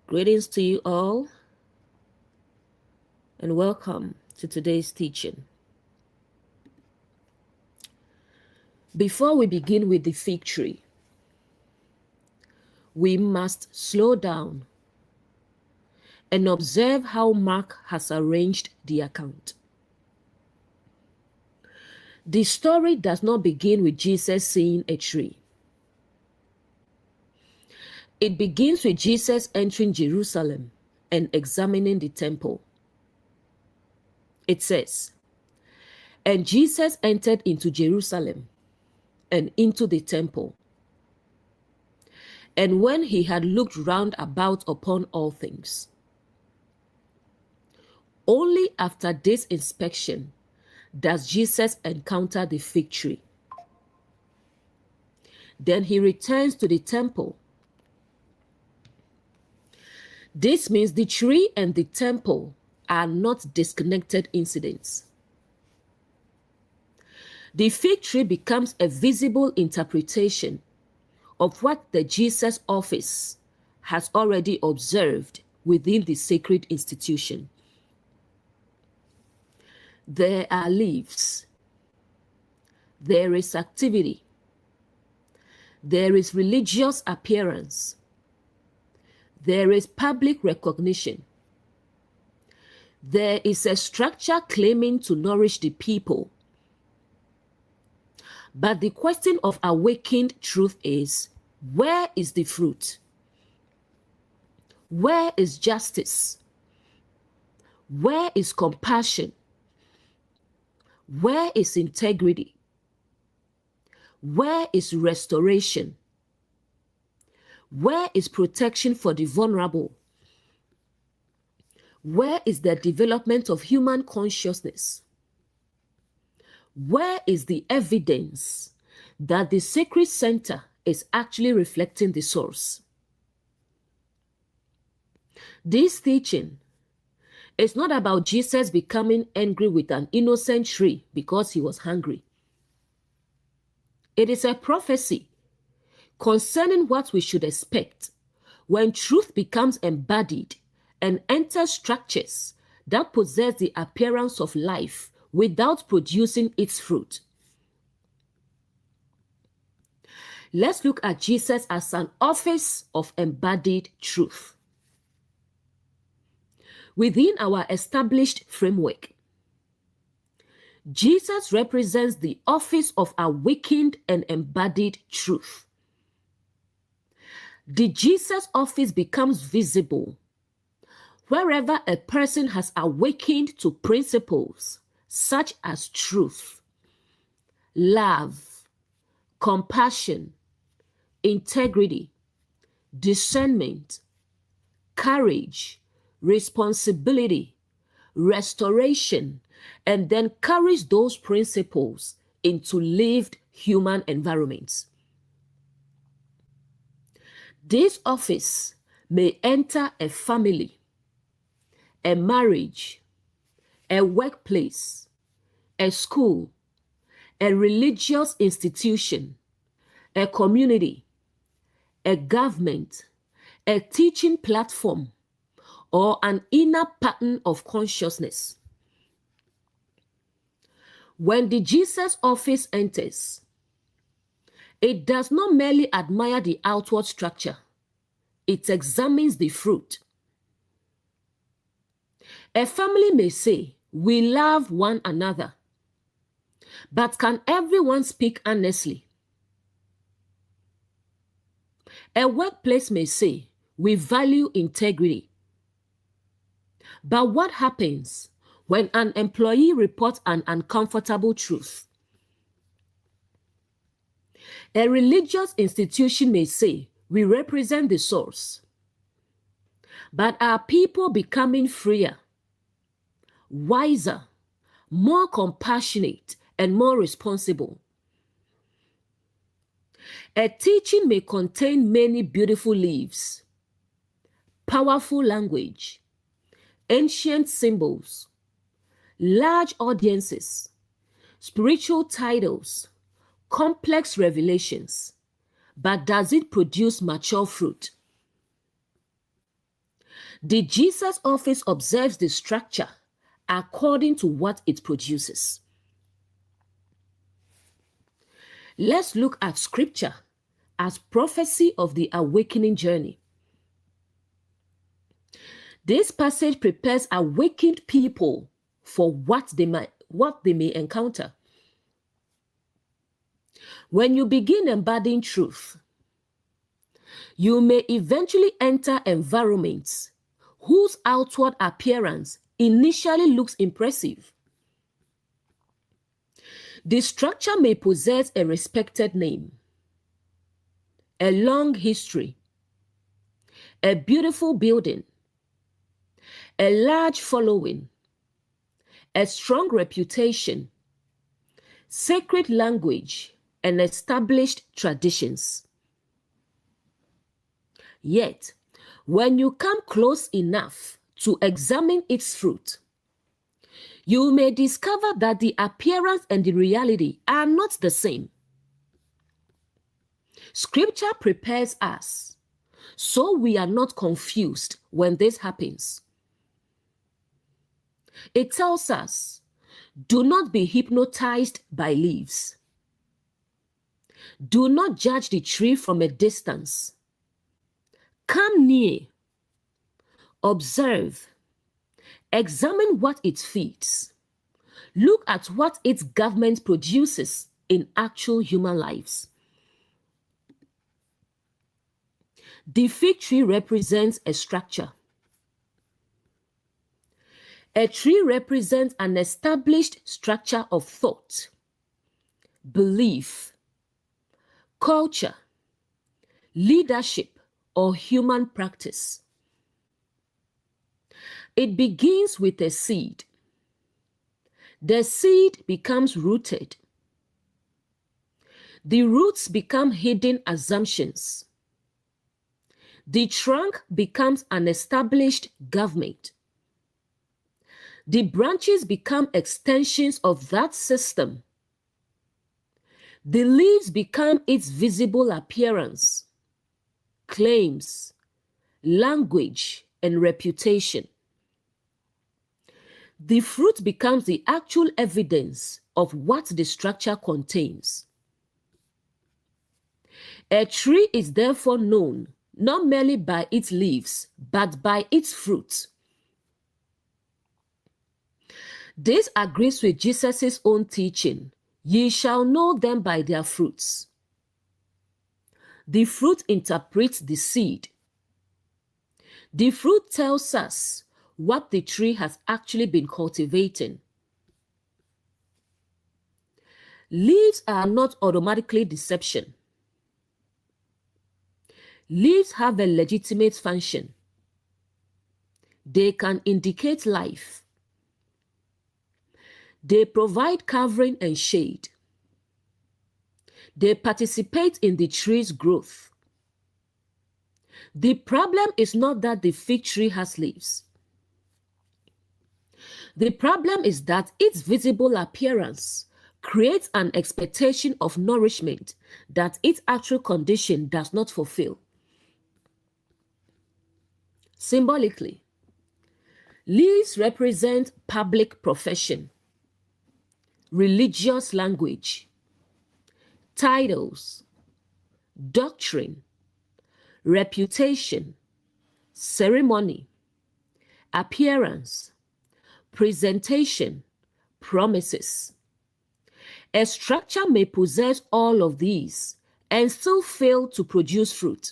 Greetings to you all, and welcome to today's teaching. Before we begin with the fig tree, we must slow down and observe how Mark has arranged the account. The story does not begin with Jesus seeing a tree. It begins with Jesus entering Jerusalem and examining the temple. It says, "And Jesus entered into Jerusalem and into the temple. And when he had looked round about upon all things," only after this inspection does Jesus encounter the fig tree. Then he returns to the temple. This means the tree and the temple are not disconnected incidents. The fig tree becomes a visible interpretation of what the Jesus office has already observed within the sacred institution. There are leaves. There is activity. There is religious appearance. There is public recognition. There is a structure claiming to nourish the people. But the question of awakened truth is, where is the fruit? Where is justice? Where is compassion? Where is integrity? Where is restoration? Where is protection for the vulnerable? Where is the development of human consciousness? Where is the evidence that the sacred center is actually reflecting the source? This teaching is not about Jesus becoming angry with an innocent tree because he was hungry. It is a prophecy concerning what we should expect when truth becomes embodied and enters structures that possess the appearance of life without producing its fruit. Let's look at Jesus as an office of embodied truth. Within our established framework, Jesus represents the office of awakened and embodied truth. The Jesus office becomes visible wherever a person has awakened to principles such as truth, love, compassion, integrity, discernment, courage, responsibility, restoration, and then carries those principles into lived human environments. This office may enter a family, a marriage, a workplace, a school, a religious institution, a community, a government, a teaching platform, or an inner pattern of consciousness. When the Jesus office enters, it does not merely admire the outward structure, it examines the fruit. A family may say, "We love one another," but can everyone speak honestly? A workplace may say, "We value integrity," but what happens when an employee reports an uncomfortable truth? A religious institution may say, "We represent the source," but are people becoming freer, wiser, more compassionate, and more responsible? A teaching may contain many beautiful leaves, powerful language, ancient symbols, large audiences, spiritual titles, complex revelations, but does it produce mature fruit? The Jesus office observes the structure according to what it produces. Let's look at scripture as prophecy of the awakening journey. This passage prepares awakened people for what they may encounter. When you begin embodying truth, you may eventually enter environments whose outward appearance initially looks impressive. The structure may possess a respected name, a long history, a beautiful building, a large following, a strong reputation, sacred language, and established traditions. Yet, when you come close enough to examine its fruit, you may discover that the appearance and the reality are not the same. Scripture prepares us so we are not confused when this happens. It tells us, do not be hypnotized by leaves. Do not judge the tree from a distance. Come near, observe, examine what it feeds. Look at what its government produces in actual human lives. The fig tree represents a structure. A tree represents an established structure of thought, belief, culture, leadership, or human practice. It begins with a seed. The seed becomes rooted. The roots become hidden assumptions. The trunk becomes an established government. The branches become extensions of that system. The leaves become its visible appearance, claims, language, and reputation. The fruit becomes the actual evidence of what the structure contains. A tree is therefore known not merely by its leaves, but by its fruit. This agrees with Jesus' own teaching, ye shall know them by their fruits. The fruit interprets the seed. The fruit tells us what the tree has actually been cultivating. Leaves are not automatically deception. Leaves have a legitimate function. They can indicate life. They provide covering and shade. They participate in the tree's growth. The problem is not that the fig tree has leaves. The problem is that its visible appearance creates an expectation of nourishment that its actual condition does not fulfill. Symbolically, leaves represent public profession, religious language, titles, doctrine, reputation, ceremony, appearance, presentation, promises. A structure may possess all of these and still fail to produce fruit.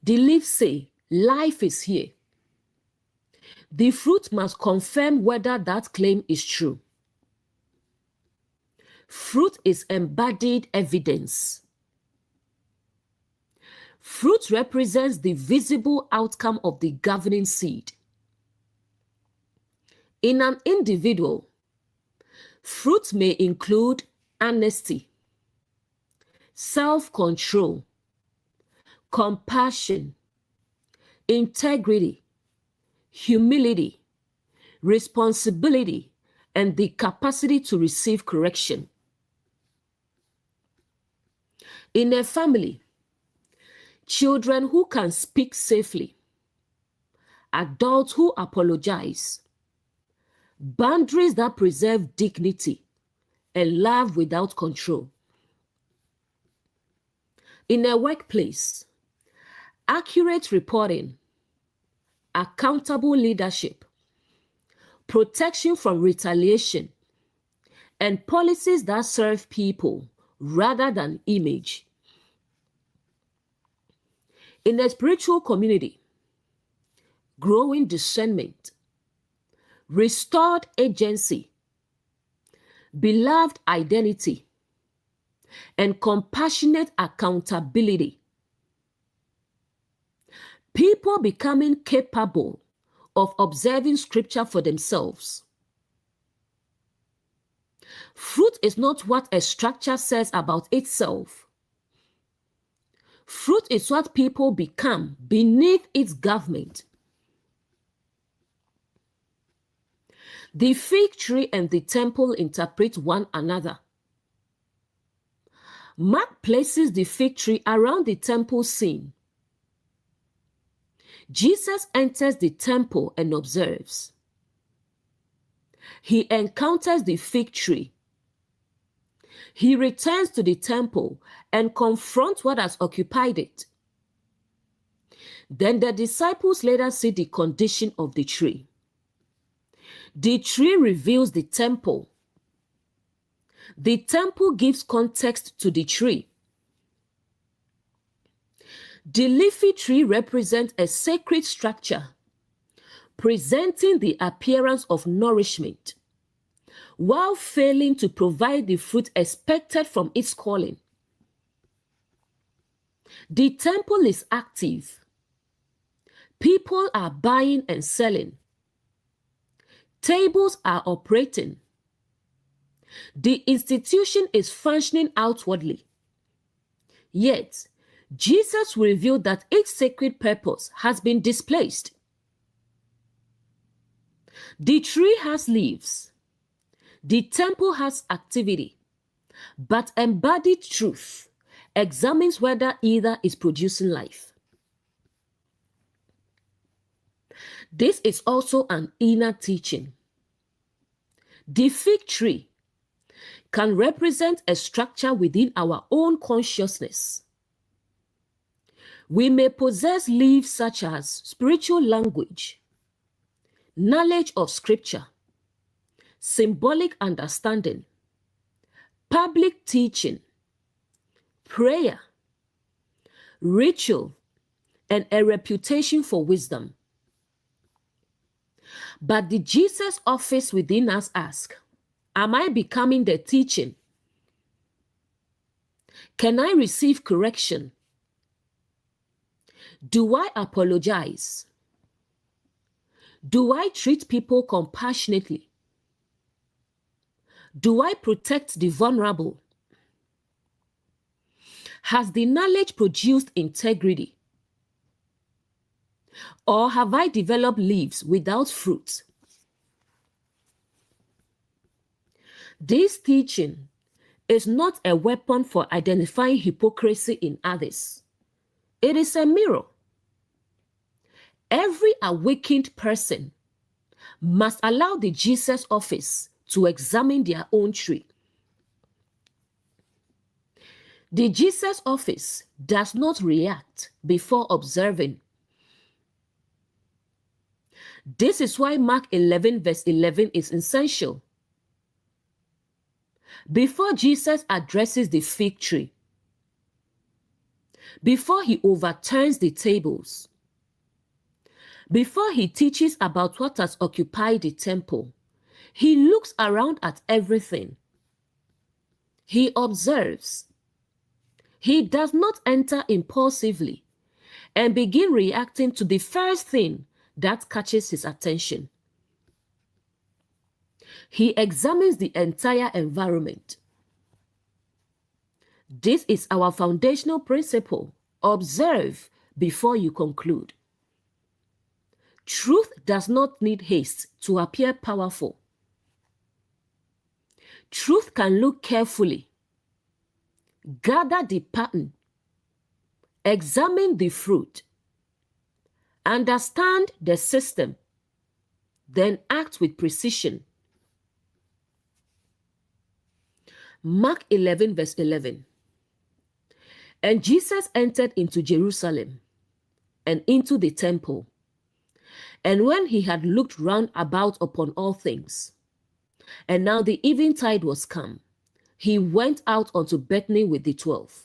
The leaves say, life is here. The fruit must confirm whether that claim is true. Fruit is embodied evidence. Fruit represents the visible outcome of the governing seed. In an individual, fruit may include honesty, self-control, compassion, integrity, humility, responsibility, and the capacity to receive correction. In a family, children who can speak safely, adults who apologize, boundaries that preserve dignity, and love without control. In a workplace, accurate reporting, accountable leadership, protection from retaliation, and policies that serve people rather than image. In a spiritual community, growing discernment, restored agency, beloved identity, and compassionate accountability. People becoming capable of observing scripture for themselves. Fruit is not what a structure says about itself. Fruit is what people become beneath its government. The fig tree and the temple interpret one another. Mark places the fig tree around the temple scene. Jesus enters the temple and observes. He encounters the fig tree. He returns to the temple and confronts what has occupied it. Then the disciples later see the condition of the tree. The tree reveals the temple. The temple gives context to the tree. The leafy tree represents a sacred structure, presenting the appearance of nourishment, while failing to provide the fruit expected from its calling. The temple is active. People are buying and selling. Tables are operating. The institution is functioning outwardly. Yet, Jesus revealed that its sacred purpose has been displaced. The tree has leaves. The temple has activity. But embodied truth examines whether either is producing life. This is also an inner teaching. The fig tree can represent a structure within our own consciousness. We may possess leaves such as spiritual language, knowledge of scripture, symbolic understanding, public teaching, prayer, ritual, and a reputation for wisdom. But the Jesus office within us asks, am I becoming the teaching? Can I receive correction? Do I apologize? Do I treat people compassionately? Do I protect the vulnerable? Has the knowledge produced integrity? Or have I developed leaves without fruit? This teaching is not a weapon for identifying hypocrisy in others. It is a mirror. Every awakened person must allow the Jesus office to examine their own tree. The Jesus office does not react before observing. This is why Mark 11 verse 11 is essential. Before Jesus addresses the fig tree, before he overturns the tables, before he teaches about what has occupied the temple, he looks around at everything. He observes. He does not enter impulsively and begin reacting to the first thing that catches his attention. He examines the entire environment. This is our foundational principle. Observe before you conclude. Truth does not need haste to appear powerful. Truth can look carefully, gather the pattern, Examine the fruit. Understand the system. Then act with precision. Mark 11 verse 11. And Jesus entered into Jerusalem and into the temple. And when he had looked round about upon all things, and now the eventide was come, he went out unto Bethany with the 12.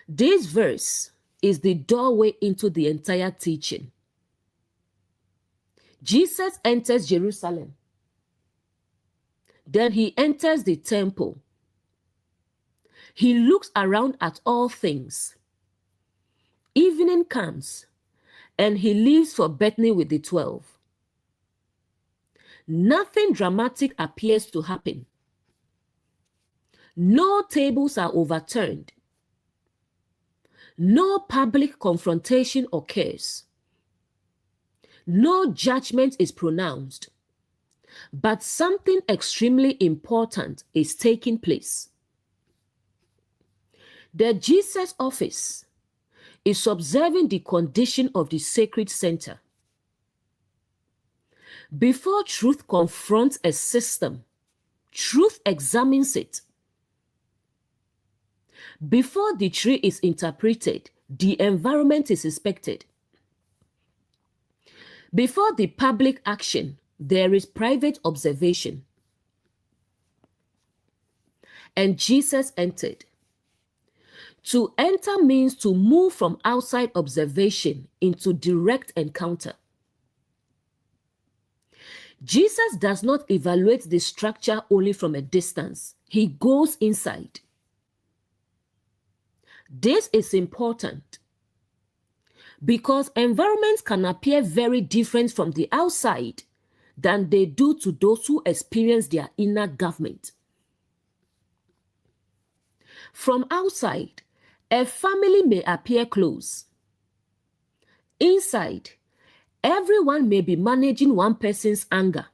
This verse is the doorway into the entire teaching. Jesus enters Jerusalem. Then he enters the temple. He looks around at all things. Evening comes, and he leaves for Bethany with the 12. Nothing dramatic appears to happen. No tables are overturned. No public confrontation occurs. No judgment is pronounced. But something extremely important is taking place. The Jesus office is observing the condition of the sacred center. Before truth confronts a system, truth examines it. Before the tree is interpreted, the environment is inspected. Before the public action, there is private observation. And Jesus entered. To enter means to move from outside observation into direct encounter. Jesus does not evaluate the structure only from a distance. He goes inside. This is important because environments can appear very different from the outside than they do to those who experience their inner government. From outside, a family may appear close. Inside, everyone may be managing one person's anger.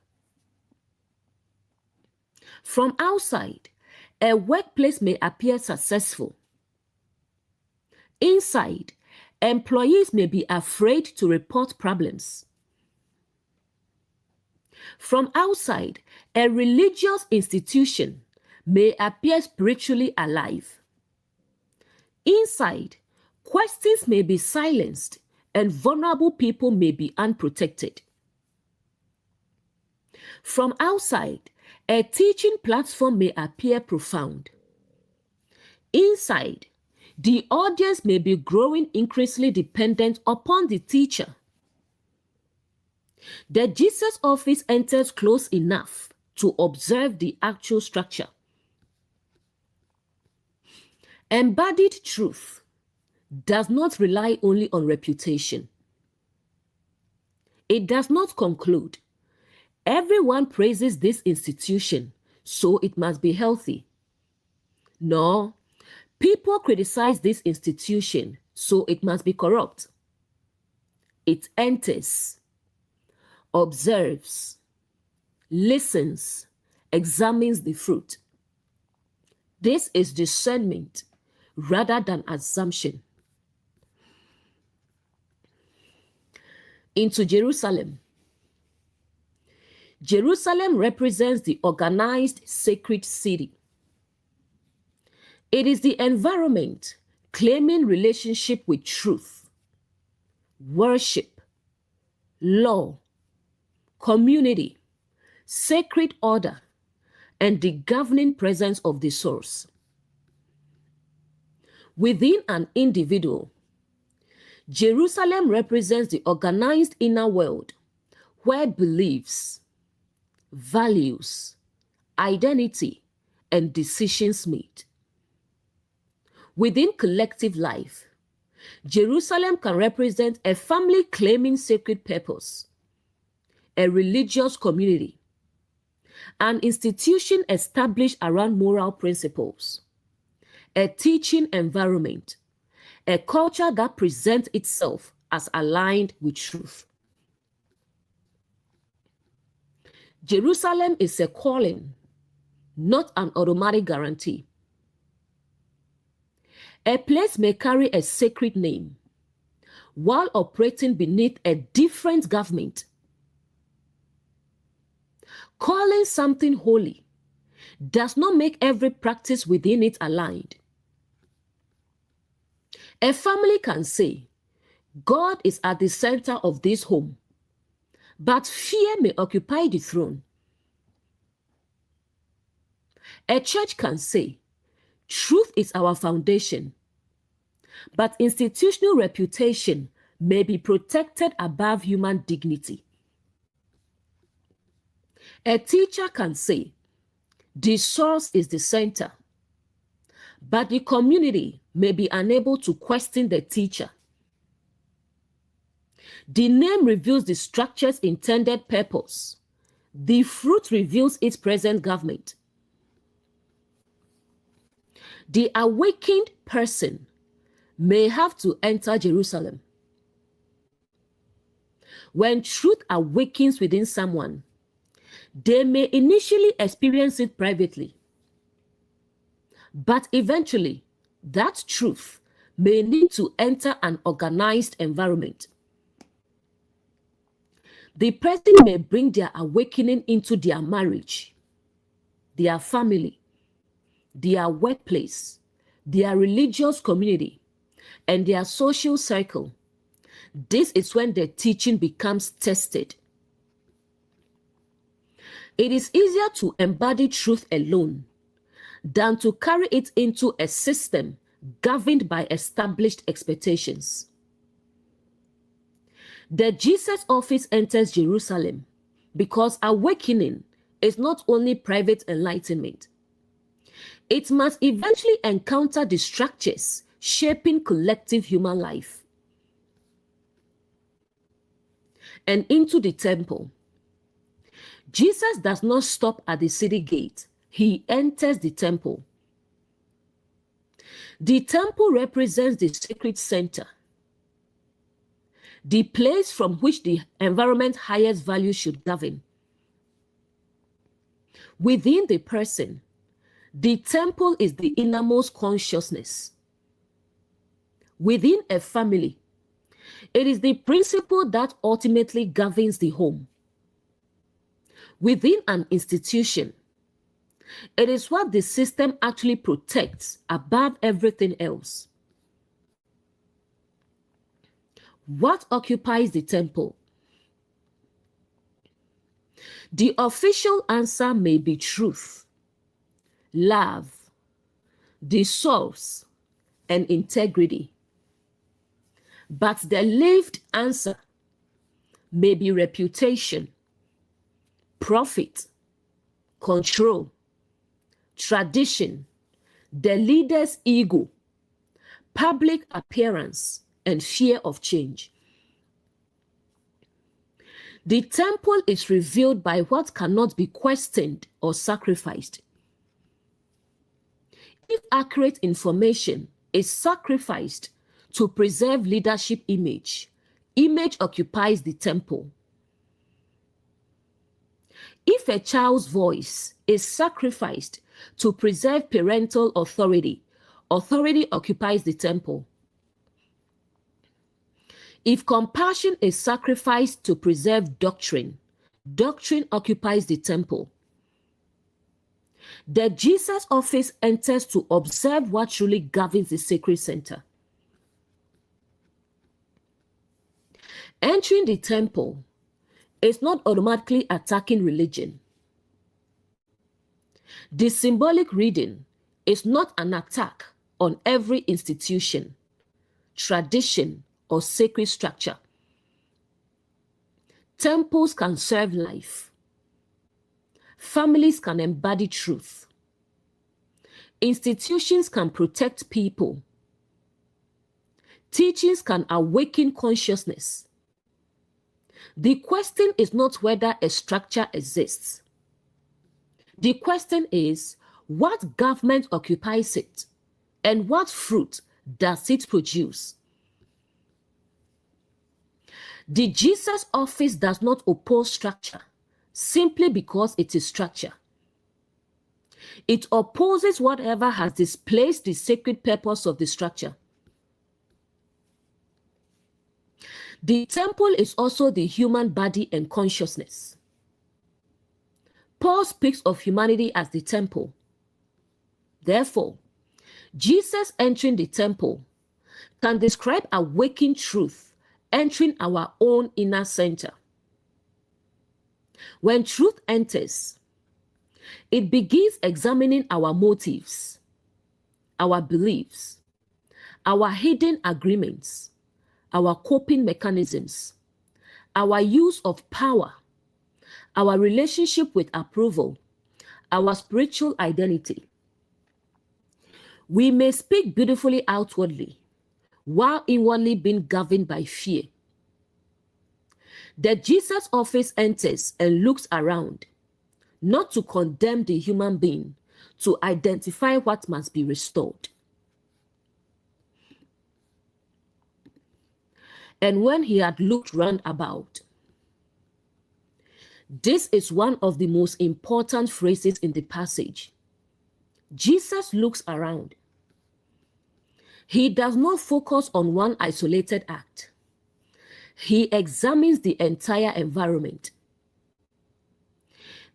From outside, a workplace may appear successful. Inside, employees may be afraid to report problems. From outside, a religious institution may appear spiritually alive. Inside, questions may be silenced and vulnerable people may be unprotected. From outside, a teaching platform may appear profound. Inside, the audience may be growing increasingly dependent upon the teacher. The Jesus office enters close enough to observe the actual structure. Embodied truth does not rely only on reputation. It does not conclude, everyone praises this institution, so it must be healthy. No, people criticize this institution, so it must be corrupt. It enters, observes, listens, examines the fruit. This is discernment rather than assumption. Into Jerusalem. Jerusalem represents the organized sacred city. It is the environment claiming relationship with truth, worship, law, community, sacred order, and the governing presence of the source. Within an individual, Jerusalem represents the organized inner world where beliefs, values, identity, and decisions meet. Within collective life, Jerusalem can represent a family claiming sacred purpose, a religious community, an institution established around moral principles, a teaching environment, a culture that presents itself as aligned with truth. Jerusalem is a calling, not an automatic guarantee. A place may carry a sacred name while operating beneath a different government. Calling something holy does not make every practice within it aligned. A family can say, God is at the center of this home, but fear may occupy the throne. A church can say, truth is our foundation, but institutional reputation may be protected above human dignity. A teacher can say, the source is the center, but the community may be unable to question the teacher. The name reveals the structure's intended purpose. The fruit reveals its present government. The awakened person may have to enter Jerusalem. When truth awakens within someone, they may initially experience it privately, but eventually that truth may need to enter an organized environment. The person may bring their awakening into their marriage, their family, their workplace, their religious community, and their social circle. This is when the teaching becomes tested. It is easier to embody truth alone than to carry it into a system governed by established expectations. The Jesus office enters Jerusalem because awakening is not only private enlightenment. It must eventually encounter the structures shaping collective human life. And into the temple. Jesus does not stop at the city gate. He enters the temple. The temple represents the sacred center, the place from which the environment's highest value should govern. Within the person, the temple is the innermost consciousness. Within a family, it is the principle that ultimately governs the home. Within an institution, it is what the system actually protects above everything else. What occupies the temple? The official answer may be truth, love, the source, and integrity. But the lived answer may be reputation, profit, control, tradition, the leader's ego, public appearance, and fear of change. The temple is revealed by what cannot be questioned or sacrificed. If accurate information is sacrificed to preserve leadership image, image occupies the temple. If a child's voice is sacrificed to preserve parental authority, authority occupies the temple. If compassion is sacrificed to preserve doctrine, doctrine occupies the temple. The Jesus office enters to observe what truly governs the sacred center. Entering the temple is not automatically attacking religion. The symbolic reading is not an attack on every institution, tradition, or sacred structure. Temples can serve life. Families can embody truth. Institutions can protect people. Teachings can awaken consciousness. The question is not whether a structure exists. The question is, what government occupies it, and what fruit does it produce? The Jesus office does not oppose structure simply because it is structure. It opposes whatever has displaced the sacred purpose of the structure. The temple is also the human body and consciousness. Paul speaks of humanity as the temple. Therefore, Jesus entering the temple can describe awakened truth entering our own inner center. When truth enters, it begins examining our motives, our beliefs, our hidden agreements, our coping mechanisms, our use of power, our relationship with approval, our spiritual identity. We may speak beautifully outwardly, while inwardly being governed by fear. The Jesus office enters and looks around, not to condemn the human being, to identify what must be restored. And when he had looked round about, this is one of the most important phrases in the passage. Jesus looks around. He does not focus on one isolated act. He examines the entire environment.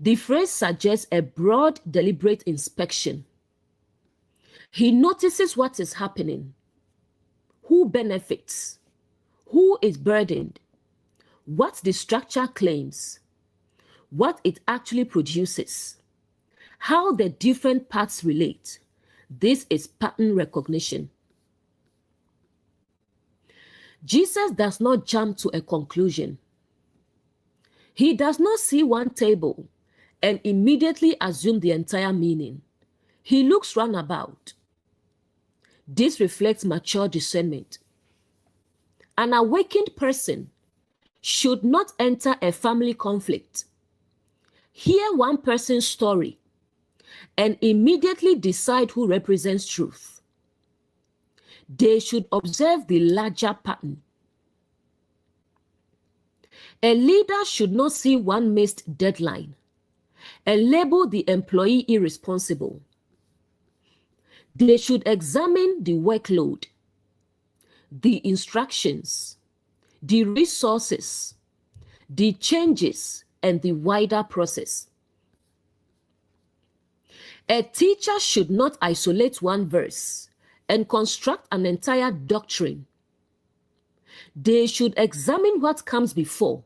The phrase suggests a broad, deliberate inspection. He notices what is happening, who benefits, who is burdened, what the structure claims, what it actually produces, how the different parts relate. This is pattern recognition. Jesus does not jump to a conclusion. He does not see one table and immediately assume the entire meaning. He looks round about. This reflects mature discernment. An awakened person should not enter a family conflict, hear one person's story, and immediately decide who represents truth. They should observe the larger pattern. A leader should not see one missed deadline and label the employee irresponsible. They should examine the workload, the instructions, the resources, the changes, and the wider process. A teacher should not isolate one verse and construct an entire doctrine. They should examine what comes before,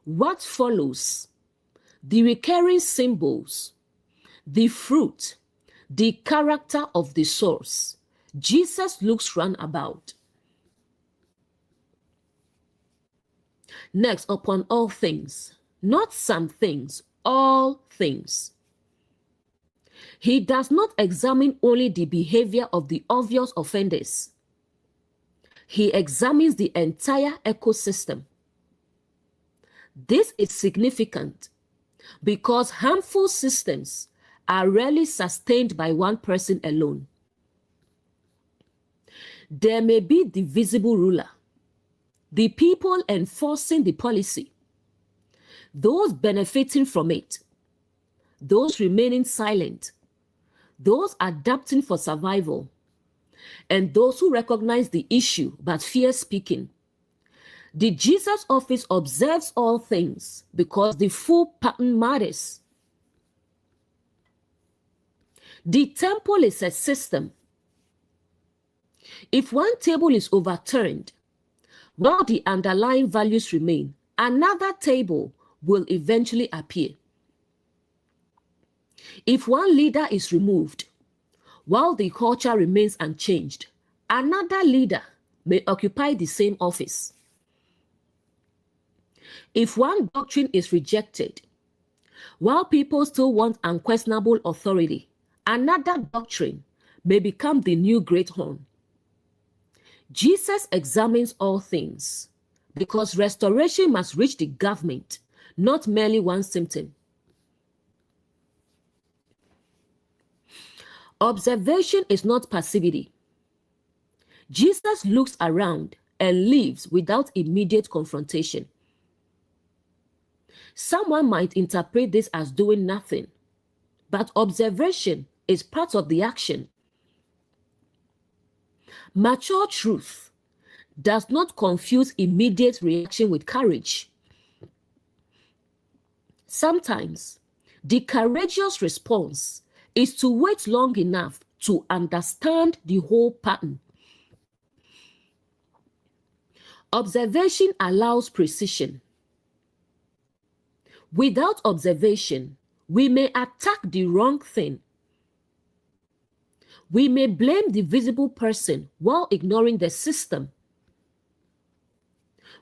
what follows, the recurring symbols, the fruit, the character of the source. Jesus looks round about. Next, upon all things, not some things, all things. He does not examine only the behavior of the obvious offenders. He examines the entire ecosystem. This is significant because harmful systems are rarely sustained by one person alone. There may be the visible ruler, the people enforcing the policy, those benefiting from it, those remaining silent, those adapting for survival, and those who recognize the issue but fear speaking. The Jesus office observes all things because the full pattern matters. The temple is a system. If one table is overturned, while the underlying values remain, another table will eventually appear. If one leader is removed, while the culture remains unchanged, another leader may occupy the same office. If one doctrine is rejected, while people still want unquestionable authority, another doctrine may become the new great horn. Jesus examines all things because restoration must reach the government, not merely one symptom. Observation is not passivity. Jesus looks around and leaves without immediate confrontation. Someone might interpret this as doing nothing, but observation is part of the action. Mature truth does not confuse immediate reaction with courage. Sometimes, the courageous response is to wait long enough to understand the whole pattern. Observation allows precision. Without observation, we may attack the wrong thing. We may blame the visible person while ignoring the system.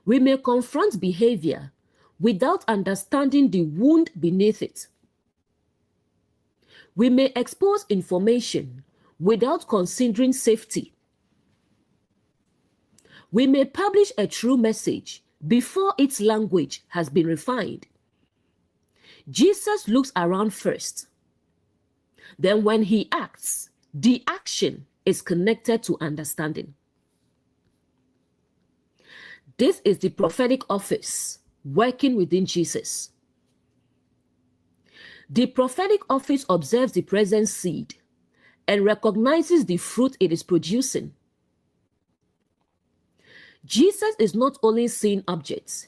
We may confront behavior without understanding the wound beneath it. We may expose information without considering safety. We may publish a true message before its language has been refined. Jesus looks around first. Then when he acts, the action is connected to understanding. This is the prophetic office working within Jesus. The prophetic office observes the present seed and recognizes the fruit it is producing. Jesus is not only seeing objects,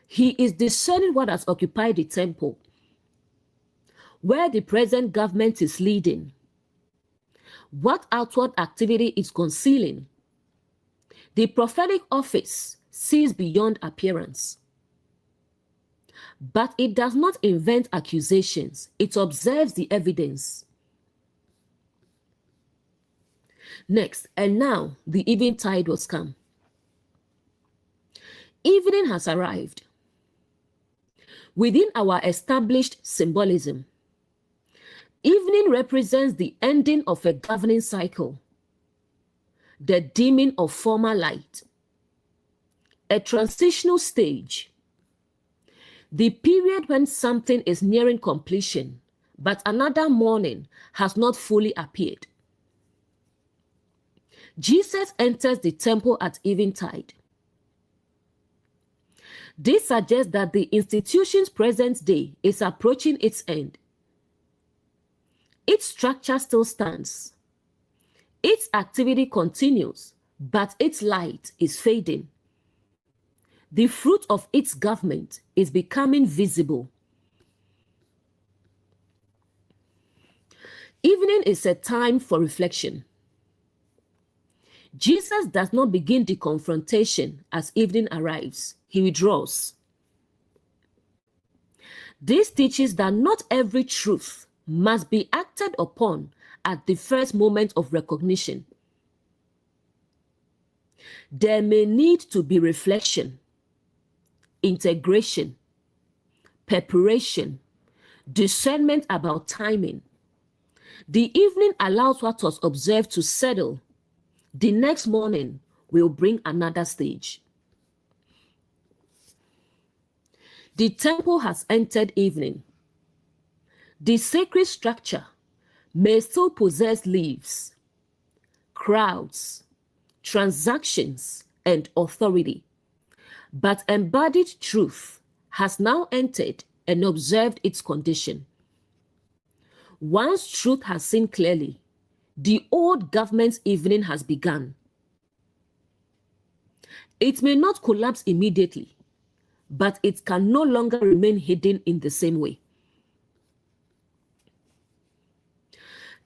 he is discerning what has occupied the temple, where the present government is leading, what outward activity is concealing. The prophetic office sees beyond appearance. But it does not invent accusations, it observes the evidence. Next, and now the eventide was come. Evening has arrived. Within our established symbolism, evening represents the ending of a governing cycle, the dimming of former light, a transitional stage, the period when something is nearing completion, but another morning has not fully appeared. Jesus enters the temple at eventide. This suggests that the institution's present day is approaching its end. Its structure still stands. Its activity continues, but its light is fading. The fruit of its government is becoming visible. Evening is a time for reflection. Jesus does not begin the confrontation as evening arrives. He withdraws. This teaches that not every truth must be acted upon at the first moment of recognition. There may need to be reflection, integration, preparation, discernment about timing. The evening allows what was observed to settle. The next morning will bring another stage. The temple has entered evening. The sacred structure may still possess leaves, crowds, transactions, and authority, but embodied truth has now entered and observed its condition. Once truth has seen clearly, the old government's evening has begun. It may not collapse immediately, but it can no longer remain hidden in the same way.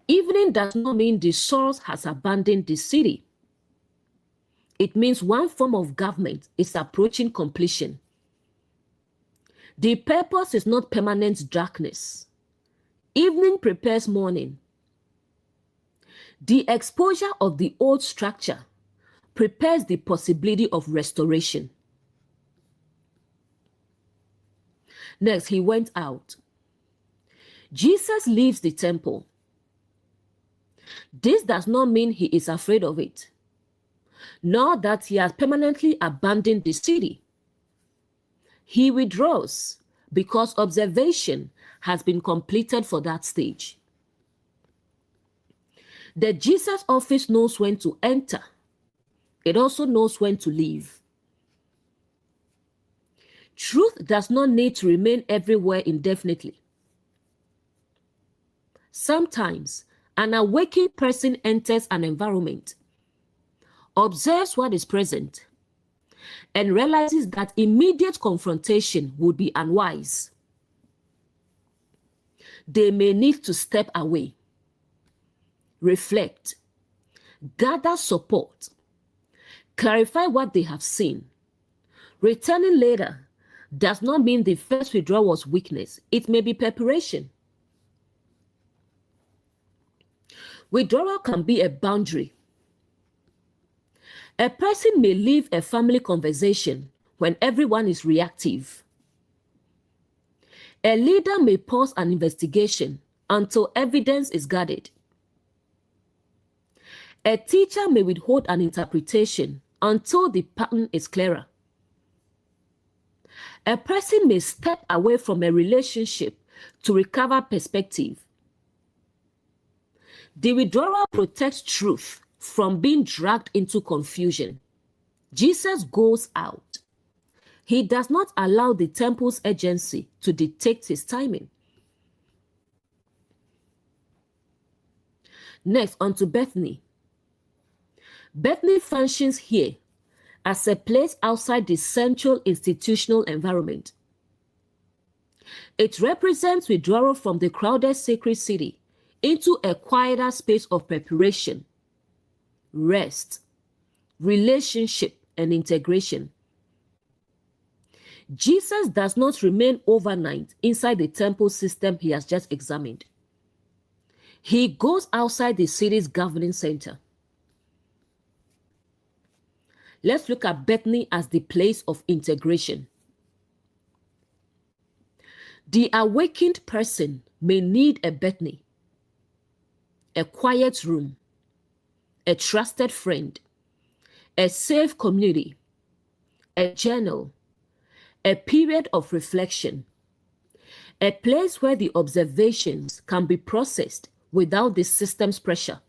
Evening does not mean the source has abandoned the city. It means one form of government is approaching completion. The purpose is not permanent darkness. Evening prepares morning. The exposure of the old structure prepares the possibility of restoration. Next, he went out. Jesus leaves the temple. This does not mean he is afraid of it, nor that he has permanently abandoned the city. He withdraws because observation has been completed for that stage. The Jesus office knows when to enter. It also knows when to leave. Truth does not need to remain everywhere indefinitely. Sometimes, an awakened person enters an environment, observes what is present, and realizes that immediate confrontation would be unwise. They may need to step away, reflect, gather support, clarify what they have seen. Returning later does not mean the first withdrawal was weakness. It may be preparation. Withdrawal can be a boundary. A person may leave a family conversation when everyone is reactive. A leader may pause an investigation until evidence is gathered. A teacher may withhold an interpretation until the pattern is clearer. A person may step away from a relationship to recover perspective. The withdrawal protects truth from being dragged into confusion. Jesus goes out. He does not allow the temple's agency to dictate his timing. Next, on to Bethany. Bethany functions here as a place outside the central institutional environment. It represents withdrawal from the crowded sacred city into a quieter space of preparation, rest, relationship, and integration. Jesus does not remain overnight inside the temple system he has just examined. He goes outside the city's governing center. Let's look at Bethany as the place of integration. The awakened person may need a Bethany, a quiet room, a trusted friend, a safe community, a journal, a period of reflection, a place where the observations can be processed without the system's pressure.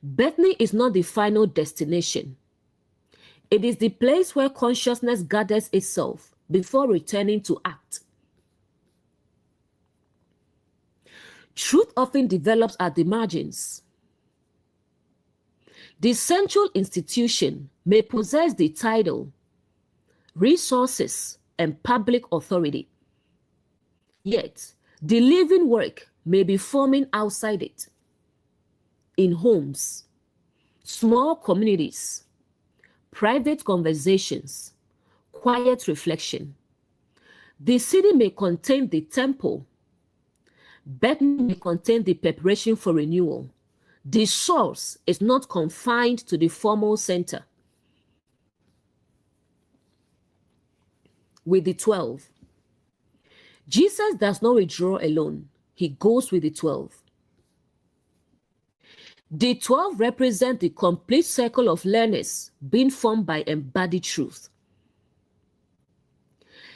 Bethany is not the final destination. It is the place where consciousness gathers itself before returning to act. Truth often develops at the margins. The central institution may possess the title, resources, and public authority. Yet, the living work may be forming outside it, in homes, small communities, private conversations, quiet reflection. The city may contain the temple. Bethany may contain the preparation for renewal. The source is not confined to the formal center. With the 12, Jesus does not withdraw alone. He goes with the 12. The 12 represent the complete circle of learners being formed by embodied truth.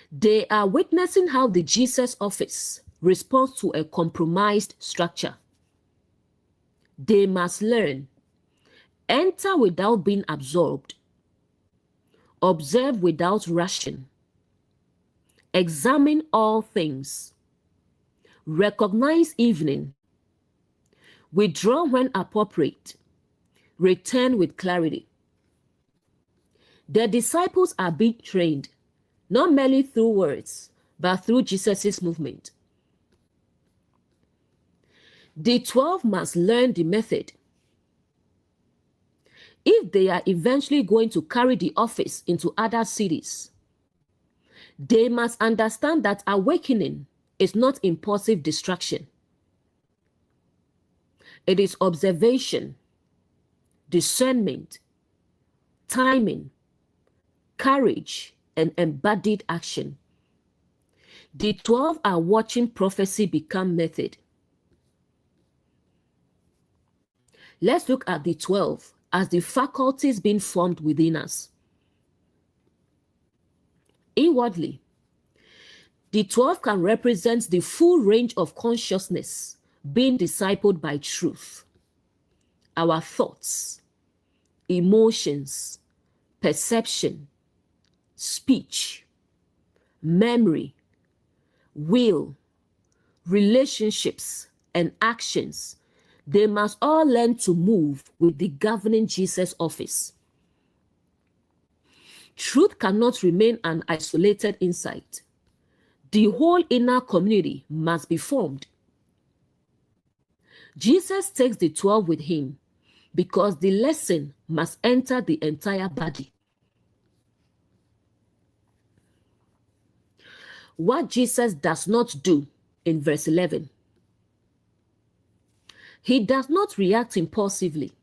They are witnessing how the Jesus office responds to a compromised structure. They must learn, enter without being absorbed, observe without rushing, examine all things, recognize evening, withdraw when appropriate, return with clarity. The disciples are being trained, not merely through words, but through Jesus' movement. The 12 must learn the method. If they are eventually going to carry the office into other cities, they must understand that awakening is not impulsive distraction. It is observation, discernment, timing, courage, and embodied action. The 12 are watching prophecy become method. Let's look at the 12 as the faculties being formed within us. Inwardly, the 12 can represent the full range of consciousness being discipled by truth. Our thoughts, emotions, perception, speech, memory, will, relationships, and actions, they must all learn to move with the governing Jesus office. Truth cannot remain an isolated insight. The whole inner community must be formed. Jesus takes the 12 with him because the lesson must enter the entire body. What Jesus does not do in verse 11. He does not react impulsively.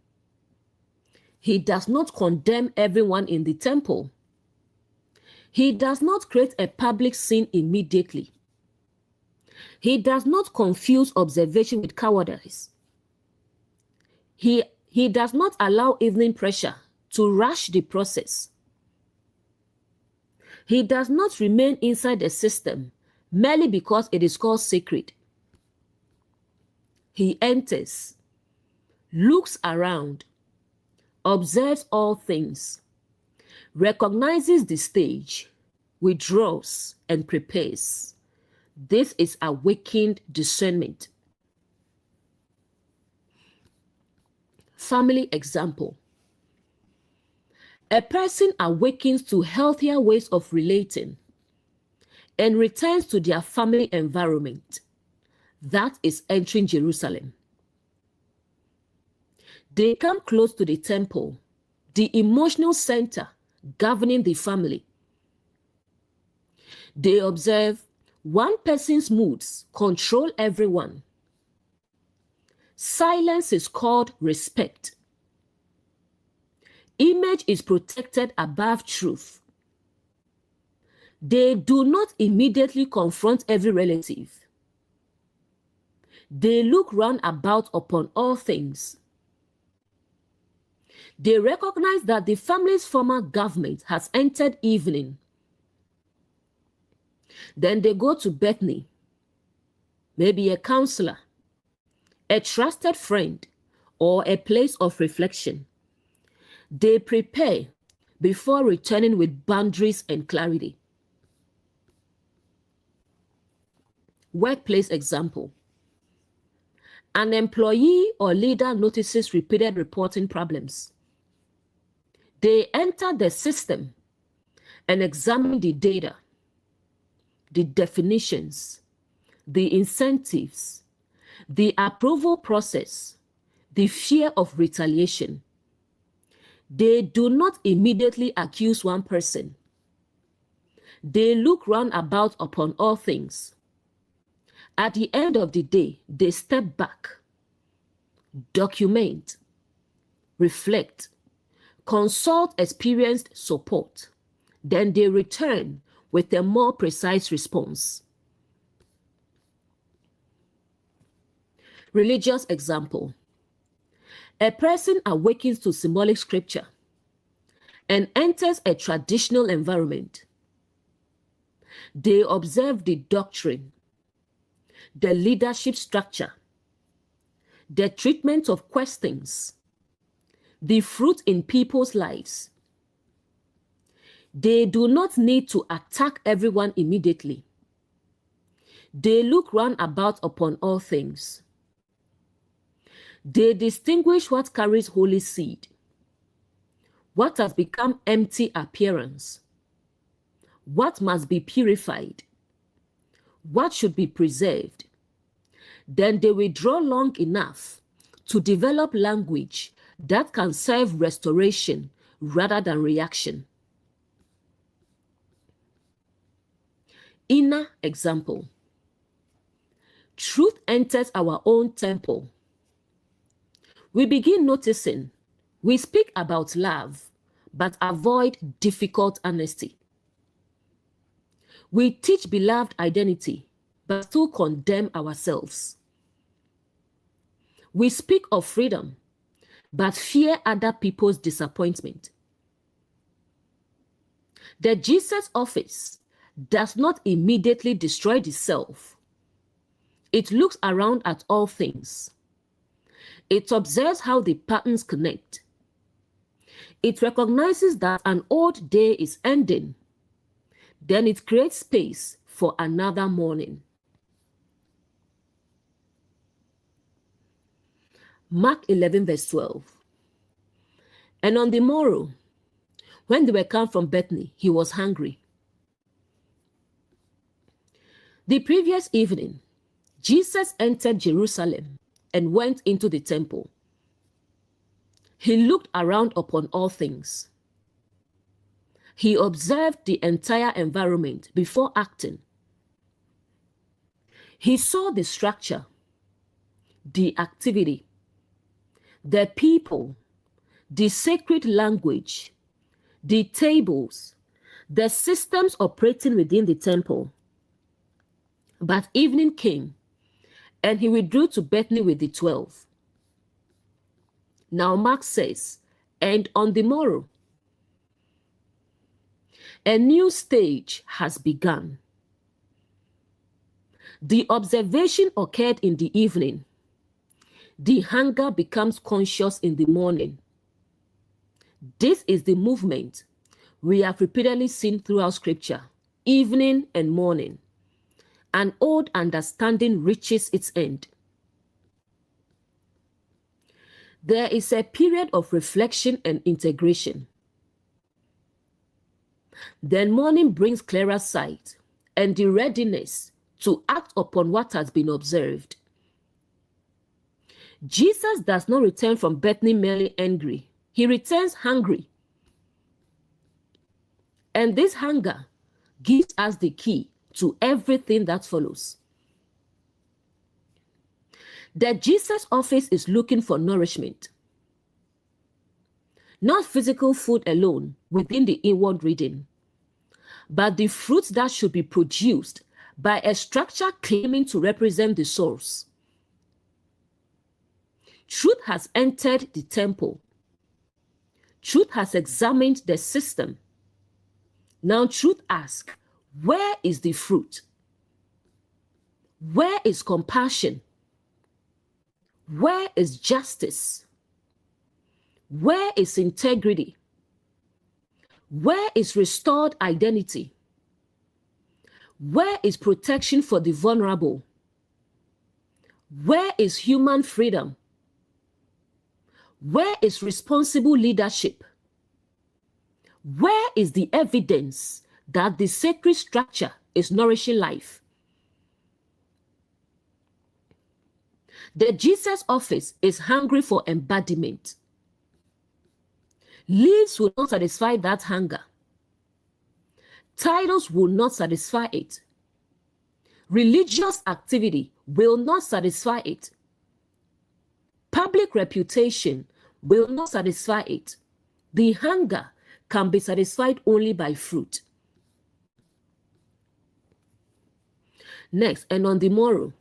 He does not condemn everyone in the temple. He does not create a public scene immediately. He does not confuse observation with cowardice. He does not allow evening pressure to rush the process. He does not remain inside the system merely because it is called sacred. He enters, looks around, observes all things, recognizes the stage, withdraws, and prepares. This is awakened discernment. Family example. A person awakens to healthier ways of relating and returns to their family environment. That is entering Jerusalem. They come close to the temple, the emotional center governing the family. They observe one person's moods control everyone. Silence is called respect. Image is protected above truth. They do not immediately confront every relative. They look round about upon all things. They recognize that the family's former government has entered evening. Then they go to Bethany, maybe a counselor, a trusted friend, or a place of reflection. They prepare before returning with boundaries and clarity. Workplace example. An employee or leader notices repeated reporting problems. They enter the system and examine the data, the definitions, the incentives, the approval process, the fear of retaliation. They do not immediately accuse one person. They look round about upon all things. At the end of the day, they step back, document, reflect, consult experienced support. Then they return with a more precise response. Religious example. A person awakens to symbolic scripture and enters a traditional environment. They observe the doctrine, the leadership structure, the treatment of questions, the fruit in people's lives. They do not need to attack everyone immediately. They look round about upon all things. They distinguish what carries holy seed, what has become empty appearance, what must be purified, what should be preserved. Then they withdraw long enough to develop language that can serve restoration rather than reaction. Inner example. Truth enters our own temple. We begin noticing we speak about love, but avoid difficult honesty. We teach beloved identity, but still condemn ourselves. We speak of freedom, but fear other people's disappointment. The Jesus office does not immediately destroy the self. It looks around at all things. It observes how the patterns connect. It recognizes that an old day is ending. Then it creates space for another morning. Mark 11 verse 12. And on the morrow, when they were come from Bethany, he was hungry. The previous evening, Jesus entered Jerusalem and went into the temple. He looked around upon all things. He observed the entire environment before acting. He saw the structure, the activity, the people, the sacred language, the tables, the systems operating within the temple. But evening came, and he withdrew to Bethany with the 12. Now Mark says, and on the morrow, a new stage has begun. The observation occurred in the evening. The hunger becomes conscious in the morning. This is the movement we have repeatedly seen throughout Scripture, evening and morning. An old understanding reaches its end. There is a period of reflection and integration. Then morning brings clearer sight and the readiness to act upon what has been observed. Jesus does not return from Bethany merely angry. He returns hungry. And this hunger gives us the key to everything that follows. The Jesus office is looking for nourishment. Not physical food alone within the inward reading, but the fruits that should be produced by a structure claiming to represent the source. Truth has entered the temple. Truth has examined the system. Now truth asks, where is the fruit? Where is compassion? Where is justice? Where is integrity? Where is restored identity? Where is protection for the vulnerable? Where is human freedom? Where is responsible leadership? Where is the evidence that the sacred structure is nourishing life? The Jesus office is hungry for embodiment. Leaves will not satisfy that hunger. Titles will not satisfy it. Religious activity will not satisfy it. Public reputation will not satisfy it. The hunger can be satisfied only by fruit. Next, and on the morrow.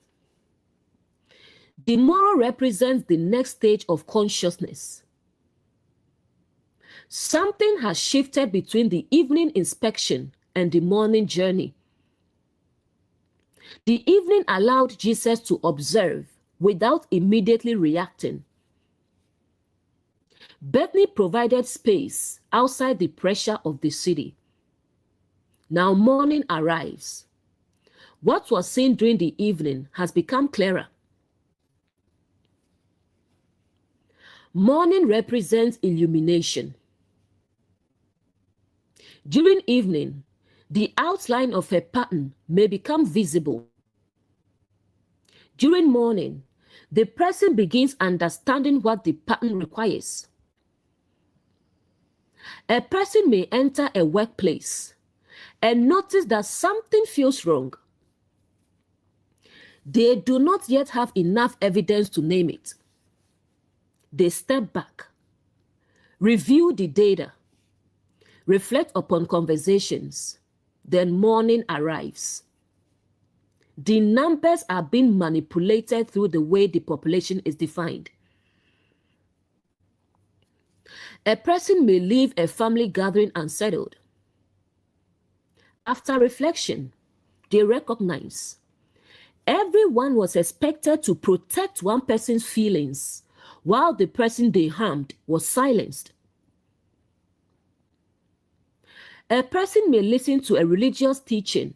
The morrow represents the next stage of consciousness. Something has shifted between the evening inspection and the morning journey. The evening allowed Jesus to observe without immediately reacting. Bethany provided space outside the pressure of the city. Now morning arrives. What was seen during the evening has become clearer. Morning represents illumination. During evening, the outline of a pattern may become visible. During morning, the person begins understanding what the pattern requires. A person may enter a workplace and notice that something feels wrong. They do not yet have enough evidence to name it. They step back, review the data, reflect upon conversations, then morning arrives. The numbers are being manipulated through the way the population is defined. A person may leave a family gathering unsettled. After reflection, they recognize everyone was expected to protect one person's feelings while the person they harmed was silenced. A person may listen to a religious teaching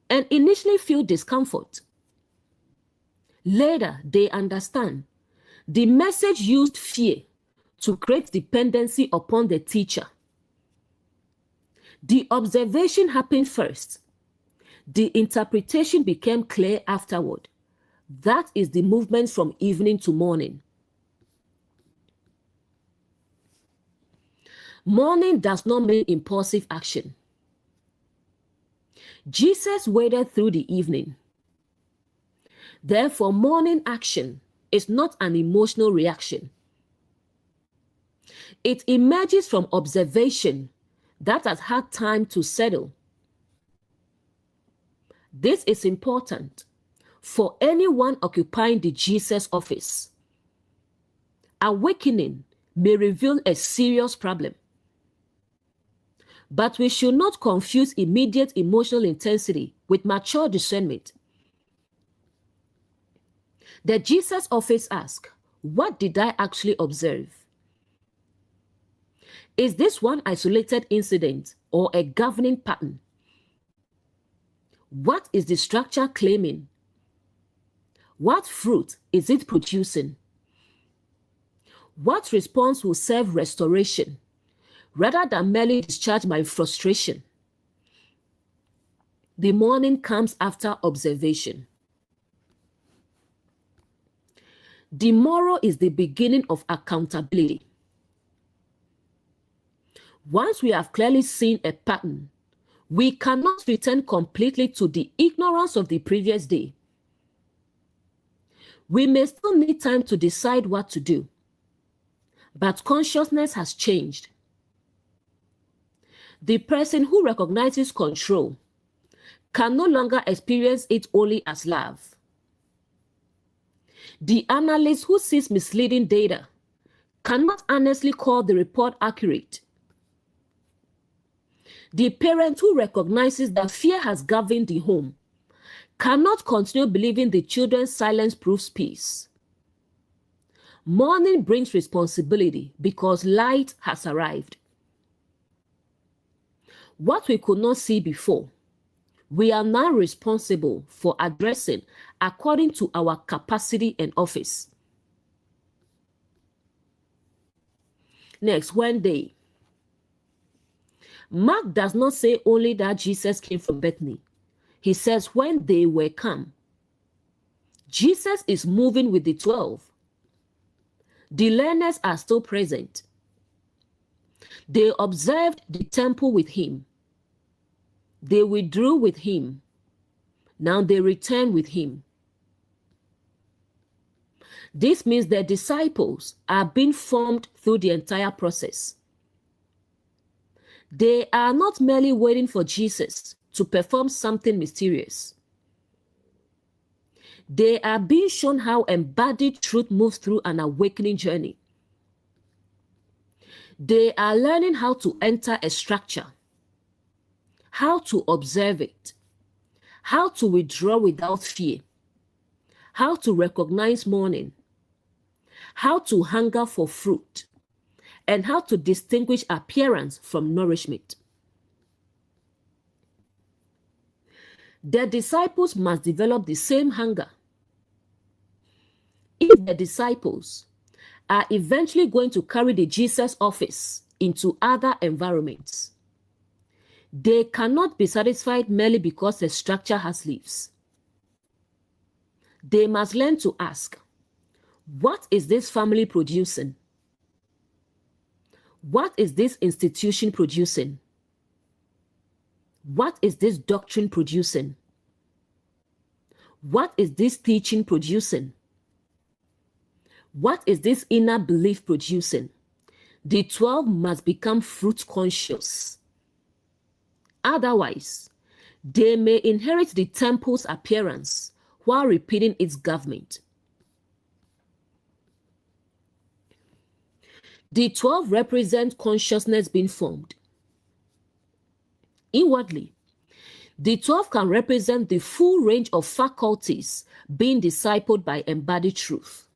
and initially feel discomfort. Later, they understand The message used fear to create dependency upon the teacher. The observation happened first. The interpretation became clear afterward. That is the movement from evening to morning. Morning does not mean impulsive action. Jesus waited through the evening. Therefore, morning action is not an emotional reaction. It emerges from observation that has had time to settle. This is important for anyone occupying the Jesus office. Awakening may reveal a serious problem, but we should not confuse immediate emotional intensity with mature discernment. The Jesus office asks, what did I actually observe? Is this one isolated incident or a governing pattern? What is the structure claiming? What fruit is it producing? What response will serve restoration rather than merely discharge my frustration? The morning comes after observation. The morrow is the beginning of accountability. Once we have clearly seen a pattern, we cannot return completely to the ignorance of the previous day. We may still need time to decide what to do, but consciousness has changed. The person who recognizes control can no longer experience it only as love. The analyst who sees misleading data cannot honestly call the report accurate. The parent who recognizes that fear has governed the home cannot continue believing the children's silence proves peace. Morning brings responsibility because light has arrived. What we could not see before, we are now responsible for addressing according to our capacity and office. Next, when they. Mark does not say only that Jesus came from Bethany. He says when they were come. Jesus is moving with the 12. The learners are still present. They observed the temple with him. They withdrew with him. Now they return with him. This means the disciples are being formed through the entire process. They are not merely waiting for Jesus to perform something mysterious. They are being shown how embodied truth moves through an awakening journey. They are learning how to enter a structure, how to observe it, how to withdraw without fear, how to recognize morning, how to hunger for fruit, and how to distinguish appearance from nourishment. The disciples must develop the same hunger. If the disciples are eventually going to carry the Jesus office into other environments, they cannot be satisfied merely because the structure has leaves. They must learn to ask, what is this family producing? What is this institution producing? What is this doctrine producing? What is this teaching producing? What is this inner belief producing? The 12 must become fruit conscious. Otherwise, they may inherit the temple's appearance while repeating its government. The 12 represent consciousness being formed. Inwardly, the 12 can represent the full range of faculties being discipled by embodied truth.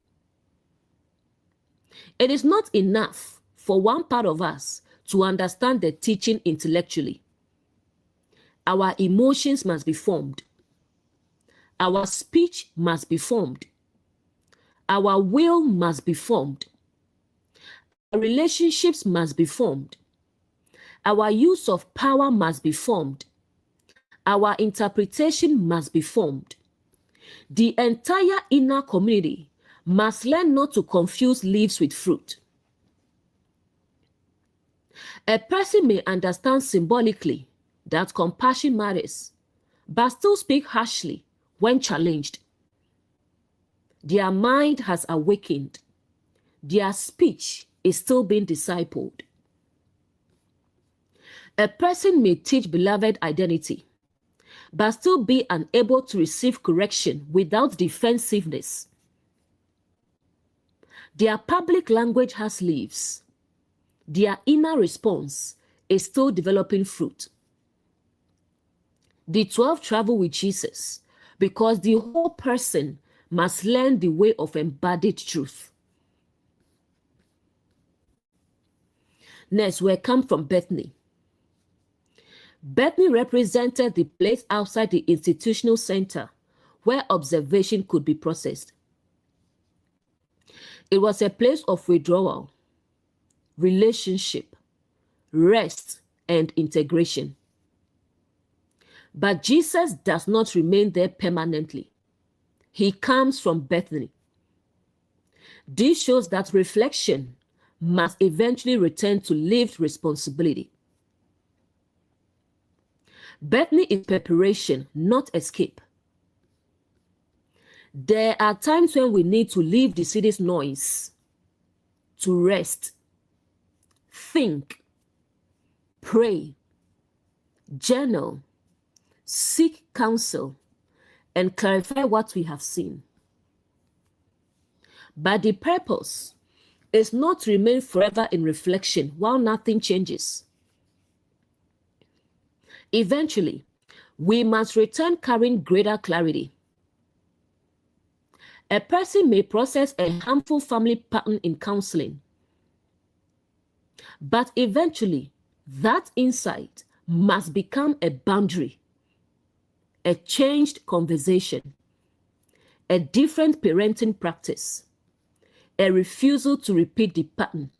It is not enough for one part of us to understand the teaching intellectually. Our emotions must be formed. Our speech must be formed. Our will must be formed. Our relationships must be formed. Our use of power must be formed. Our interpretation must be formed. The entire inner community must learn not to confuse leaves with fruit. A person may understand symbolically that compassion matters, but still speak harshly when challenged. Their mind has awakened. Their speech is still being discipled. A person may teach beloved identity, but still be unable to receive correction without defensiveness. Their public language has leaves. Their inner response is still developing fruit. The 12 travel with Jesus because the whole person must learn the way of embodied truth. Next, we come from Bethany. Bethany represented the place outside the institutional center where observation could be processed. It was a place of withdrawal, relationship, rest, and integration. But Jesus does not remain there permanently. He comes from Bethany. This shows that reflection must eventually return to lived responsibility. Bethany is preparation, not escape. There are times when we need to leave the city's noise to rest, think, pray, journal, seek counsel, and clarify what we have seen. But the purpose is not to remain forever in reflection while nothing changes. Eventually, we must return carrying greater clarity. A person may process a harmful family pattern in counseling, but eventually, that insight must become a boundary, a changed conversation, a different parenting practice, a refusal to repeat the pattern.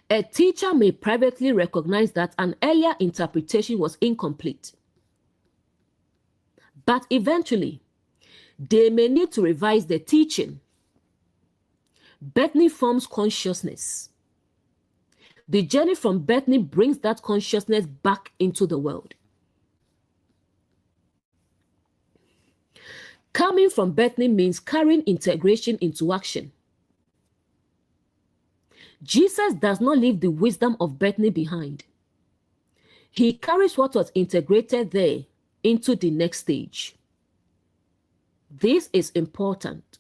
A teacher may privately recognize that an earlier interpretation was incomplete, but eventually, they may need to revise the teaching. Bethany forms consciousness. The journey from Bethany brings that consciousness back into the world. Coming from Bethany means carrying integration into action. Jesus does not leave the wisdom of Bethany behind. He carries what was integrated there into the next stage. This is important.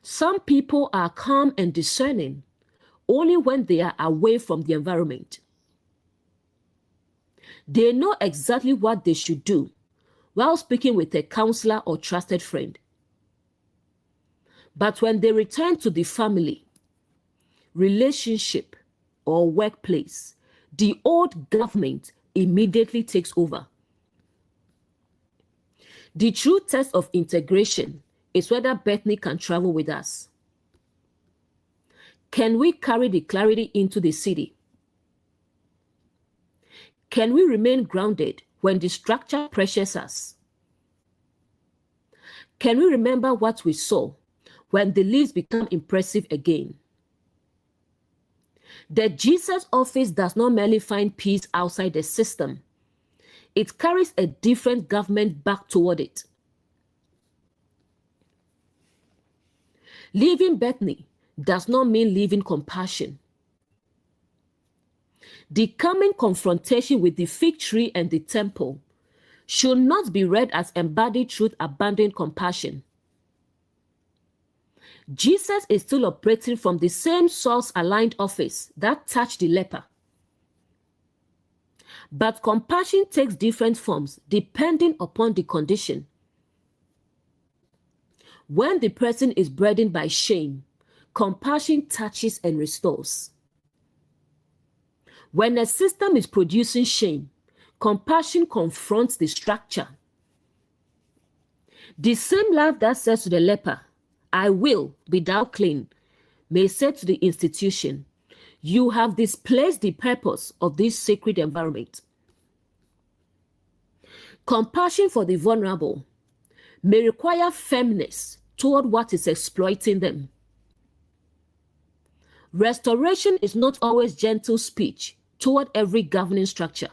Some people are calm and discerning only when they are away from the environment. They know exactly what they should do while speaking with a counselor or trusted friend. But when they return to the family, relationship, or workplace, the old government immediately takes over. The true test of integration is whether Bethany can travel with us. Can we carry the clarity into the city? Can we remain grounded when the structure pressures us? Can we remember what we saw when the leaves become impressive again? The Jesus office does not merely find peace outside the system. It carries a different government back toward it. Leaving Bethany does not mean leaving compassion. The coming confrontation with the fig tree and the temple should not be read as embodied truth abandoning compassion. Jesus is still operating from the same source-aligned office that touched the leper. But compassion takes different forms depending upon the condition. When the person is burdened by shame, compassion touches and restores. When a system is producing shame, compassion confronts the structure. The same love that says to the leper, I will be thou clean, may say to the institution, you have displaced the purpose of this sacred environment. Compassion for the vulnerable may require firmness toward what is exploiting them. Restoration is not always gentle speech toward every governing structure.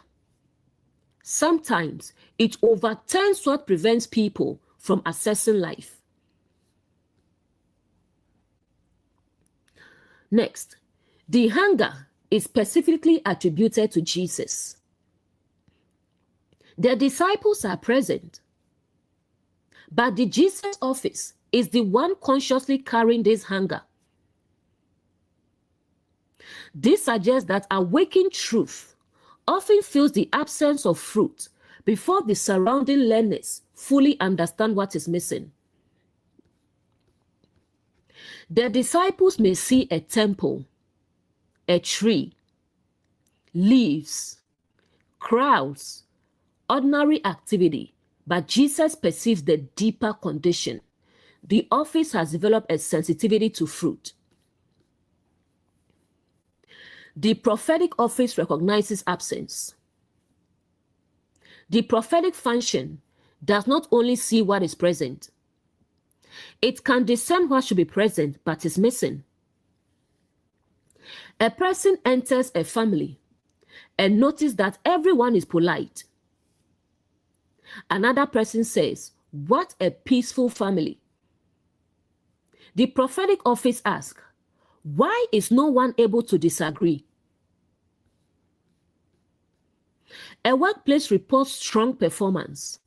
Sometimes it overturns what prevents people from accessing life. Next, the hunger is specifically attributed to Jesus. The disciples are present, but the Jesus office is the one consciously carrying this hunger. This suggests that awakened truth often feels the absence of fruit before the surrounding learners fully understand what is missing. The disciples may see a temple, a tree, leaves, crowds, ordinary activity, but Jesus perceives the deeper condition. The office has developed a sensitivity to fruit. The prophetic office recognizes absence. The prophetic function does not only see what is present, it can discern what should be present but is missing. A person enters a family and notices that everyone is polite. Another person says, what a peaceful family. The prophetic office asks, why is no one able to disagree? A workplace reports strong performance.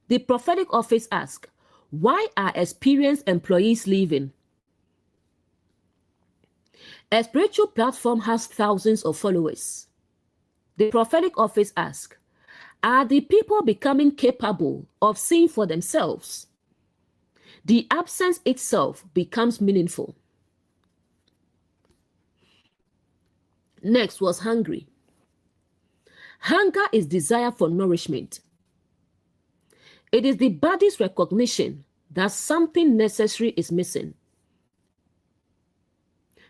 The prophetic office asks, why are experienced employees leaving? A spiritual platform has thousands of followers. The prophetic office asks, are the people becoming capable of seeing for themselves? The absence itself becomes meaningful. Next was hungry. Hunger is desire for nourishment. It is the body's recognition that something necessary is missing.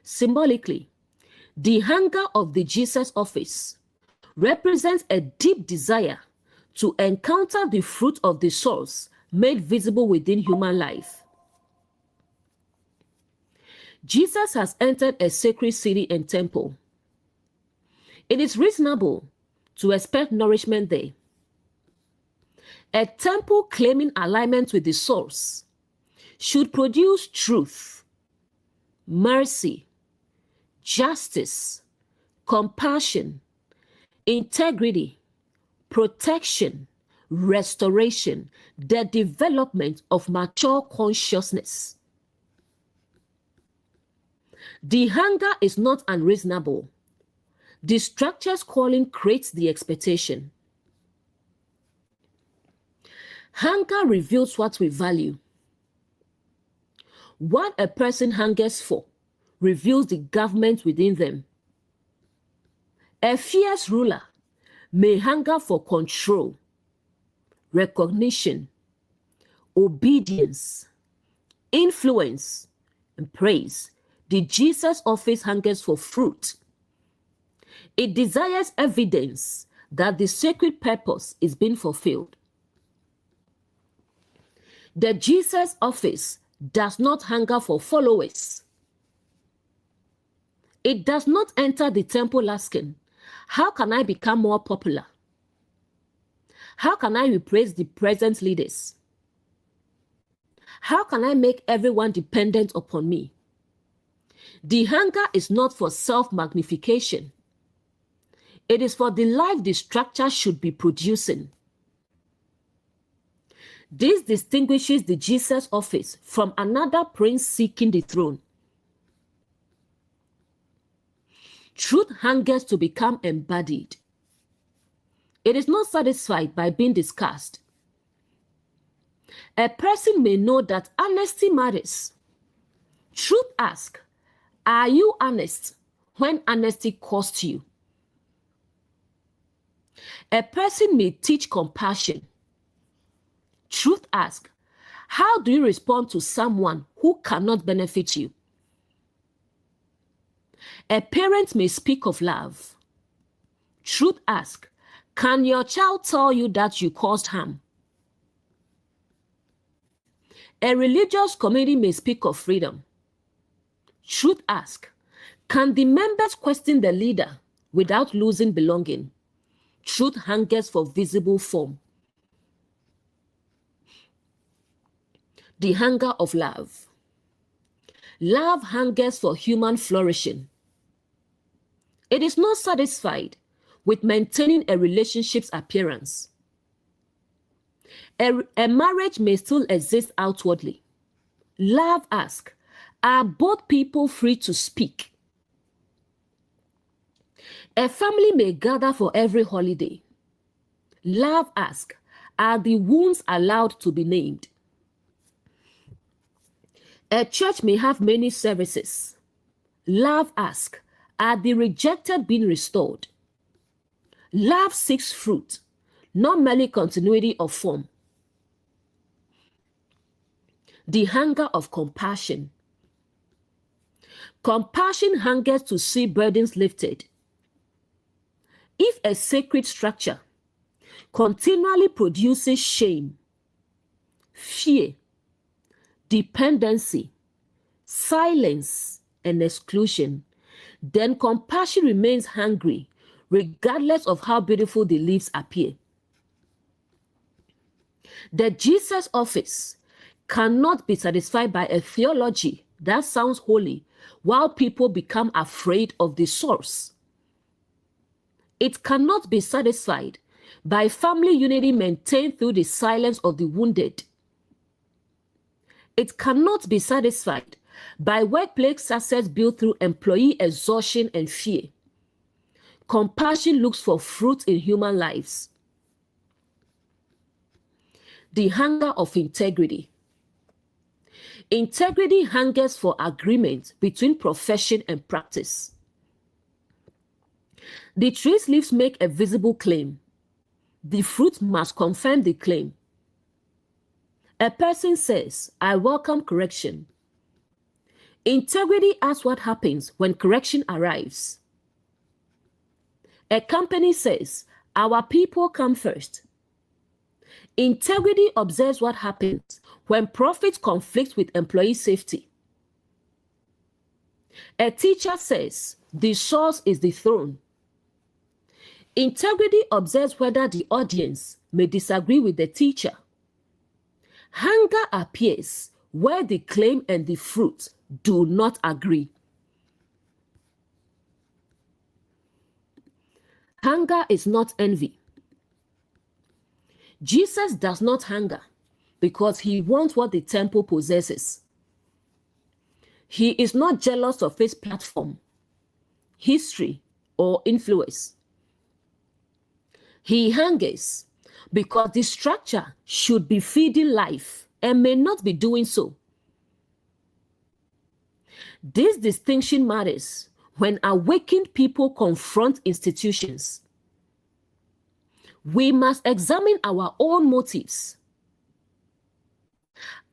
Symbolically, the hunger of the Jesus office represents a deep desire to encounter the fruit of the source made visible within human life. Jesus has entered a sacred city and temple. It is reasonable to expect nourishment there. A temple claiming alignment with the source should produce truth, mercy, justice, compassion, integrity, protection, restoration, the development of mature consciousness. The hunger is not unreasonable. The structure's calling creates the expectation. Hunger reveals what we value. What a person hungers for reveals the government within them. A fierce ruler may hunger for control, recognition, obedience, influence, and praise. The Jesus office hungers for fruit. It desires evidence that the sacred purpose is being fulfilled. The Jesus office does not hunger for followers. It does not enter the temple asking, how can I become more popular? How can I replace the present leaders? How can I make everyone dependent upon me? The hunger is not for self-magnification. It is for the life the structure should be producing. This distinguishes the Jesus office from another prince seeking the throne. Truth hungers to become embodied. It is not satisfied by being discussed. A person may know that honesty matters. Truth asks, are you honest when honesty costs you? A person may teach compassion. Truth asks, how do you respond to someone who cannot benefit you? A parent may speak of love. Truth asks, can your child tell you that you caused harm? A religious community may speak of freedom. Truth asks, can the members question the leader without losing belonging? Truth hungers for visible form. The hunger of love. Love hungers for human flourishing. It is not satisfied with maintaining a relationship's appearance. A marriage may still exist outwardly. Love asks, are both people free to speak? A family may gather for every holiday. Love asks, are the wounds allowed to be named? A church may have many services. Love asks, are the rejected being restored? Love seeks fruit, not merely continuity of form. The hunger of compassion. Compassion hungers to see burdens lifted. If a sacred structure continually produces shame, fear, dependency, silence, and exclusion, then compassion remains hungry regardless of how beautiful the leaves appear. The Jesus office cannot be satisfied by a theology that sounds holy while people become afraid of the source. It cannot be satisfied by family unity maintained through the silence of the wounded. It cannot be satisfied by workplace success built through employee exhaustion and fear. Compassion looks for fruit in human lives. The hunger of integrity. Integrity hungers for agreement between profession and practice. The tree's leaves make a visible claim. The fruit must confirm the claim. A person says, I welcome correction. Integrity asks what happens when correction arrives. A company says, our people come first. Integrity observes what happens when profit conflicts with employee safety. A teacher says, the source is the throne. Integrity observes whether the audience may disagree with the teacher. Hunger appears where the claim and the fruit do not agree. Hunger is not envy. Jesus does not hunger because he wants what the temple possesses. He is not jealous of his platform, history, or influence. He hungers because the structure should be feeding life and may not be doing so. This distinction matters when awakened people confront institutions. We must examine our own motives.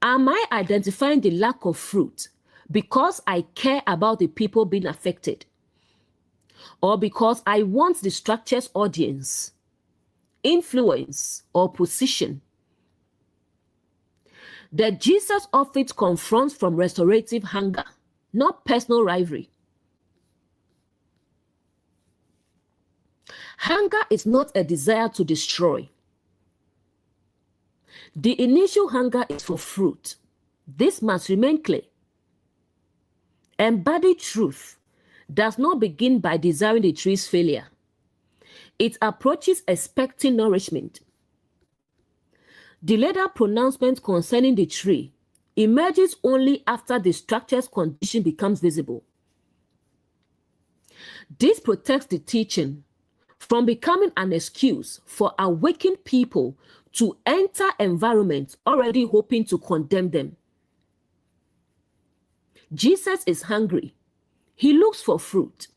Am I identifying the lack of fruit because I care about the people being affected? Or because I want the structure's audience, influence, or position? The Jesus office confronts from restorative hunger, not personal rivalry. Hunger is not a desire to destroy. The initial hunger is for fruit. This must remain clear. Embodied truth does not begin by desiring the tree's failure. It approaches expecting nourishment. The later pronouncement concerning the tree emerges only after the structure's condition becomes visible. This protects the teaching from becoming an excuse for awakened people to enter environments already hoping to condemn them. Jesus is hungry. He looks for fruit.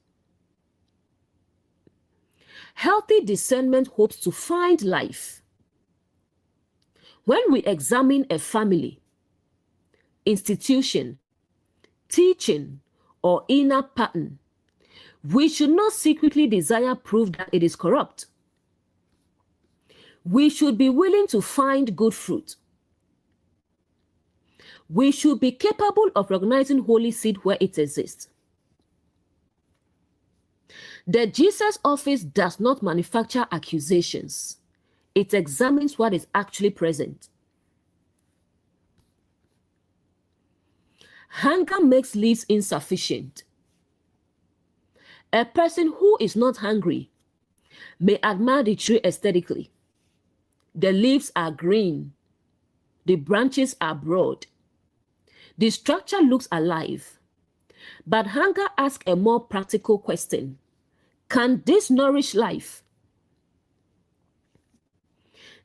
Healthy discernment hopes to find life. When we examine a family, institution, teaching, or inner pattern, we should not secretly desire proof that it is corrupt. We should be willing to find good fruit. We should be capable of recognizing holy seed where it exists. The Jesus office does not manufacture accusations. It examines what is actually present. Hunger makes leaves insufficient. A person who is not hungry may admire the tree aesthetically. The leaves are green. The branches are broad. The structure looks alive. But hunger asks a more practical question. Can this nourish life?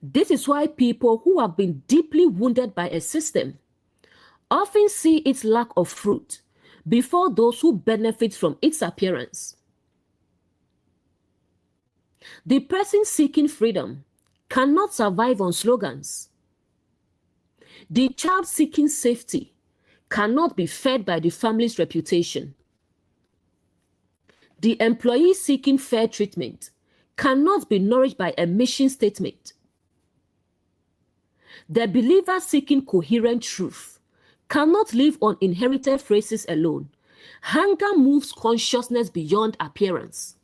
This is why people who have been deeply wounded by a system often see its lack of fruit before those who benefit from its appearance. The person seeking freedom cannot survive on slogans. The child seeking safety cannot be fed by the family's reputation. The employee seeking fair treatment cannot be nourished by a mission statement. The believer seeking coherent truth cannot live on inherited phrases alone. Hunger moves consciousness beyond appearance.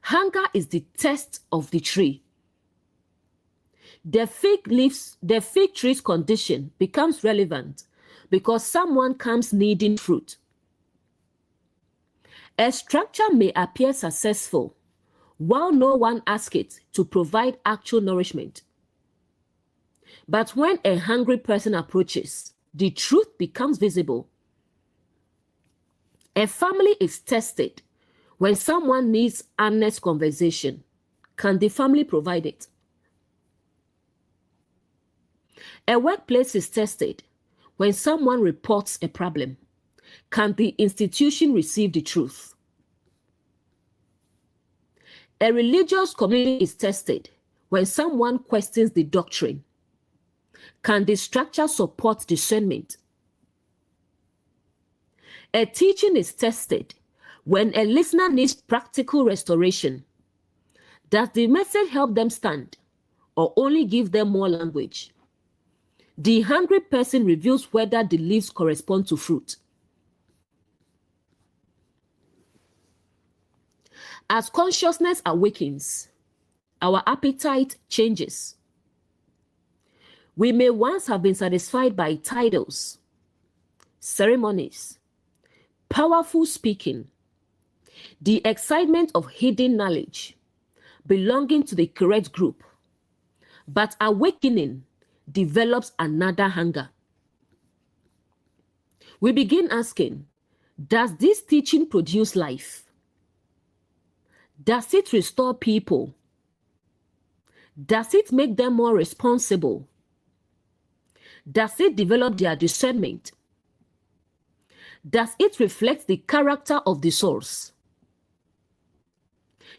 Hunger is the test of the tree. The fig tree's condition becomes relevant because someone comes needing fruit. A structure may appear successful while no one asks it to provide actual nourishment. But when a hungry person approaches, the truth becomes visible. A family is tested when someone needs honest conversation. Can the family provide it? A workplace is tested when someone reports a problem. Can the institution receive the truth? A religious community is tested when someone questions the doctrine. Can the structure support discernment? A teaching is tested when a listener needs practical restoration. Does the message help them stand or only give them more language? The hungry person reveals whether the leaves correspond to fruit. As consciousness awakens, our appetite changes. We may once have been satisfied by titles, ceremonies, powerful speaking, the excitement of hidden knowledge, belonging to the correct group. But awakening develops another hunger. We begin asking, does this teaching produce life? Does it restore people? Does it make them more responsible? Does it develop their discernment? Does it reflect the character of the source?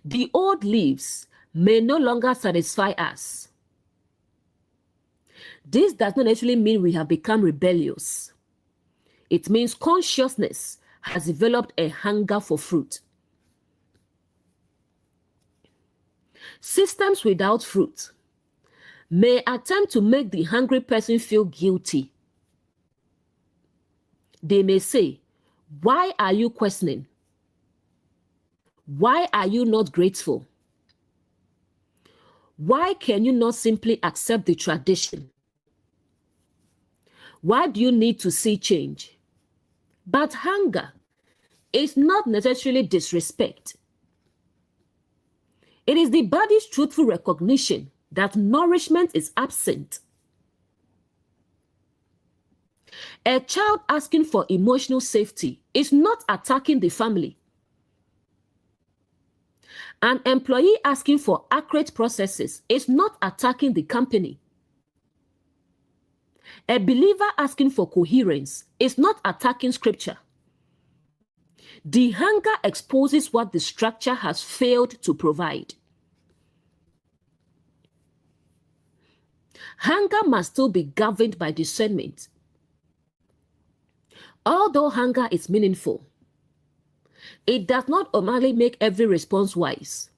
The old leaves may no longer satisfy us. This does not necessarily mean we have become rebellious. It means consciousness has developed a hunger for fruit. Systems without fruit may attempt to make the hungry person feel guilty. They may say, why are you questioning? Why are you not grateful? Why can you not simply accept the tradition? Why do you need to see change? But hunger is not necessarily disrespect. It is the body's truthful recognition that nourishment is absent. A child asking for emotional safety is not attacking the family. An employee asking for accurate processes is not attacking the company. A believer asking for coherence is not attacking scripture. The hunger exposes what the structure has failed to provide. Hunger must still be governed by discernment. Although hunger is meaningful, it does not automatically make every response wise.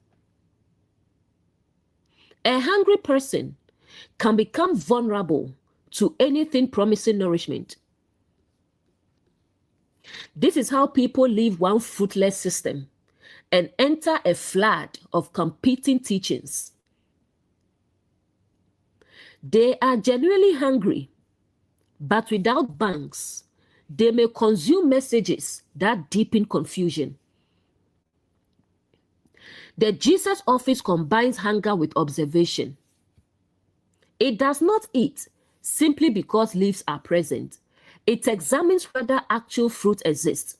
A hungry person can become vulnerable to anything promising nourishment. This is how people leave one fruitless system and enter a flood of competing teachings. They are genuinely hungry, but without banks, they may consume messages that deepen confusion. The Jesus office combines hunger with observation. It does not eat simply because leaves are present. It examines whether actual fruit exists.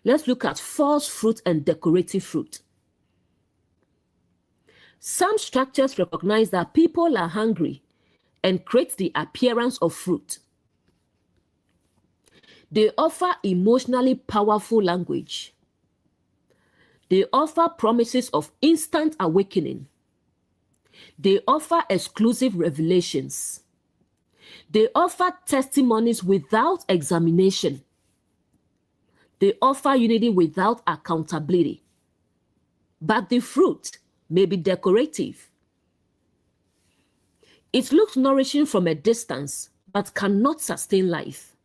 Let's look at false fruit and decorative fruit. Some structures recognize that people are hungry and create the appearance of fruit. They offer emotionally powerful language. They offer promises of instant awakening. They offer exclusive revelations. They offer testimonies without examination. They offer unity without accountability. But the fruit may be decorative. It looks nourishing from a distance, but cannot sustain life.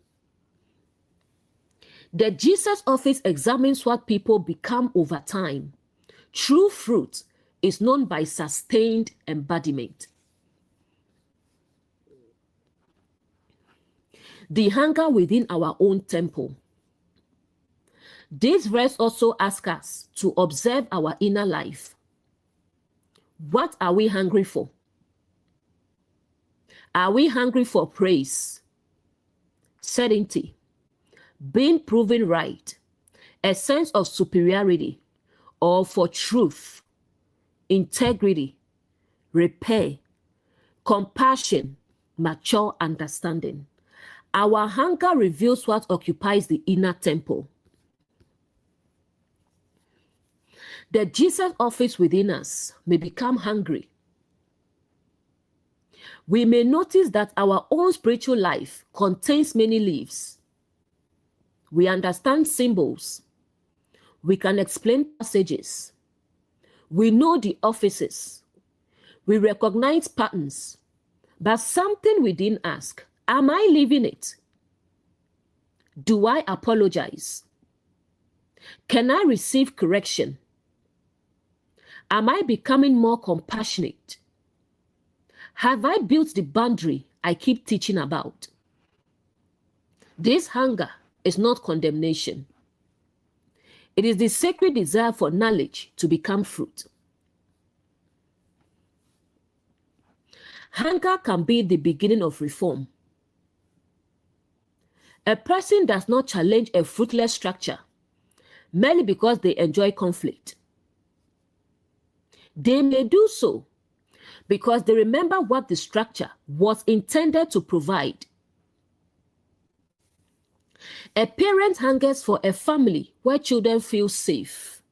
The Jesus office examines what people become over time. True fruit is known by sustained embodiment. The hunger within our own temple. This verse also asks us to observe our inner life. What are we hungry for? Are we hungry for praise, certainty, being proven right, a sense of superiority, or for truth, integrity, repair, compassion, mature understanding? Our hunger reveals what occupies the inner temple. The Jesus office within us may become hungry. We may notice that our own spiritual life contains many leaves. We understand symbols. We can explain passages. We know the offices. We recognize patterns. But something within ask, am I living it? Do I apologize? Can I receive correction? Am I becoming more compassionate? Have I built the boundary I keep teaching about? This hunger is not condemnation. It is the sacred desire for knowledge to become fruit. Hunger can be the beginning of reform. A person does not challenge a fruitless structure merely because they enjoy conflict. They may do so because they remember what the structure was intended to provide. A parent hungers for a family where children feel safe.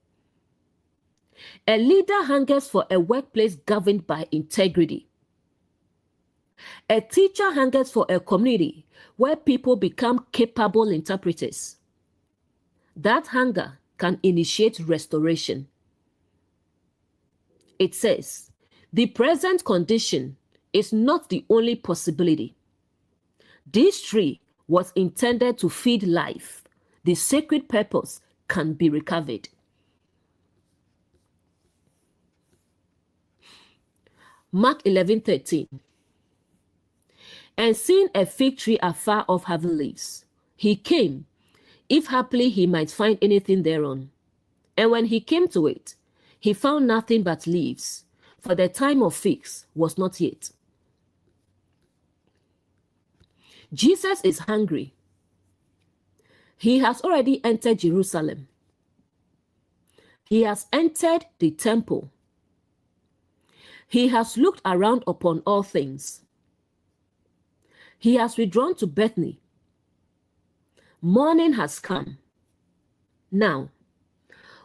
A leader hungers for a workplace governed by integrity. A teacher hungers for a community where people become capable interpreters. That hunger can initiate restoration. It says, the present condition is not the only possibility. This tree was intended to feed life. The sacred purpose can be recovered. Mark 11:13. And seeing a fig tree afar off having leaves, he came, if haply he might find anything thereon. And when he came to it, he found nothing but leaves, for the time of figs was not yet. Jesus is hungry. He has already entered Jerusalem. He has entered the temple. He has looked around upon all things. He has withdrawn to Bethany. Morning has come. Now,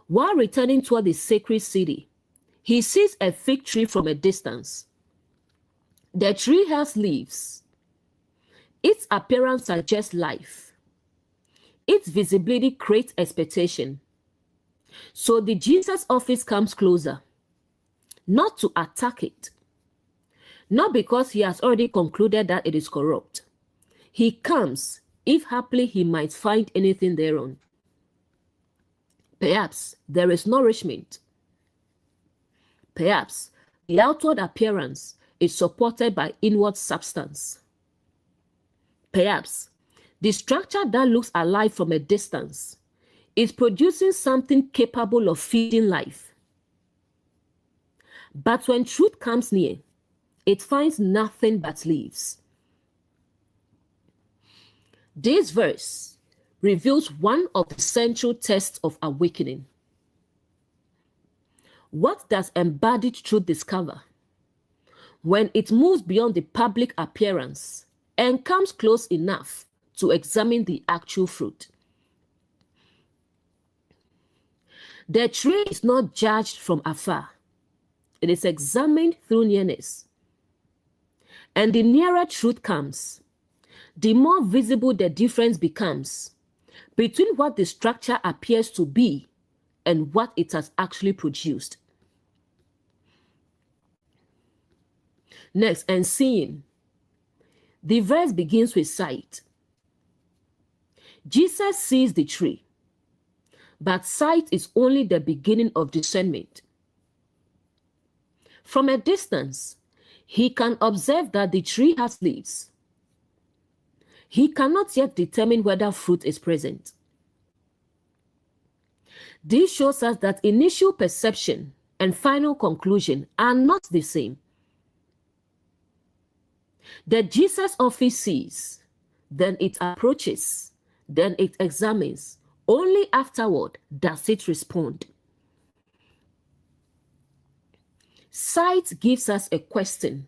while returning toward the sacred city, He sees a fig tree from a distance. The tree has leaves. Its appearance suggests life. Its visibility creates expectation. So the Jesus office comes closer, not to attack it, not because he has already concluded that it is corrupt. He comes if haply he might find anything thereon. Perhaps there is nourishment. Perhaps the outward appearance is supported by inward substance. Perhaps the structure that looks alive from a distance is producing something capable of feeding life. But when truth comes near, it finds nothing but leaves. This verse reveals one of the central tests of awakening. What does embodied truth discover when it moves beyond the public appearance and comes close enough to examine the actual fruit? The tree is not judged from afar. It is examined through nearness. And the nearer truth comes, the more visible the difference becomes between what the structure appears to be and what it has actually produced. Next, and seeing. The verse begins with sight. Jesus sees the tree, but sight is only the beginning of discernment. From a distance, he can observe that the tree has leaves. He cannot yet determine whether fruit is present. This shows us that initial perception and final conclusion are not the same. The Jesus office sees, then it approaches, then it examines. Only afterward does it respond. Sight gives us a question,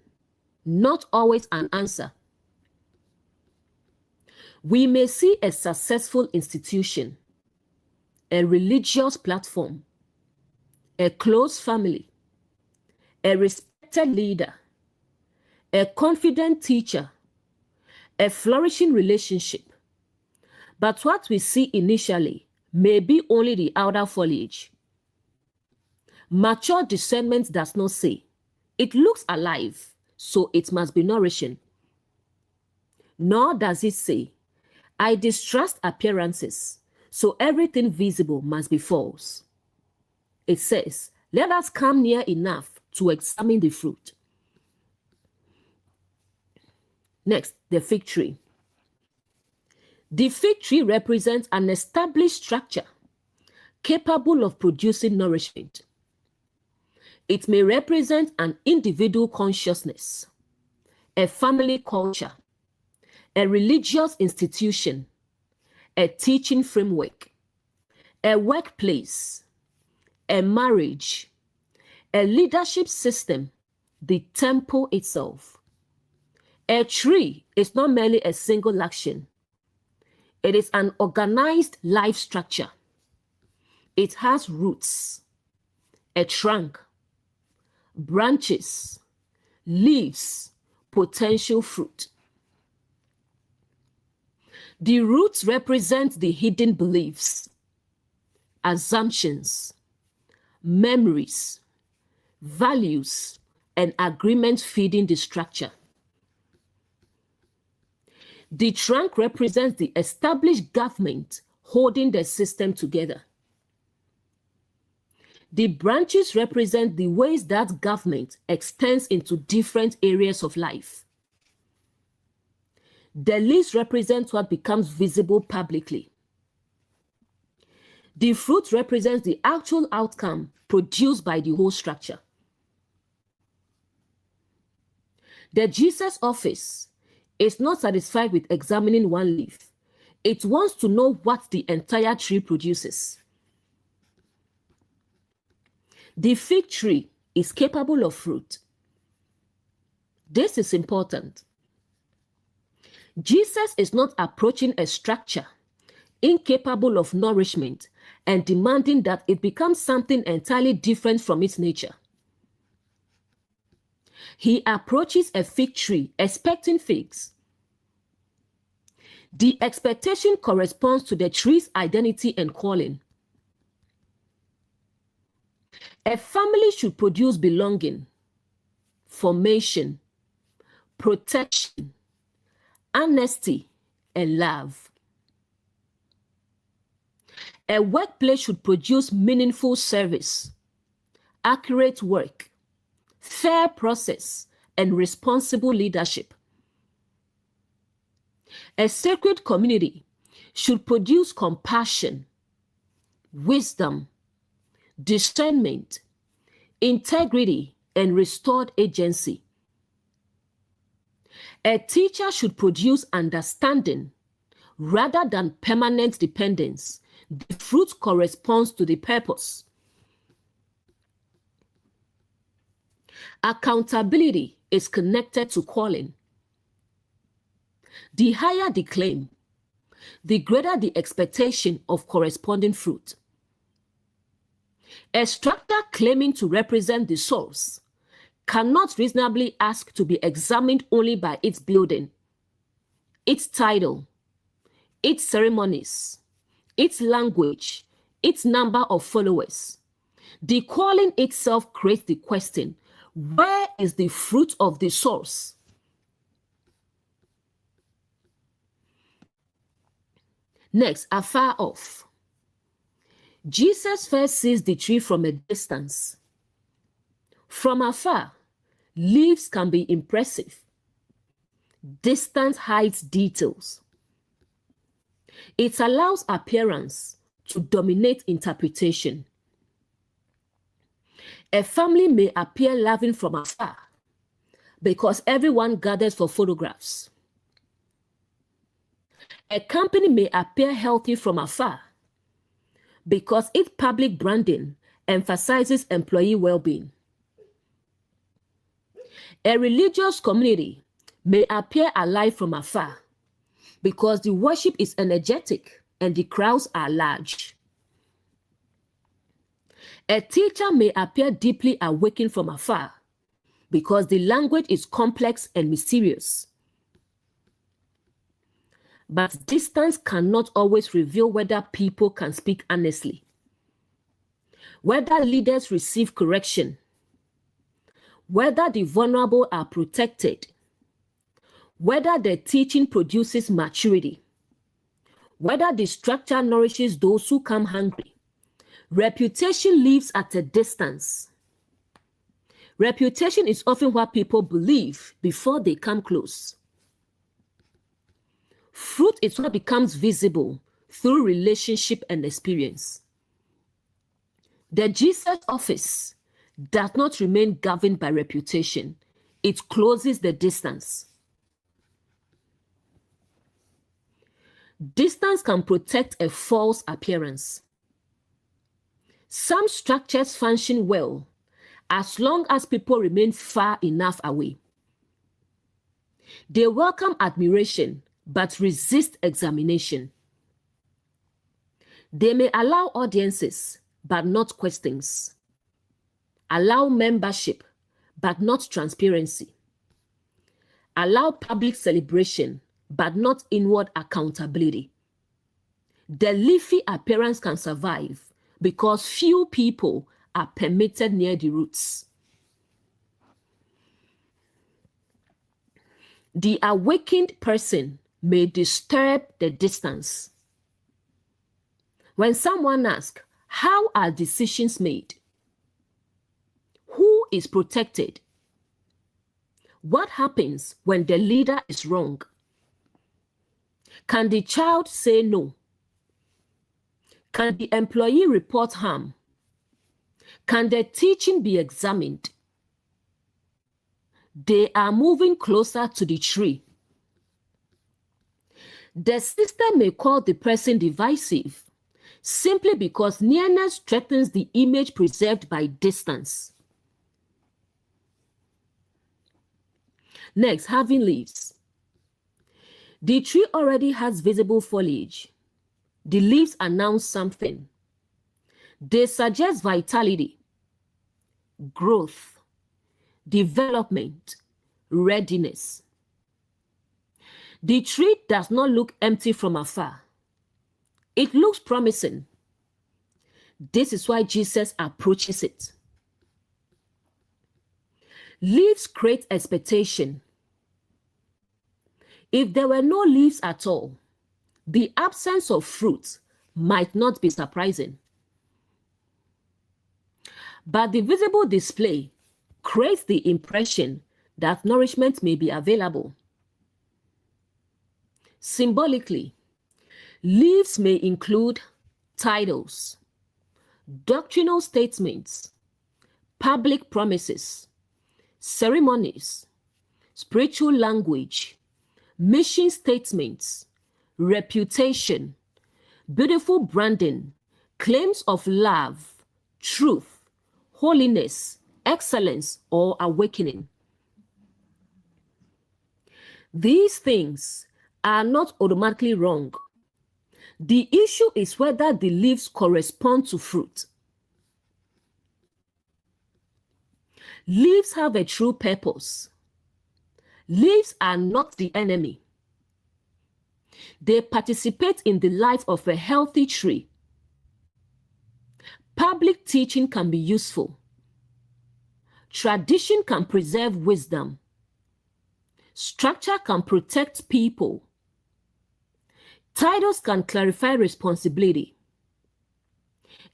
not always an answer. We may see a successful institution, a religious platform, a close family, a respected leader, a confident teacher, a flourishing relationship. But what we see initially may be only the outer foliage. Mature discernment does not say, it looks alive, so it must be nourishing. Nor does it say, I distrust appearances, so everything visible must be false. It says, let us come near enough to examine the fruit. Next, the fig tree. The fig tree represents an established structure capable of producing nourishment. It may represent an individual consciousness, a family culture, a religious institution, a teaching framework, a workplace, a marriage, a leadership system, the temple itself. A tree is not merely a single action. It is an organized life structure. It has roots, a trunk, branches, leaves, potential fruit. The roots represent the hidden beliefs, assumptions, memories, values, and agreements feeding the structure. The trunk represents the established government holding the system together. The branches represent the ways that government extends into different areas of life. The leaves represent what becomes visible publicly. The fruit represents the actual outcome produced by the whole structure. The Jesus office is not satisfied with examining one leaf. It wants to know what the entire tree produces. The fig tree is capable of fruit. This is important. Jesus is not approaching a structure incapable of nourishment and demanding that it becomes something entirely different from its nature. He approaches a fig tree expecting figs. The expectation corresponds to the tree's identity and calling. A family should produce belonging, formation, protection, honesty, and love. A workplace should produce meaningful service, accurate work, fair process, and responsible leadership. A sacred community should produce compassion, wisdom, discernment, integrity, and restored agency. A teacher should produce understanding rather than permanent dependence. The fruit corresponds to the purpose. Accountability is connected to calling. The higher the claim, the greater the expectation of corresponding fruit. A structure claiming to represent the source cannot reasonably ask to be examined only by its building, its title, its ceremonies, its language, its number of followers. The calling itself creates the question, where is the fruit of the source? Next, afar off. Jesus first sees the tree from a distance. From afar, leaves can be impressive. Distance hides details. It allows appearance to dominate interpretation. A family may appear loving from afar because everyone gathers for photographs. A company may appear healthy from afar because its public branding emphasizes employee well-being. A religious community may appear alive from afar because the worship is energetic and the crowds are large. A teacher may appear deeply awakened from afar because the language is complex and mysterious. But distance cannot always reveal whether people can speak honestly, whether leaders receive correction, whether the vulnerable are protected, whether the teaching produces maturity, whether the structure nourishes those who come hungry. Reputation lives at a distance. Reputation is often what people believe before they come close. Fruit is what becomes visible through relationship and experience. The Jesus office does not remain governed by reputation. It closes the distance. Distance can protect a false appearance. Some structures function well as long as people remain far enough away. They welcome admiration but resist examination. They may allow audiences but not questions. Allow membership but not transparency. Allow public celebration but not inward accountability. The leafy appearance can survive because few people are permitted near the roots. The awakened person may disturb the distance. When someone asks, how are decisions made? Who is protected? What happens when the leader is wrong? Can the child say no? Can the employee report harm? Can the teaching be examined? They are moving closer to the tree. The system may call the person divisive simply because nearness strengthens the image preserved by distance. Next, having leaves. The tree already has visible foliage. The leaves announce something. They suggest vitality, growth, development, readiness. The tree does not look empty from afar. It looks promising. This is why Jesus approaches it. Leaves create expectation. If there were no leaves at all, the absence of fruit might not be surprising. But the visible display creates the impression that nourishment may be available. Symbolically, leaves may include titles, doctrinal statements, public promises, ceremonies, spiritual language, mission statements, reputation, beautiful branding, claims of love, truth, holiness, excellence, or awakening. These things are not automatically wrong. The issue is whether the leaves correspond to fruit. Leaves have a true purpose. Leaves are not the enemy. They participate in the life of a healthy tree. Public teaching can be useful. Tradition can preserve wisdom. Structure can protect people. Titles can clarify responsibility.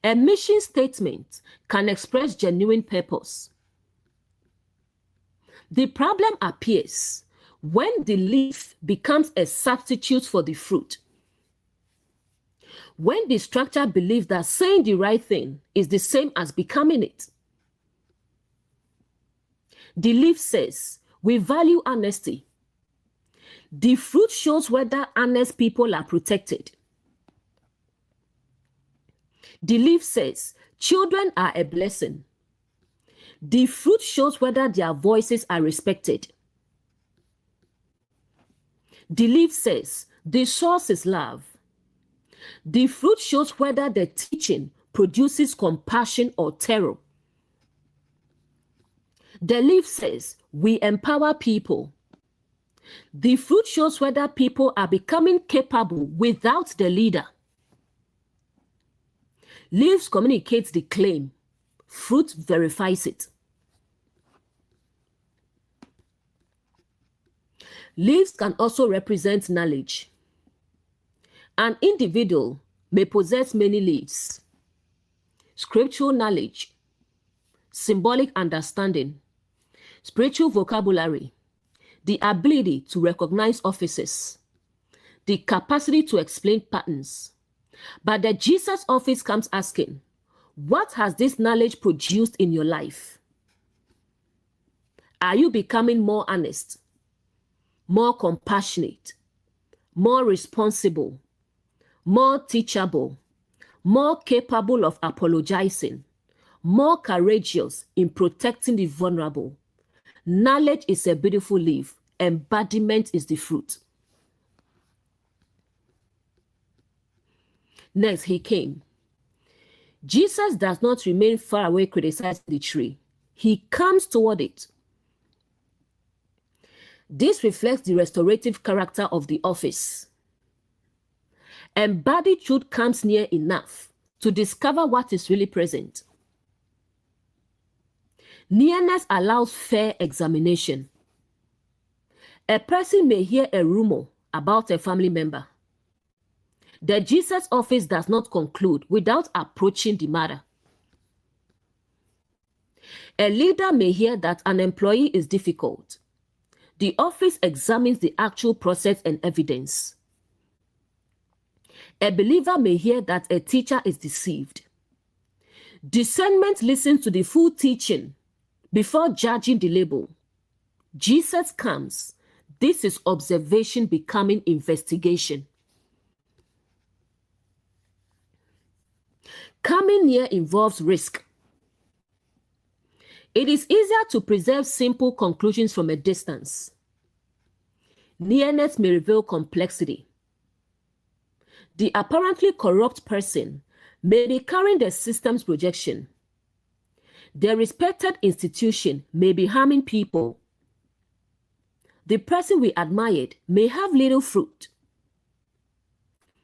A mission statement can express genuine purpose. The problem appears when the leaf becomes a substitute for the fruit. When the structure believes that saying the right thing is the same as becoming it. The leaf says, we value honesty. The fruit shows whether honest people are protected. The leaf says, children are a blessing. The fruit shows whether their voices are respected. The leaf says, the source is love. The fruit shows whether the teaching produces compassion or terror. The leaf says, we empower people. The fruit shows whether people are becoming capable without the leader. Leaves communicates the claim. Fruit verifies it. Leaves can also represent knowledge. An individual may possess many leaves: scriptural knowledge, symbolic understanding, spiritual vocabulary, the ability to recognize offices, the capacity to explain patterns. But the Jesus office comes asking, what has this knowledge produced in your life? Are you becoming more honest, more compassionate, more responsible, more teachable, more capable of apologizing, more courageous in protecting the vulnerable? Knowledge is a beautiful leaf. Embodiment is the fruit. Next, he came. Jesus does not remain far away criticizing the tree. He comes toward it. This reflects the restorative character of the office. Embodied truth comes near enough to discover what is really present. Nearness allows fair examination. A person may hear a rumor about a family member. The Jesus office does not conclude without approaching the matter. A leader may hear that an employee is difficult. The office examines the actual process and evidence. A believer may hear that a teacher is deceived. Discernment listens to the full teaching before judging the label. Jesus comes. This is observation becoming investigation. Coming near involves risk. It is easier to preserve simple conclusions from a distance. Nearness may reveal complexity. The apparently corrupt person may be carrying the system's projection. The respected institution may be harming people. The person we admired may have little fruit.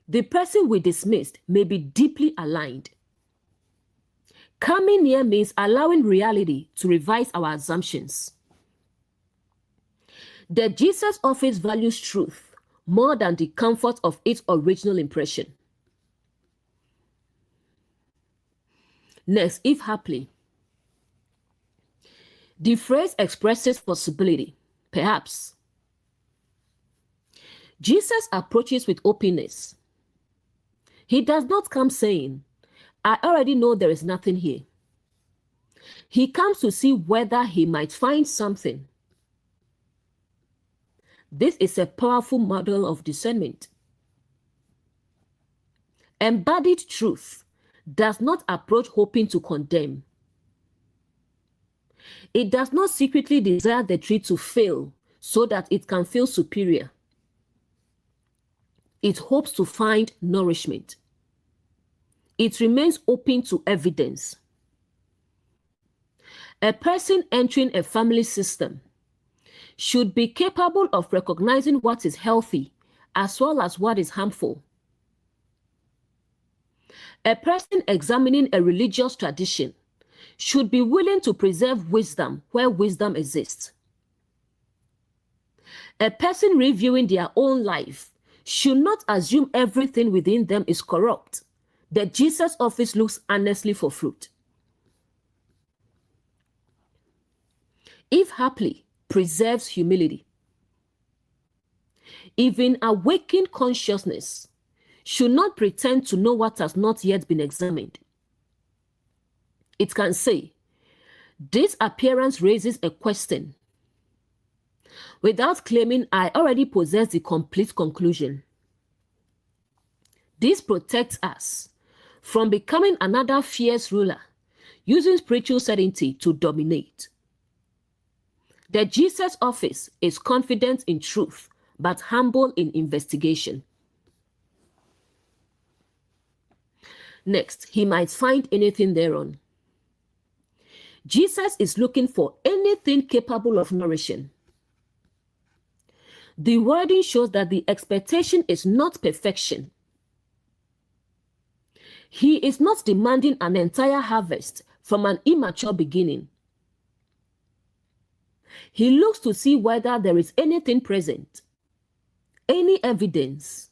The person we dismissed may be deeply aligned. Coming near means allowing reality to revise our assumptions. The Jesus office values truth more than the comfort of its original impression. Next, if haply. The phrase expresses possibility, perhaps. Jesus approaches with openness. He does not come saying, I already know there is nothing here. He comes to see whether he might find something. This is a powerful model of discernment. Embodied truth does not approach hoping to condemn. It does not secretly desire the tree to fail so that it can feel superior. It hopes to find nourishment. It remains open to evidence. A person entering a family system should be capable of recognizing what is healthy as well as what is harmful. A person examining a religious tradition should be willing to preserve wisdom where wisdom exists. A person reviewing their own life should not assume everything within them is corrupt. The Jesus office looks honestly for fruit. If haply, preserves humility. Even awakened consciousness should not pretend to know what has not yet been examined. It can say, this appearance raises a question, without claiming I already possess the complete conclusion. This protects us from becoming another fierce ruler, using spiritual certainty to dominate. The Jesus office is confident in truth, but humble in investigation. Next, he might find anything thereon. Jesus is looking for anything capable of nourishing. The wording shows that the expectation is not perfection. He is not demanding an entire harvest from an immature beginning. He looks to see whether there is anything present, any evidence,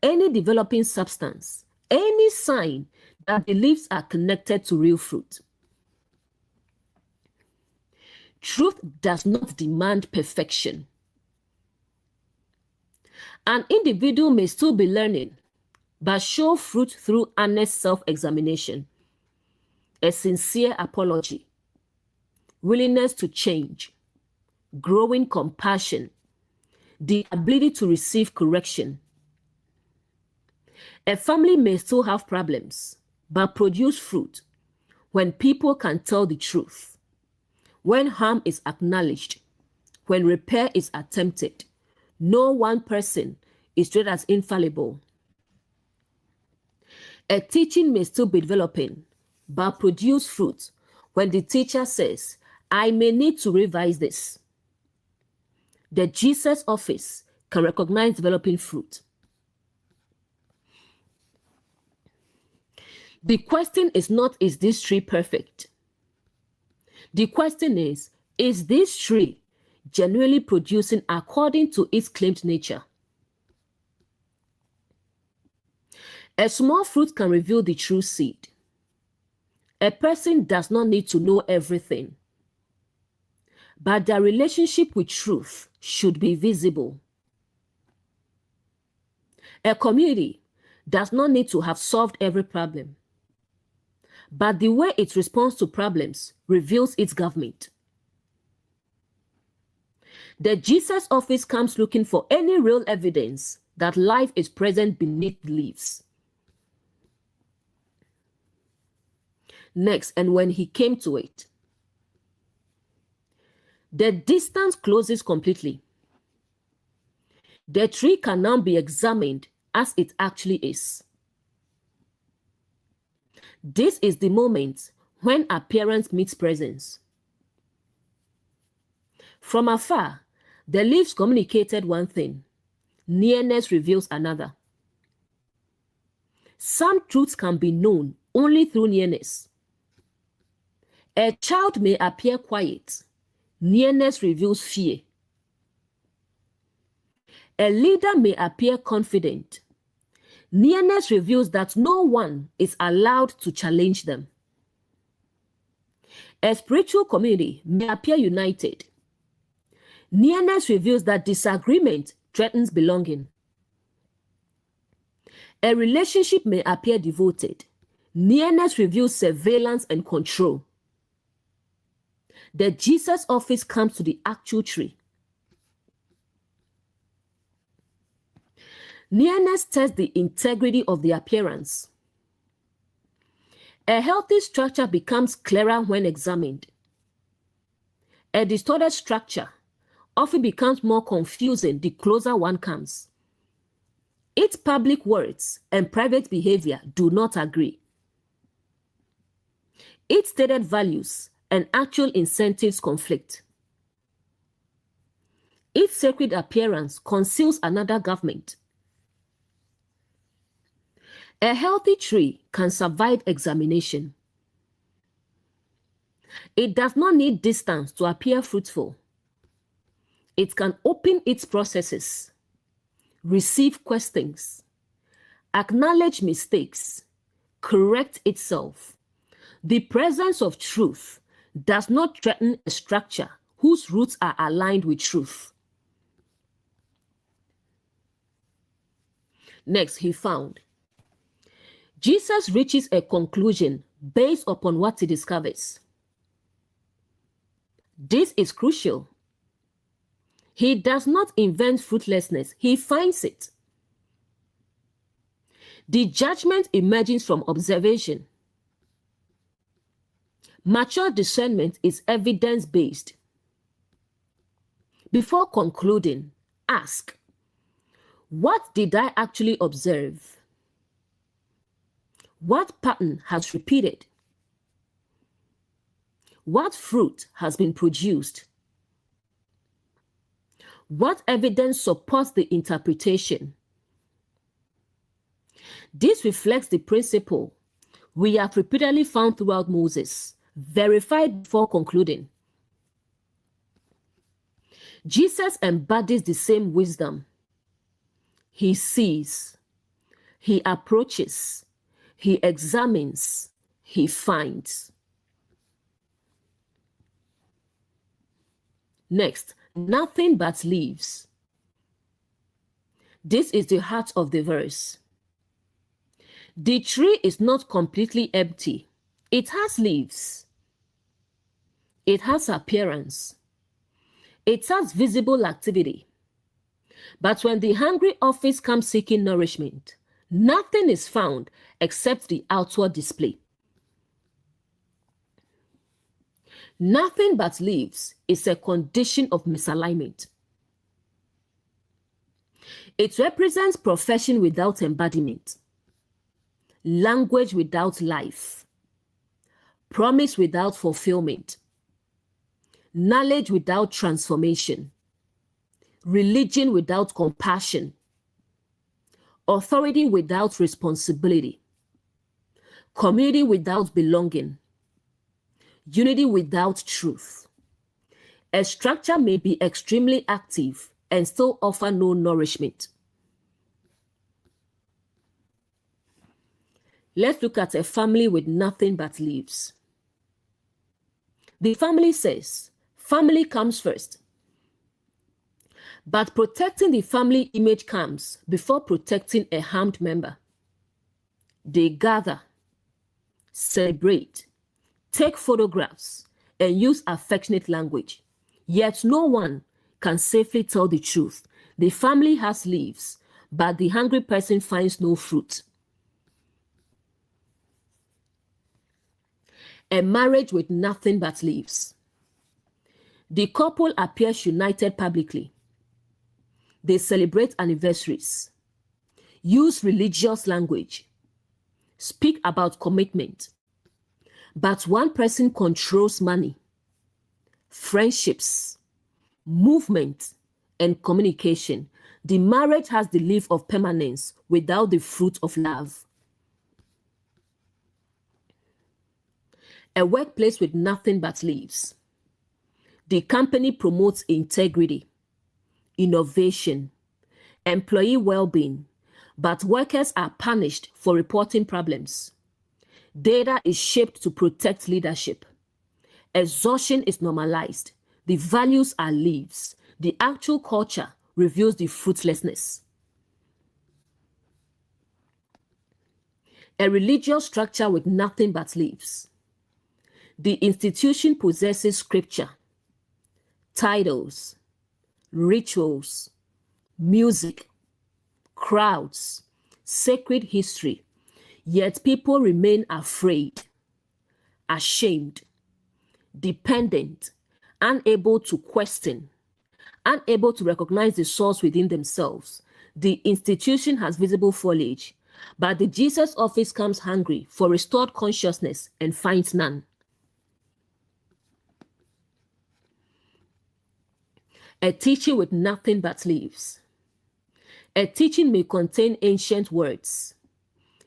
any developing substance, any sign that the leaves are connected to real fruit. Truth does not demand perfection. An individual may still be learning, but show fruit through honest self-examination, a sincere apology, willingness to change, growing compassion, the ability to receive correction. A family may still have problems, but produce fruit when people can tell the truth, when harm is acknowledged, when repair is attempted. No one person is treated as infallible. A teaching may still be developing, but produce fruit when the teacher says, I may need to revise this. The Jesus office can recognize developing fruit. The question is not, is this tree perfect? The question is this tree genuinely producing according to its claimed nature? A small fruit can reveal the true seed. A person does not need to know everything, but their relationship with truth should be visible. A community does not need to have solved every problem, but the way it responds to problems reveals its government. The Jesus office comes looking for any real evidence that life is present beneath the leaves. Next, and when he came to it, the distance closes completely. The tree can now be examined as it actually is. This is the moment when appearance meets presence. From afar, the leaves communicated one thing. Nearness reveals another. Some truths can be known only through nearness. A child may appear quiet. Nearness reveals fear. A leader may appear confident. Nearness reveals that no one is allowed to challenge them. A spiritual community may appear united. Nearness reveals that disagreement threatens belonging. A relationship may appear devoted. Nearness reveals surveillance and control. The Jesus office comes to the actual tree. Nearness tests the integrity of the appearance. A healthy structure becomes clearer when examined. A distorted structure often becomes more confusing the closer one comes. Its public words and private behavior do not agree. Its stated values and actual incentives conflict. Its sacred appearance conceals another government. A healthy tree can survive examination. It does not need distance to appear fruitful. It can open its processes, receive questions, acknowledge mistakes, correct itself. The presence of truth does not threaten a structure whose roots are aligned with truth. Next, he found Jesus reaches a conclusion based upon what he discovers. This is crucial. He does not invent fruitlessness, he finds it. The judgment emerges from observation. Mature discernment is evidence-based. Before concluding, ask, what did I actually observe? What pattern has repeated? What fruit has been produced? What evidence supports the interpretation? This reflects the principle we have repeatedly found throughout Moses, verified before concluding. Jesus embodies the same wisdom. He sees, he approaches, he examines, he finds. Next, nothing but leaves. This is the heart of the verse. The tree is not completely empty. It has leaves. It has appearance. It has visible activity. But when the hungry office comes seeking nourishment, nothing is found except the outward display. Nothing but leaves is a condition of misalignment. It represents profession without embodiment, language without life, promise without fulfillment, knowledge without transformation, religion without compassion, authority without responsibility, community without belonging, unity without truth. A structure may be extremely active and still offer no nourishment. Let's look at a family with nothing but leaves. The family says, family comes first. But protecting the family image comes before protecting a harmed member. They gather, celebrate, take photographs, and use affectionate language. Yet no one can safely tell the truth. The family has leaves, but the hungry person finds no fruit. A marriage with nothing but leaves. The couple appears united publicly. They celebrate anniversaries, use religious language, speak about commitment. But one person controls money, friendships, movement, and communication. The marriage has the leaf of permanence without the fruit of love. A workplace with nothing but leaves. The company promotes integrity, innovation, employee well-being, but workers are punished for reporting problems. Data is shaped to protect leadership. Exhaustion is normalized. The values are leaves. The actual culture reveals the fruitlessness. A religious structure with nothing but leaves. The institution possesses scripture, titles, rituals, music, crowds, sacred history, yet people remain afraid, ashamed, dependent, unable to question, unable to recognize the source within themselves. The institution has visible foliage, but the Jesus office comes hungry for restored consciousness and finds none. A teaching with nothing but leaves. A teaching may contain ancient words,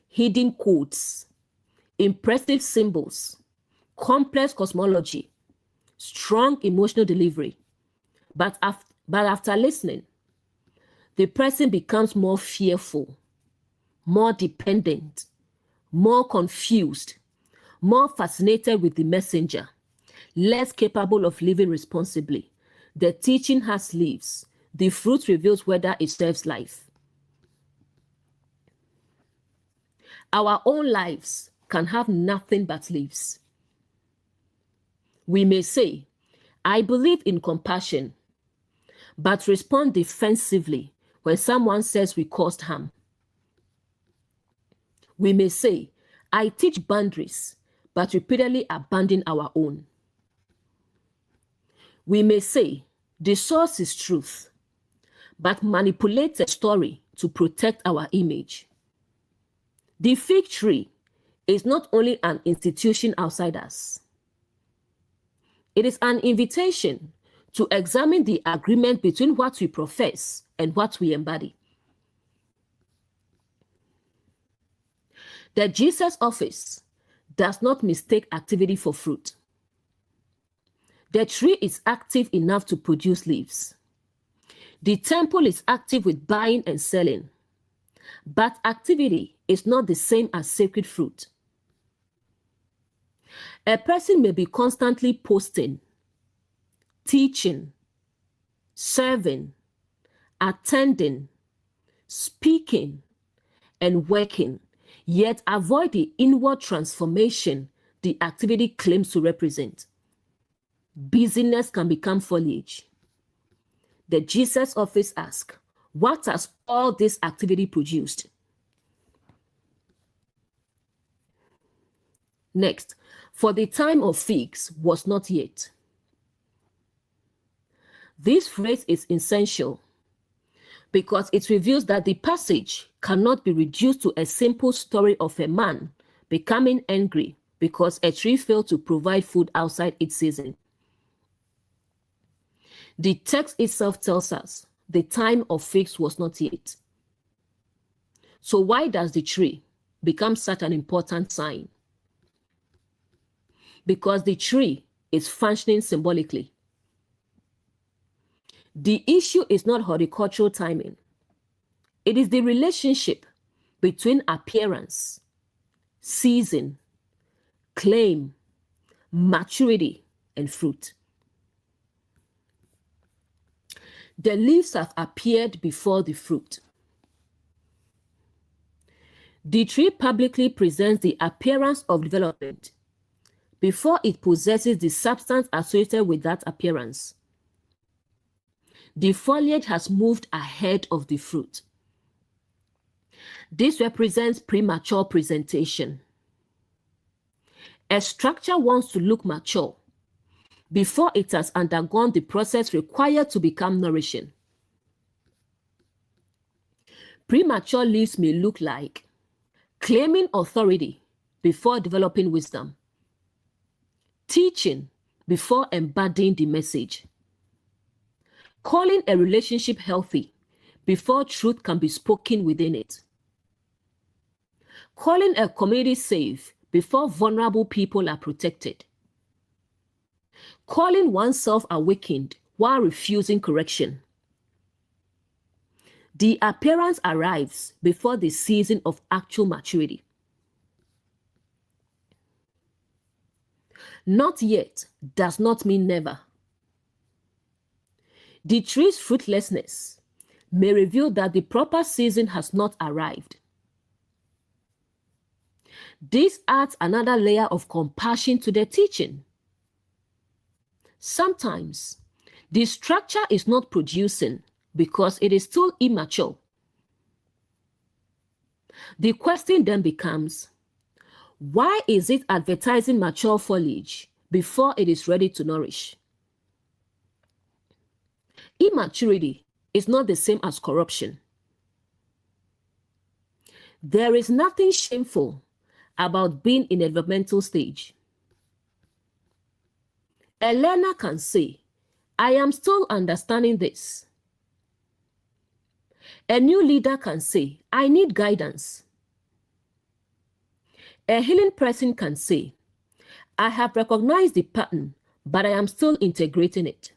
hidden codes, impressive symbols, complex cosmology, strong emotional delivery. But after listening, the person becomes more fearful, more dependent, more confused, more fascinated with the messenger, less capable of living responsibly. The teaching has leaves. The fruit reveals whether it serves life. Our own lives can have nothing but leaves. We may say, I believe in compassion, but respond defensively when someone says we caused harm. We may say, I teach boundaries, but repeatedly abandon our own. We may say, the source is truth, but manipulate a story to protect our image. The fig tree is not only an institution outside us. It is an invitation to examine the agreement between what we profess and what we embody. The Jesus office does not mistake activity for fruit. The tree is active enough to produce leaves. The temple is active with buying and selling, but activity is not the same as sacred fruit. A person may be constantly posting, teaching, serving, attending, speaking, and working, yet avoid the inward transformation the activity claims to represent. Busyness can become foliage. The Jesus office asks, what has all this activity produced? Next, for the time of figs was not yet. This phrase is essential because it reveals that the passage cannot be reduced to a simple story of a man becoming angry because a tree failed to provide food outside its season. The text itself tells us the time of figs was not yet. So why does the tree become such an important sign? Because the tree is functioning symbolically. The issue is not horticultural timing. It is the relationship between appearance, season, claim, maturity, and fruit. The leaves have appeared before the fruit. The tree publicly presents the appearance of development before it possesses the substance associated with that appearance. The foliage has moved ahead of the fruit. This represents premature presentation. A structure wants to look mature before it has undergone the process required to become nourishing. Premature leaves may look like claiming authority before developing wisdom. teaching before embodying the message, calling a relationship healthy before truth can be spoken within it, calling a community safe before vulnerable people are protected, calling oneself awakened while refusing correction. The appearance arrives before the season of actual maturity. Not yet does not mean never. The tree's fruitlessness may reveal that the proper season has not arrived. This adds another layer of compassion to the teaching. Sometimes, the structure is not producing because it is still immature. The question then becomes, why is it advertising mature foliage before it is ready to nourish? Immaturity is not the same as corruption. There is nothing shameful about being in a developmental stage. A learner can say, I am still understanding this. A new leader can say, I need guidance. A healing person can say, I have recognized the pattern, but I am still integrating it.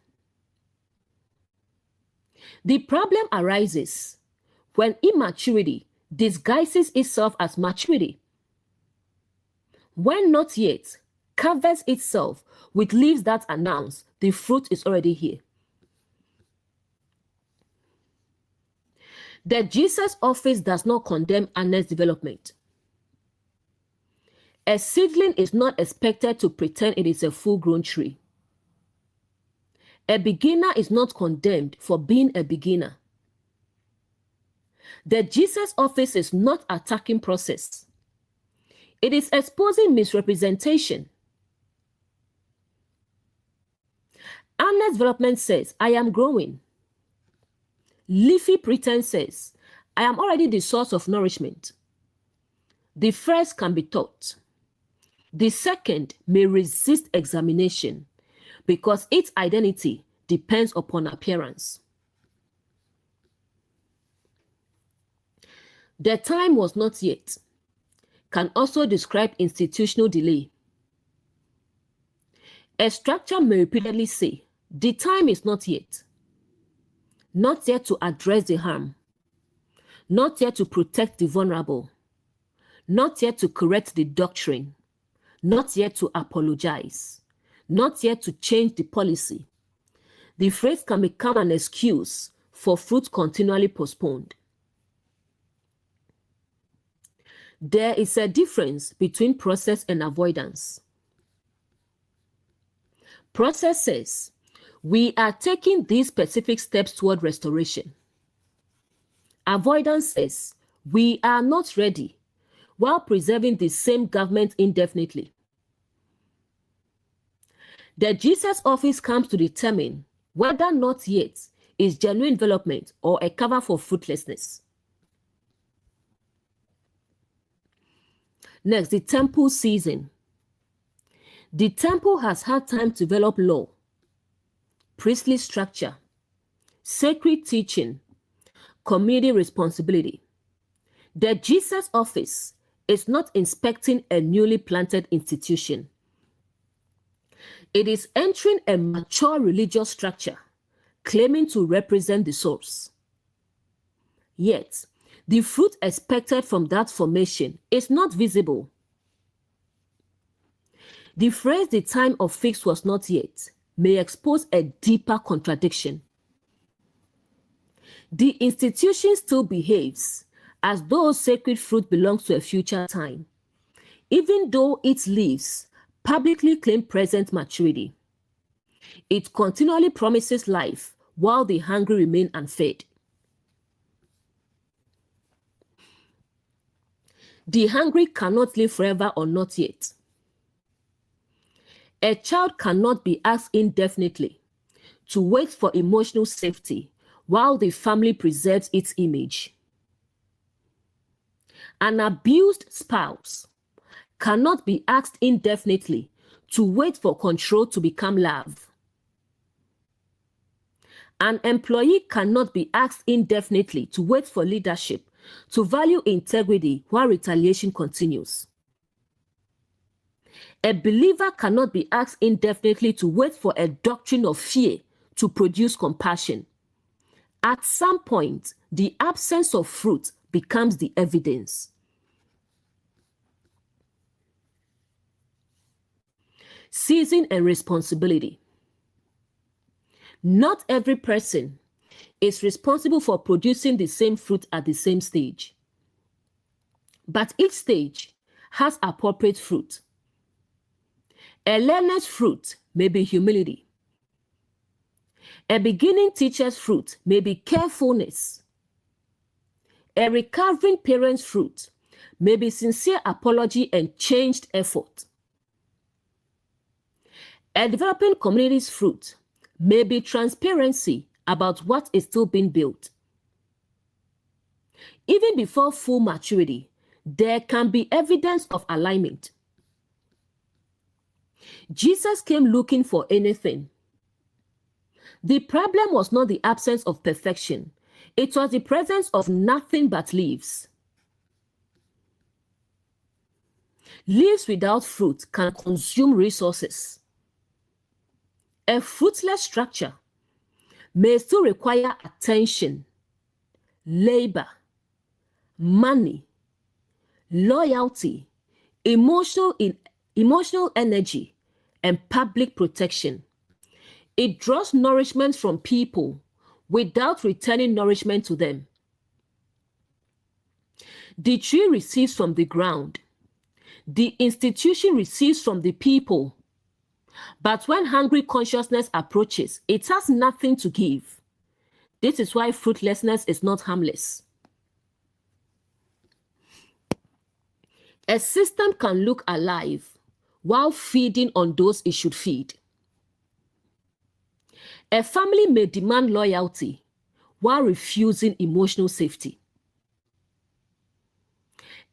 The problem arises when immaturity disguises itself as maturity. When not yet covers itself with leaves that announce the fruit is already here. The Jesus office does not condemn honest development. A seedling is not expected to pretend it is a full-grown tree. A beginner is not condemned for being a beginner. The Jesus office is not attacking process. It is exposing misrepresentation. Honest development says, I am growing. Leafy pretense says, I am already the source of nourishment. The first can be taught. The second may resist examination because its identity depends upon appearance. The time was not yet can also describe institutional delay. A structure may repeatedly say, the time is not yet to address the harm, not yet to protect the vulnerable, not yet to correct the doctrine, not yet to apologize, not yet to change the policy. The phrase can become an excuse for fruit continually postponed. There is a difference between process and avoidance. Process says, we are taking these specific steps toward restoration. Avoidance says, we are not ready while preserving the same government indefinitely. The Jesus office comes to determine whether not yet is genuine development or a cover for fruitlessness. Next, the temple season. The temple has had time to develop law, priestly structure, sacred teaching, community responsibility. The Jesus office is not inspecting a newly planted institution. It is entering a mature religious structure, claiming to represent the source. Yet, the fruit expected from that formation is not visible. The phrase, the time of fix was not yet, may expose a deeper contradiction. The institution still behaves as though sacred fruit belongs to a future time, even though its leaves publicly claim present maturity. It continually promises life while the hungry remain unfed. The hungry cannot live forever or not yet. A child cannot be asked indefinitely to wait for emotional safety while the family preserves its image. An abused spouse cannot be asked indefinitely to wait for control to become love. An employee cannot be asked indefinitely to wait for leadership, to value integrity while retaliation continues. A believer cannot be asked indefinitely to wait for a doctrine of fear to produce compassion. At some point, the absence of fruit becomes the evidence. Season and responsibility. Not every person is responsible for producing the same fruit at the same stage. But each stage has appropriate fruit. A learner's fruit may be humility. A beginning teacher's fruit may be carefulness. A recovering parent's fruit may be sincere apology and changed effort. A developing community's fruit may be transparency about what is still being built. Even before full maturity, there can be evidence of alignment. Jesus came looking for anything. The problem was not the absence of perfection. It was the presence of nothing but leaves. Leaves without fruit can consume resources. A fruitless structure may still require attention, labor, money, loyalty, emotional energy, and public protection. It draws nourishment from people without returning nourishment to them. The tree receives from the ground. The institution receives from the people. But when hungry consciousness approaches, it has nothing to give. This is why fruitlessness is not harmless. A system can look alive while feeding on those it should feed. A family may demand loyalty while refusing emotional safety.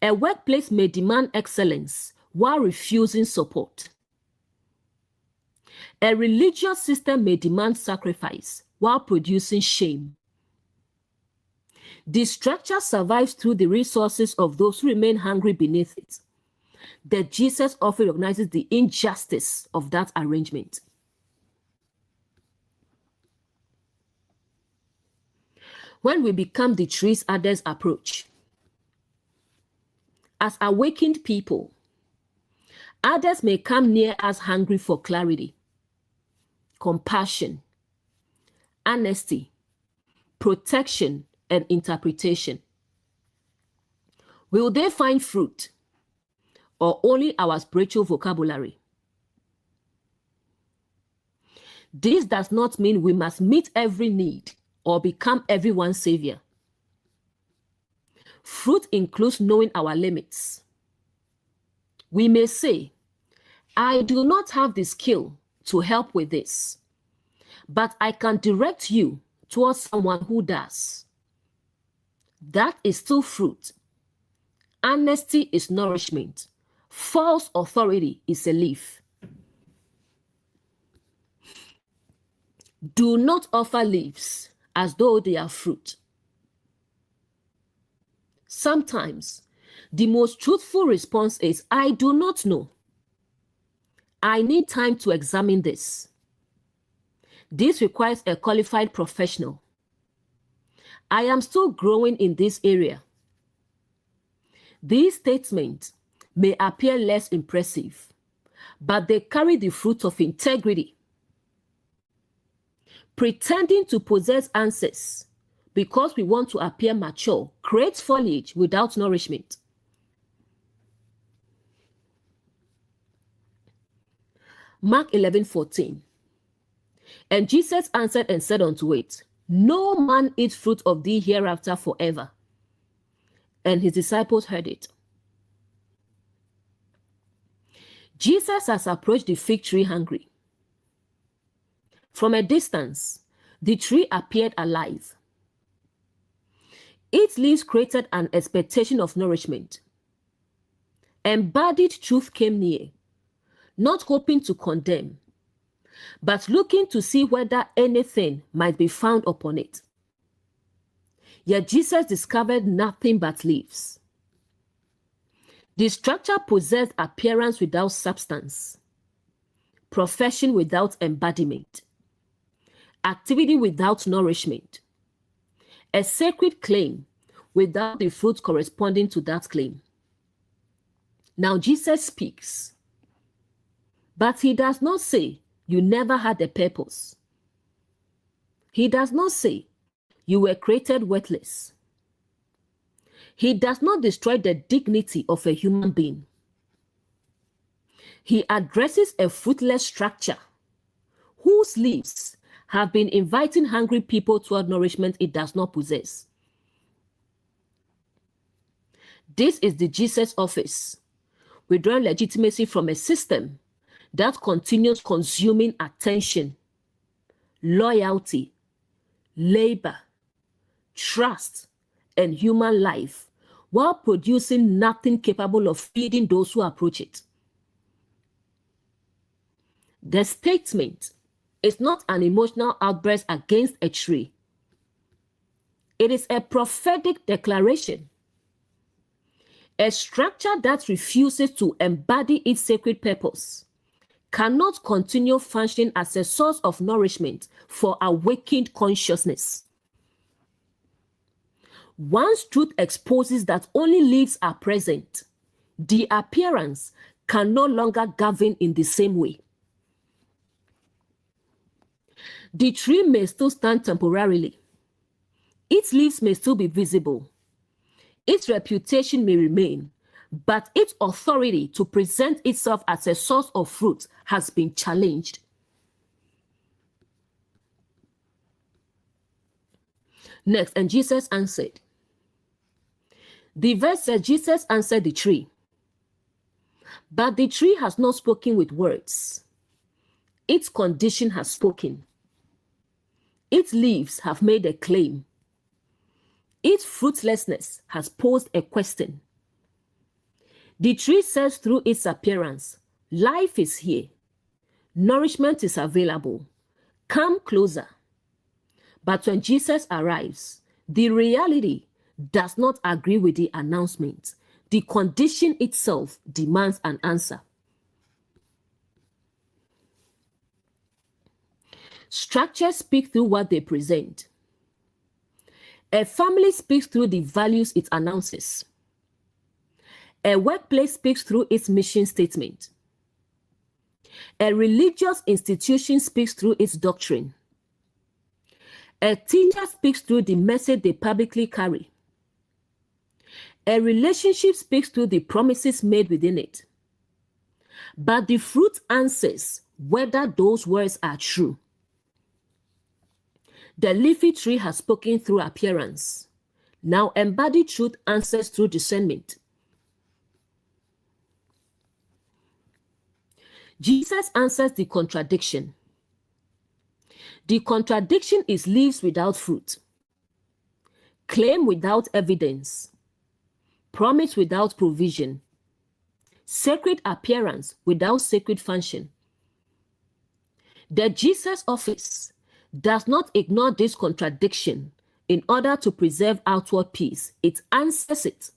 A workplace may demand excellence while refusing support. A religious system may demand sacrifice while producing shame. The structure survives through the resources of those who remain hungry beneath it. That Jesus often recognizes the injustice of that arrangement. When we become the trees others approach, as awakened people, others may come near us hungry for clarity, compassion, honesty, protection, and interpretation. Will they find fruit or only our spiritual vocabulary? This does not mean we must meet every need or become everyone's savior. Fruit includes knowing our limits. We may say, I do not have the skill to help with this, but I can direct you towards someone who does. That is still fruit. Honesty is nourishment. False authority is a leaf. Do not offer leaves as though they are fruit. Sometimes, the most truthful response is, I do not know. I need time to examine this. This requires a qualified professional. I am still growing in this area. These statements may appear less impressive, but they carry the fruit of integrity. Pretending to possess answers because we want to appear mature creates foliage without nourishment. Mark 11:14. And Jesus answered and said unto it, No man eats fruit of thee hereafter forever. And his disciples heard it. Jesus has approached the fig tree hungry. From a distance, the tree appeared alive. Its leaves created an expectation of nourishment. Embodied truth came near. not hoping to condemn, but looking to see whether anything might be found upon it. Yet Jesus discovered nothing but leaves. The structure possessed appearance without substance, profession without embodiment, activity without nourishment, a sacred claim without the fruit corresponding to that claim. Now Jesus speaks, but he does not say, you never had a purpose. He does not say, you were created worthless. He does not destroy the dignity of a human being. He addresses a fruitless structure whose leaves have been inviting hungry people toward nourishment it does not possess. This is the Jesus office, withdrawing legitimacy from a system that continues consuming attention, loyalty, labor, trust, and human life, while producing nothing capable of feeding those who approach it. The statement is not an emotional outburst against a tree. It is a prophetic declaration. A structure that refuses to embody its sacred purpose cannot continue functioning as a source of nourishment for awakened consciousness. Once truth exposes that only leaves are present, the appearance can no longer govern in the same way. The tree may still stand temporarily. Its leaves may still be visible. Its reputation may remain, but its authority to present itself as a source of fruit has been challenged. Next, and Jesus answered. The verse says, Jesus answered the tree, but the tree has not spoken with words. Its condition has spoken. Its leaves have made a claim. Its fruitlessness has posed a question. The tree says through its appearance, life is here. Nourishment is available. Come closer. But when Jesus arrives, the reality does not agree with the announcement. The condition itself demands an answer. Structures speak through what they present. A family speaks through the values it announces. A workplace speaks through its mission statement. A religious institution speaks through its doctrine. A teacher speaks through the message they publicly carry. A relationship speaks through the promises made within it. But the fruit answers whether those words are true. The leafy tree has spoken through appearance. Now embodied truth answers through discernment. Jesus answers the contradiction. The contradiction is leaves without fruit, claim without evidence, promise without provision, sacred appearance without sacred function. The Jesus office does not ignore this contradiction in order to preserve outward peace. It answers it.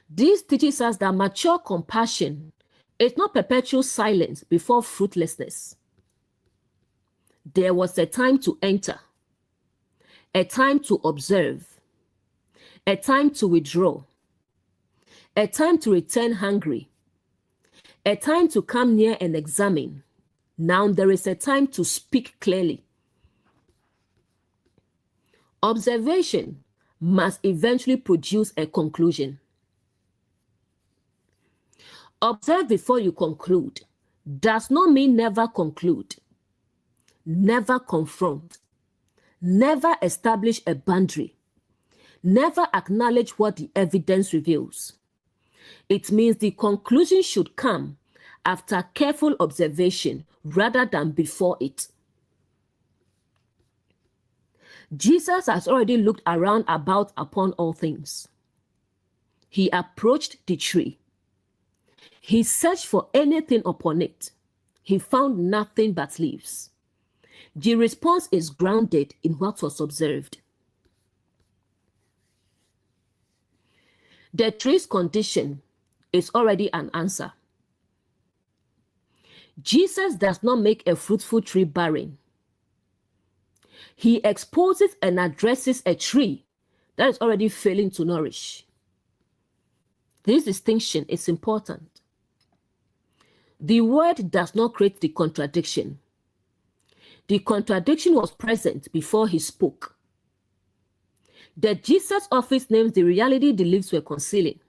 This teaches us that mature compassion is not perpetual silence before fruitlessness. There was a time to enter, a time to observe, a time to withdraw, a time to return hungry, a time to come near and examine. Now there is a time to speak clearly. Observation must eventually produce a conclusion. Observe before you conclude does not mean never conclude, never confront, never establish a boundary, never acknowledge what the evidence reveals. It means the conclusion should come after careful observation rather than before it. Jesus has already looked around about upon all things. He approached the tree. He searched for anything upon it. He found nothing but leaves. The response is grounded in what was observed. The tree's condition is already an answer. Jesus does not make a fruitful tree barren. He exposes and addresses a tree that is already failing to nourish. This distinction is important. The word does not create the contradiction. The contradiction was present before he spoke. The Jesus office names the reality the leaves were concealing.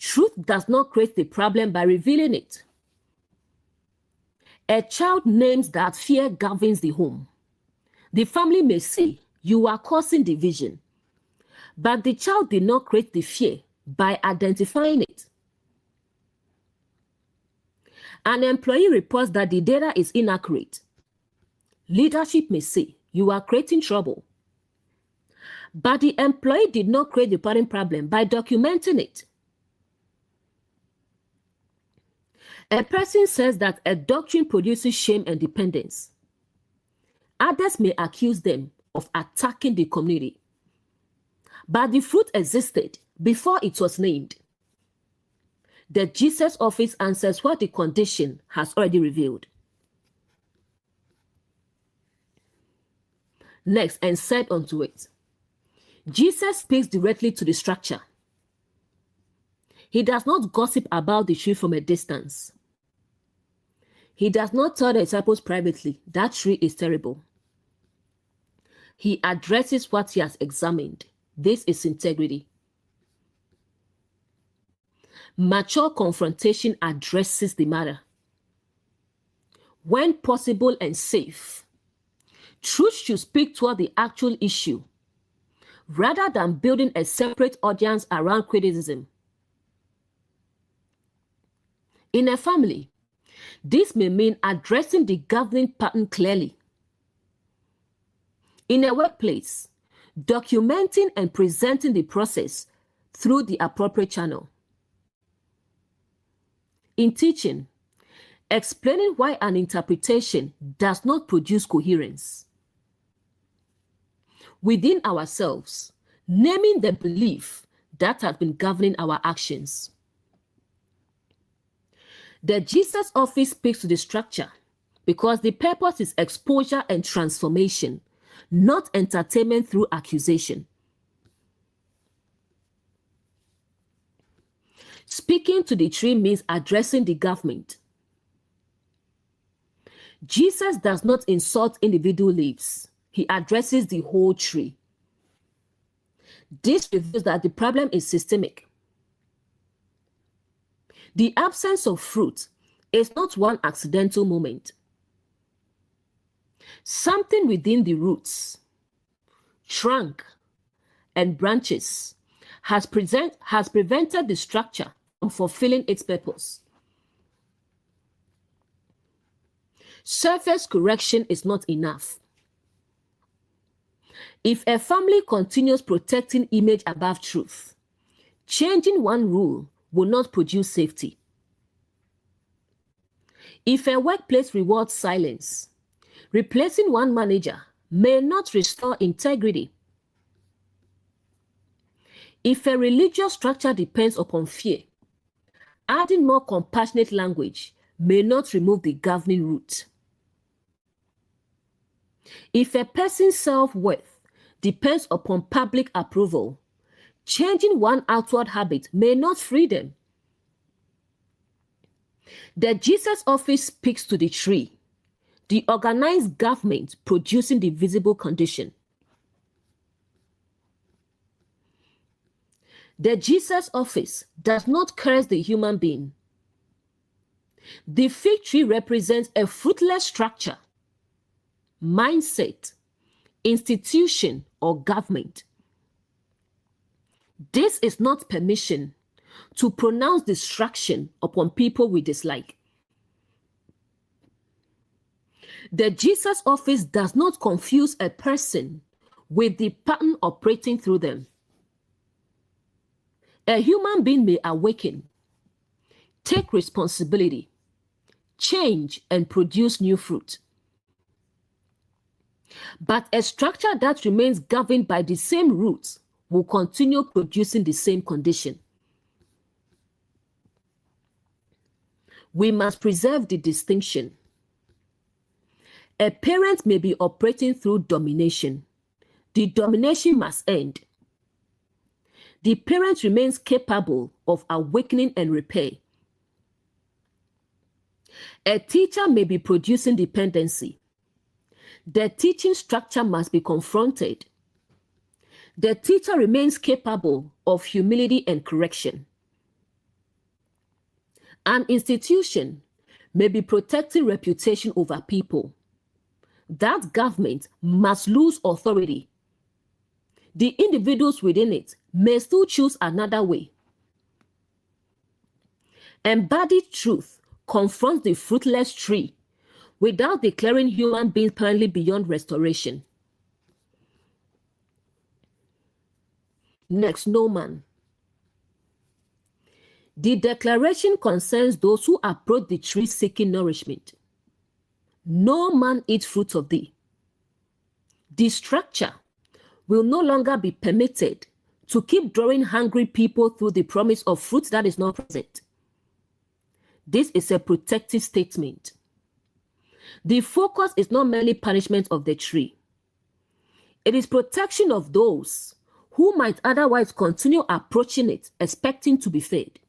Truth does not create the problem by revealing it. A child names that fear governs the home. The family may say, "You are causing division." But the child did not create the fear by identifying it. An employee reports that the data is inaccurate. Leadership may say, "You are creating trouble." But the employee did not create the parent problem by documenting it. A person says that a doctrine produces shame and dependence. Others may accuse them of attacking the community. But the fruit existed before it was named. The Jesus office answers what the condition has already revealed. Next, and said unto it. Jesus speaks directly to the structure. He does not gossip about the tree from a distance. He does not tell the disciples privately, "That tree is terrible." He addresses what he has examined. This is integrity. Mature confrontation addresses the matter. When possible and safe, truth should speak toward the actual issue rather than building a separate audience around criticism. In a family, this may mean addressing the governing pattern clearly. In a workplace, documenting and presenting the process through the appropriate channel. In teaching, explaining why an interpretation does not produce coherence. Within ourselves, naming the belief that has been governing our actions. The Jesus office speaks to the structure because the purpose is exposure and transformation, not entertainment through accusation. Speaking to the tree means addressing the government. Jesus does not insult individual leaves. He addresses the whole tree. This reveals that the problem is systemic. The absence of fruit is not one accidental moment. Something within the roots, trunk, and branches has prevented the structure from fulfilling its purpose. Surface correction is not enough. If a family continues protecting image above truth, changing one rule will not produce safety. If a workplace rewards silence, replacing one manager may not restore integrity. If a religious structure depends upon fear, adding more compassionate language may not remove the governing root. If a person's self-worth depends upon public approval, changing one outward habit may not free them. The Jesus office speaks to the tree, the organized government producing the visible condition. The Jesus office does not curse the human being. The fig tree represents a fruitless structure, mindset, institution, or government. This is not permission to pronounce destruction upon people we dislike. The Jesus office does not confuse a person with the pattern operating through them. A human being may awaken, take responsibility, change, and produce new fruit. But a structure that remains governed by the same roots will continue producing the same condition. We must preserve the distinction. A parent may be operating through domination. The domination must end. The parent remains capable of awakening and repair. A teacher may be producing dependency. The teaching structure must be confronted. The teacher remains capable of humility and correction. An institution may be protecting reputation over people. That government must lose authority. The individuals within it may still choose another way. Embodied truth confronts the fruitless tree without declaring human beings permanently beyond restoration. Next, no man. The declaration concerns those who approach the tree seeking nourishment. No man eat fruit of thee. The structure will no longer be permitted to keep drawing hungry people through the promise of fruit that is not present. This is a protective statement. The focus is not merely punishment of the tree. It is protection of those who might otherwise continue approaching it, expecting to be fed.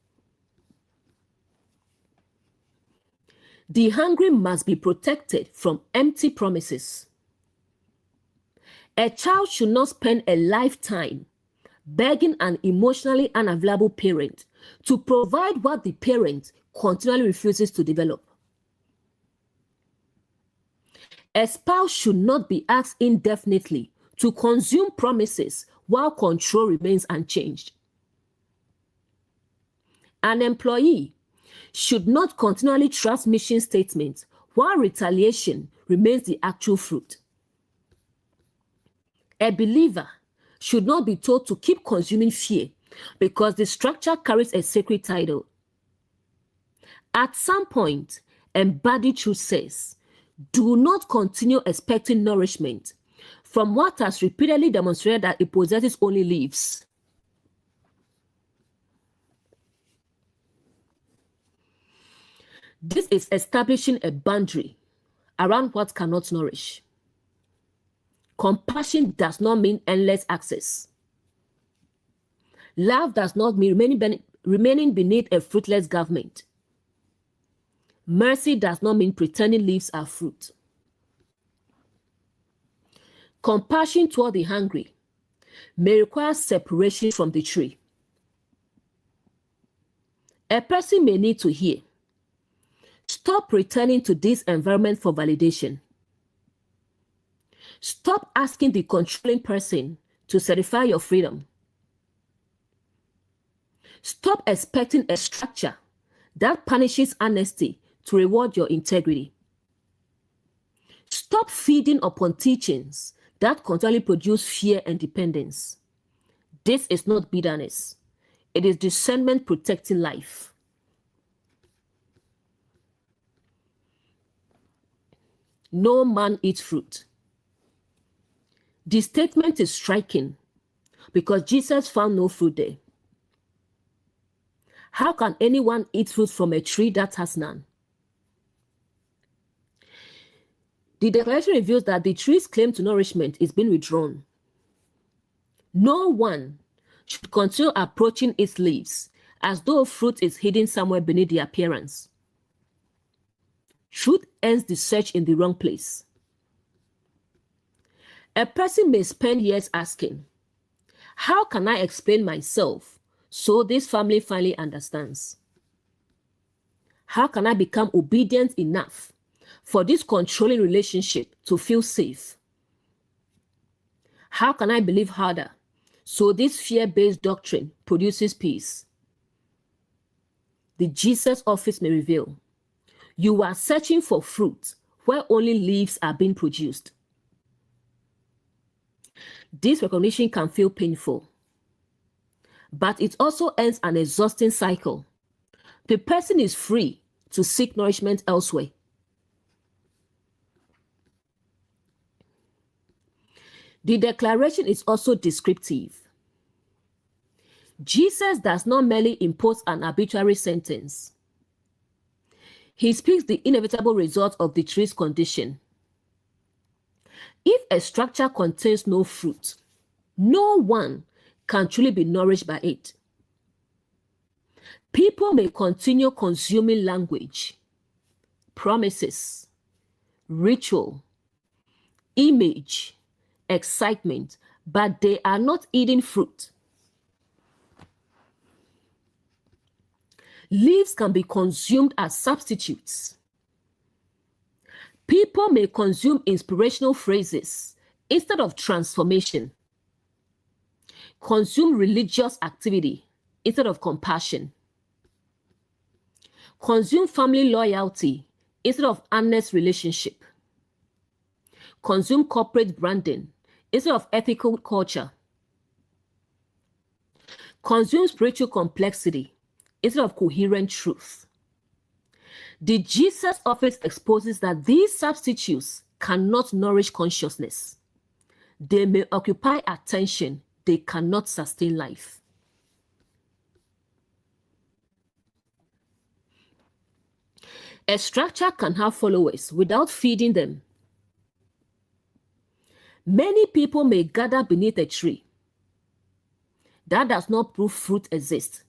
The hungry must be protected from empty promises. A child should not spend a lifetime begging an emotionally unavailable parent to provide what the parent continually refuses to develop. A spouse should not be asked indefinitely to consume promises while control remains unchanged. An employee should not continually trust mission statements while retaliation remains the actual fruit. A believer should not be told to keep consuming fear because the structure carries a sacred title. At some point, embodied truth says, do not continue expecting nourishment from what has repeatedly demonstrated that it possesses only leaves. This is establishing a boundary around what cannot nourish. Compassion does not mean endless access. Love does not mean remaining beneath a fruitless government. Mercy does not mean pretending leaves are fruit. Compassion toward the hungry may require separation from the tree. A person may need to hear, stop returning to this environment for validation. Stop asking the controlling person to certify your freedom. Stop expecting a structure that punishes honesty to reward your integrity. Stop feeding upon teachings that continually produce fear and dependence. This is not bitterness. It is discernment protecting life. No man eats fruit. The statement is striking because Jesus found no fruit there. How can anyone eat fruit from a tree that has none? The declaration reveals that the tree's claim to nourishment is being withdrawn. No one should continue approaching its leaves as though fruit is hidden somewhere beneath the appearance. Truth ends the search in the wrong place. A person may spend years asking, how can I explain myself so this family finally understands? How can I become obedient enough for this controlling relationship to feel safe? How can I believe harder so this fear-based doctrine produces peace? The Jesus office may reveal, you are searching for fruit where only leaves are being produced. This recognition can feel painful, but it also ends an exhausting cycle. The person is free to seek nourishment elsewhere. The declaration is also descriptive. Jesus does not merely impose an arbitrary sentence. He speaks the inevitable result of the tree's condition. If a structure contains no fruit, no one can truly be nourished by it. People may continue consuming language, promises, ritual, image, excitement, but they are not eating fruit. Leaves can be consumed as substitutes. People may consume inspirational phrases instead of transformation. Consume religious activity instead of compassion. Consume family loyalty instead of honest relationship. Consume corporate branding instead of ethical culture. Consume spiritual complexity instead of coherent truth. The Jesus office exposes that these substitutes cannot nourish consciousness. They may occupy attention, they cannot sustain life. A structure can have followers without feeding them. Many people may gather beneath a tree. That does not prove fruit exists.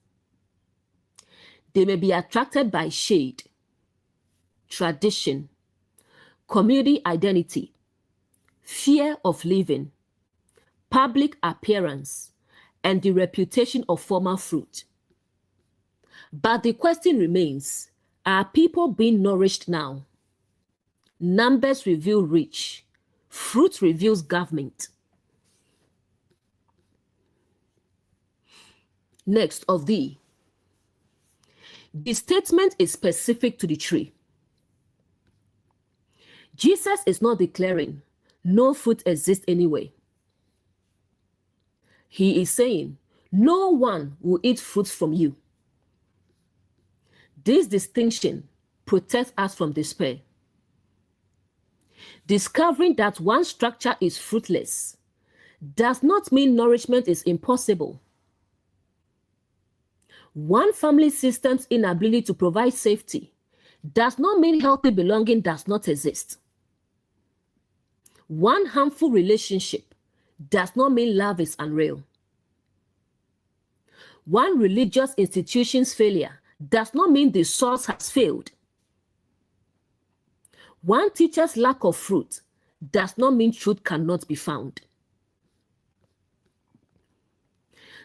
They may be attracted by shade, tradition, community identity, fear of living, public appearance, and the reputation of former fruit. But the question remains, are people being nourished now? Numbers reveal reach. Fruit reveals government. Next of the statement is specific to the tree. Jesus is not declaring no fruit exists anyway. He is saying no one will eat fruit from you. This distinction protects us from despair. Discovering that one structure is fruitless does not mean nourishment is impossible. One family system's inability to provide safety does not mean healthy belonging does not exist. One harmful relationship does not mean love is unreal. One religious institution's failure does not mean the source has failed. One teacher's lack of fruit does not mean truth cannot be found.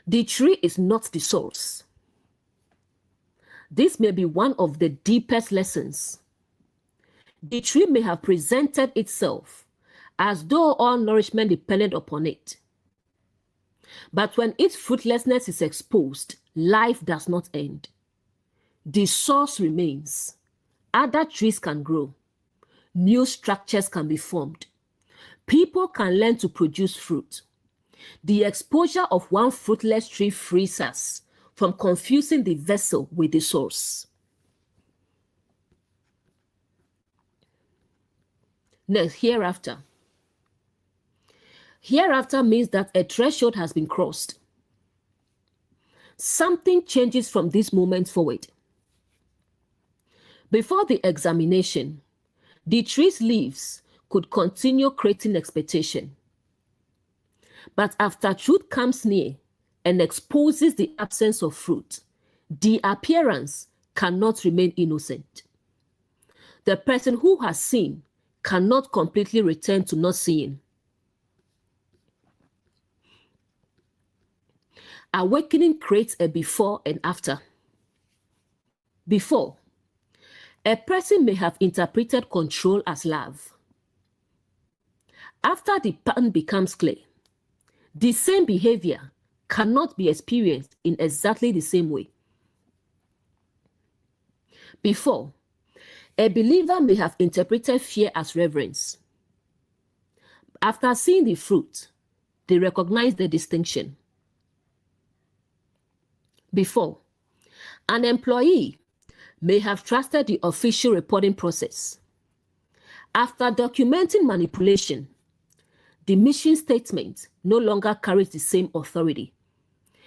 The tree is not the source. This may be one of the deepest lessons. The tree may have presented itself as though all nourishment depended upon it. But when its fruitlessness is exposed, life does not end. The source remains. Other trees can grow. New structures can be formed. People can learn to produce fruit. The exposure of one fruitless tree frees us from confusing the vessel with the source. Next, hereafter. Hereafter means that a threshold has been crossed. Something changes from this moment forward. Before the examination, the tree's leaves could continue creating expectation. But after truth comes near and exposes the absence of fruit, the appearance cannot remain innocent. The person who has seen cannot completely return to not seeing. Awakening creates a before and after. Before, a person may have interpreted control as love. After the pattern becomes clear, the same behavior cannot be experienced in exactly the same way. Before, a believer may have interpreted fear as reverence. After seeing the fruit, they recognize the distinction. Before, an employee may have trusted the official reporting process. After documenting manipulation, the mission statement no longer carries the same authority.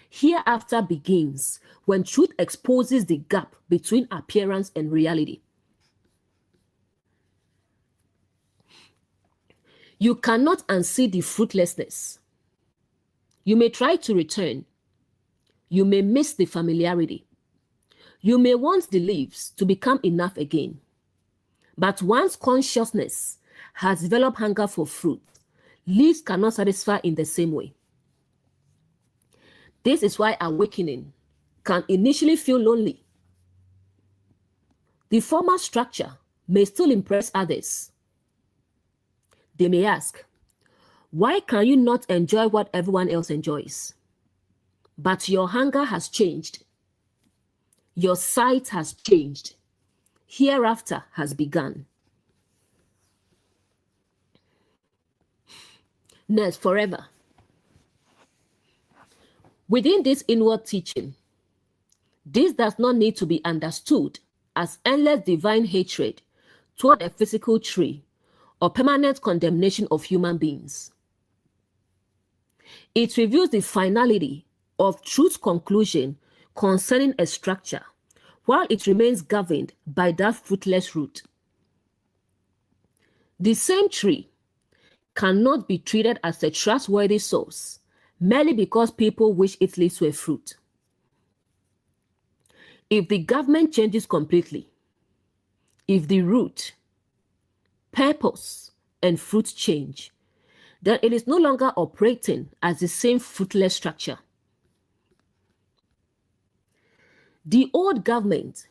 Hereafter begins when truth exposes the gap between appearance and reality. You cannot unsee the fruitlessness. You may try to return. You may miss the familiarity. You may want the leaves to become enough again. But once consciousness has developed hunger for fruit, leaves cannot satisfy in the same way. This is why awakening can initially feel lonely. The former structure may still impress others. They may ask, why can you not enjoy what everyone else enjoys? But your hunger has changed. Your sight has changed. Hereafter has begun. Next, forever. Within this inward teaching, this does not need to be understood as endless divine hatred toward a physical tree or permanent condemnation of human beings. It reveals the finality of truth's conclusion concerning a structure, while it remains governed by that fruitless root. The same tree cannot be treated as a trustworthy source merely because people wish its leaves were fruit. If the government changes completely, if the root, purpose, and fruit change, then it is no longer operating as the same fruitless structure. The old government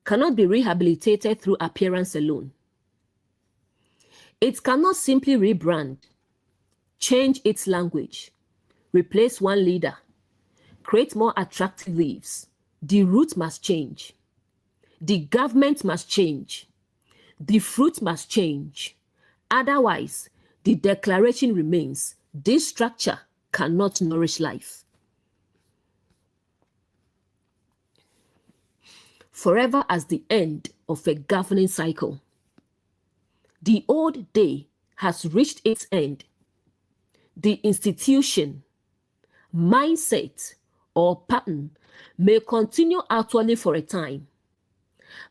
cannot be rehabilitated through appearance alone. It cannot simply rebrand, change its language, replace one leader, create more attractive leaves. The root must change. The government must change. The fruit must change. Otherwise, the declaration remains, this structure cannot nourish life. Forever as the end of a governing cycle. The old day has reached its end. The institution, mindset, or pattern may continue outwardly for a time,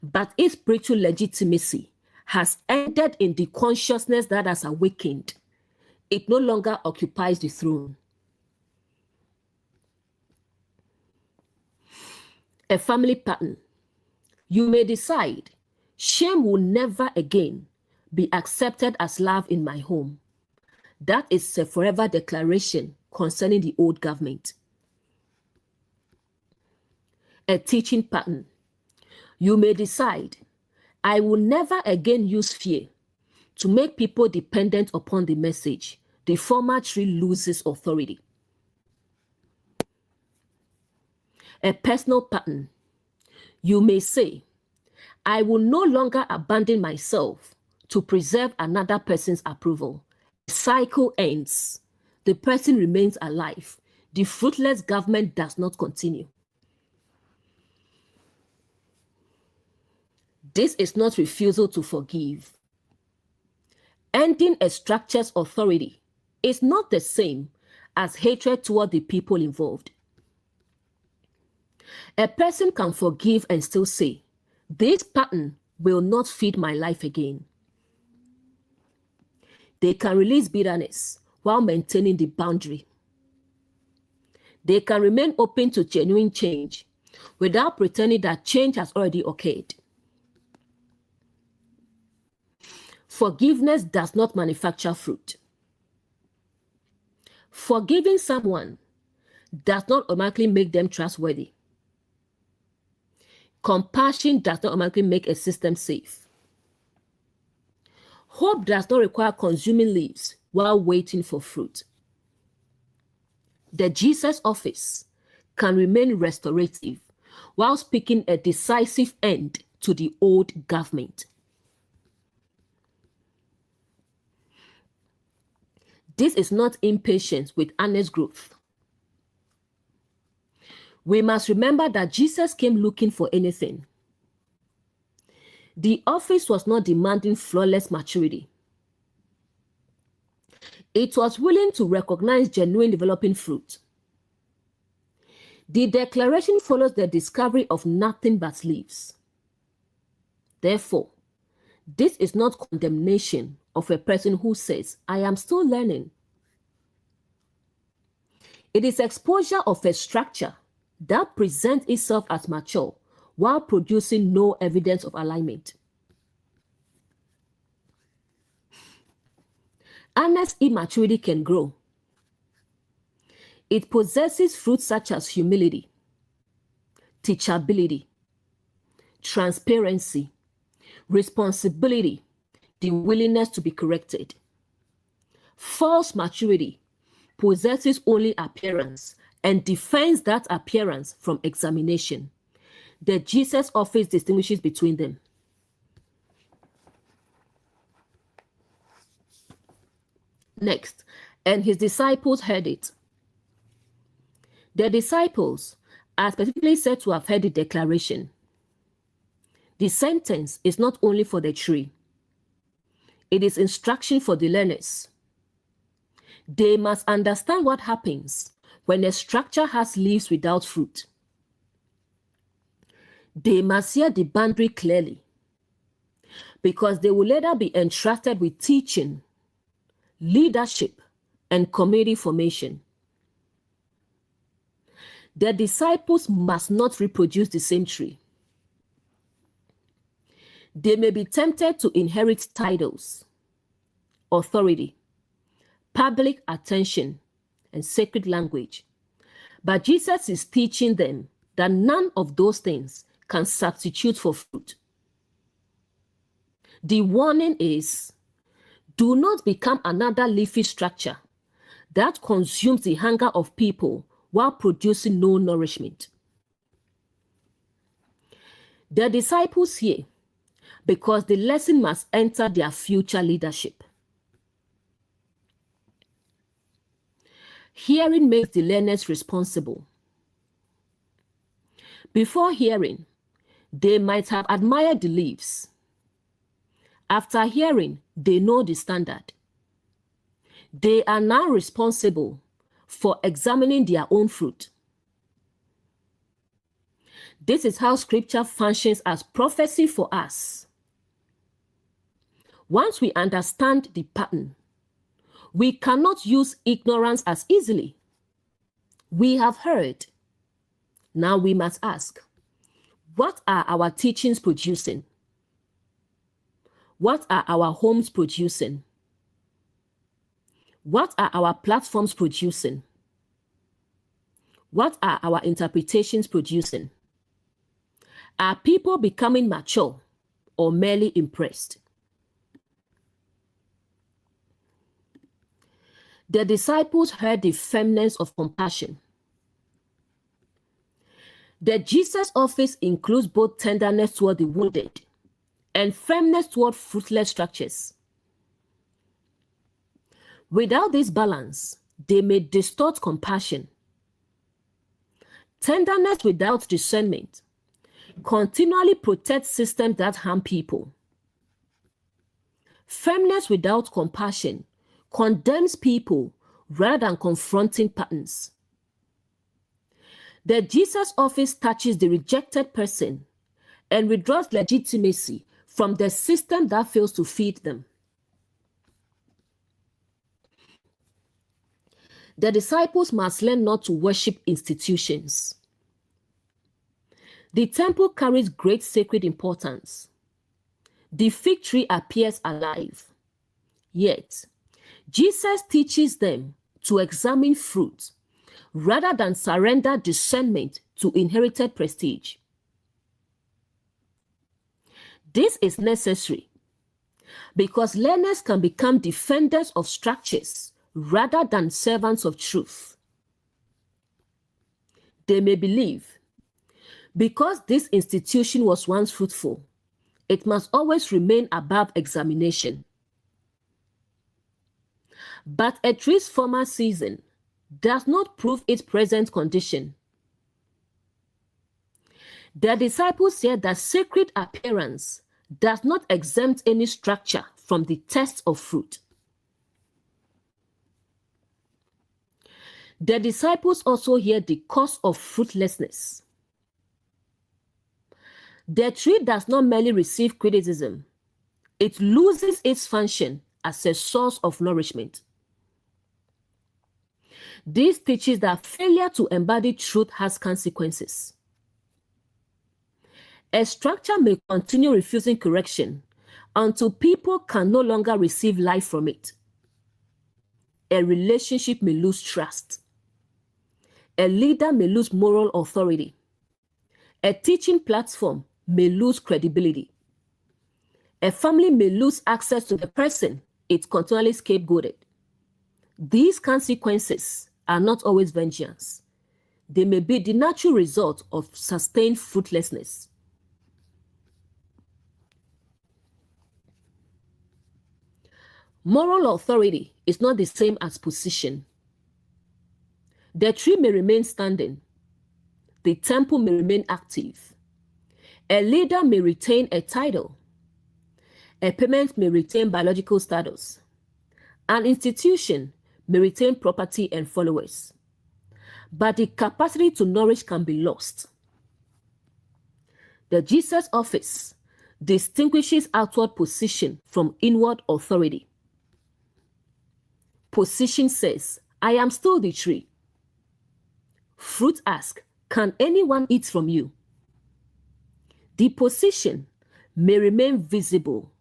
but its spiritual legitimacy has ended in the consciousness that has awakened. It no longer occupies the throne. A family pattern. You may decide, shame will never again be accepted as love in my home. That is a forever declaration concerning the old government. A teaching pattern. You may decide, I will never again use fear to make people dependent upon the message. The former tree loses authority. A personal pattern. You may say, I will no longer abandon myself to preserve another person's approval. The cycle ends. The person remains alive. The fruitless government does not continue. This is not refusal to forgive. Ending a structure's authority is not the same as hatred toward the people involved. A person can forgive and still say, this pattern will not feed my life again. They can release bitterness while maintaining the boundary. They can remain open to genuine change without pretending that change has already occurred. Forgiveness does not manufacture fruit. Forgiving someone does not automatically make them trustworthy. Compassion does not automatically make a system safe. Hope does not require consuming leaves while waiting for fruit. The Jesus office can remain restorative while speaking a decisive end to the old government. This is not impatience with honest growth. We must remember that Jesus came looking for anything. The office was not demanding flawless maturity. It was willing to recognize genuine developing fruit. The declaration follows the discovery of nothing but leaves. Therefore, this is not condemnation of a person who says, I am still learning. It is exposure of a structure that presents itself as mature while producing no evidence of alignment. Honest immaturity can grow. It possesses fruits such as humility, teachability, transparency, responsibility, the willingness to be corrected. False maturity possesses only appearance and defends that appearance from examination. The Jesus office distinguishes between them. Next, and his disciples heard it. The disciples are specifically said to have heard the declaration. The sentence is not only for the tree. It is instruction for the learners. They must understand what happens when a structure has leaves without fruit. They must hear the boundary clearly, because they will later be entrusted with teaching, leadership, and community formation. The disciples must not reproduce the same tree. They may be tempted to inherit titles, authority, public attention, and sacred language. But Jesus is teaching them that none of those things can substitute for fruit. The warning is, do not become another leafy structure that consumes the hunger of people while producing no nourishment. The disciples hear because the lesson must enter their future leadership. Hearing makes the learners responsible. Before hearing, they might have admired the leaves. After hearing, they know the standard. They are now responsible for examining their own fruit. This is how scripture functions as prophecy for us. Once we understand the pattern, we cannot use ignorance as easily. We have heard. Now we must ask, what are our teachings producing? What are our homes producing? What are our platforms producing? What are our interpretations producing? Are people becoming mature or merely impressed? The disciples heard the firmness of compassion. The Jesus office includes both tenderness toward the wounded and firmness toward fruitless structures. Without this balance, they may distort compassion. Tenderness without discernment continually protects systems that harm people. Firmness without compassion condemns people rather than confronting patterns. The Jesus office touches the rejected person and withdraws legitimacy from the system that fails to feed them. The disciples must learn not to worship institutions. The temple carries great sacred importance. The fig tree appears alive. Yet, Jesus teaches them to examine fruit rather than surrender discernment to inherited prestige. This is necessary because learners can become defenders of structures rather than servants of truth. They may believe, because this institution was once fruitful, it must always remain above examination. But a tree's former season does not prove its present condition. The disciples said that sacred appearance does not exempt any structure from the test of fruit. The disciples also hear the cause of fruitlessness. The tree does not merely receive criticism, it loses its function as a source of nourishment. This teaches that failure to embody truth has consequences. A structure may continue refusing correction until people can no longer receive life from it. A relationship may lose trust. A leader may lose moral authority. A teaching platform may lose credibility. A family may lose access to the person it continually scapegoated. These consequences are not always vengeance. They may be the natural result of sustained fruitlessness. Moral authority is not the same as position. The tree may remain standing. The temple may remain active. A leader may retain a title. A parent may retain biological status. An institution may retain property and followers. But the capacity to nourish can be lost. The Jesus office distinguishes outward position from inward authority. Position says, I am still the tree. Fruit asks, can anyone eat from you? The position may remain visible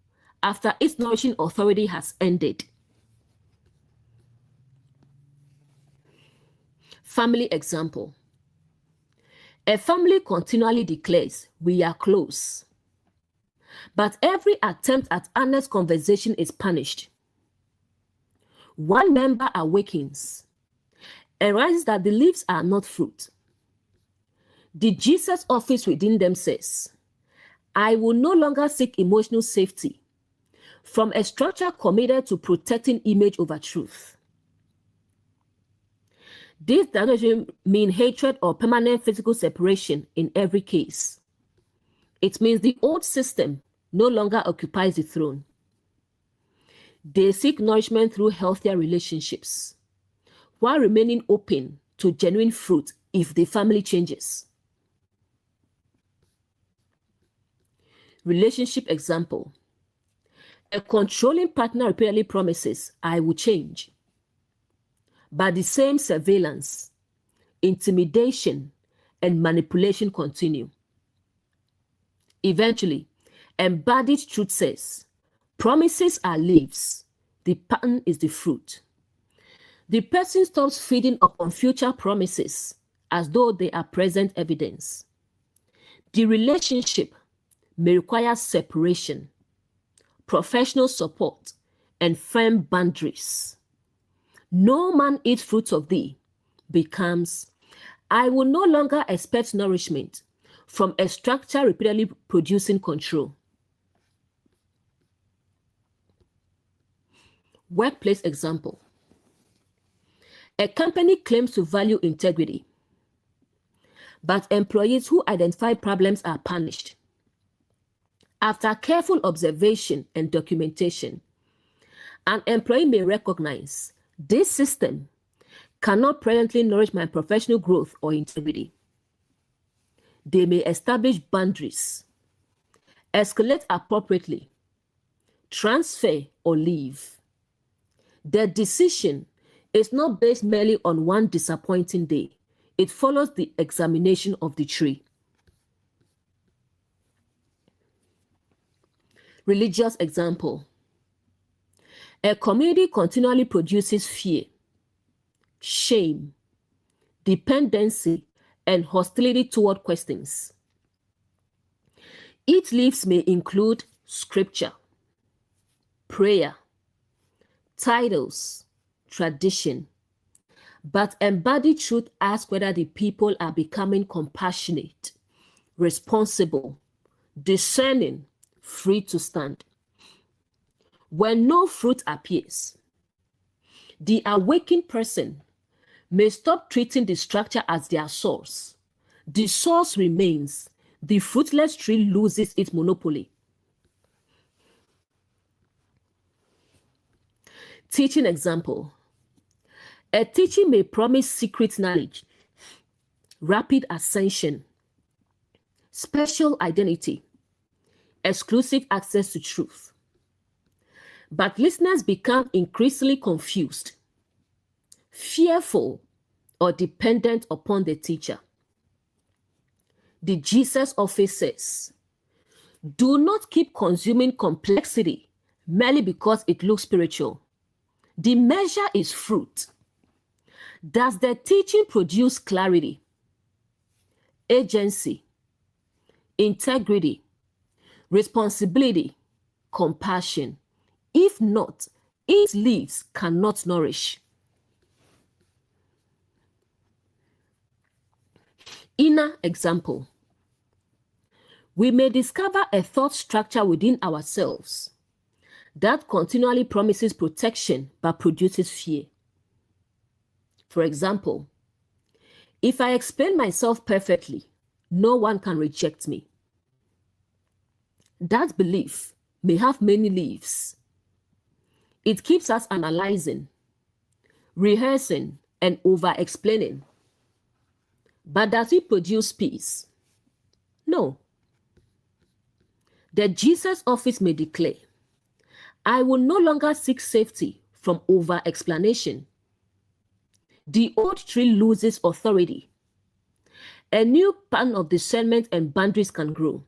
after its nourishing authority has ended. Family example. A family continually declares, we are close. But every attempt at honest conversation is punished. One member awakens and realizes that the leaves are not fruit. The Jesus office within them says, I will no longer seek emotional safety from a structure committed to protecting image over truth. This does not mean hatred or permanent physical separation in every case. It means the old system no longer occupies the throne. They seek nourishment through healthier relationships, while remaining open to genuine fruit if the family changes. Relationship example. A controlling partner repeatedly promises, I will change. But the same surveillance, intimidation, and manipulation continue. Eventually, embodied truth says, promises are leaves, the pattern is the fruit. The person stops feeding upon future promises as though they are present evidence. The relationship may require separation, professional support, and firm boundaries. No man eat fruit of thee becomes, I will no longer expect nourishment from a structure repeatedly producing control. Workplace example. A company claims to value integrity, but employees who identify problems are punished. After careful observation and documentation, an employee may recognize this system cannot presently nourish my professional growth or integrity. They may establish boundaries, escalate appropriately, transfer or leave. Their decision is not based merely on one disappointing day. It follows the examination of the tree. Religious example. A community continually produces fear, shame, dependency, and hostility toward questions. Its leaves may include scripture, prayer, titles, tradition, but embodied truth asks whether the people are becoming compassionate, responsible, discerning, free to stand. When no fruit appears, the awakened person may stop treating the structure as their source. The source remains, the fruitless tree loses its monopoly. Teaching example. A teaching may promise secret knowledge, rapid ascension, special identity, exclusive access to truth. But listeners become increasingly confused, fearful, or dependent upon the teacher. The Jesus office says, do not keep consuming complexity merely because it looks spiritual. The measure is fruit. Does the teaching produce clarity, agency, integrity, responsibility, compassion? If not, its leaves cannot nourish. Inner example. We may discover a thought structure within ourselves that continually promises protection but produces fear. For example, if I explain myself perfectly, no one can reject me. That belief may have many leaves. It keeps us analyzing, rehearsing, and over-explaining. But does it produce peace? No. The Jesus office may declare, I will no longer seek safety from over-explanation. The old tree loses authority. A new pattern of discernment and boundaries can grow.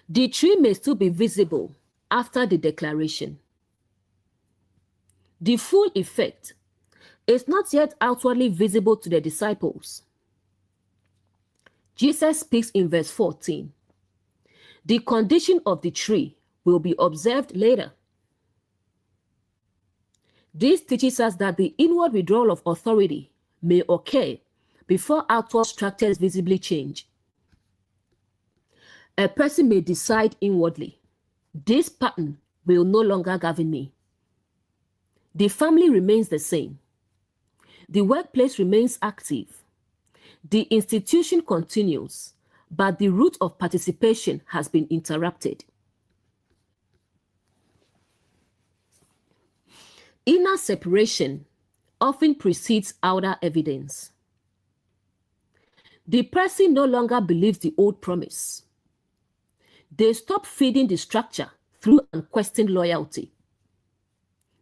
The tree may still be visible after the declaration. The full effect is not yet outwardly visible to the disciples. Jesus speaks in verse 14. The condition of the tree will be observed later. This teaches us that the inward withdrawal of authority may occur before outward structures visibly change. A person may decide inwardly, this pattern will no longer govern me. The family remains the same. The workplace remains active. The institution continues, but the route of participation has been interrupted. Inner separation often precedes outer evidence. The person no longer believes the old promise. They stop feeding the structure through unquestioned loyalty.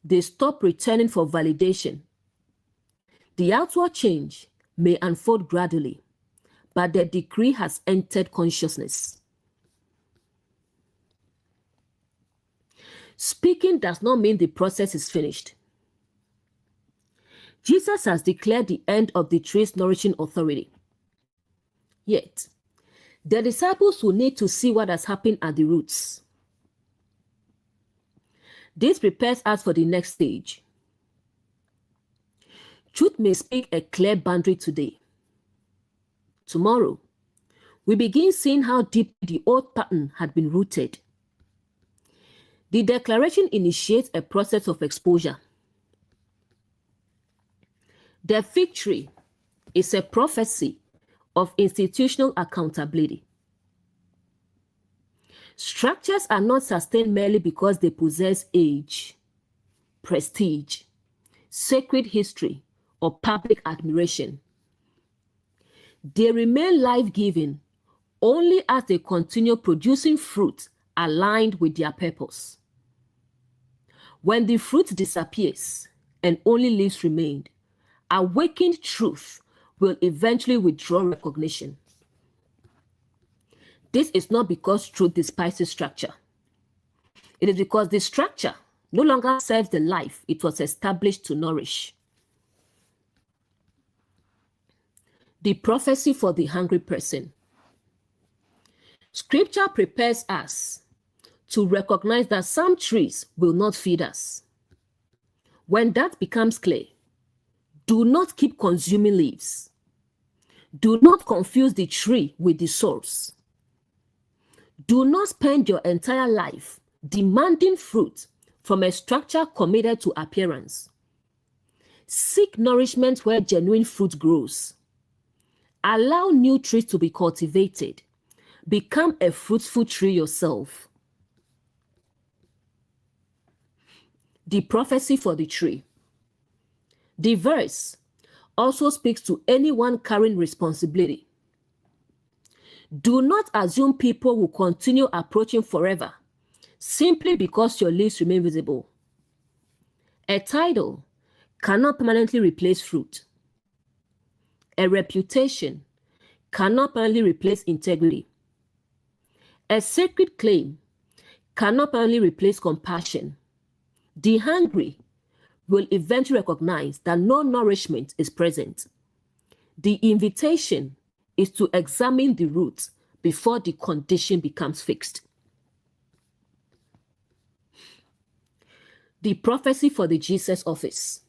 They stop returning for validation. The outward change may unfold gradually, but the decree has entered consciousness. Speaking does not mean the process is finished. Jesus has declared the end of the tree's nourishing authority. Yet, the disciples will need to see what has happened at the roots. This prepares us for the next stage. Truth may speak a clear boundary today. Tomorrow, we begin seeing how deep the old pattern had been rooted. The declaration initiates a process of exposure. The fig tree is a prophecy of institutional accountability. Structures are not sustained merely because they possess age, prestige, sacred history, or public admiration. They remain life-giving only as they continue producing fruit aligned with their purpose. When the fruit disappears and only leaves remain, awakened truth will eventually withdraw recognition. This is not because truth despises structure. It is because the structure no longer serves the life it was established to nourish. The prophecy for the hungry person. Scripture prepares us to recognize that some trees will not feed us. When that becomes clear, do not keep consuming leaves. Do not confuse the tree with the source. Do not spend your entire life demanding fruit from a structure committed to appearance. Seek nourishment where genuine fruit grows. Allow new trees to be cultivated. Become a fruitful tree yourself. The prophecy for the tree. The verse also speaks to anyone carrying responsibility. Do not assume people will continue approaching forever simply because your leaves remain visible. A title cannot permanently replace fruit. A reputation cannot permanently replace integrity. A sacred claim cannot permanently replace compassion. The hungry will eventually recognize that no nourishment is present. The invitation is to examine the root before the condition becomes fixed. The prophecy for the Jesus office.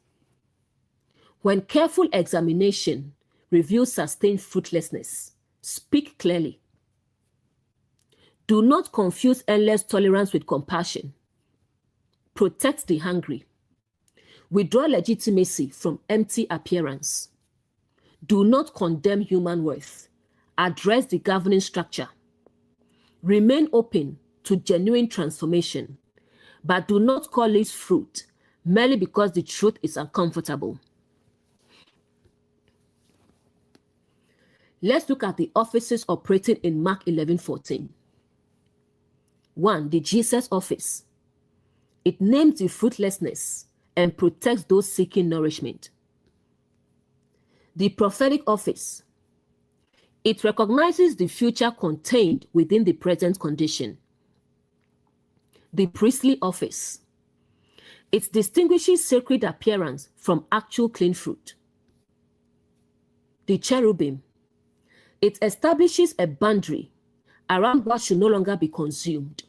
When careful examination reveals sustained fruitlessness, speak clearly. Do not confuse endless tolerance with compassion. Protect the hungry. Withdraw legitimacy from empty appearance. Do not condemn human worth. Address the governing structure. Remain open to genuine transformation, but do not call it fruit merely because the truth is uncomfortable. Let's look at the offices operating in Mark 11:14. 1. The Jesus office. It names the fruitlessness and protects those seeking nourishment. The prophetic office. It recognizes the future contained within the present condition. The priestly office. It distinguishes sacred appearance from actual clean fruit. The cherubim. It establishes a boundary around what should no longer be consumed.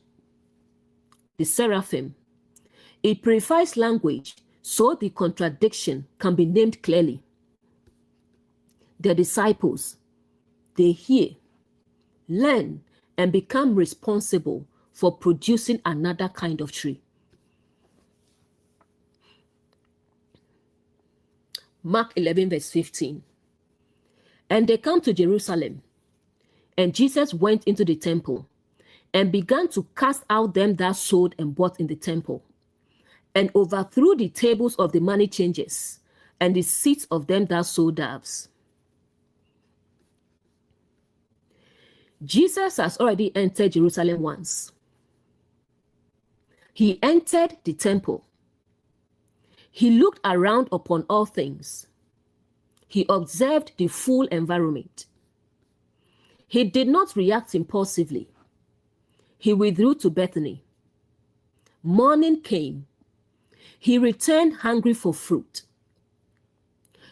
The seraphim. It purifies language so the contradiction can be named clearly. The disciples. They hear, learn, and become responsible for producing another kind of tree. Mark 11:15. And they come to Jerusalem, and Jesus went into the temple and began to cast out them that sold and bought in the temple, and overthrew the tables of the money changers and the seats of them that sold doves. Jesus has already entered Jerusalem once. He entered the temple. He looked around upon all things. He observed the full environment. He did not react impulsively. He withdrew to Bethany. Morning came. He returned hungry for fruit.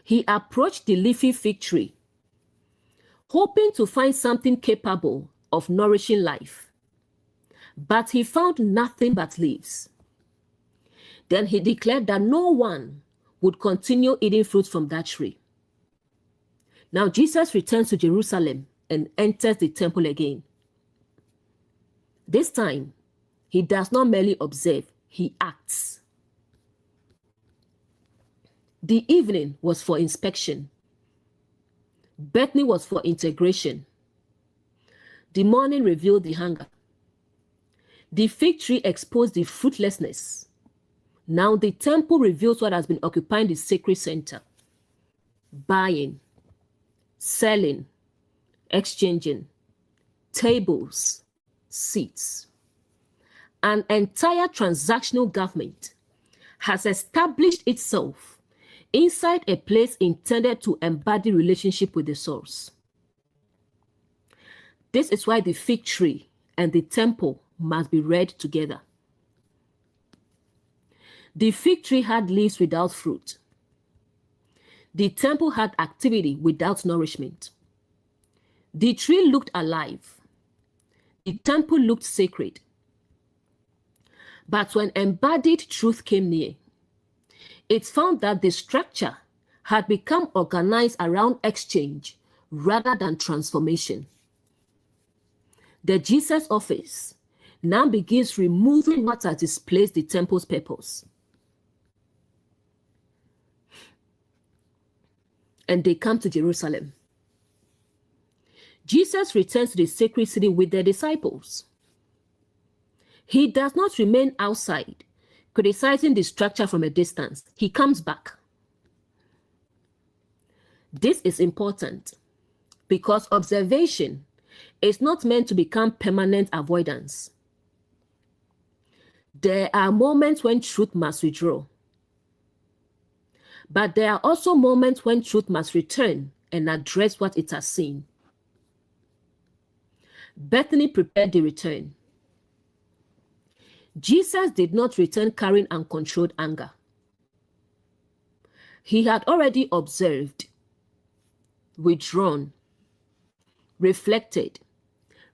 He approached the leafy fig tree, hoping to find something capable of nourishing life. But he found nothing but leaves. Then he declared that no one would continue eating fruit from that tree. Now Jesus returns to Jerusalem and enters the temple again. This time, he does not merely observe, he acts. The evening was for inspection. Bethany was for integration. The morning revealed the hunger. The fig tree exposed the fruitlessness. Now the temple reveals what has been occupying the sacred center. Buying, selling, exchanging, tables, seats. An entire transactional government has established itself inside a place intended to embody relationship with the source. This is why the fig tree and the temple must be read together. The fig tree had leaves without fruit. The temple had activity without nourishment. The tree looked alive. The temple looked sacred. But when embodied truth came near, it found that the structure had become organized around exchange rather than transformation. The Jesus office now begins removing what has displaced the temple's purpose. And they come to Jerusalem. Jesus returns to the sacred city with the disciples. He does not remain outside, criticizing the structure from a distance. He comes back. This is important because observation is not meant to become permanent avoidance. There are moments when truth must withdraw. But there are also moments when truth must return and address what it has seen. Bethany prepared the return. Jesus did not return carrying uncontrolled anger. He had already observed, withdrawn, reflected,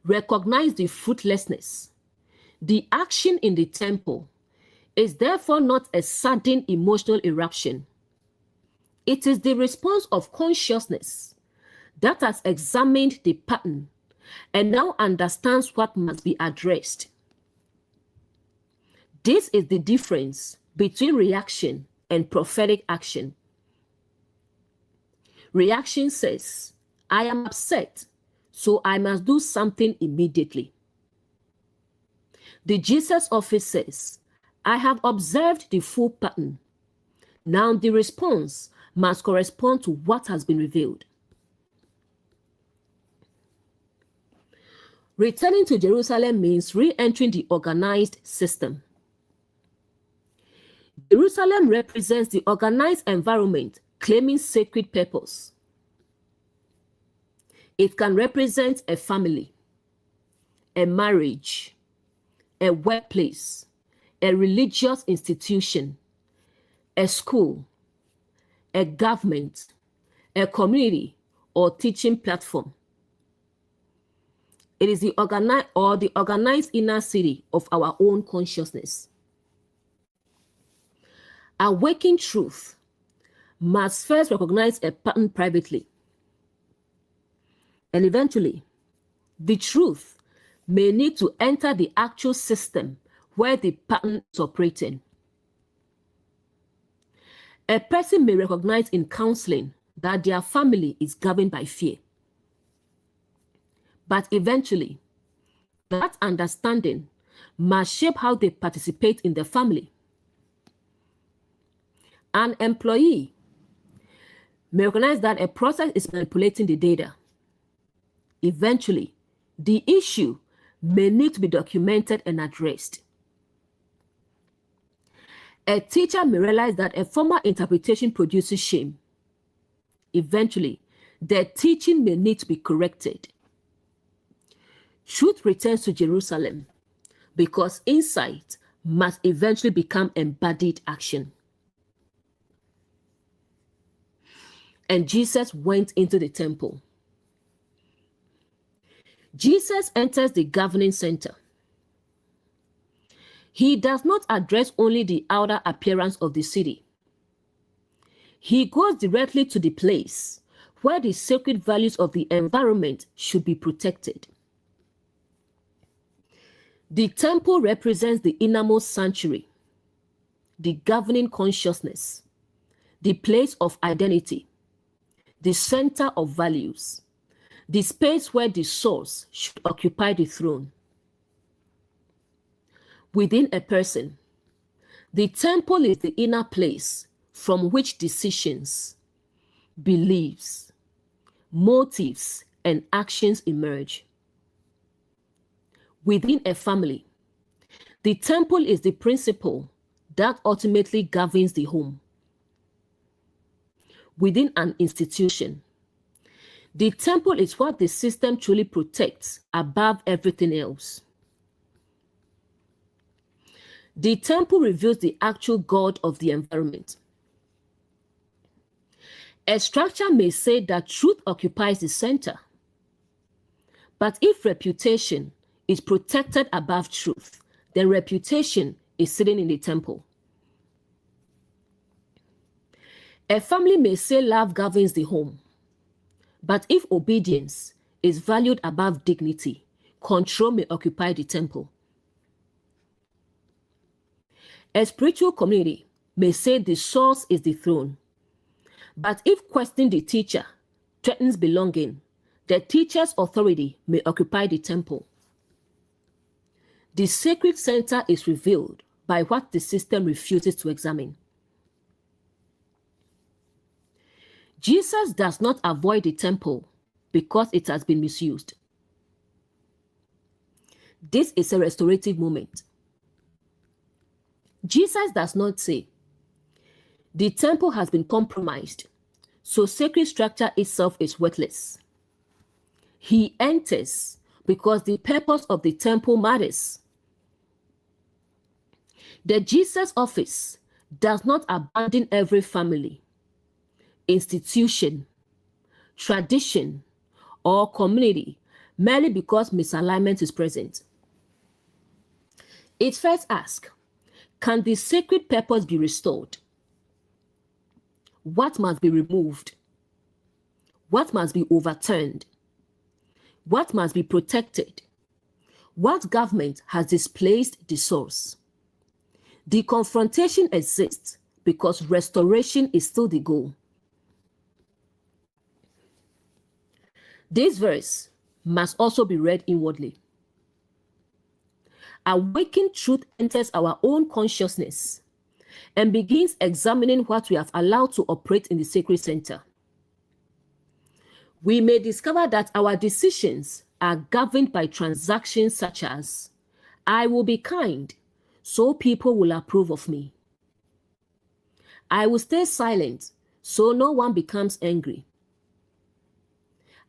recognized the fruitlessness. The action in the temple is therefore not a sudden emotional eruption. It is the response of consciousness that has examined the pattern and now understands what must be addressed. This is the difference between reaction and prophetic action. Reaction says, I am upset, so I must do something immediately. The Jesus office says, I have observed the full pattern. Now the response must correspond to what has been revealed. Returning to Jerusalem means re-entering the organized system. Jerusalem represents the organized environment claiming sacred purpose. It can represent a family, a marriage, a workplace, a religious institution, a school, a government, a community, or teaching platform. It is the organized inner city of our own consciousness. Awakened truth must first recognize a pattern privately. And eventually, the truth may need to enter the actual system where the pattern is operating. A person may recognize in counseling that their family is governed by fear. But eventually, that understanding must shape how they participate in the family. An employee may recognize that a process is manipulating the data. Eventually, the issue may need to be documented and addressed. A teacher may realize that a formal interpretation produces shame. Eventually, their teaching may need to be corrected. Truth returns to Jerusalem because insight must eventually become embodied action. And Jesus went into the temple. Jesus enters the governing center. He does not address only the outer appearance of the city. He goes directly to the place where the sacred values of the environment should be protected. The temple represents the innermost sanctuary, the governing consciousness, the place of identity, the center of values, the space where the source should occupy the throne. Within a person, the temple is the inner place from which decisions, beliefs, motives, and actions emerge. Within a family, the temple is the principle that ultimately governs the home. Within an institution, the temple is what the system truly protects above everything else. The temple reveals the actual God of the environment. A structure may say that truth occupies the center, but if reputation is protected above truth, then reputation is sitting in the temple. A family may say love governs the home, but if obedience is valued above dignity, control may occupy the temple. A spiritual community may say the source is the throne, but if questioning the teacher threatens belonging, The teacher's authority may occupy the temple. The sacred center is revealed by what the system refuses to examine. Jesus does not avoid the temple because it has been misused. This is a restorative moment. Jesus does not say, the temple has been compromised, so sacred structure itself is worthless. He enters because the purpose of the temple matters. The Jesus office does not abandon every family, institution, tradition, or community merely because misalignment is present. It first asks, can the sacred purpose be restored? What must be removed? What must be overturned? What must be protected? What government has displaced the source? The confrontation exists because restoration is still the goal. This verse must also be read inwardly. Awakened truth enters our own consciousness and begins examining what we have allowed to operate in the sacred center. We may discover that our decisions are governed by transactions such as, I will be kind, so people will approve of me. I will stay silent, so no one becomes angry.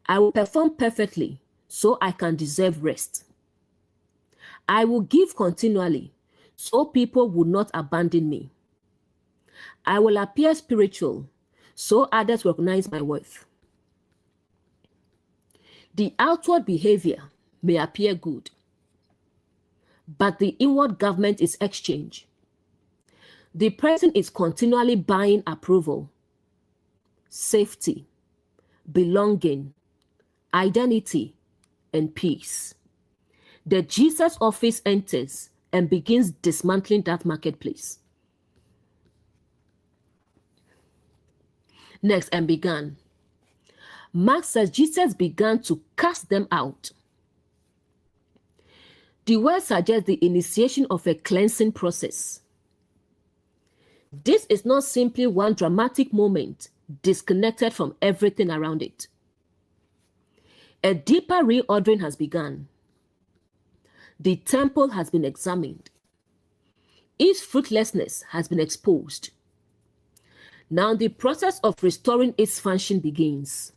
I will perform perfectly, so I can deserve rest. I will give continually, so people will not abandon me. I will appear spiritual, so others recognize my worth. The outward behavior may appear good, but the inward government is exchange. The person is continually buying approval, safety, belonging, identity, and peace. The Jesus office enters and begins dismantling that marketplace. Next, and began. Mark says Jesus began to cast them out. The word suggests the initiation of a cleansing process. This is not simply one dramatic moment disconnected from everything around it. A deeper reordering has begun. The temple has been examined. Its fruitlessness has been exposed. Now the process of restoring its function begins.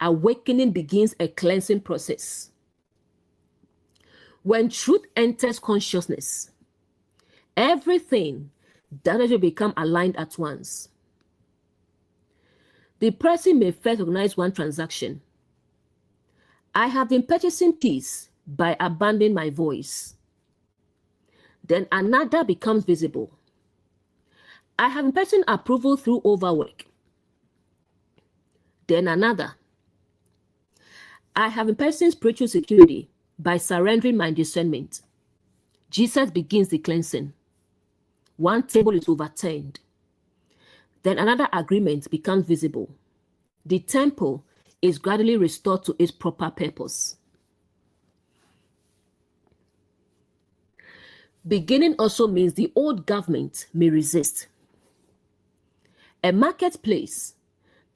Awakening begins a cleansing process. When truth enters consciousness, everything doesn't become aligned at once. The person may first recognize one transaction. I have been purchasing peace by abandoning my voice. Then another becomes visible. I have been purchasing approval through overwork. Then another. I have been purchasing spiritual security by surrendering my discernment. Jesus begins the cleansing. One table is overturned. Then another agreement becomes visible. The temple is gradually restored to its proper purpose. Beginning also means the old government may resist. A marketplace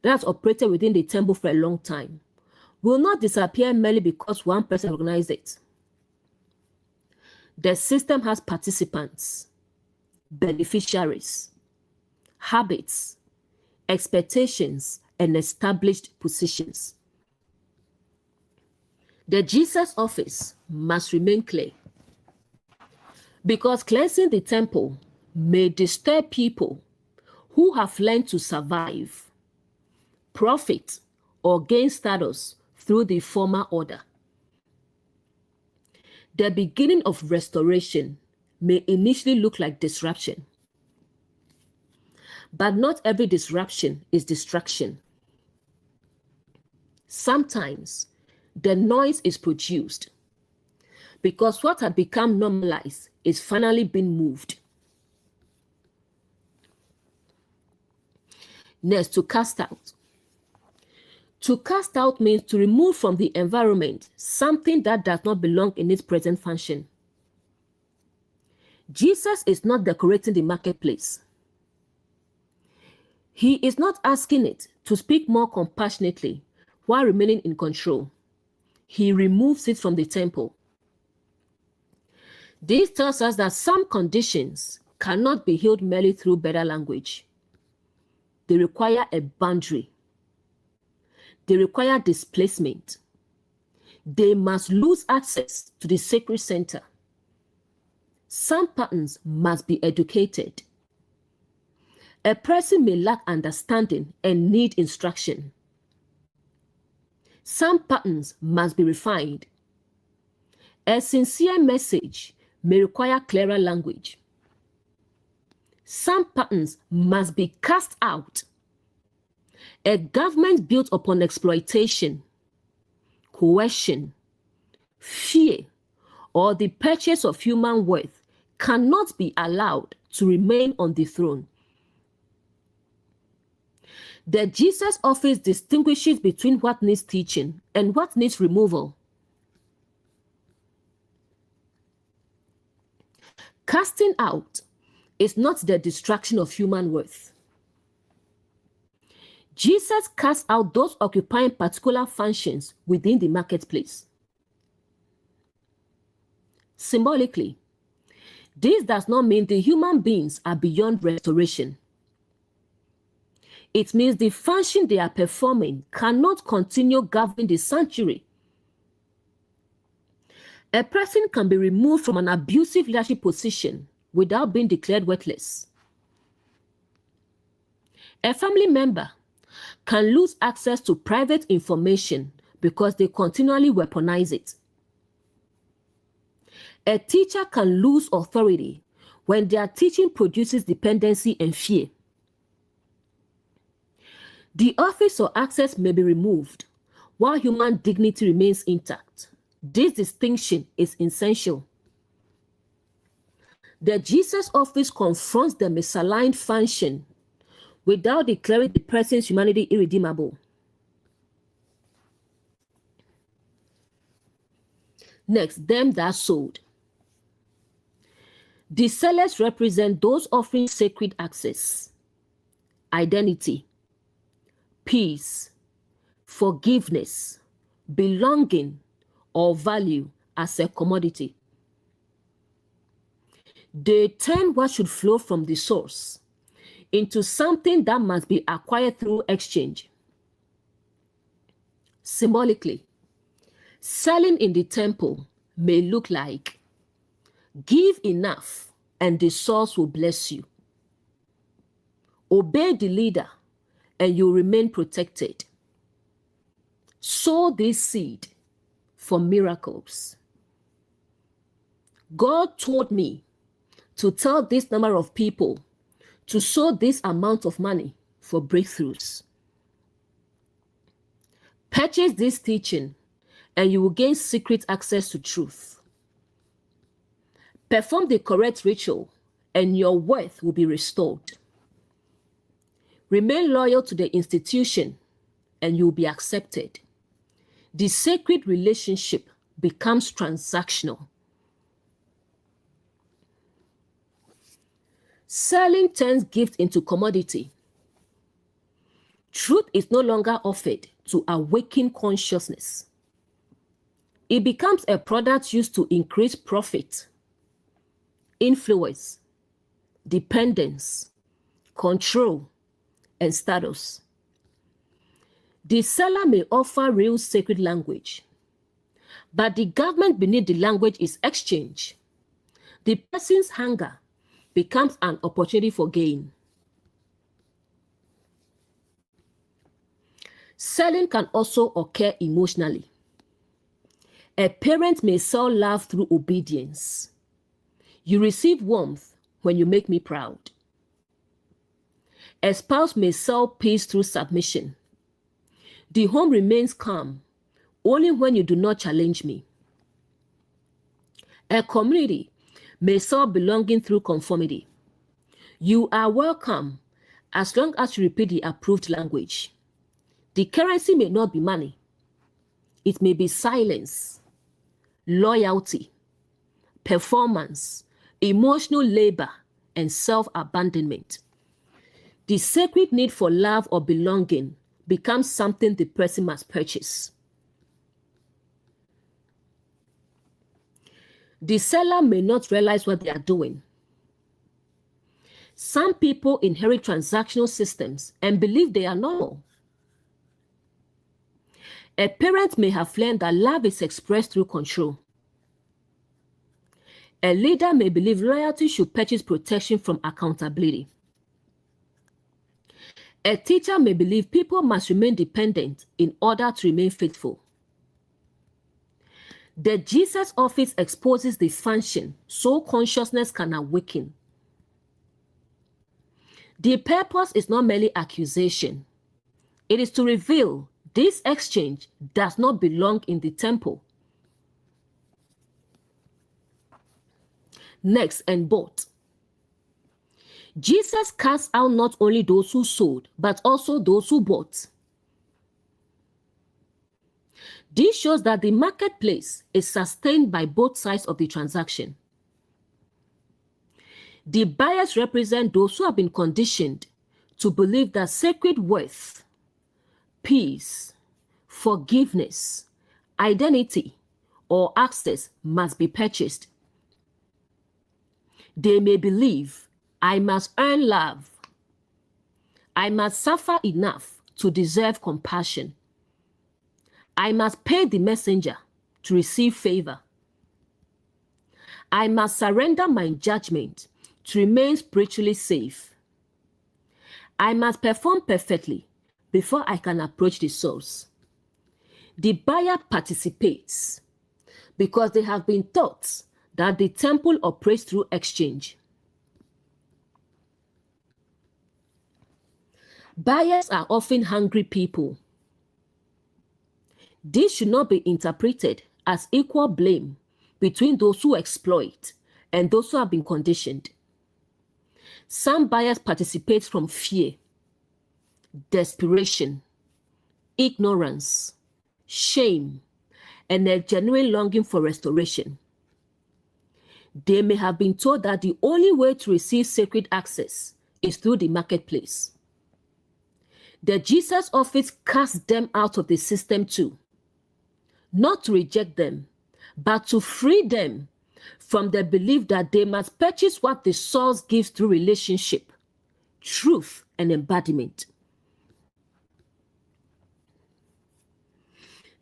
that has operated within the temple for a long time will not disappear merely because one person organized it. The system has participants, beneficiaries, habits, expectations, and established positions. The Jesus office must remain clear, because cleansing the temple may disturb people who have learned to survive, profit, or gain status through the former order. The beginning of restoration may initially look like disruption, but not every disruption is destruction. Sometimes the noise is produced because what had become normalized is finally being moved. Next, to cast out. To cast out means to remove from the environment something that does not belong in its present function. Jesus is not decorating the marketplace. He is not asking it to speak more compassionately while remaining in control. He removes it from the temple. This tells us that some conditions cannot be healed merely through better language. They require a boundary. They require displacement. They must lose access to the sacred center. Some patterns must be educated. A person may lack understanding and need instruction. Some patterns must be refined. A sincere message may require clearer language. Some patterns must be cast out. A government built upon exploitation, coercion, fear, or the purchase of human worth cannot be allowed to remain on the throne. The Jesus office distinguishes between what needs teaching and what needs removal. Casting out is not the destruction of human worth. Jesus cast out those occupying particular functions within the marketplace. Symbolically, this does not mean the human beings are beyond restoration. It means the function they are performing cannot continue governing the sanctuary. A person can be removed from an abusive leadership position without being declared worthless. A family member can lose access to private information because they continually weaponize it. A teacher can lose authority when their teaching produces dependency and fear. The office or access may be removed while human dignity remains intact. This distinction is essential. The Jesus office confronts the misaligned function without declaring the person's humanity irredeemable. Next, them that sold. The sellers represent those offering sacred access, identity, peace, forgiveness, belonging, or value as a commodity. They turn what should flow from the source into something that must be acquired through exchange. Symbolically, selling in the temple may look like give enough and the source will bless you. Obey the leader and you remain protected. Sow this seed for miracles. God told me to tell this number of people to sow this amount of money for breakthroughs. Purchase this teaching and you will gain secret access to truth. Perform the correct ritual and your worth will be restored. Remain loyal to the institution and you will be accepted. The sacred relationship becomes transactional. Selling turns gift into commodity. Truth is no longer offered to awaken consciousness. It becomes a product used to increase profit, influence, dependence, control, and status. The seller may offer real sacred language, but the government beneath the language is exchange. The person's hunger becomes an opportunity for gain. Selling can also occur emotionally. A parent may sell love through obedience. You receive warmth when you make me proud. A spouse may sell peace through submission. The home remains calm only when you do not challenge me. A community may sell belonging through conformity. You are welcome as long as you repeat the approved language. The currency may not be money. It may be silence, loyalty, performance, emotional labor, and self-abandonment. The sacred need for love or belonging becomes something the person must purchase. The seller may not realize what they are doing. Some people inherit transactional systems and believe they are normal. A parent may have learned that love is expressed through control. A leader may believe loyalty should purchase protection from accountability. A teacher may believe people must remain dependent in order to remain faithful. The Jesus office exposes this function so consciousness can awaken. The purpose is not merely accusation. It is to reveal this exchange does not belong in the temple. Next, and bought. Jesus cast out not only those who sold, but also those who bought. This shows that the marketplace is sustained by both sides of the transaction. The buyers represent those who have been conditioned to believe that sacred worth, peace, forgiveness, identity, or access must be purchased. They may believe, I must earn love. I must suffer enough to deserve compassion. I must pay the messenger to receive favor. I must surrender my judgment to remain spiritually safe. I must perform perfectly before I can approach the source. The buyer participates because they have been taught that the temple operates through exchange. Buyers are often hungry people. This should not be interpreted as equal blame between those who exploit and those who have been conditioned. Some buyers participate from fear, desperation, ignorance, shame, and a genuine longing for restoration. They may have been told that the only way to receive sacred access is through the marketplace. The Jesus office cast them out of the system too, not to reject them, but to free them from the belief that they must purchase what the source gives through relationship, truth, and embodiment.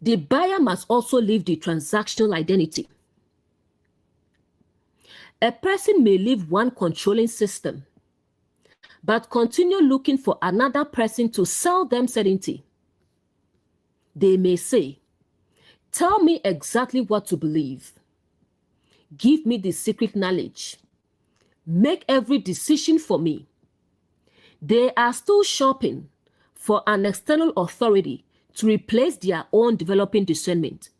The buyer must also leave the transactional identity. A person may leave one controlling system, but continue looking for another person to sell them certainty. They may say, tell me exactly what to believe. Give me the secret knowledge. Make every decision for me. They are still shopping for an external authority to replace their own developing discernment.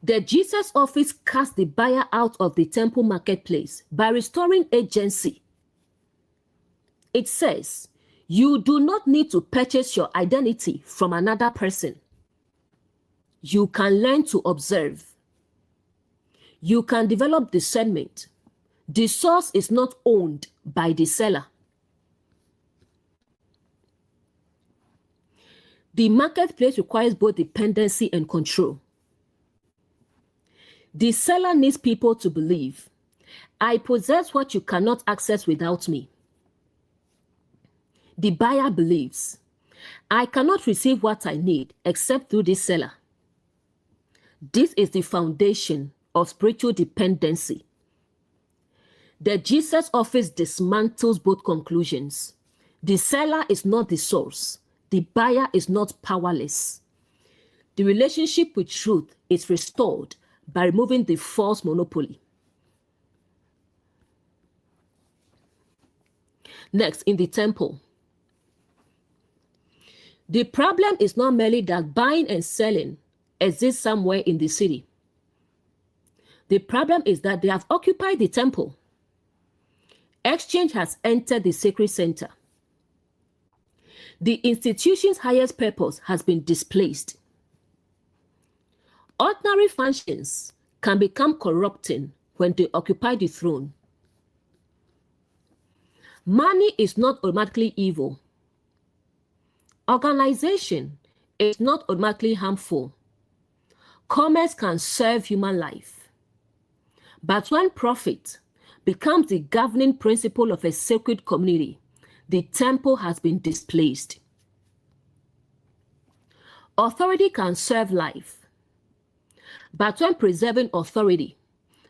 The Jesus office cast the buyer out of the temple marketplace by restoring agency. It says, you do not need to purchase your identity from another person. You can learn to observe. You can develop discernment. The source is not owned by the seller. The marketplace requires both dependency and control. The seller needs people to believe, I possess what you cannot access without me. The buyer believes, I cannot receive what I need except through this seller. This is the foundation of spiritual dependency. The Jesus office dismantles both conclusions. The seller is not the source. The buyer is not powerless. The relationship with truth is restored by removing the false monopoly. Next, in the temple. The problem is not merely that buying and selling exists somewhere in the city. The problem is that they have occupied the temple. Exchange has entered the sacred center. The institution's highest purpose has been displaced. Ordinary functions can become corrupting when they occupy the throne. Money is not automatically evil. Organization is not automatically harmful. Commerce can serve human life. But when profit becomes the governing principle of a sacred community, the temple has been displaced. Authority can serve life. But when preserving authority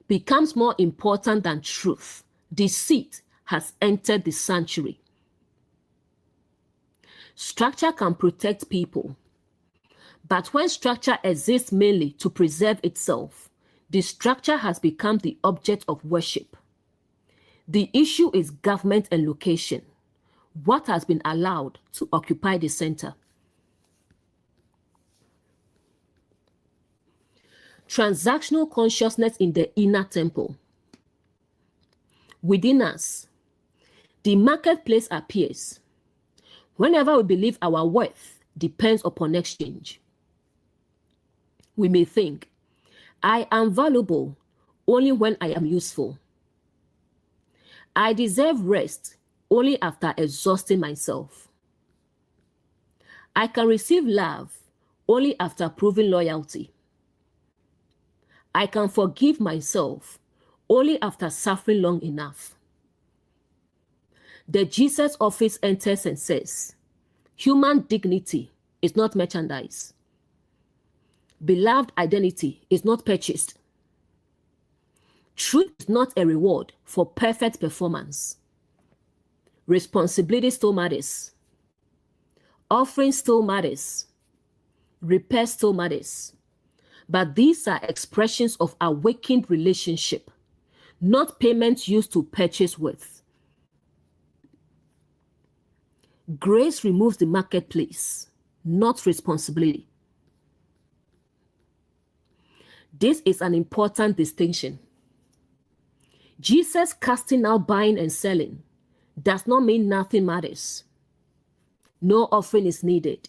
becomes more important than truth, deceit has entered the sanctuary. Structure can protect people. But when structure exists mainly to preserve itself, the structure has become the object of worship. The issue is government and location. What has been allowed to occupy the center? Transactional consciousness in the inner temple. Within us, the marketplace appears whenever we believe our worth depends upon exchange. We may think, I am valuable only when I am useful. I deserve rest only after exhausting myself. I can receive love only after proving loyalty. I can forgive myself only after suffering long enough. The Jesus office enters and says, human dignity is not merchandise. Beloved identity is not purchased. Truth is not a reward for perfect performance. Responsibility still matters. Offering still matters. Repair still matters. But these are expressions of awakened relationship, not payments used to purchase worth. Grace removes the marketplace, not responsibility. This is an important distinction. Jesus casting out buying and selling does not mean nothing matters. No offering is needed.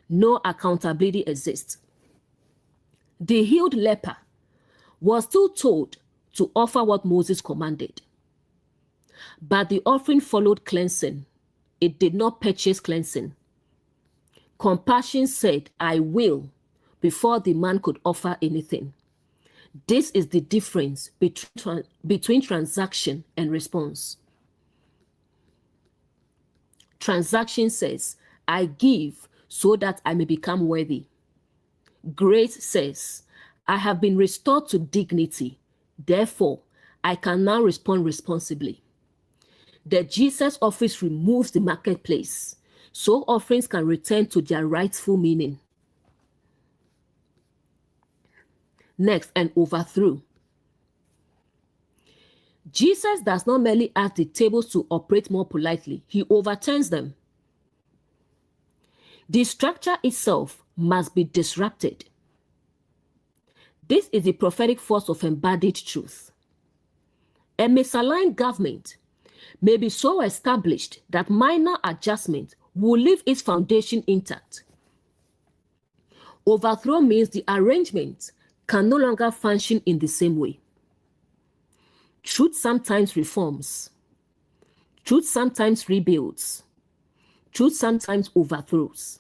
No accountability exists. The healed leper was still told to offer what Moses commanded. But the offering followed cleansing. It did not purchase cleansing. Compassion said, I will, before the man could offer anything. This is the difference between transaction and response. Transaction says, I give so that I may become worthy. Grace says, I have been restored to dignity. Therefore, I can now respond responsibly. The Jesus office removes the marketplace, so offerings can return to their rightful meaning. Next, an overthrow. Jesus does not merely ask the tables to operate more politely, he overturns them. The structure itself must be disrupted. This is the prophetic force of embodied truth. A misaligned government may be so established that minor adjustment will leave its foundation intact. Overthrow means the arrangement can no longer function in the same way. Truth sometimes reforms. Truth sometimes rebuilds. Truth sometimes overthrows.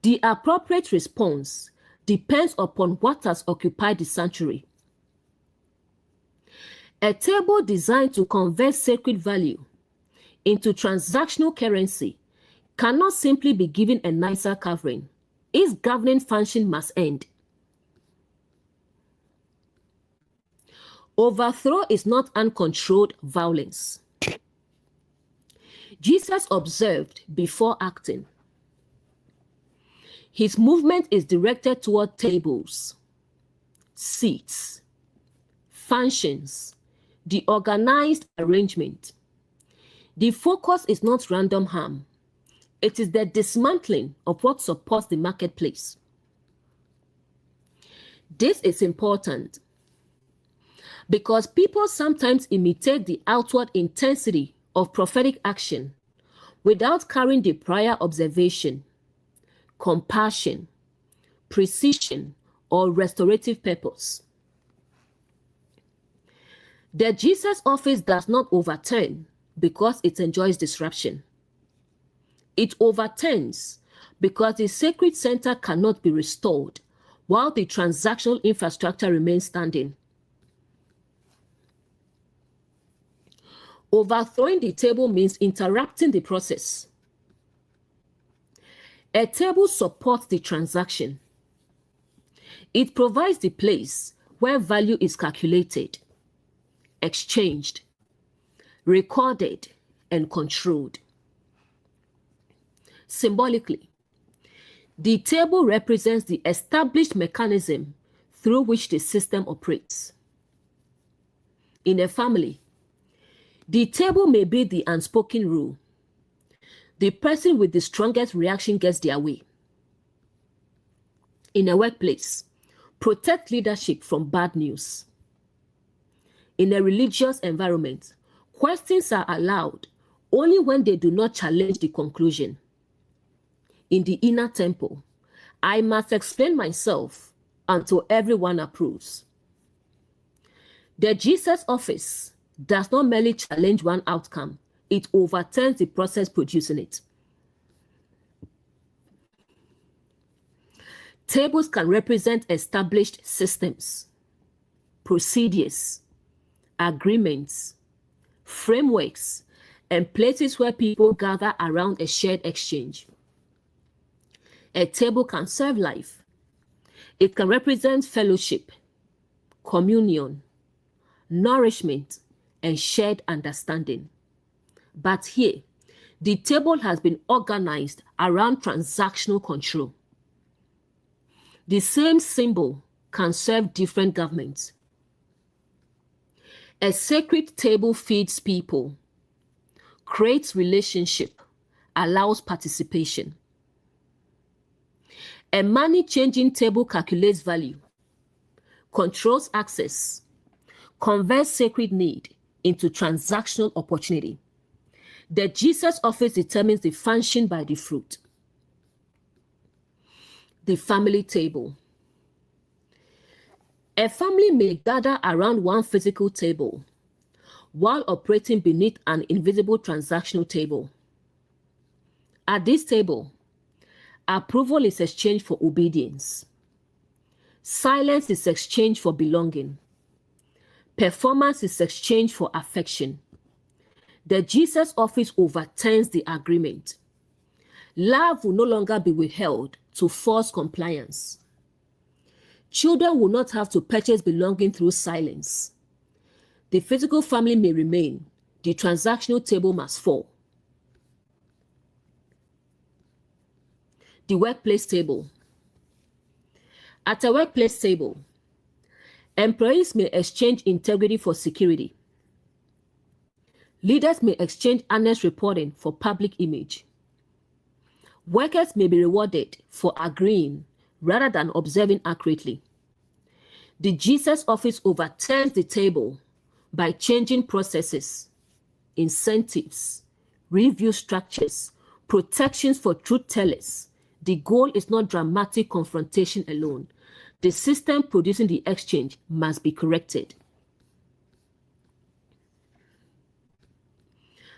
The appropriate response depends upon what has occupied the sanctuary. A table designed to convert sacred value into transactional currency cannot simply be given a nicer covering. Its governing function must end. Overthrow is not uncontrolled violence. Jesus observed before acting. His movement is directed toward tables, seats, functions, the organized arrangement. The focus is not random harm. It is the dismantling of what supports the marketplace. This is important because people sometimes imitate the outward intensity of prophetic action without carrying the prior observation, compassion, precision, or restorative purpose. The Jesus office does not overturn because it enjoys disruption. It overturns because the sacred center cannot be restored while the transactional infrastructure remains standing. Overthrowing the table means interrupting the process. A table supports the transaction. It provides the place where value is calculated, exchanged, recorded, and controlled. Symbolically, the table represents the established mechanism through which the system operates. In a family, the table may be the unspoken rule. The person with the strongest reaction gets their way. In a workplace, protect leadership from bad news. In a religious environment, questions are allowed only when they do not challenge the conclusion. In the inner temple, I must explain myself until everyone approves. The Jesus office does not merely challenge one outcome, it overturns the process producing it. Tables can represent established systems, procedures, agreements, frameworks, and places where people gather around a shared exchange. A table can serve life. It can represent fellowship, communion, nourishment, and shared understanding. But here, the table has been organized around transactional control. The same symbol can serve different governments. A sacred table feeds people, creates relationship, allows participation. A money-changing table calculates value, controls access, converts sacred need into transactional opportunity. The Jesus office determines the function by the fruit. The family table. A family may gather around one physical table while operating beneath an invisible transactional table. At this table, approval is exchanged for obedience. Silence is exchanged for belonging. Performance is exchanged for affection. The Jesus office overturns the agreement. Love will no longer be withheld to force compliance. Children will not have to purchase belonging through silence. The physical family may remain. The transactional table must fall. The workplace table. At a workplace table, employees may exchange integrity for security. Leaders may exchange honest reporting for public image. Workers may be rewarded for agreeing rather than observing accurately. The Jesus office overturns the table by changing processes, incentives, review structures, protections for truth tellers. The goal is not dramatic confrontation alone. The system producing the exchange must be corrected.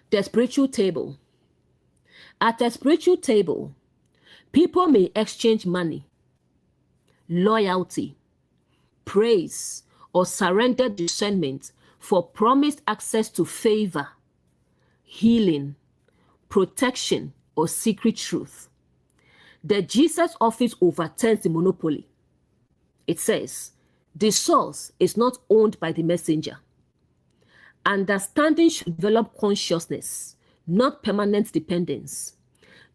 The spiritual table. At a spiritual table, people may exchange money, loyalty, praise, or surrendered discernment for promised access to favor, healing, protection, or secret truth. The Jesus office overturns the monopoly. It says, the source is not owned by the messenger. Understanding should develop consciousness, not permanent dependence.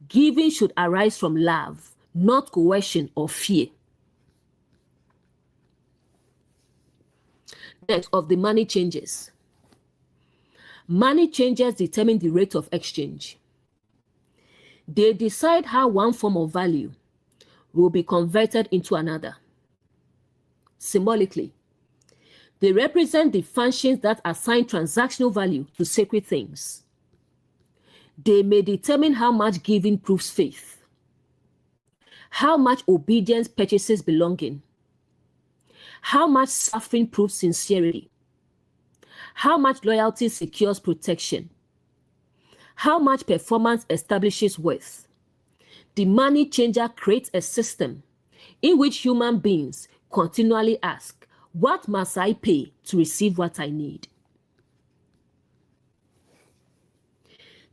Giving should arise from love, not coercion or fear. Next, of the money changes. Money changes determine the rate of exchange. They decide how one form of value will be converted into another. Symbolically, they represent the functions that assign transactional value to sacred things. They may determine how much giving proves faith, how much obedience purchases belonging, how much suffering proves sincerity, how much loyalty secures protection, how much performance establishes worth. The money changer creates a system in which human beings continually ask, what must I pay to receive what I need?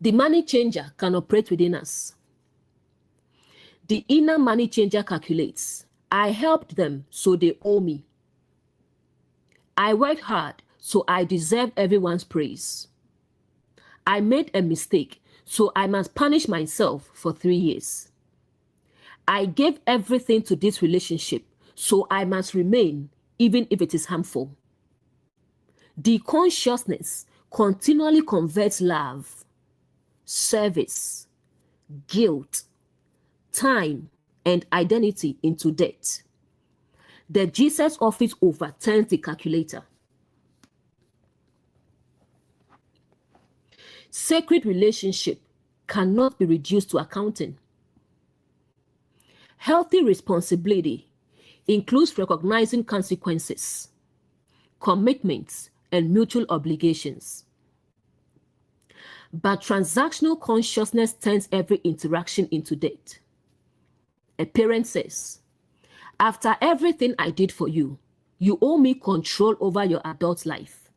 The money changer can operate within us. The inner money changer calculates, I helped them, so they owe me. I worked hard, so I deserve everyone's praise. I made a mistake, so I must punish myself for 3 years. I gave everything to this relationship, so I must remain, even if it is harmful. The consciousness continually converts love, service, guilt, time, and identity into debt. The Jesus office overturns the calculator. Sacred relationship cannot be reduced to accounting. Healthy responsibility includes recognizing consequences, commitments, and mutual obligations. But transactional consciousness turns every interaction into debt. A parent says, after everything I did for you, you owe me control over your adult life.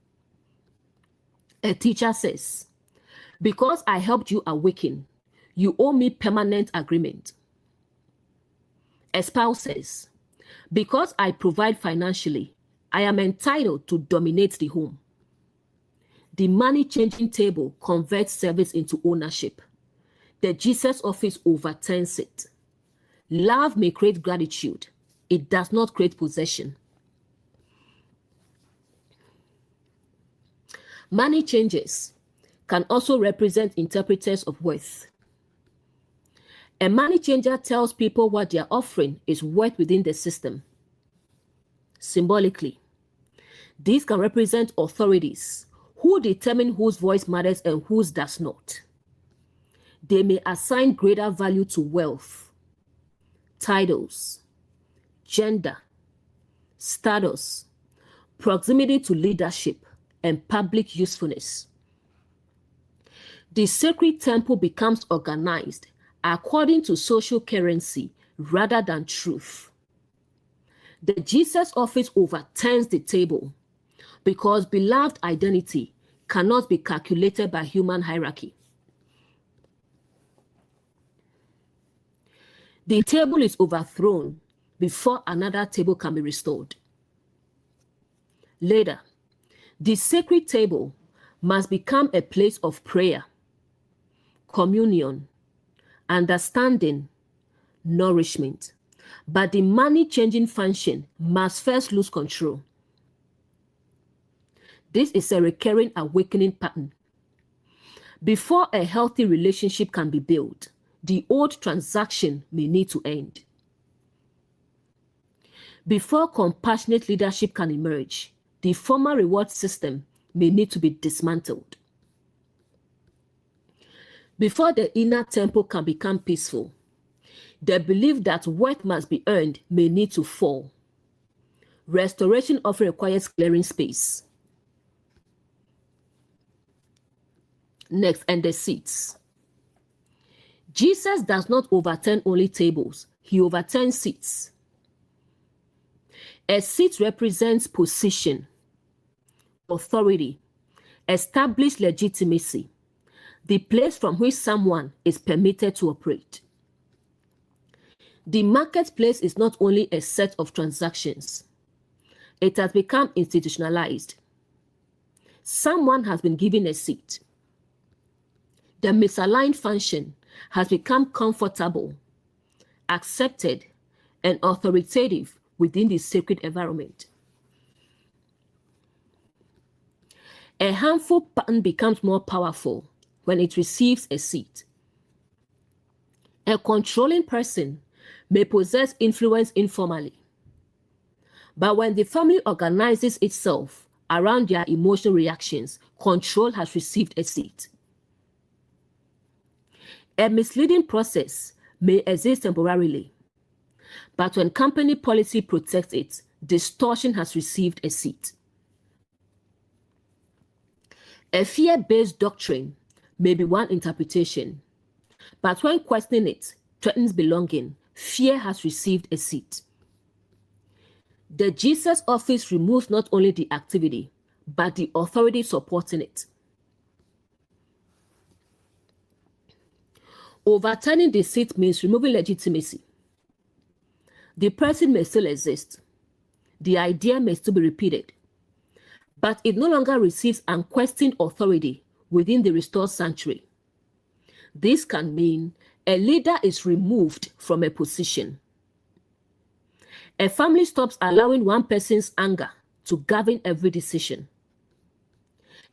A teacher says, because I helped you awaken, you owe me permanent agreement. A spouse says, because I provide financially, I am entitled to dominate the home. The money-changing table converts service into ownership. The Jesus office overturns it. Love may create gratitude. It does not create possession. Money changers can also represent interpreters of worth. A money changer tells people what their offering is worth within the system. Symbolically, these can represent authorities who determine whose voice matters and whose does not. They may assign greater value to wealth, titles, gender, status, proximity to leadership, and public usefulness. The sacred temple becomes organized according to social currency rather than truth. The Jesus office overturns the table because beloved identity cannot be calculated by human hierarchy. The table is overthrown before another table can be restored. Later, the sacred table must become a place of prayer, communion, understanding, nourishment. But the money-changing function must first lose control. This is a recurring awakening pattern. Before a healthy relationship can be built, the old transaction may need to end. Before compassionate leadership can emerge, the former reward system may need to be dismantled. Before the inner temple can become peaceful, the belief that worth must be earned may need to fall. Restoration often requires clearing space. Next, and the seats. Jesus does not overturn only tables, he overturns seats. A seat represents position, authority, established legitimacy, the place from which someone is permitted to operate. The marketplace is not only a set of transactions, it has become institutionalized. Someone has been given a seat. The misaligned function has become comfortable, accepted, and authoritative within the sacred environment. A harmful pattern becomes more powerful when it receives a seat. A controlling person may possess influence informally, but when the family organizes itself around their emotional reactions, control has received a seat. A misleading process may exist temporarily, but when company policy protects it, distortion has received a seat. A fear-based doctrine may be one interpretation, but when questioning it threatens belonging, fear has received a seat. The Jesus office removes not only the activity, but the authority supporting it. Overturning the seat means removing legitimacy. The person may still exist. The idea may still be repeated, but it no longer receives unquestioned authority within the restored sanctuary. This can mean a leader is removed from a position. A family stops allowing one person's anger to govern every decision.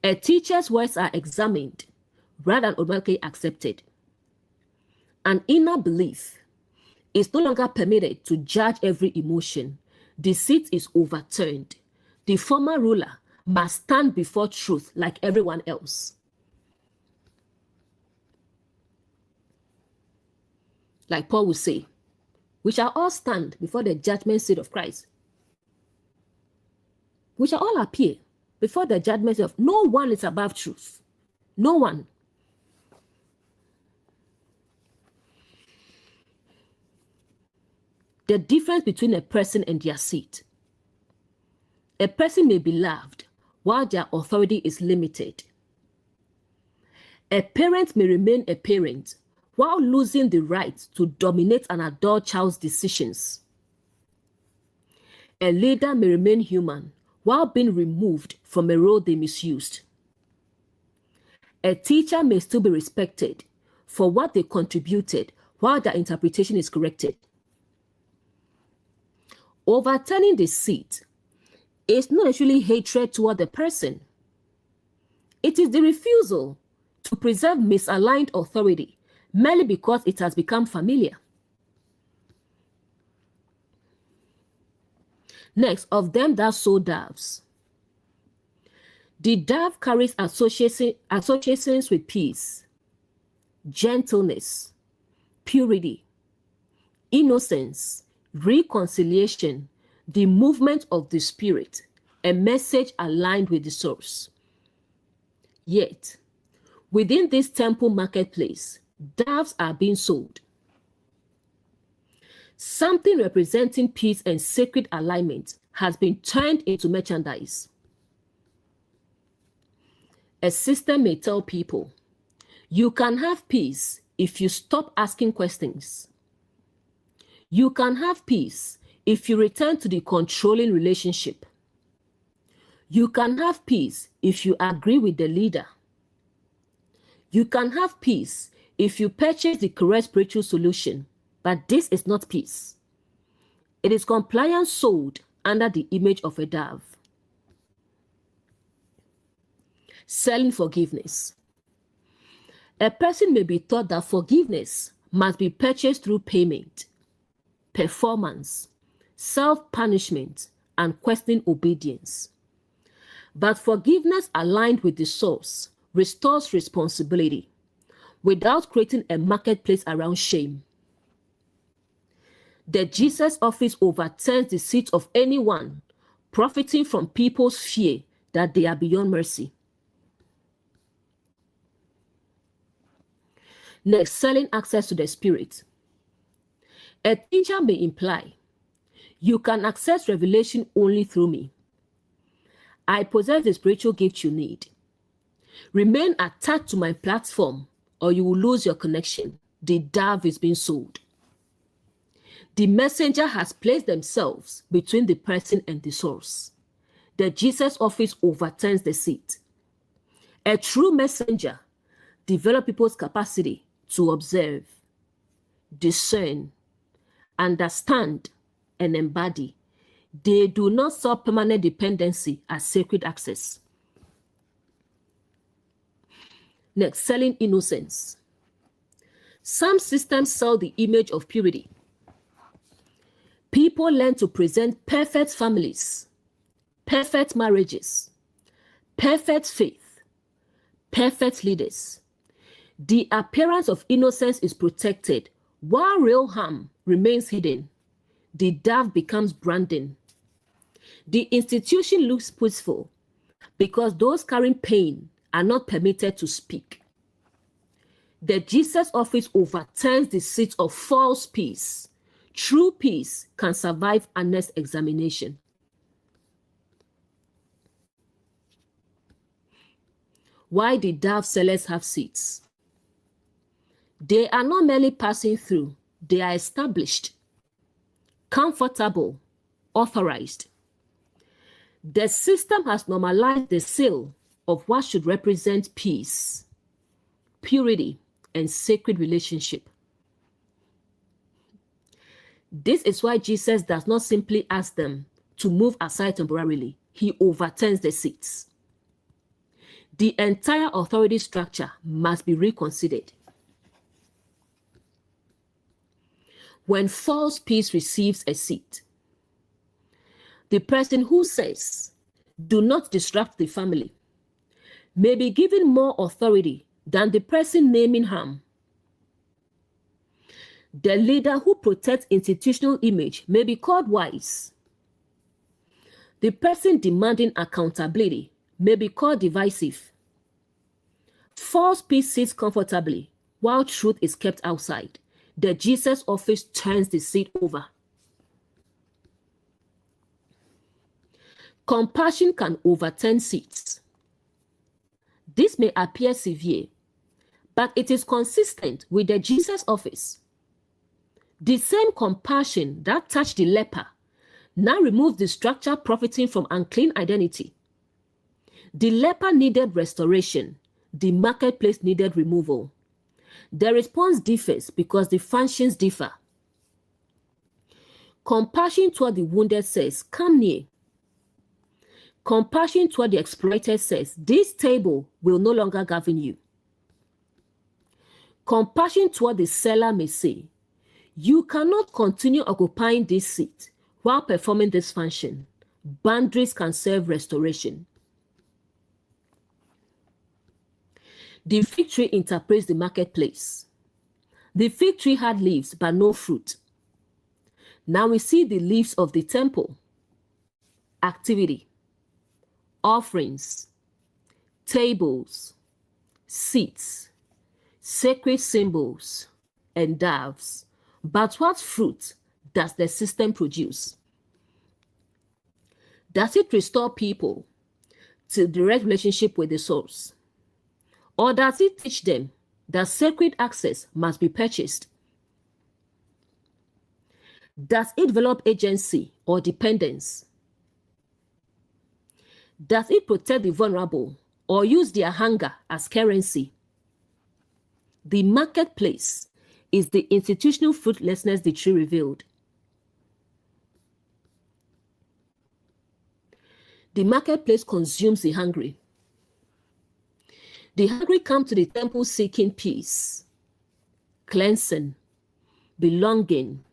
A teacher's words are examined rather than automatically accepted. An inner belief is no longer permitted to judge every emotion. The seat is overturned. The former ruler must stand before truth like everyone else. Like Paul would say, we shall all stand before the judgment seat of Christ. We shall all appear before the judgment seat of no one is above truth. No one. The difference between a person and their seat. A person may be loved while their authority is limited. A parent may remain a parent while losing the right to dominate an adult child's decisions. A leader may remain human while being removed from a role they misused. A teacher may still be respected for what they contributed while their interpretation is corrected. Overturning the seat is not actually hatred toward the person. It is the refusal to preserve misaligned authority merely because it has become familiar. Next, of them that sow doves. The dove carries associations with peace, gentleness, purity, innocence, reconciliation, the movement of the spirit, a message aligned with the source. Yet, within this temple marketplace, doves are being sold. Something representing peace and sacred alignment has been turned into merchandise. A system may tell people, you can have peace if you stop asking questions. You can have peace if you return to the controlling relationship. You can have peace if you agree with the leader. You can have peace if you purchase the correct spiritual solution, but this is not peace. It is compliance sold under the image of a dove. Selling forgiveness. A person may be taught that forgiveness must be purchased through payment, performance, self-punishment, and questioning obedience. But forgiveness aligned with the source restores responsibility without creating a marketplace around shame. The Jesus office overturns the seat of anyone profiting from people's fear that they are beyond mercy. Next, selling access to the Spirit. A teacher may imply, you can access revelation only through me. I possess the spiritual gift you need. Remain attached to my platform or you will lose your connection. The dove is being sold. The messenger has placed themselves between the person and the source. The Jesus office overturns the seat. A true messenger develops people's capacity to observe, discern, understand, and embody. They do not sell permanent dependency as sacred access. Next, selling innocence. Some systems sell the image of purity. People learn to present perfect families, perfect marriages, perfect faith, perfect leaders. The appearance of innocence is protected, while real harm remains hidden. The dove becomes branding. The institution looks peaceful because those carrying pain are not permitted to speak. The Jesus office overturns the seat of false peace. True peace can survive honest examination. Why did dove sellers have seats? They are not merely passing through, they are established, comfortable, authorized. The system has normalized the sale of what should represent peace, purity, and sacred relationship. This is why Jesus does not simply ask them to move aside temporarily. He overturns the seats. The entire authority structure must be reconsidered. When false peace receives a seat, the person who says, "Do not disrupt the family," may be given more authority than the person naming harm. The leader who protects institutional image may be called wise. The person demanding accountability may be called divisive. False peace sits comfortably while truth is kept outside. The Jesus office turns the seat over. Compassion can overturn seats. This may appear severe, but it is consistent with the Jesus office. The same compassion that touched the leper now removes the structure profiting from unclean identity. The leper needed restoration. The marketplace needed removal. The response differs because the functions differ. Compassion toward the wounded says, "Come near." Compassion toward the exploited says, "This table will no longer govern you." Compassion toward the seller may say, "You cannot continue occupying this seat while performing this function. Boundaries can serve restoration." The fig tree interprets the marketplace. The fig tree had leaves but no fruit. Now we see the leaves of the temple. Activity, offerings, tables, seats, sacred symbols, and doves. But what fruit does the system produce? Does it restore people to direct relationship with the source? Or does it teach them that sacred access must be purchased? Does it develop agency or dependence? Does it protect the vulnerable or use their hunger as currency? The marketplace is the institutional fruitlessness the tree revealed. The marketplace consumes the hungry. The hungry come to the temple seeking peace, cleansing, belonging,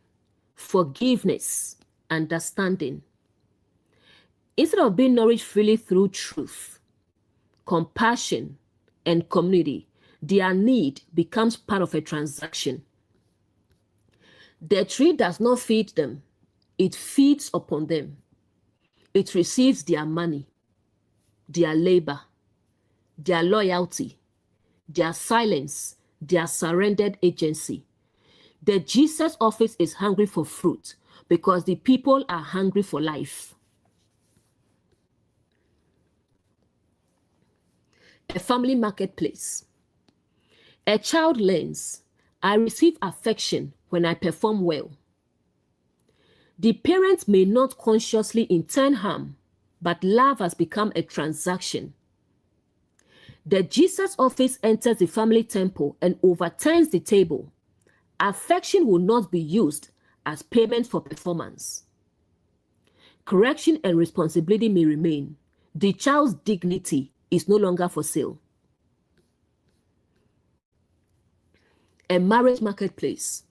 forgiveness, understanding. Instead of being nourished freely through truth, compassion, and community, their need becomes part of a transaction. The tree does not feed them, it feeds upon them. It receives their money, their labor, their loyalty, their silence, their surrendered agency. The Jesus office is hungry for fruit because the people are hungry for life. A family marketplace. A child learns, "I receive affection when I perform well." The parent may not consciously intend harm, but love has become a transaction. The Jesus office enters the family temple and overturns the table. Affection will not be used as payment for performance. Correction and responsibility may remain. The child's dignity is no longer for sale. A marriage marketplace.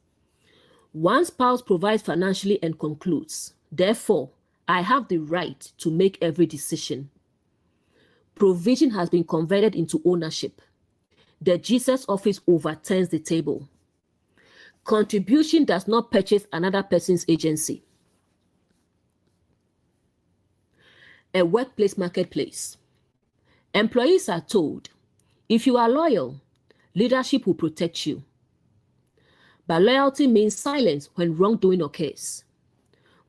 One spouse provides financially and concludes, "Therefore, I have the right to make every decision." Provision has been converted into ownership. The Jesus office overturns the table. Contribution does not purchase another person's agency. A workplace marketplace. Employees are told, if you are loyal, leadership will protect you. But loyalty means silence when wrongdoing occurs.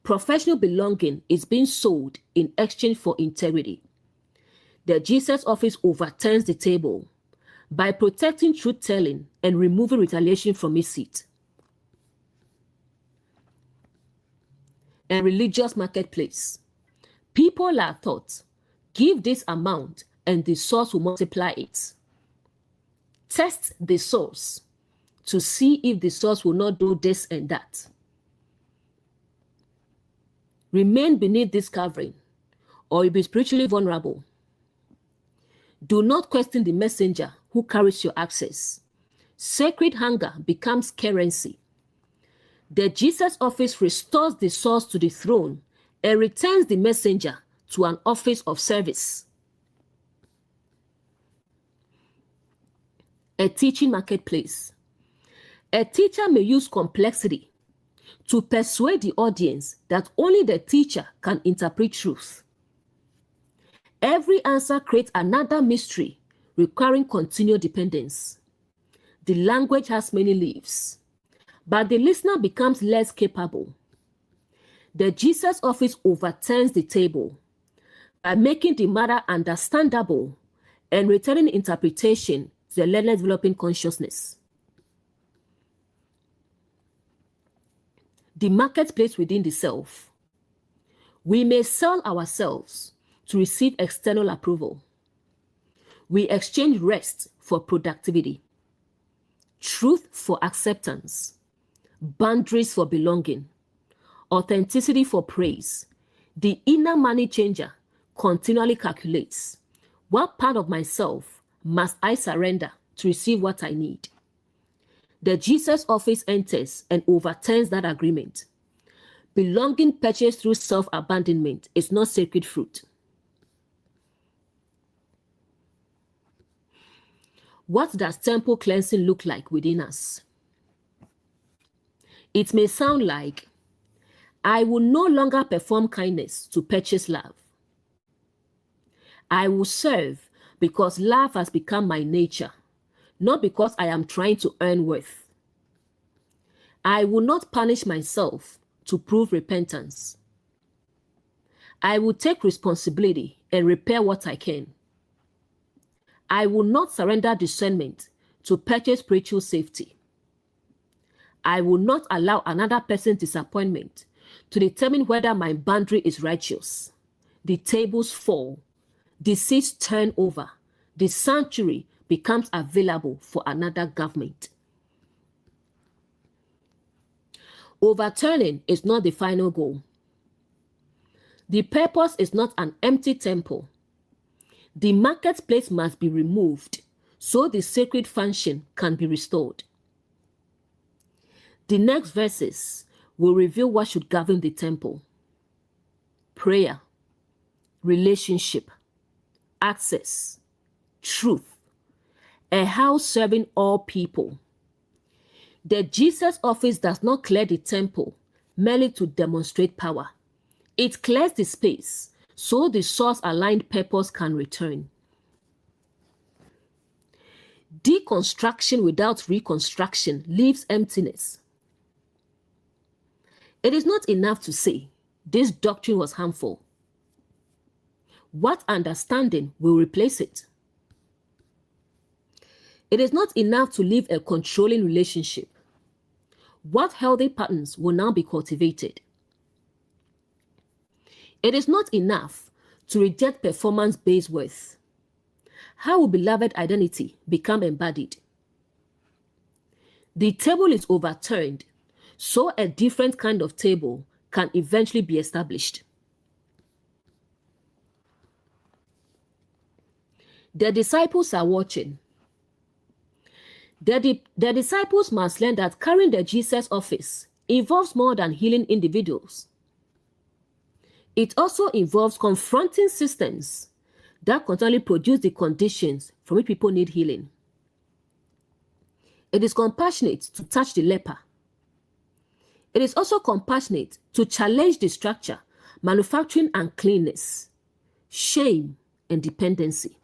Professional belonging is being sold in exchange for integrity. The Jesus office overturns the table by protecting truth-telling and removing retaliation from its seat. A religious marketplace. People are taught, give this amount and the source will multiply it. Test the source to see if the source will not do this and that. Remain beneath this covering, or you'll be spiritually vulnerable. Do not question the messenger who carries your access. Sacred hunger becomes currency. The Jesus office restores the source to the throne and returns the messenger to an office of service. A teaching marketplace. A teacher may use complexity to persuade the audience that only the teacher can interpret truth. Every answer creates another mystery requiring continual dependence. The language has many leaves, but the listener becomes less capable. The Jesus office overturns the table by making the matter understandable and returning interpretation to the learner developing consciousness. The marketplace within the self. We may sell ourselves to receive external approval. We exchange rest for productivity, truth for acceptance, boundaries for belonging, authenticity for praise. The inner money changer continually calculates, what part of myself must I surrender to receive what I need? The Jesus office enters and overturns that agreement. Belonging purchased through self-abandonment is not sacred fruit. What does temple cleansing look like within us? It may sound like, I will no longer perform kindness to purchase love. I will serve because love has become my nature, not because I am trying to earn worth. I will not punish myself to prove repentance. I will take responsibility and repair what I can. I will not surrender discernment to purchase spiritual safety. I will not allow another person's disappointment to determine whether my boundary is righteous. The tables fall, the seats turn over, the sanctuary becomes available for another government. Overturning is not the final goal. The purpose is not an empty temple. The marketplace must be removed so the sacred function can be restored. The next verses will reveal what should govern the temple: prayer, relationship, access, truth, a house serving all people. The Jesus office does not clear the temple merely to demonstrate power. It clears the space so the source-aligned purpose can return. Deconstruction without reconstruction leaves emptiness. It is not enough to say, this doctrine was harmful. What understanding will replace it? It is not enough to leave a controlling relationship. What healthy patterns will now be cultivated? It is not enough to reject performance-based worth. How will beloved identity become embodied? The table is overturned, so a different kind of table can eventually be established. The disciples are watching. The disciples must learn that carrying the Jesus office involves more than healing individuals. It also involves confronting systems that continually produce the conditions from which people need healing. It is compassionate to touch the leper. It is also compassionate to challenge the structure, manufacturing uncleanness, shame, and dependency.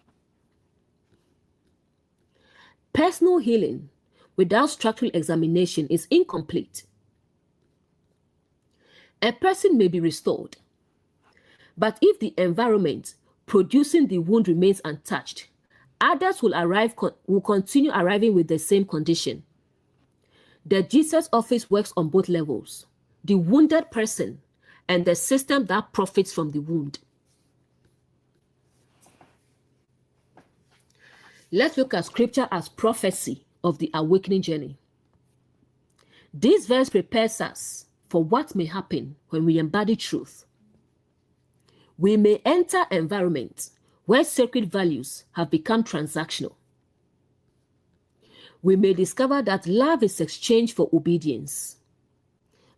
Personal healing without structural examination is incomplete. A person may be restored, but if the environment producing the wound remains untouched, others will continue arriving with the same condition. The Jesus office works on both levels, the wounded person and the system that profits from the wound. Let's look at scripture as prophecy of the awakening journey. This verse prepares us for what may happen when we embody truth. We may enter environments where sacred values have become transactional. We may discover that love is exchanged for obedience.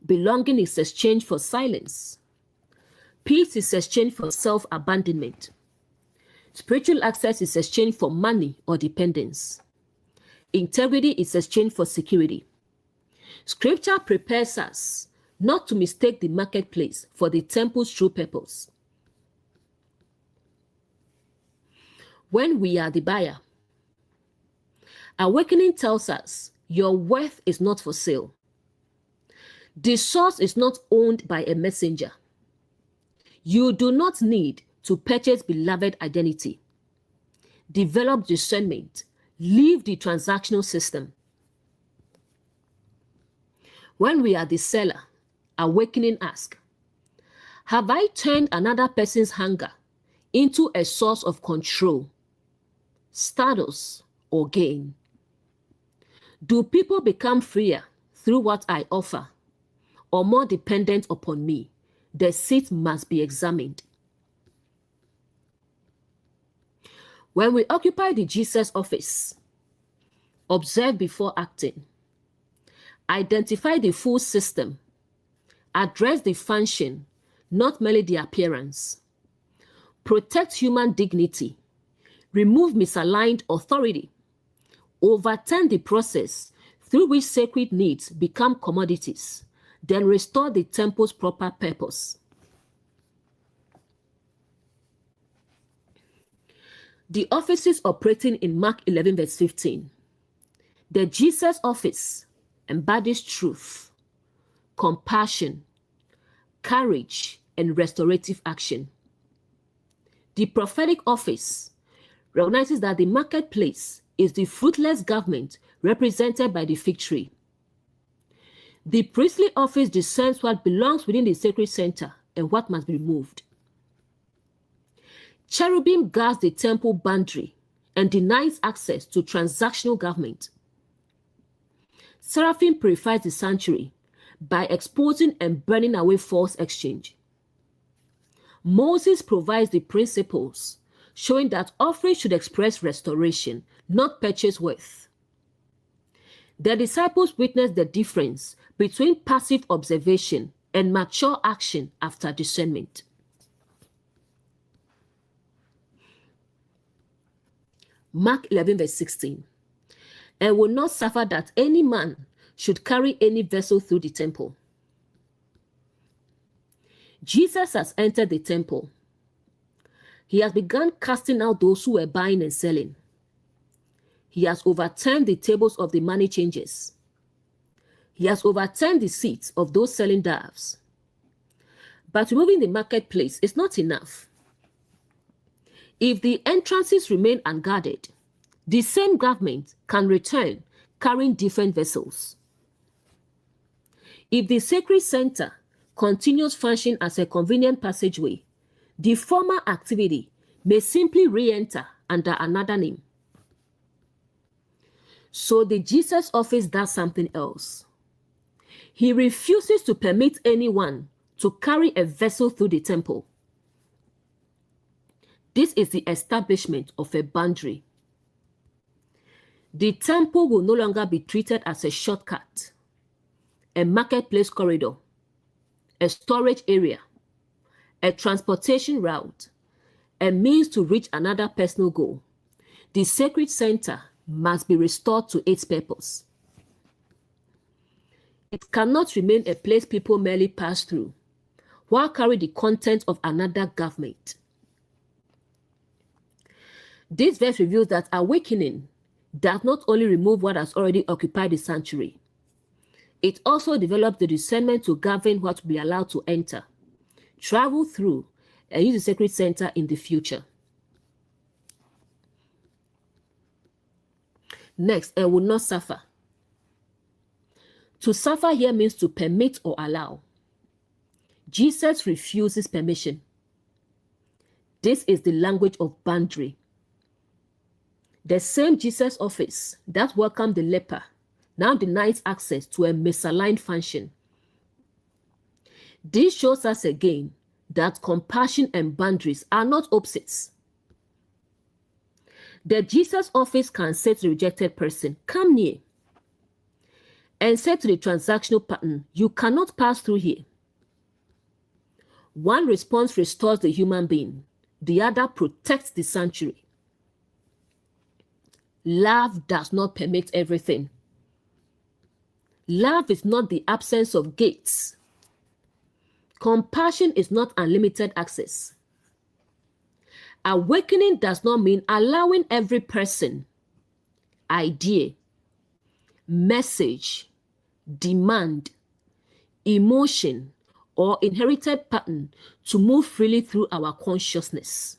Belonging is exchanged for silence. Peace is exchanged for self-abandonment. Spiritual access is exchanged for money or dependence. Integrity is exchanged for security. Scripture prepares us not to mistake the marketplace for the temple's true purpose. When we are the buyer, awakening tells us your worth is not for sale. The source is not owned by a messenger. You do not need to purchase beloved identity. Develop discernment. Leave the transactional system. When we are the seller, awakening asks, have I turned another person's hunger into a source of control, status, or gain? Do people become freer through what I offer or more dependent upon me? The seat must be examined. When we occupy the Jesus office, observe before acting. Identify the full system. Address the function, not merely the appearance. Protect human dignity. Remove misaligned authority. Overturn the process through which sacred needs become commodities. Then restore the temple's proper purpose. The offices operating in Mark 11 verse 15. The Jesus office embodies truth, compassion, courage, and restorative action. The prophetic office recognizes that the marketplace is the fruitless government represented by the fig tree. The priestly office discerns what belongs within the sacred center and what must be removed. Cherubim guards the temple boundary and denies access to transactional government. Seraphim purifies the sanctuary by exposing and burning away false exchange. Moses provides the principles, showing that offerings should express restoration, not purchase worth. The disciples witnessed the difference between passive observation and mature action after discernment. Mark 11 verse 16. And will not suffer that any man should carry any vessel through the temple. Jesus has entered the temple. He has begun casting out those who were buying and selling. He has overturned the tables of the money changers. He has overturned the seats of those selling doves. But removing the marketplace is not enough. If the entrances remain unguarded, the same government can return carrying different vessels. If the sacred center continues functioning as a convenient passageway, the former activity may simply re-enter under another name. So the Jesus office does something else. He refuses to permit anyone to carry a vessel through the temple. This is the establishment of a boundary. The temple will no longer be treated as a shortcut, a marketplace corridor, a storage area, a transportation route, a means to reach another personal goal. The sacred center must be restored to its purpose. It cannot remain a place people merely pass through while carry the content of another government. This verse reveals that awakening does not only remove what has already occupied the sanctuary, it also develops the discernment to govern what will be allowed to enter, travel through, and use the sacred center in the future. Next, and will not suffer. To suffer here means to permit or allow. Jesus refuses permission. This is the language of boundary. The same Jesus office that welcomed the leper now denies access to a misaligned function. This shows us again that compassion and boundaries are not opposites. The Jesus office can say to the rejected person, "Come near," and say to the transactional pattern, "You cannot pass through here." One response restores the human being, the other protects the sanctuary. Love does not permit everything. Love is not the absence of gates. Compassion is not unlimited access. Awakening does not mean allowing every person, idea, message, demand, emotion, or inherited pattern to move freely through our consciousness.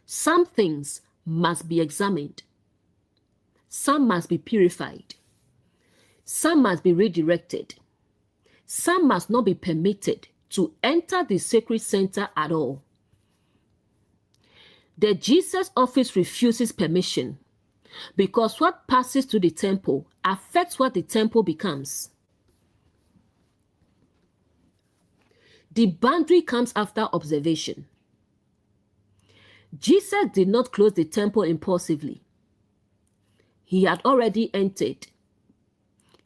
Some things must be examined. Some must be purified. Some must be redirected. Some must not be permitted to enter the sacred center at all. The Jesus office refuses permission because what passes through the temple affects what the temple becomes. The boundary comes after observation. Jesus did not close the temple impulsively. He had already entered,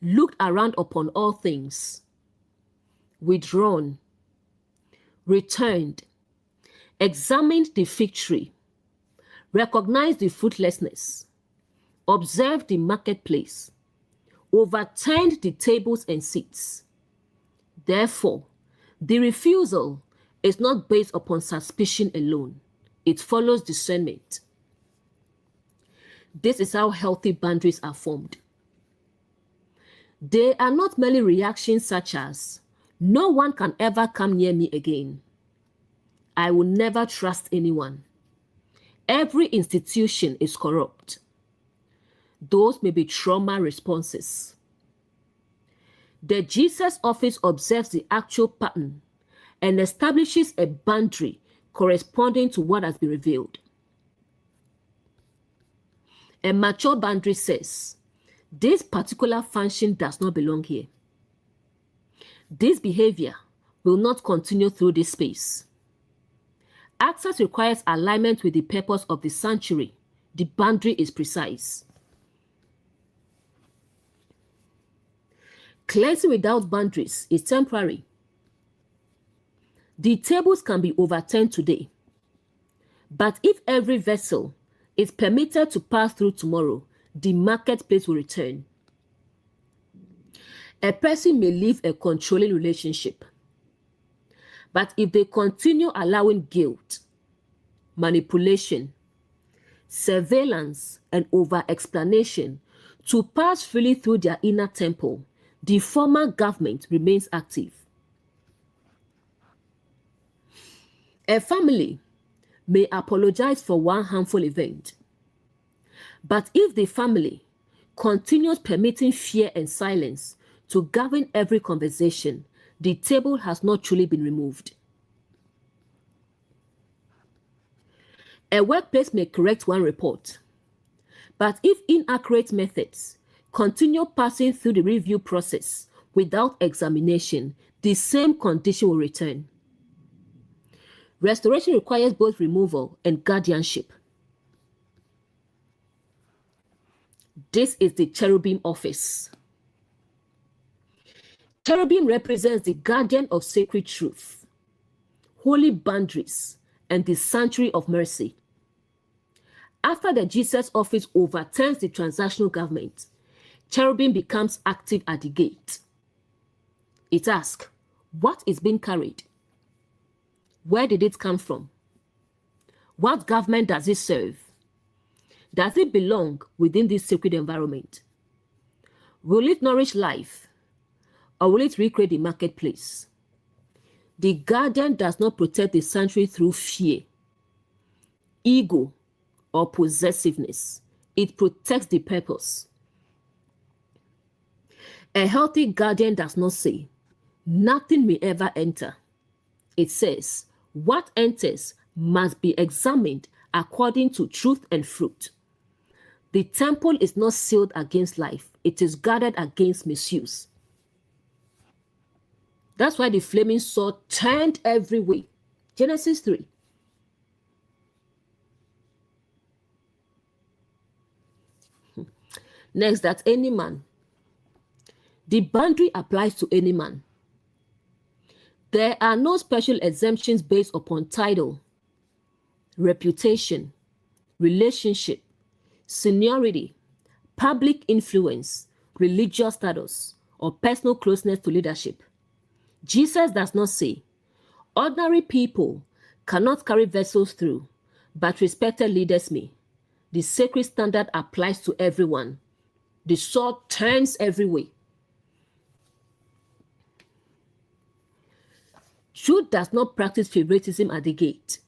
looked around upon all things, withdrawn, returned, examined the fig tree, recognized the fruitlessness, observed the marketplace, overturned the tables and seats. Therefore, the refusal is not based upon suspicion alone. It follows discernment. This is how healthy boundaries are formed. They are not merely reactions such as, "No one can ever come near me again. I will never trust anyone. Every institution is corrupt." Those may be trauma responses. The Jesus office observes the actual pattern and establishes a boundary corresponding to what has been revealed. A mature boundary says, "This particular function does not belong here. This behavior will not continue through this space." Access requires alignment with the purpose of the sanctuary. The boundary is precise. Cleansing without boundaries is temporary. The tables can be overturned today, but if every vessel is permitted to pass through tomorrow, the marketplace will return. A person may leave a controlling relationship, but if they continue allowing guilt, manipulation, surveillance, and over-explanation to pass freely through their inner temple, the former government remains active. A family may apologize for one harmful event, but if the family continues permitting fear and silence to govern every conversation, the table has not truly been removed. A workplace may correct one report, but if inaccurate methods continue passing through the review process without examination, the same condition will return. Restoration requires both removal and guardianship. This is the cherubim office. Cherubim represents the guardian of sacred truth, holy boundaries, and the sanctuary of mercy. After the Jesus office overturns the transactional government, cherubim becomes active at the gate. It asks, what is being carried? Where did it come from? What government does it serve? Does it belong within this sacred environment? Will it nourish life, or will it recreate the marketplace? The guardian does not protect the sanctuary through fear, ego, or possessiveness. It protects the purpose. A healthy guardian does not say, nothing may ever enter. It says, what enters must be examined according to truth and fruit. The temple is not sealed against life. It is guarded against misuse. That's why the flaming sword turned every way. Genesis 3. Next, that any man. The boundary applies to any man. There are no special exemptions based upon title, reputation, relationship, seniority, public influence, religious status, or personal closeness to leadership. Jesus does not say, ordinary people cannot carry vessels through, but respected leaders may. The sacred standard applies to everyone. The sword turns every way. Truth does not practice favoritism at the gate.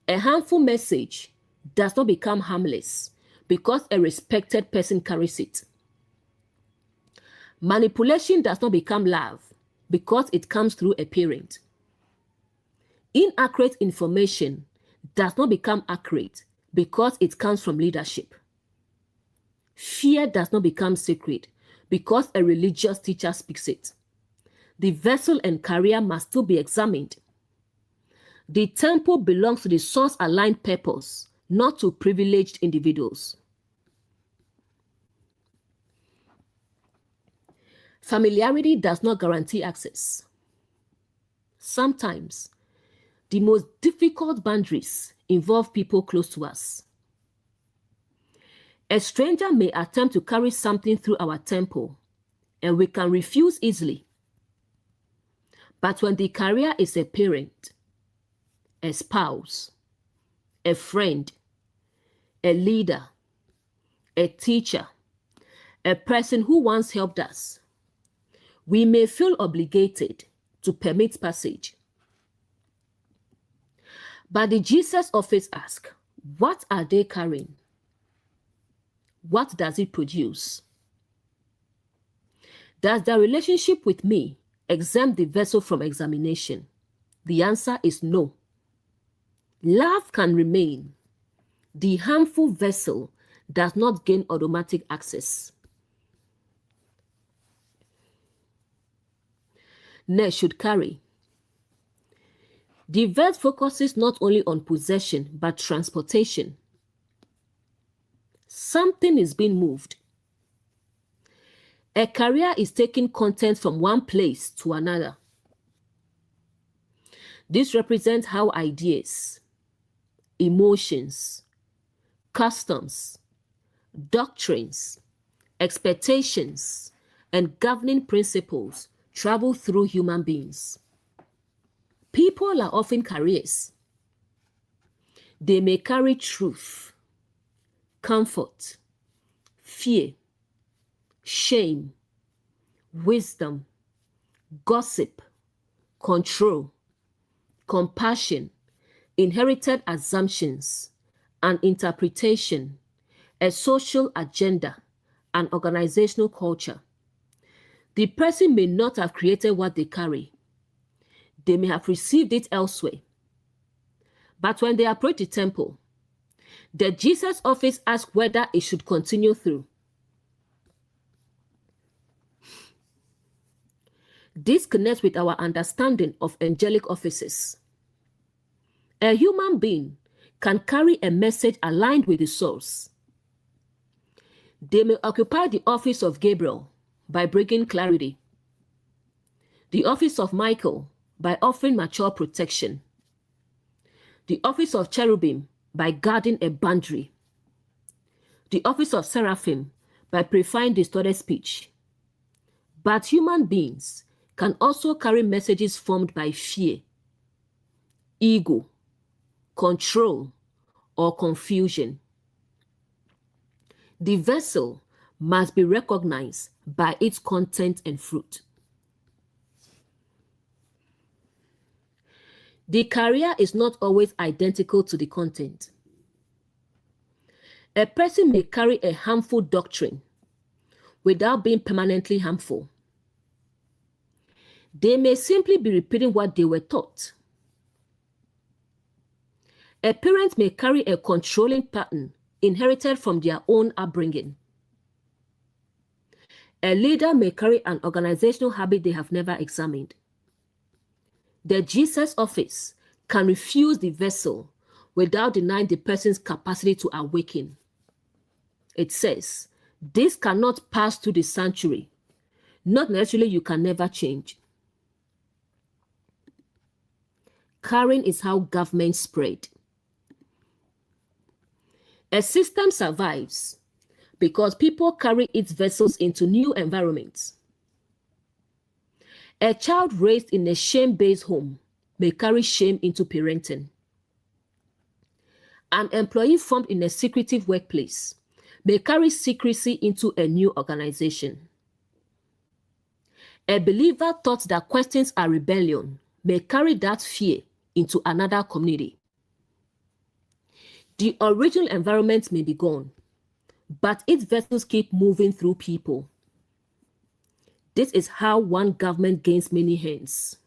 A harmful message does not become harmless because a respected person carries it. Manipulation does not become love because it comes through a parent. Inaccurate information does not become accurate because it comes from leadership. Fear does not become sacred because a religious teacher speaks it. The vessel and carrier must still be examined. The temple belongs to the source-aligned purpose, not to privileged individuals. Familiarity does not guarantee access. Sometimes, the most difficult boundaries involve people close to us. A stranger may attempt to carry something through our temple, and we can refuse easily. But when the carrier is a parent, a spouse, a friend, a leader, a teacher, a person who once helped us, we may feel obligated to permit passage. But the Jesus office asks, what are they carrying? What does it produce? Does their relationship with me exempt the vessel from examination? The answer is no. Love can remain. The harmful vessel does not gain automatic access. Next, should carry. The verse focuses not only on possession, but transportation. Something is being moved. A carrier is taking content from one place to another. This represents how ideas, emotions, customs, doctrines, expectations, and governing principles travel through human beings. People are often carriers. They may carry truth, comfort, fear, shame, wisdom, gossip, control, compassion, inherited assumptions, and interpretation, a social agenda, and organizational culture. The person may not have created what they carry. They may have received it elsewhere. But when they approach the temple, the Jesus office asks whether it should continue through. This connects with our understanding of angelic offices. A human being can carry a message aligned with the source. They may occupy the office of Gabriel by bringing clarity, the office of Michael by offering mature protection, the office of cherubim by guarding a boundary, the office of seraphim by preferring distorted speech. But human beings can also carry messages formed by fear, ego, control, or confusion. The vessel must be recognized by its content and fruit. The carrier is not always identical to the content. A person may carry a harmful doctrine without being permanently harmful. They may simply be repeating what they were taught. A parent may carry a controlling pattern inherited from their own upbringing. A leader may carry an organizational habit they have never examined. The Jesus office can refuse the vessel without denying the person's capacity to awaken. It says, this cannot pass through the sanctuary. Not necessarily you can never change. Carrying is how government spread. A system survives because people carry its vessels into new environments. A child raised in a shame-based home may carry shame into parenting. An employee formed in a secretive workplace may carry secrecy into a new organization. A believer taught that questions are rebellion may carry that fear into another community. The original environment may be gone, but its vessels keep moving through people. This is how one government gains many hands.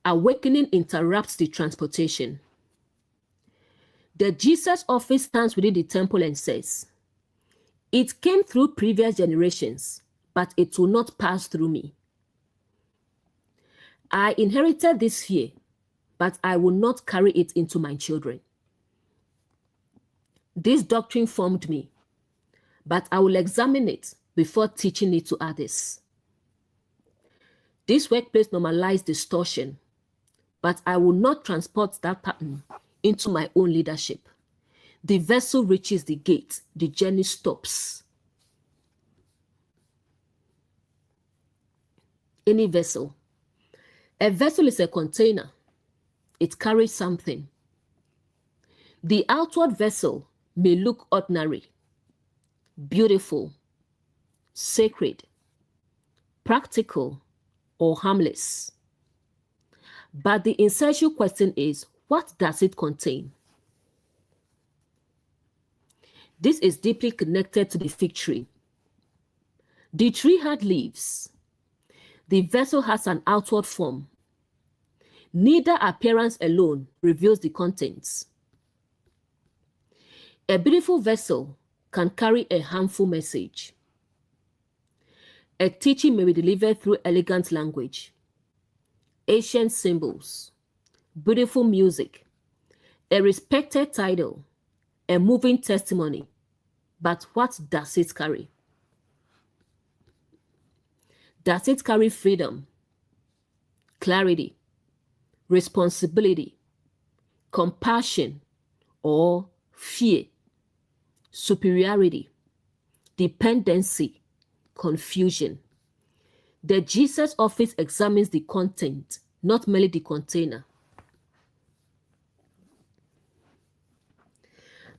Awakening interrupts the transportation. The Jesus office stands within the temple and says, it came through previous generations, but it will not pass through me. I inherited this fear, but I will not carry it into my children. This doctrine formed me, but I will examine it before teaching it to others. This workplace normalized distortion, but I will not transport that pattern into my own leadership. The vessel reaches the gate, the journey stops. Any vessel. A vessel is a container. It carries something. The outward vessel may look ordinary, beautiful, sacred, practical, or harmless. But the essential question is, what does it contain? This is deeply connected to the fig tree. The tree had leaves. The vessel has an outward form. Neither appearance alone reveals the contents. A beautiful vessel can carry a harmful message. A teaching may be delivered through elegant language, ancient symbols, beautiful music, a respected title, a moving testimony. But what does it carry? Does it carry freedom, clarity, responsibility, compassion, or fear, superiority, dependency, confusion? The Jesus office examines the content, not merely the container.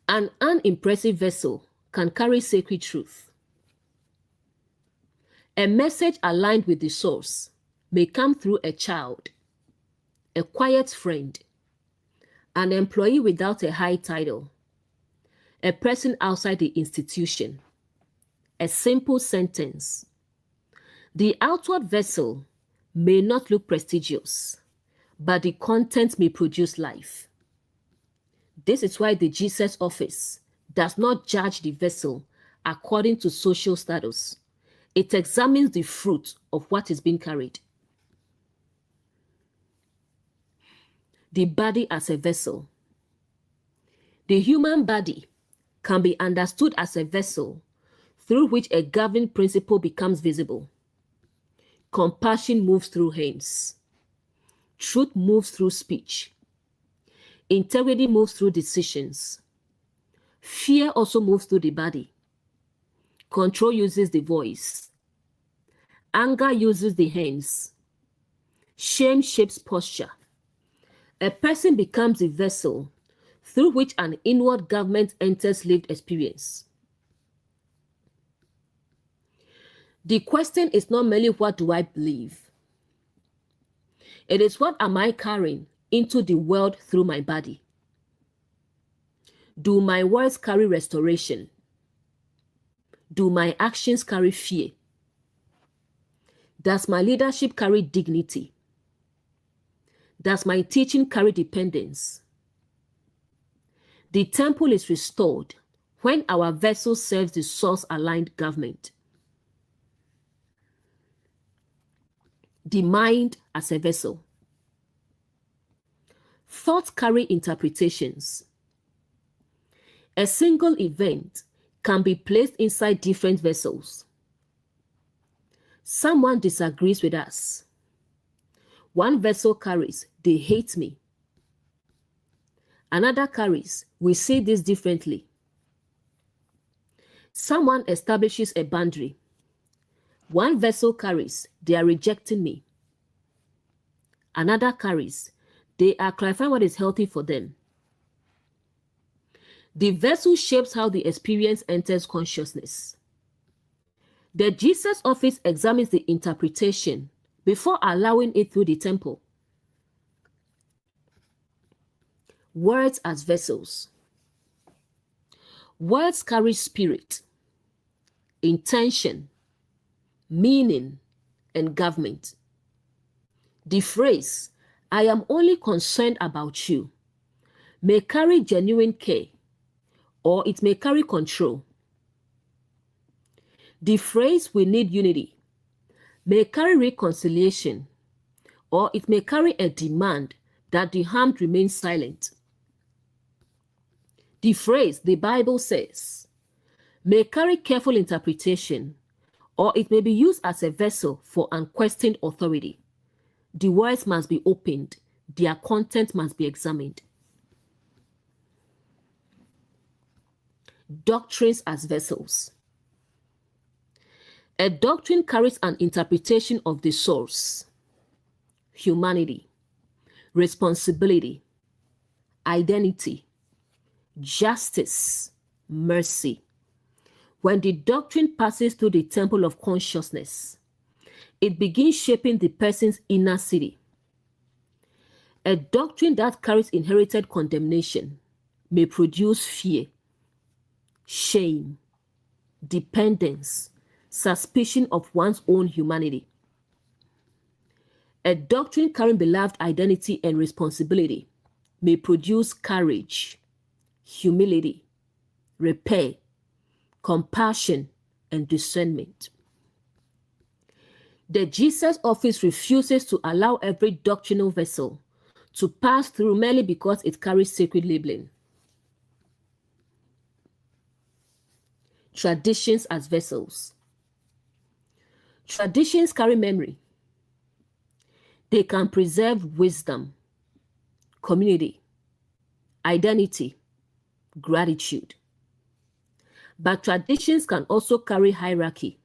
An unimpressive vessel can carry sacred truth. A message aligned with the source may come through a child, a quiet friend, an employee without a high title, a person outside the institution, a simple sentence. The outward vessel may not look prestigious, but the content may produce life. This is why the Jesus office does not judge the vessel according to social status. It examines the fruit of what is being carried. The body as a vessel. The human body can be understood as a vessel through which a governing principle becomes visible. Compassion moves through hands. Truth moves through speech. Integrity moves through decisions. Fear also moves through the body. Control uses the voice. Anger uses the hands. Shame shapes posture. A person becomes a vessel through which an inward government enters lived experience. The question is not merely what do I believe? It is what am I carrying into the world through my body? Do my words carry restoration? Do my actions carry fear? Does my leadership carry dignity? Does my teaching carry dependence? The temple is restored when our vessel serves the source-aligned government. The mind as a vessel. Thoughts carry interpretations. A single event can be placed inside different vessels. Someone disagrees with us. One vessel carries, they hate me. Another carries, we see this differently. Someone establishes a boundary. One vessel carries, they are rejecting me. Another carries, they are clarifying what is healthy for them. The vessel shapes how the experience enters consciousness. The Jesus office examines the interpretation before allowing it through the temple. Words as vessels. Words carry spirit, intention, meaning, and government. The phrase, I am only concerned about you, may carry genuine care, or it may carry control. The phrase, we need unity, may carry reconciliation, or it may carry a demand that the harmed remain silent. The phrase, the Bible says, may carry careful interpretation, or it may be used as a vessel for unquestioned authority. The words must be opened, their content must be examined. Doctrines as vessels. A doctrine carries an interpretation of the source, humanity, responsibility, identity, justice, mercy. When the doctrine passes through the temple of consciousness, it begins shaping the person's inner city. A doctrine that carries inherited condemnation may produce fear, shame, dependence, suspicion of one's own humanity. A doctrine carrying beloved identity and responsibility may produce courage, humility, repair, compassion, and discernment. The Jesus office refuses to allow every doctrinal vessel to pass through merely because it carries sacred labeling. Traditions as vessels. Traditions carry memory. They can preserve wisdom, community, identity, gratitude. But traditions can also carry hierarchy,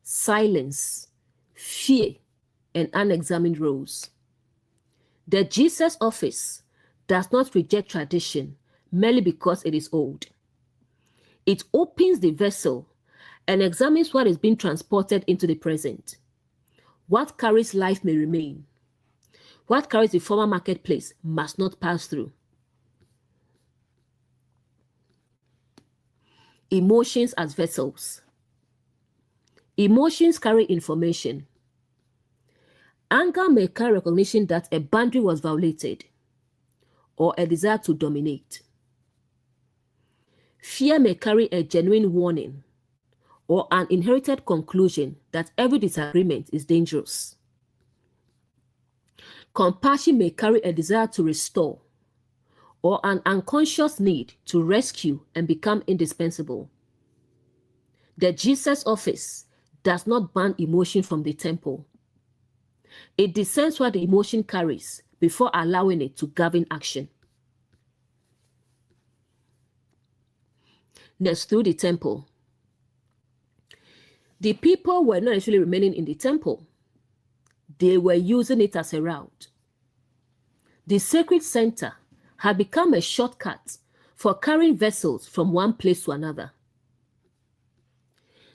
silence, fear, and unexamined roles. The Jesus office does not reject tradition merely because it is old. It opens the vessel and examines what is being transported into the present. What carries life may remain. What carries the former marketplace must not pass through. Emotions as vessels. Emotions carry information. Anger may carry recognition that a boundary was violated or a desire to dominate. Fear may carry a genuine warning or an inherited conclusion that every disagreement is dangerous. Compassion may carry a desire to restore or an unconscious need to rescue and become indispensable. The Jesus office does not ban emotion from the temple. It discerns what the emotion carries before allowing it to govern action. Next, through the temple. The people were not actually remaining in the temple. They were using it as a route. The sacred center had become a shortcut for carrying vessels from one place to another.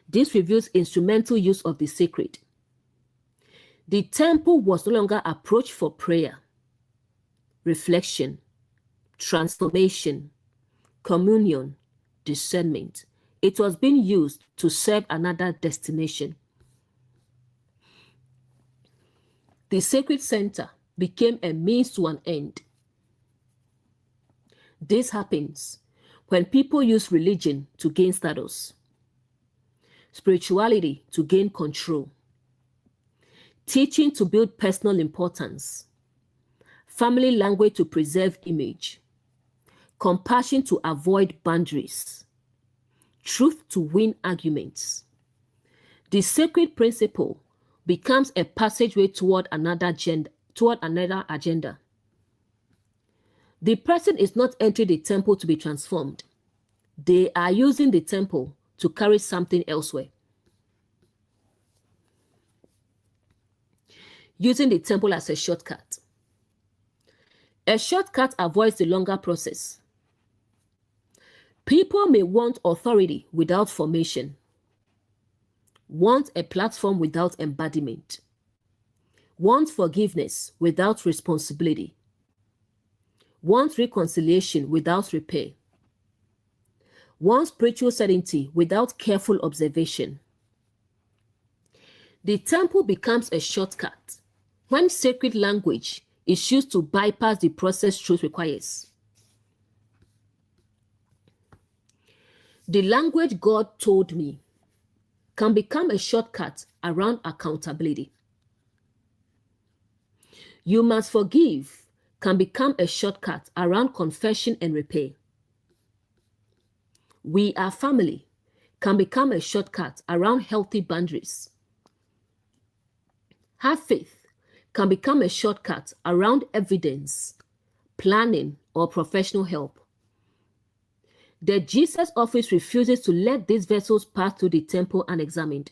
This reveals instrumental use of the sacred. The temple was no longer approached for prayer, reflection, transformation, communion, discernment. It was being used to serve another destination. The sacred center became a means to an end. This happens when people use religion to gain status, spirituality to gain control, teaching to build personal importance, family language to preserve image, compassion to avoid boundaries, truth to win arguments. The sacred principle becomes a passageway toward another agenda. The person is not entering the temple to be transformed. They are using the temple to carry something elsewhere. Using the temple as a shortcut. A shortcut avoids the longer process. People may want authority without formation, want a platform without embodiment, want forgiveness without responsibility, want reconciliation without repair, want spiritual certainty without careful observation. The temple becomes a shortcut when sacred language is used to bypass the process truth requires. The language God told me can become a shortcut around accountability. You must forgive can become a shortcut around confession and repair. We are family can become a shortcut around healthy boundaries. Have faith can become a shortcut around evidence, planning, or professional help. The Jesus office refuses to let these vessels pass through the temple unexamined.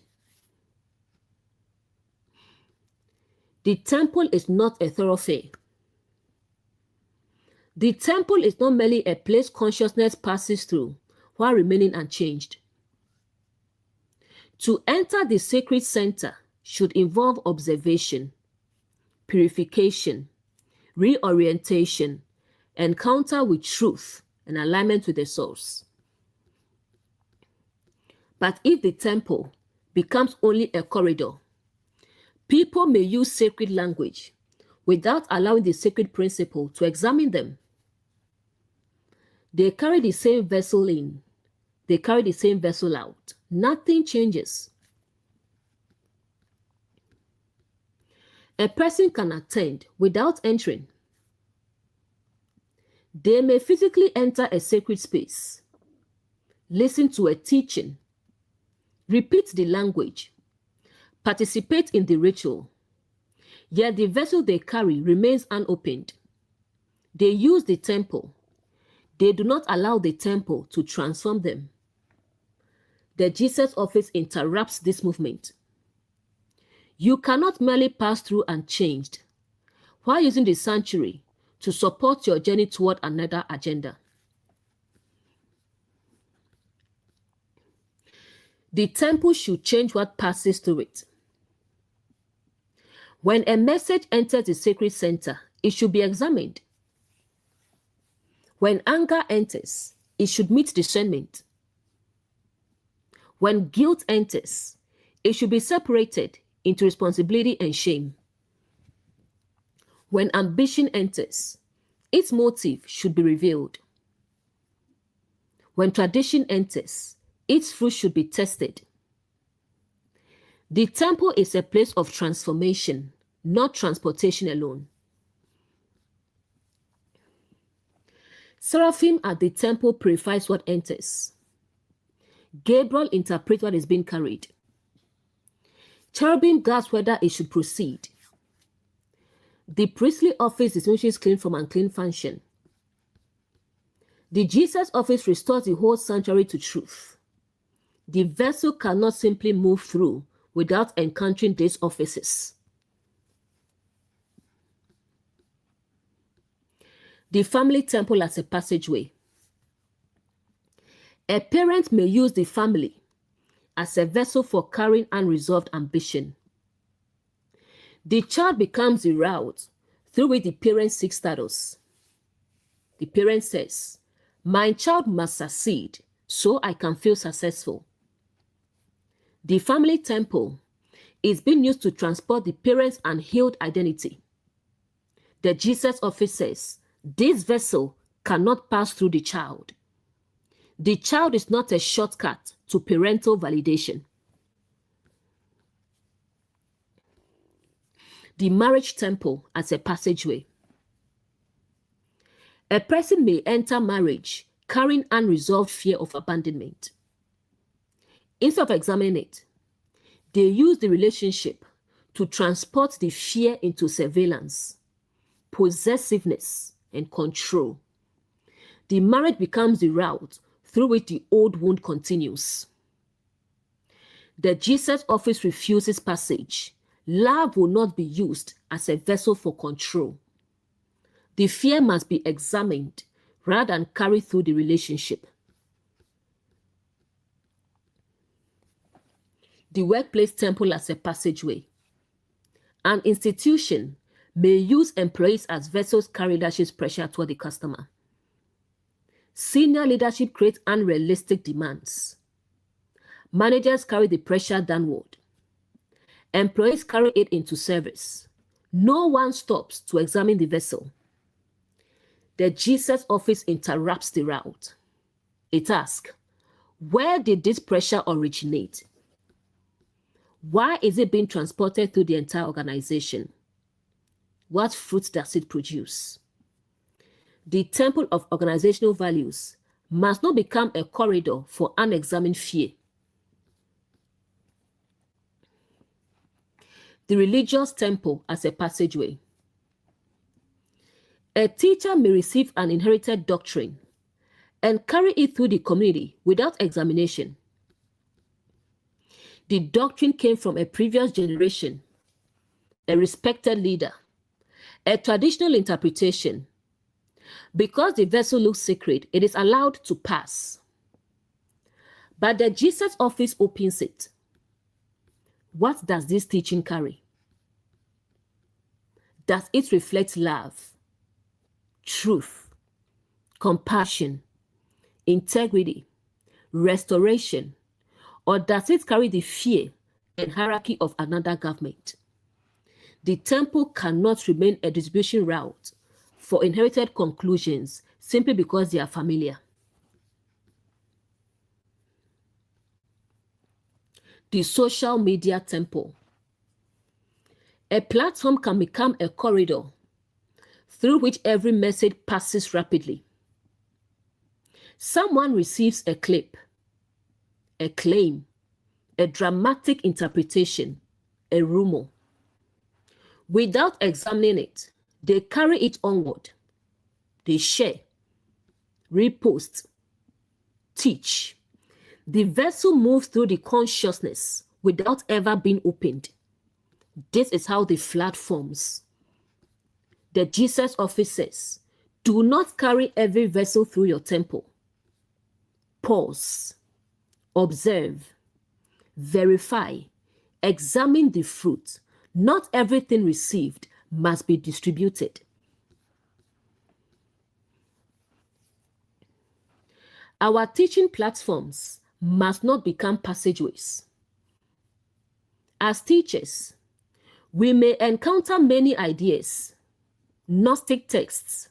The temple is not a thoroughfare. The temple is not merely a place consciousness passes through while remaining unchanged. To enter the sacred center should involve observation, purification, reorientation, encounter with truth, and alignment with the source. But if the temple becomes only a corridor, people may use sacred language without allowing the sacred principle to examine them. They carry the same vessel in, they carry the same vessel out. Nothing changes. A person can attend without entering. They may physically enter a sacred space, listen to a teaching, repeat the language, participate in the ritual, yet the vessel they carry remains unopened. They use the temple. They do not allow the temple to transform them. The Jesus office interrupts this movement. You cannot merely pass through unchanged while using the sanctuary to support your journey toward another agenda. The temple should change what passes through it. When a message enters the sacred center, it should be examined. When anger enters, it should meet discernment. When guilt enters, it should be separated into responsibility and shame. When ambition enters, its motive should be revealed. When tradition enters, its fruit should be tested. The temple is a place of transformation, not transportation alone. Seraphim at the temple purifies what enters. Gabriel interprets what is being carried. Cherubim guards whether it should proceed. The priestly office distinguishes clean from unclean function. The Jesus office restores the whole sanctuary to truth. The vessel cannot simply move through without encountering these offices. The family temple as a passageway. A parent may use the family as a vessel for carrying unresolved ambition. The child becomes the route through which the parent seeks status. The parent says, "My child must succeed so I can feel successful." The family temple is being used to transport the parent's unhealed identity. The Jesus office says, this vessel cannot pass through the child. The child is not a shortcut to parental validation. The marriage temple as a passageway. A person may enter marriage carrying unresolved fear of abandonment. Instead of examining it, they use the relationship to transport the fear into surveillance, possessiveness, and control. The marriage becomes the route through which the old wound continues. The Jesus office refuses passage. Love will not be used as a vessel for control. The fear must be examined rather than carried through the relationship. The workplace temple as a passageway. An institution may use employees as vessels carry leadership's pressure toward the customer. Senior leadership creates unrealistic demands. Managers carry the pressure downward. Employees carry it into service. No one stops to examine the vessel. The Jesus office interrupts the route. It asks, where did this pressure originate? Why is it being transported through the entire organization? What fruit does it produce? The temple of organizational values must not become a corridor for unexamined fear. The religious temple as a passageway. A teacher may receive an inherited doctrine and carry it through the community without examination. The doctrine came from a previous generation, a respected leader, a traditional interpretation. Because the vessel looks sacred, it is allowed to pass. But the Jesus office opens it. What does this teaching carry? Does it reflect love, truth, compassion, integrity, restoration, or does it carry the fear and hierarchy of another government? The temple cannot remain a distribution route for inherited conclusions simply because they are familiar. The social media temple. A platform can become a corridor through which every message passes rapidly. Someone receives a clip, a claim, a dramatic interpretation, a rumor. Without examining it, they carry it onward. They share, repost, teach. The vessel moves through the consciousness without ever being opened. This is how the flood forms. The Jesus office says, do not carry every vessel through your temple. Pause, observe, verify, examine the fruit. Not everything received must be distributed. Our teaching platforms must not become passageways. As teachers, we may encounter many ideas, Gnostic texts,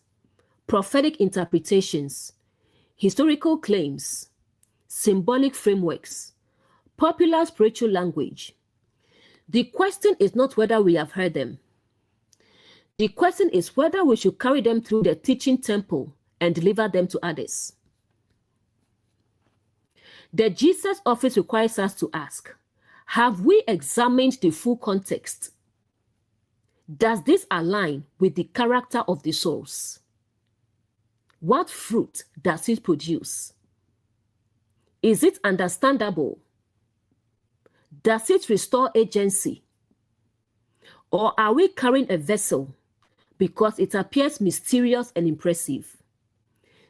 prophetic interpretations, historical claims, symbolic frameworks, popular spiritual language. The question is not whether we have heard them. The question is whether we should carry them through the teaching temple and deliver them to others. The Jesus office requires us to ask, have we examined the full context? Does this align with the character of the source? What fruit does it produce? Is it understandable? Does it restore agency? Or are we carrying a vessel because it appears mysterious and impressive?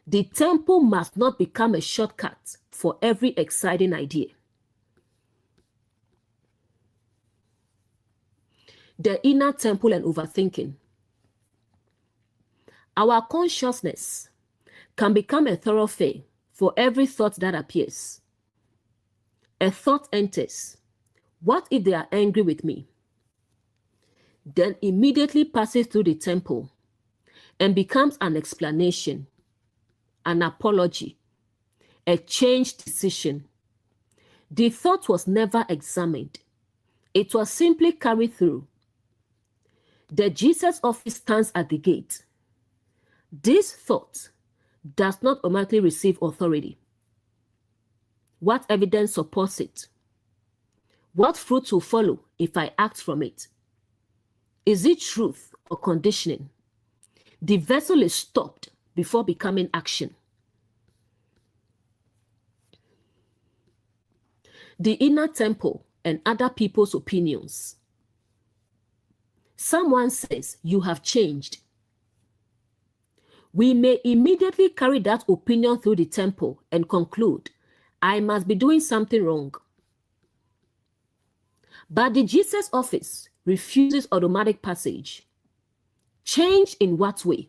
The temple must not become a shortcut for every exciting idea. The inner temple and overthinking. Our consciousness can become a thoroughfare for every thought that appears. A thought enters. What if they are angry with me? Then immediately passes through the temple and becomes an explanation, an apology, a changed decision. The thought was never examined. It was simply carried through. The Jesus office stands at the gate. This thought does not automatically receive authority. What evidence supports it? What fruit will follow if I act from it? Is it truth or conditioning? The vessel is stopped before becoming action. The inner temple and other people's opinions. Someone says, "You have changed." We may immediately carry that opinion through the temple and conclude, I must be doing something wrong. But the Jesus office refuses automatic passage. Change in what way?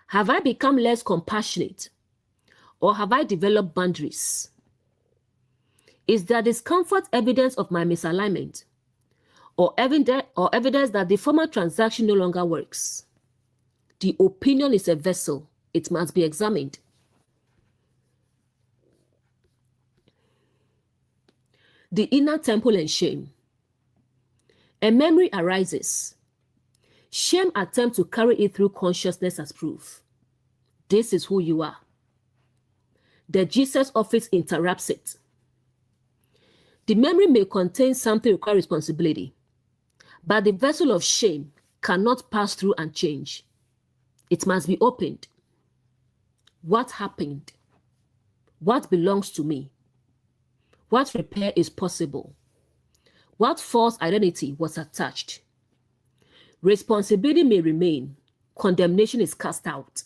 Have I become less compassionate? Or have I developed boundaries? Is there discomfort evidence of my misalignment? Or evidence that the former transaction no longer works? The opinion is a vessel. It must be examined. The inner temple and shame. A memory arises. Shame attempts to carry it through consciousness as proof. This is who you are. The Jesus office interrupts it. The memory may contain something requiring responsibility, but the vessel of shame cannot pass through and change. It must be opened. What happened? What belongs to me? What repair is possible? What false identity was attached? Responsibility may remain. Condemnation is cast out.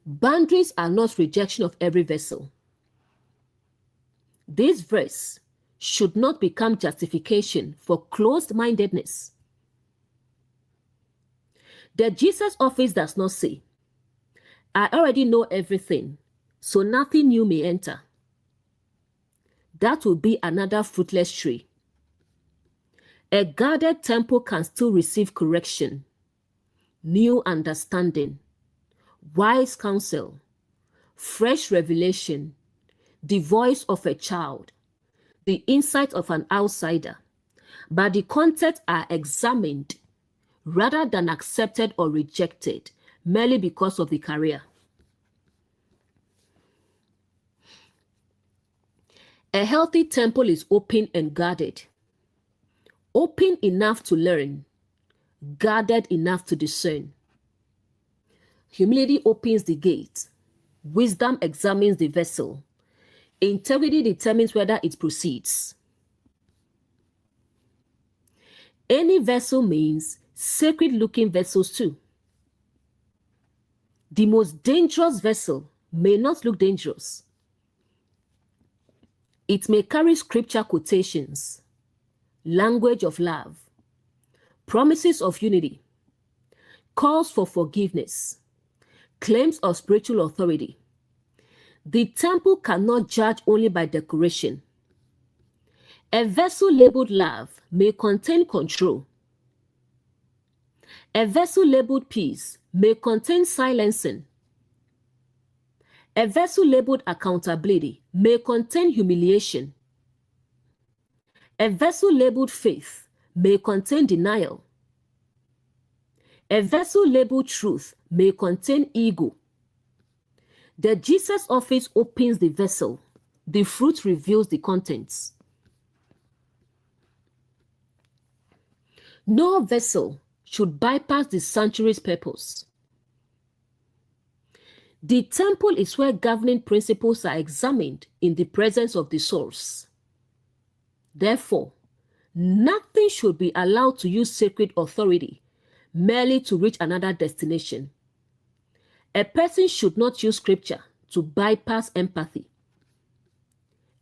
Boundaries are not rejection of every vessel. This verse should not become justification for closed-mindedness. The Jesus office does not say, I already know everything, so nothing new may enter. That will be another fruitless tree. A guarded temple can still receive correction, new understanding, wise counsel, fresh revelation, the voice of a child, the insight of an outsider, but the contents are examined rather than accepted or rejected merely because of the career. A healthy temple is open and guarded. Open enough to learn, guarded enough to discern. Humility opens the gate. Wisdom examines the vessel. Integrity determines whether it proceeds. Any vessel means sacred-looking vessels too. The most dangerous vessel may not look dangerous. It may carry scripture quotations, language of love, promises of unity, calls for forgiveness, claims of spiritual authority. The temple cannot judge only by decoration. A vessel labeled love may contain control. A vessel labeled peace may contain silencing. A vessel labeled accountability may contain humiliation. A vessel labeled faith may contain denial. A vessel labeled truth may contain ego. The Jesus office opens the vessel. The fruit reveals the contents. No vessel should bypass the sanctuary's purpose. The temple is where governing principles are examined in the presence of the source. Therefore, nothing should be allowed to use sacred authority merely to reach another destination. A person should not use scripture to bypass empathy.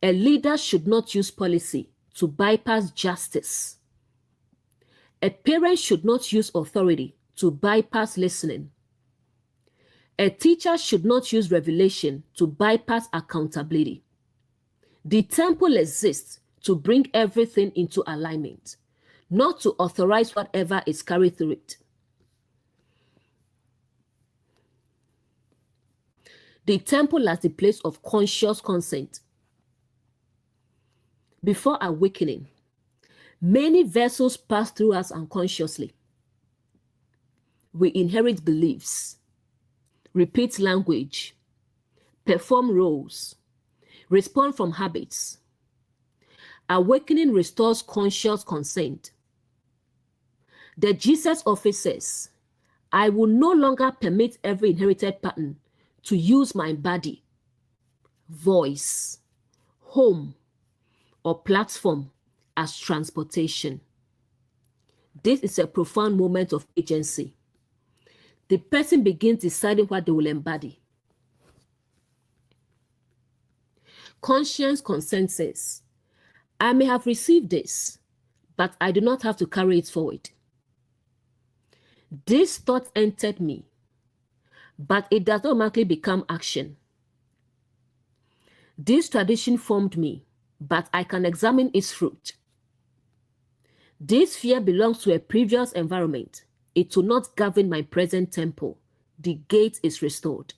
A leader should not use policy to bypass justice. A parent should not use authority to bypass listening. A teacher should not use revelation to bypass accountability. The temple exists to bring everything into alignment, not to authorize whatever is carried through it. The temple as the place of conscious consent. Before awakening, many vessels pass through us unconsciously. We inherit beliefs, repeat language, perform roles, respond from habits. Awakening restores conscious consent. The Jesus office says, I will no longer permit every inherited pattern to use my body, voice, home, or platform as transportation. This is a profound moment of agency. The person begins deciding what they will embody. Conscious consent says, I may have received this, but I do not have to carry it forward. This thought entered me, but it does not automatically become action. This tradition formed me, but I can examine its fruit. This fear belongs to a previous environment. It will not govern my present temple. The gate is restored.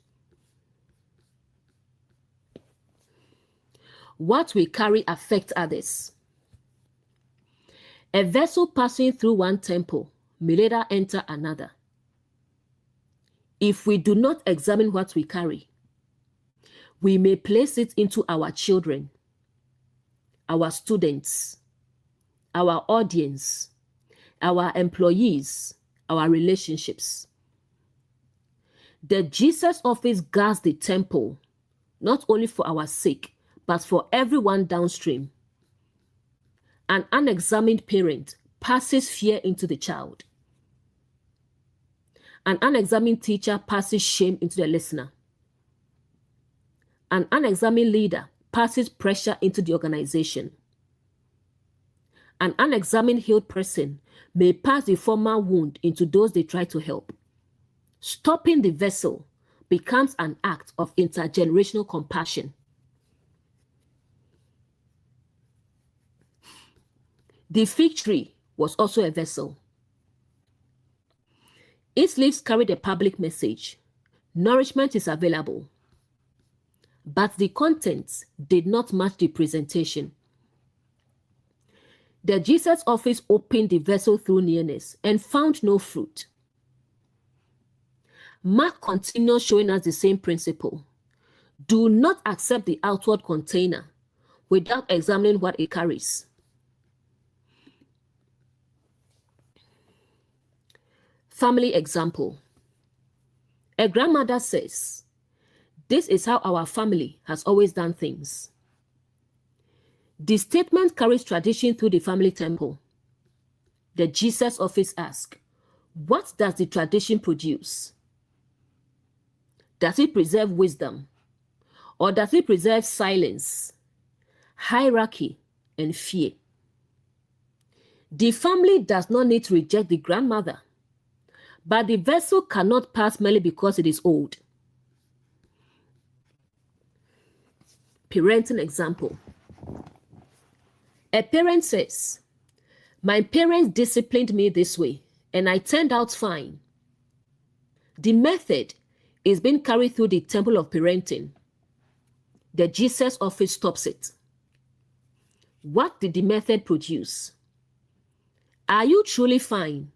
What we carry affects others. A vessel passing through one temple may later enter another. If we do not examine what we carry, we may place it into our children, our students, our audience, our employees, our relationships. The Jesus office guards the temple, not only for our sake, but for everyone downstream. An unexamined parent passes fear into the child. An unexamined teacher passes shame into the listener. An unexamined leader passes pressure into the organization. An unexamined healed person may pass the former wound into those they try to help. Stopping the vessel becomes an act of intergenerational compassion. The fig tree was also a vessel. Its leaves carried a public message. Nourishment is available. But the contents did not match the presentation. The Jesus office opened the vessel through nearness and found no fruit. Mark continues showing us the same principle. Do not accept the outward container without examining what it carries. Family example. A grandmother says, "This is how our family has always done things." The statement carries tradition through the family temple. The Jesus office asks, what does the tradition produce? Does it preserve wisdom? Or does it preserve silence, hierarchy, and fear? The family does not need to reject the grandmother, but the vessel cannot pass merely because it is old. Parenting example. A parent says, "My parents disciplined me this way, and I turned out fine." The method is being carried through the temple of parenting. The Jesus office stops it. What did the method produce? Are you truly fine,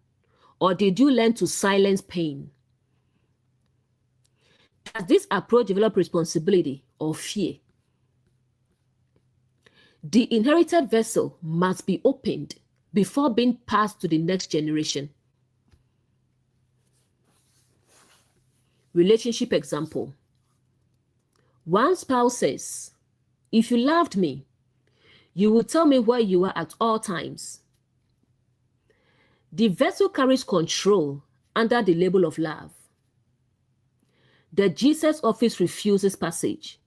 or did you learn to silence pain? Does this approach develop responsibility or fear? The inherited vessel must be opened before being passed to the next generation. Relationship example. One spouse says, "If you loved me, you would tell me where you are at all times." The vessel carries control under the label of love. The Jesus office refuses passage.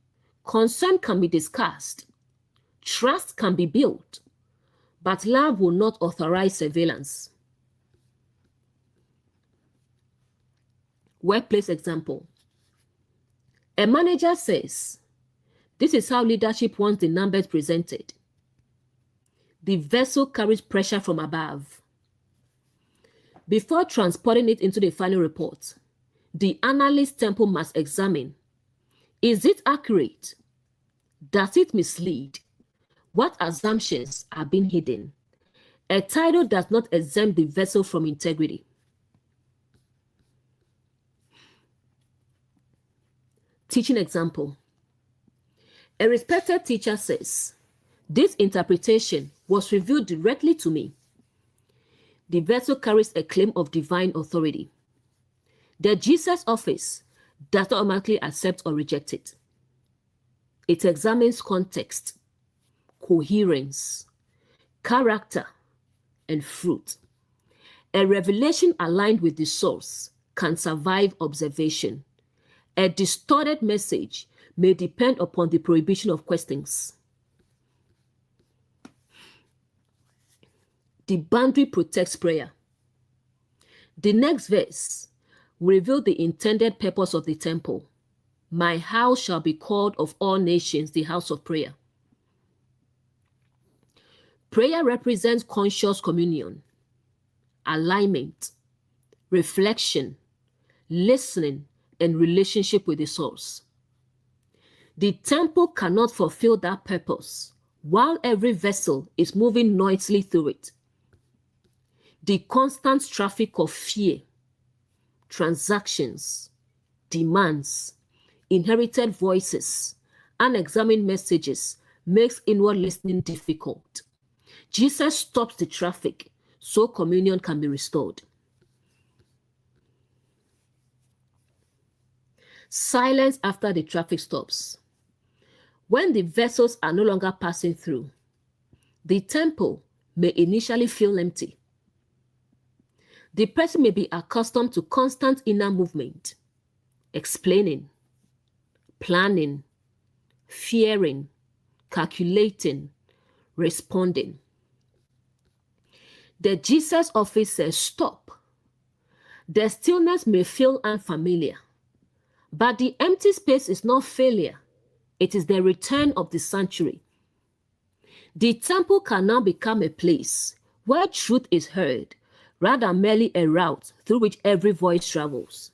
Concern can be discussed. Trust can be built, but love will not authorize surveillance. Workplace example. A manager says, "This is how leadership wants the numbers presented." The vessel carries pressure from above. Before transporting it into the final report, the analyst temple must examine: is it accurate? Does it mislead? What assumptions are being hidden? A title does not exempt the vessel from integrity. Teaching example. A respected teacher says, "This interpretation was revealed directly to me." The vessel carries a claim of divine authority. The Jesus office does not automatically accept or reject it. It examines context, coherence, character, and fruit. A revelation aligned with the source can survive observation. A distorted message may depend upon the prohibition of questions. The boundary protects prayer. The next verse reveals the intended purpose of the temple. "My house shall be called of all nations the house of prayer." Prayer represents conscious communion, alignment, reflection, listening, and relationship with the source. The temple cannot fulfill that purpose while every vessel is moving noisily through it. The constant traffic of fear, transactions, demands, inherited voices, unexamined messages makes inward listening difficult. Jesus stops the traffic so communion can be restored. Silence after the traffic stops. When the vessels are no longer passing through, the temple may initially feel empty. The person may be accustomed to constant inner movement, explaining, planning, fearing, calculating, responding. The Jesus office says, "Stop." The stillness may feel unfamiliar, but the empty space is not failure. It is the return of the sanctuary. The temple can now become a place where truth is heard, rather than merely a route through which every voice travels.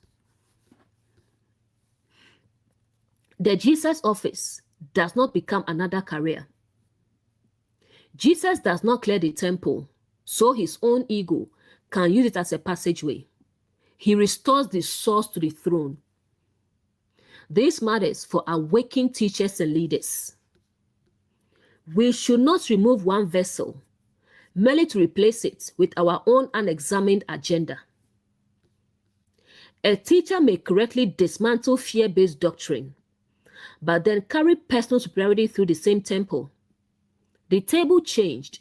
The Jesus office does not become another career. Jesus does not clear the temple, so his own ego can use it as a passageway. He restores the source to the throne. This matters for awakened teachers and leaders. We should not remove one vessel merely to replace it with our own unexamined agenda. A teacher may correctly dismantle fear-based doctrine, but then carry personal superiority through the same temple. The table changed,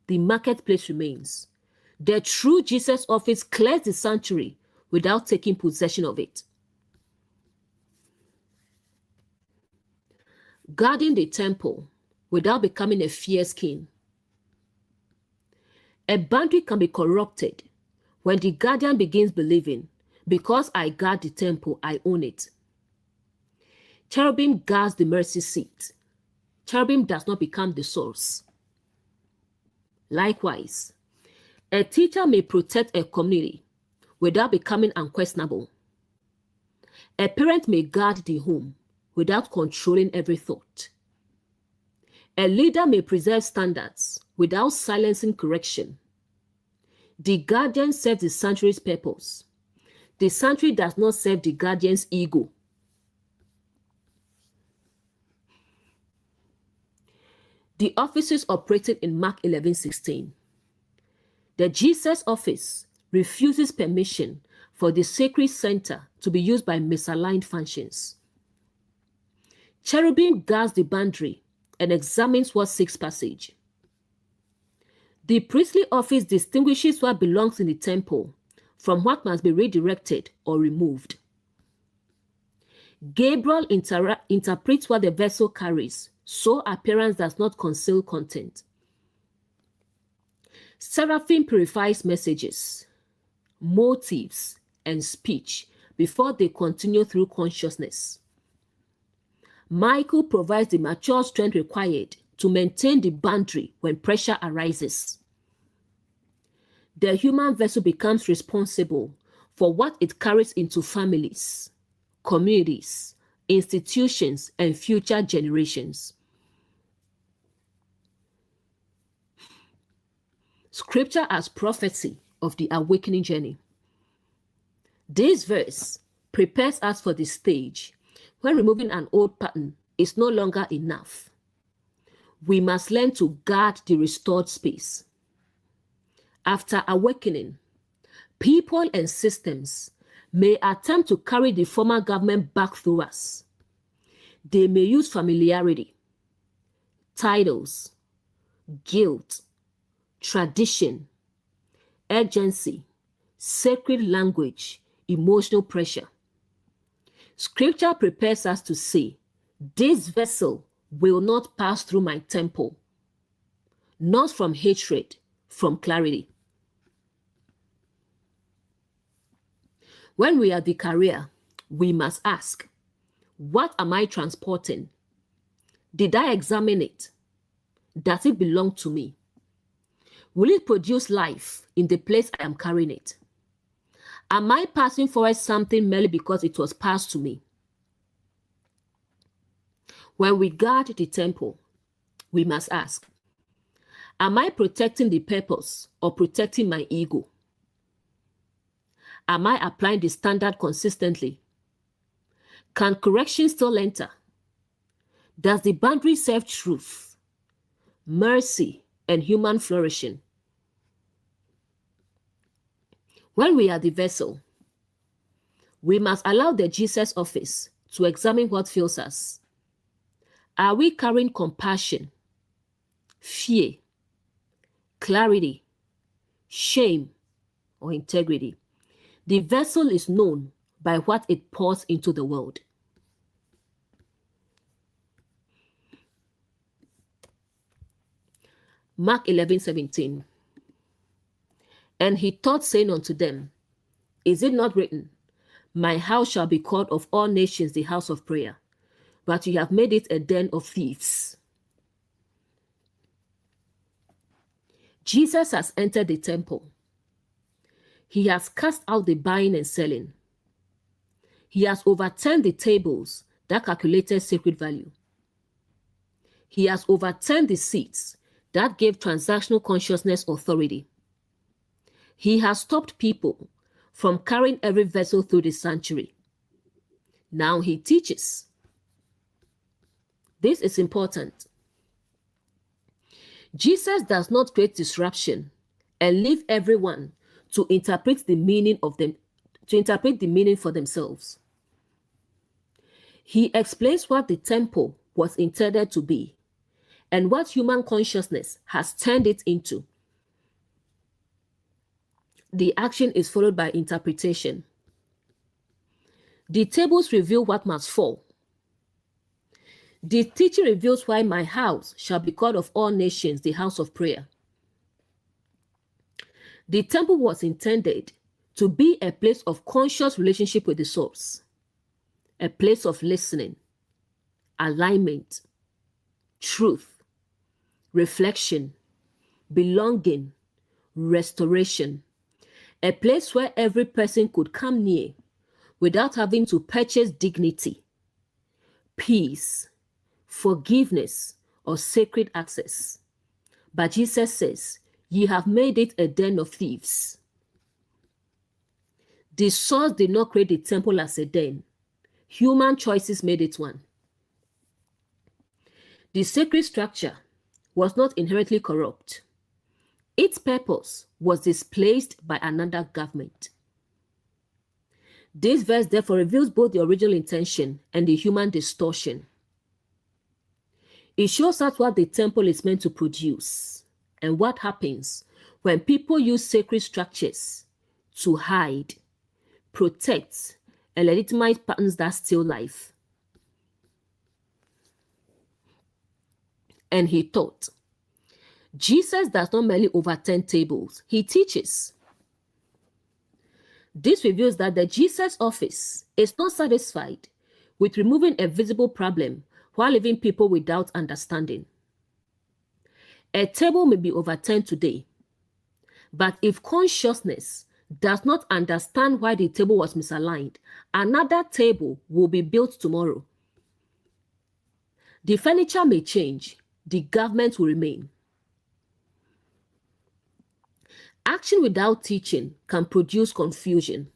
the marketplace remains. The true Jesus office clears the sanctuary without taking possession of it. Guarding the temple without becoming a fierce king. A boundary can be corrupted when the guardian begins believing, "Because I guard the temple, I own it." Cherubim guards the mercy seat. Cherubim does not become the source. Likewise, a teacher may protect a community without becoming unquestionable. A parent may guard the home without controlling every thought. A leader may preserve standards without silencing correction. The guardian serves the sanctuary's purpose. The sanctuary does not serve the guardian's ego. The offices operated in Mark 11:16. The Jesus office refuses permission for the sacred center to be used by misaligned functions. Cherubim guards the boundary and examines what seeks passage. The priestly office distinguishes what belongs in the temple from what must be redirected or removed. Gabriel interprets what the vessel carries, so appearance does not conceal content. Seraphim purifies messages, motives, and speech before they continue through consciousness. Michael provides the mature strength required to maintain the boundary when pressure arises. The human vessel becomes responsible for what it carries into families, communities, institutions, and future generations. Scripture as prophecy of the awakening journey. This verse prepares us for the stage when removing an old pattern is no longer enough. We must learn to guard the restored space. After awakening, people and systems may attempt to carry the former government back through us. They may use familiarity, titles, guilt, tradition, urgency, sacred language, emotional pressure. Scripture prepares us to say, this vessel will not pass through my temple, not from hatred, from clarity. When we are the carrier, we must ask, what am I transporting? Did I examine it? Does it belong to me? Will it produce life in the place I am carrying it? Am I passing forward something merely because it was passed to me? When we guard the temple, we must ask, am I protecting the purpose or protecting my ego? Am I applying the standard consistently? Can correction still enter? Does the boundary serve truth, mercy, and human flourishing? When we are the vessel, we must allow the Jesus office to examine what fills us. Are we carrying compassion, fear, clarity, shame, or integrity? The vessel is known by what it pours into the world. Mark 11:17. And he taught, saying unto them, is it not written, my house shall be called of all nations the house of prayer, but you have made it a den of thieves. Jesus has entered the temple. He has cast out the buying and selling. He has overturned the tables that calculated sacred value. He has overturned the seats that gave transactional consciousness authority. He has stopped people from carrying every vessel through the sanctuary. Now he teaches. This is important. Jesus does not create disruption and leave everyone to interpret the meaning for themselves. He explains what the temple was intended to be and what human consciousness has turned it into. The action is followed by interpretation. The tables reveal what must fall. The teaching reveals why my house shall be called of all nations the house of prayer. The temple was intended to be a place of conscious relationship with the source, a place of listening, alignment, truth, reflection, belonging, restoration, a place where every person could come near without having to purchase dignity, peace, forgiveness, or sacred access. But Jesus says, ye have made it a den of thieves. The source did not create the temple as a den. Human choices made it one. The sacred structure was not inherently corrupt. Its purpose was displaced by another government. This verse therefore reveals both the original intention and the human distortion. It shows us what the temple is meant to produce and what happens when people use sacred structures to hide, protect, and legitimize patterns that steal life. And he taught. Jesus does not merely overturn tables, he teaches. This reveals that the Jesus office is not satisfied with removing a visible problem while leaving people without understanding. A table may be overturned today, but if consciousness does not understand why the table was misaligned, another table will be built tomorrow. The furniture may change, the government will remain. Action without teaching can produce confusion.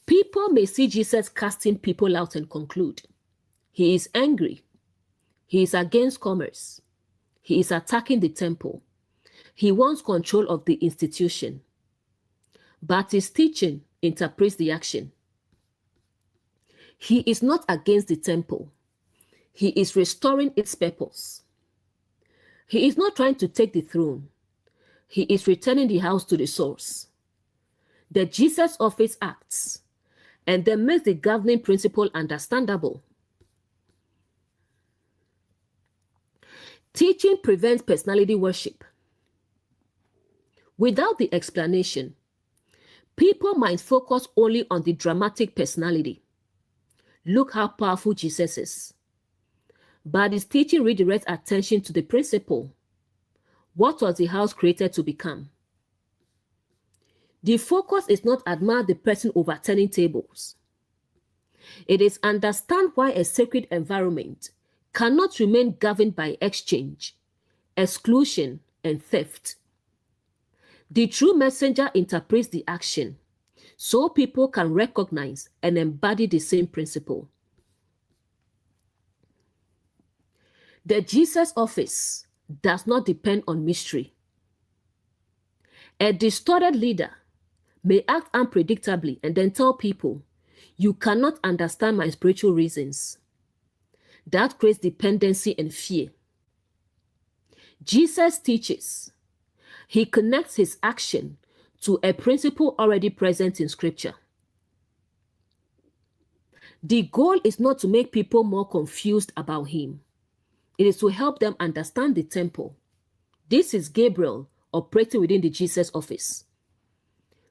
People may see Jesus casting people out and conclude, he is angry, he is against commerce, he is attacking the temple, he wants control of the institution. But his teaching interprets the action. He is not against the temple, he is restoring its purpose. He is not trying to take the throne. He is returning the house to the source. The Jesus office acts and then makes the governing principle understandable. Teaching prevents personality worship. Without the explanation, people might focus only on the dramatic personality. Look how powerful Jesus is. But his teaching redirects attention to the principle. What was the house created to become? The focus is not admire the person overturning tables. It is understand why a sacred environment cannot remain governed by exchange, exclusion, and theft. The true messenger interprets the action so people can recognize and embody the same principle. The Jesus office does not depend on mystery. A distorted leader may act unpredictably and then tell people, you cannot understand my spiritual reasons. That creates dependency and fear. Jesus teaches. He connects his action to a principle already present in Scripture. The goal is not to make people more confused about him. It is to help them understand the temple. This is Gabriel operating within the Jesus office.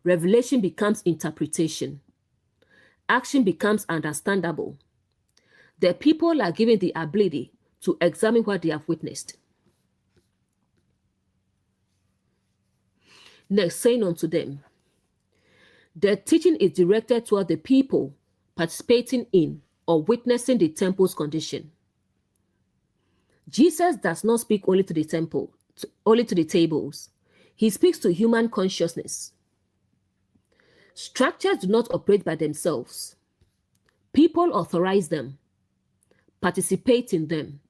Revelation becomes interpretation. Action becomes understandable. The people are given the ability to examine what they have witnessed. Next, saying unto them, the teaching is directed toward the people participating in or witnessing the temple's condition. Jesus does not speak only to the temple, only to the tables. He speaks to human consciousness. Structures do not operate by themselves. People authorize them, participate in them,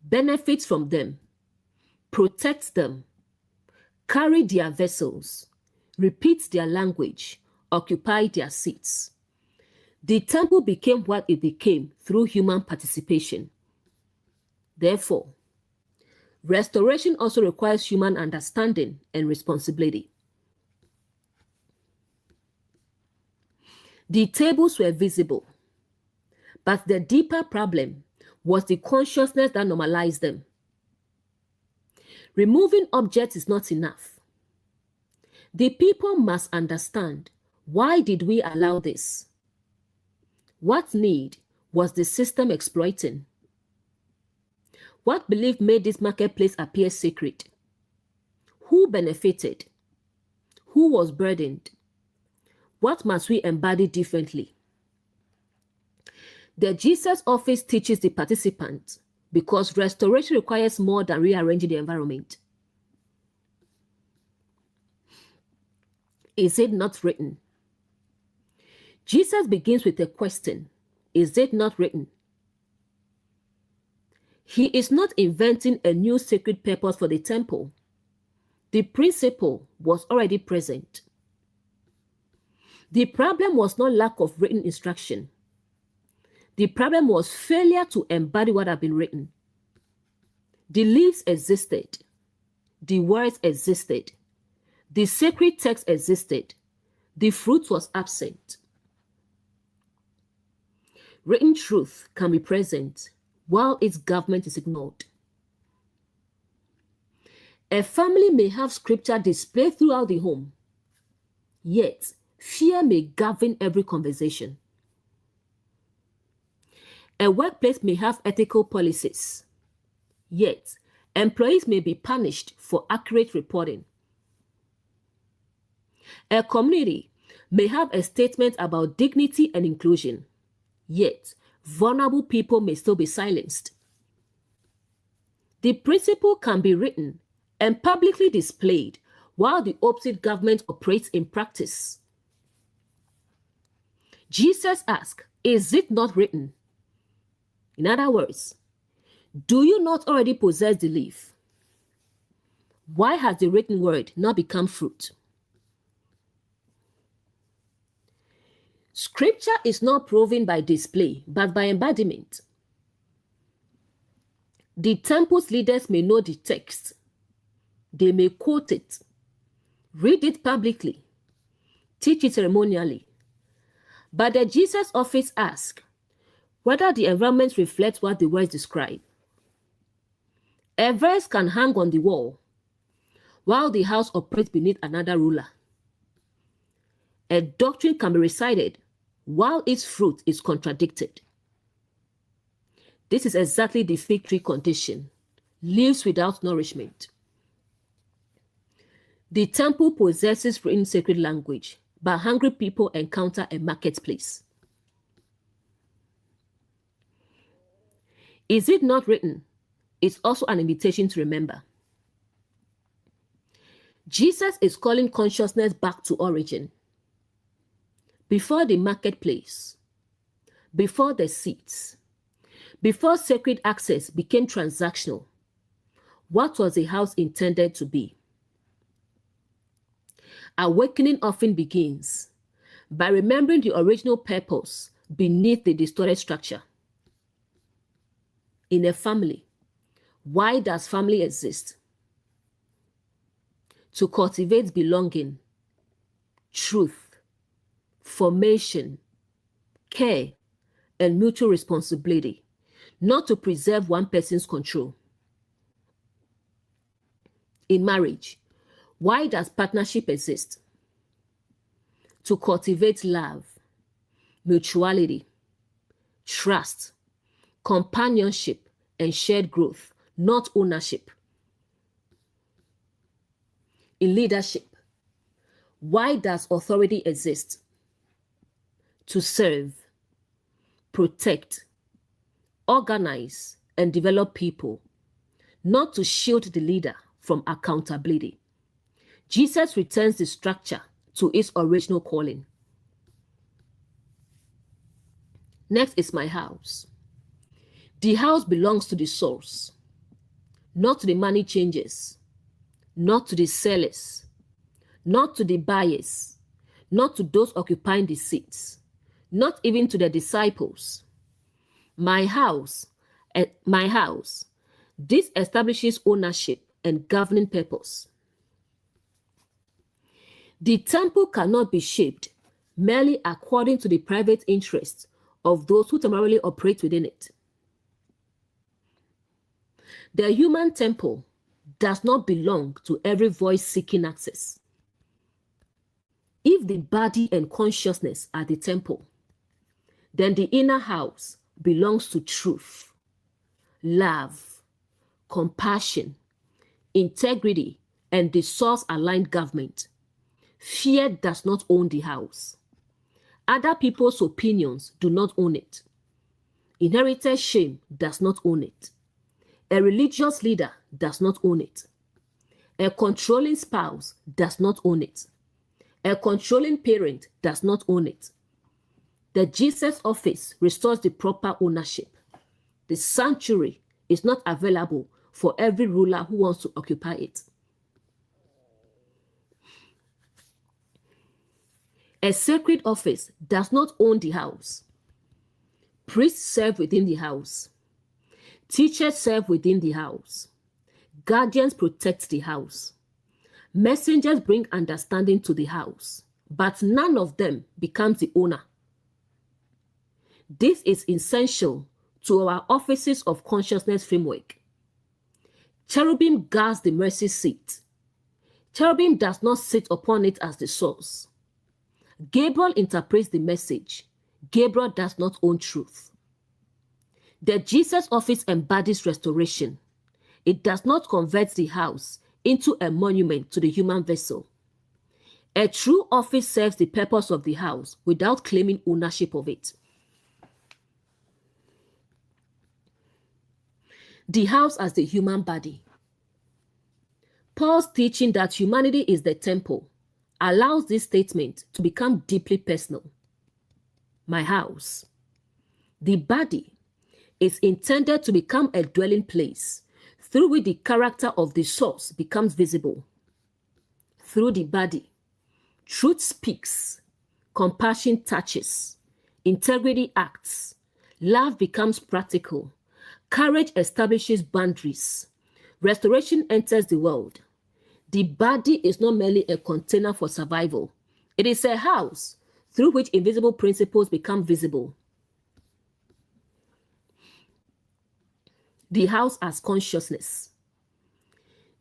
benefit from them, protect them, carry their vessels, repeat their language, occupy their seats. The temple became what it became through human participation. Therefore, restoration also requires human understanding and responsibility. The tables were visible, but the deeper problem was the consciousness that normalized them. Removing objects is not enough. The people must understand, why did we allow this? What need was the system exploiting? What belief made this marketplace appear sacred? Who benefited? Who was burdened? What must we embody differently? The Jesus office teaches the participant because restoration requires more than rearranging the environment. Is it not written? Jesus begins with a question. Is it not written? He is not inventing a new sacred purpose for the temple. The principle was already present. The problem was not lack of written instruction. The problem was failure to embody what had been written. The leaves existed. The words existed. The sacred text existed. The fruit was absent. Written truth can be present while its government is ignored. A family may have scripture displayed throughout the home, yet fear may govern every conversation. A workplace may have ethical policies, yet employees may be punished for accurate reporting. A community may have a statement about dignity and inclusion, yet vulnerable people may still be silenced. The principle can be written and publicly displayed while the opposite government operates in practice. Jesus asked, "Is it not written?" In other words, do you not already possess the leaf? Why has the written word not become fruit? Scripture is not proven by display, but by embodiment. The temple's leaders may know the text. They may quote it, read it publicly, teach it ceremonially. But the Jesus office asks whether the environment reflects what the words describe. A verse can hang on the wall while the house operates beneath another ruler. A doctrine can be recited while its fruit is contradicted. This is exactly the fig tree condition, leaves without nourishment. The temple possesses written sacred language, but hungry people encounter a marketplace. Is it not written? It's also an invitation to remember. Jesus is calling consciousness back to origin. Before the marketplace, before the seats, before sacred access became transactional, what was the house intended to be? Awakening often begins by remembering the original purpose beneath the distorted structure. In a family, why does family exist? To cultivate belonging, truth, formation, care, and mutual responsibility, not to preserve one person's control. In marriage, why does partnership exist? To cultivate love, mutuality, trust, companionship, and shared growth, not ownership. In leadership, why does authority exist? To serve, protect, organize, and develop people, not to shield the leader from accountability. Jesus returns the structure to its original calling. Next is my house. The house belongs to the source, not to the money changers, not to the sellers, not to the buyers, not to those occupying the seats, not even to the disciples. My house, this establishes ownership and governing purpose. The temple cannot be shaped merely according to the private interests of those who temporarily operate within it. The human temple does not belong to every voice seeking access. If the body and consciousness are the temple, then the inner house belongs to truth, love, compassion, integrity, and the source-aligned government. Fear does not own the house. Other people's opinions do not own it. Inherited shame does not own it. A religious leader does not own it. A controlling spouse does not own it. A controlling parent does not own it. The Jesus office restores the proper ownership. The sanctuary is not available for every ruler who wants to occupy it. A sacred office does not own the house. Priests serve within the house. Teachers serve within the house. Guardians protect the house. Messengers bring understanding to the house, but none of them becomes the owner. This is essential to our offices of consciousness framework. Cherubim guards the mercy seat. Cherubim does not sit upon it as the source. Gabriel interprets the message. Gabriel does not own truth. The Jesus office embodies restoration. It does not convert the house into a monument to the human vessel. A true office serves the purpose of the house without claiming ownership of it. The house as the human body. Paul's teaching that humanity is the temple allows this statement to become deeply personal. My house. The body is intended to become a dwelling place through which the character of the source becomes visible. Through the body, truth speaks, compassion touches, integrity acts, love becomes practical, courage establishes boundaries, restoration enters the world. The body is not merely a container for survival. It is a house through which invisible principles become visible. The house as consciousness.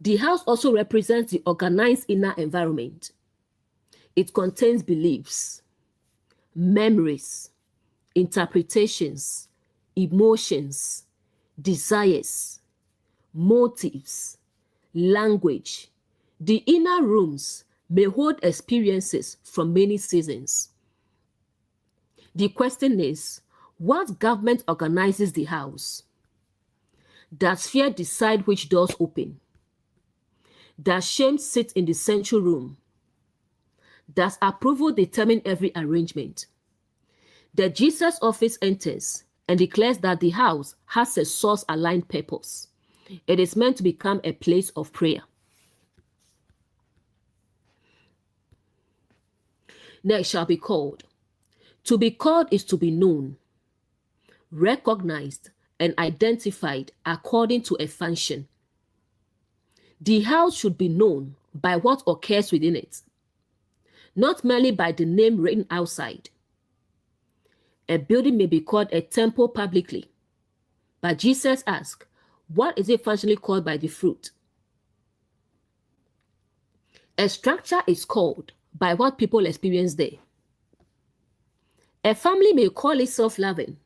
The house also represents the organized inner environment. It contains beliefs, memories, interpretations, emotions, desires, motives, language. The inner rooms may hold experiences from many seasons. The question is, what government organizes the house? Does fear decide which doors open? Does shame sit in the central room? Does approval determine every arrangement? The Jesus office enters and declares that the house has a source-aligned purpose. It is meant to become a place of prayer. Next shall be called. To be called is to be known, recognized, and identified according to a function. The house should be known by what occurs within it, not merely by the name written outside. A building may be called a temple publicly, but Jesus asked, what is it functionally called by the fruit? A structure is called by what people experience there. A family may call itself loving,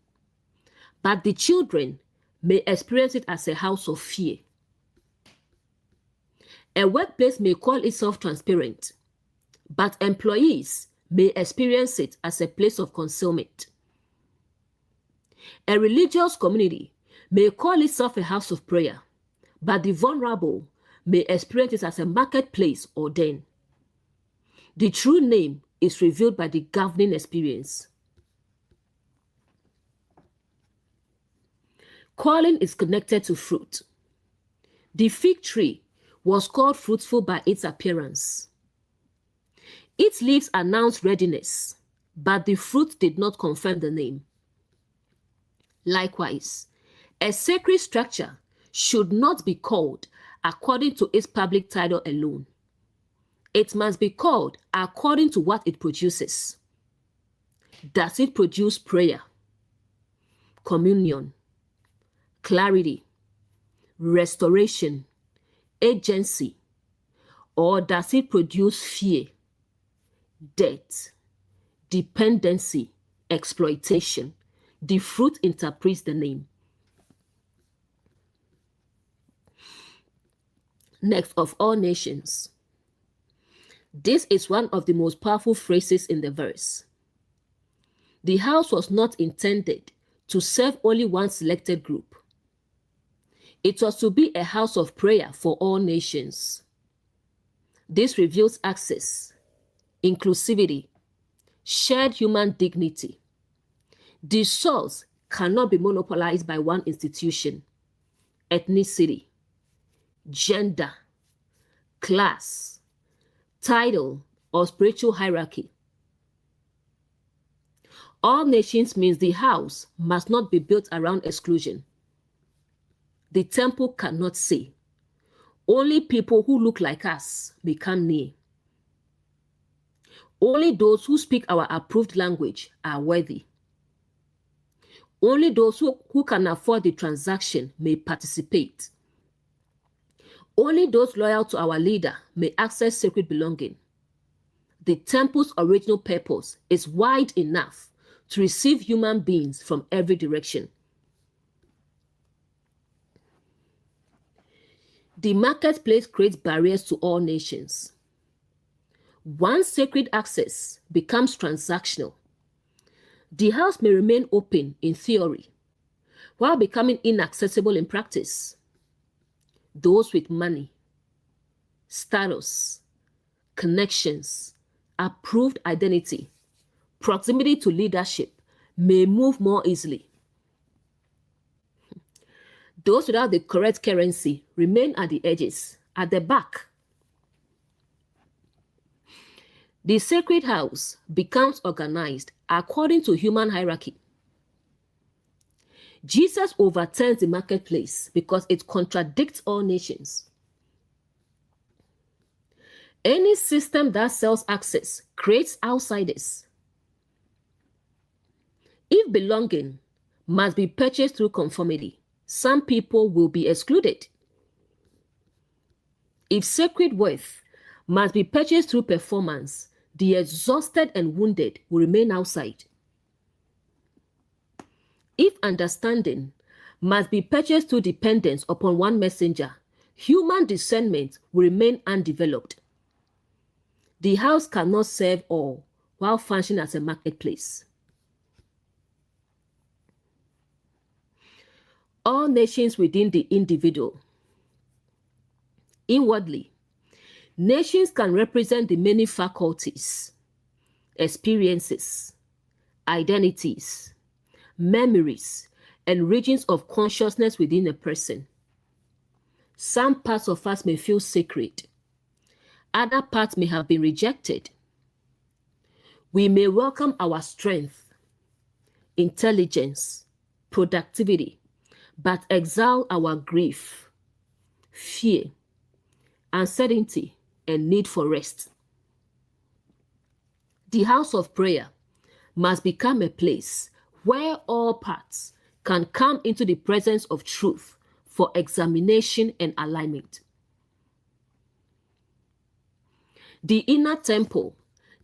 but the children may experience it as a house of fear. A workplace may call itself transparent, but employees may experience it as a place of concealment. A religious community may call itself a house of prayer, but the vulnerable may experience it as a marketplace or den. The true name is revealed by the governing experience. Calling is connected to fruit. The fig tree was called fruitful by its appearance. Its leaves announced readiness, but the fruit did not confirm the name. Likewise, a sacred structure should not be called according to its public title alone. It must be called according to what it produces. Does it produce prayer, communion, clarity, restoration, agency, or does it produce fear, debt, dependency, exploitation? The fruit interprets the name. Next, of all nations. This is one of the most powerful phrases in the verse. The house was not intended to serve only one selected group. It was to be a house of prayer for all nations. This reveals access, inclusivity, shared human dignity. The source cannot be monopolized by one institution, ethnicity, gender, class, title, or spiritual hierarchy. All nations means the house must not be built around exclusion. The temple cannot say, only people who look like us may come near. Only those who speak our approved language are worthy. Only those who can afford the transaction may participate. Only those loyal to our leader may access sacred belonging. The temple's original purpose is wide enough to receive human beings from every direction. The marketplace creates barriers to all nations. Once sacred access becomes transactional, the house may remain open in theory, while becoming inaccessible in practice. Those with money, status, connections, approved identity, proximity to leadership may move more easily. Those without the correct currency remain at the edges, at the back. The sacred house becomes organized according to human hierarchy. Jesus overturns the marketplace because it contradicts all nations. Any system that sells access creates outsiders. If belonging must be purchased through conformity, some people will be excluded. If sacred worth must be purchased through performance, the exhausted and wounded will remain outside. If understanding must be purchased through dependence upon one messenger, human discernment will remain undeveloped. The house cannot serve all while functioning as a marketplace. All nations within the individual. Inwardly, nations can represent the many faculties, experiences, identities, memories, and regions of consciousness within a person. Some parts of us may feel sacred. Other parts may have been rejected. We may welcome our strength, intelligence, productivity, but exile our grief, fear, uncertainty, and need for rest. The house of prayer must become a place where all parts can come into the presence of truth for examination and alignment. The inner temple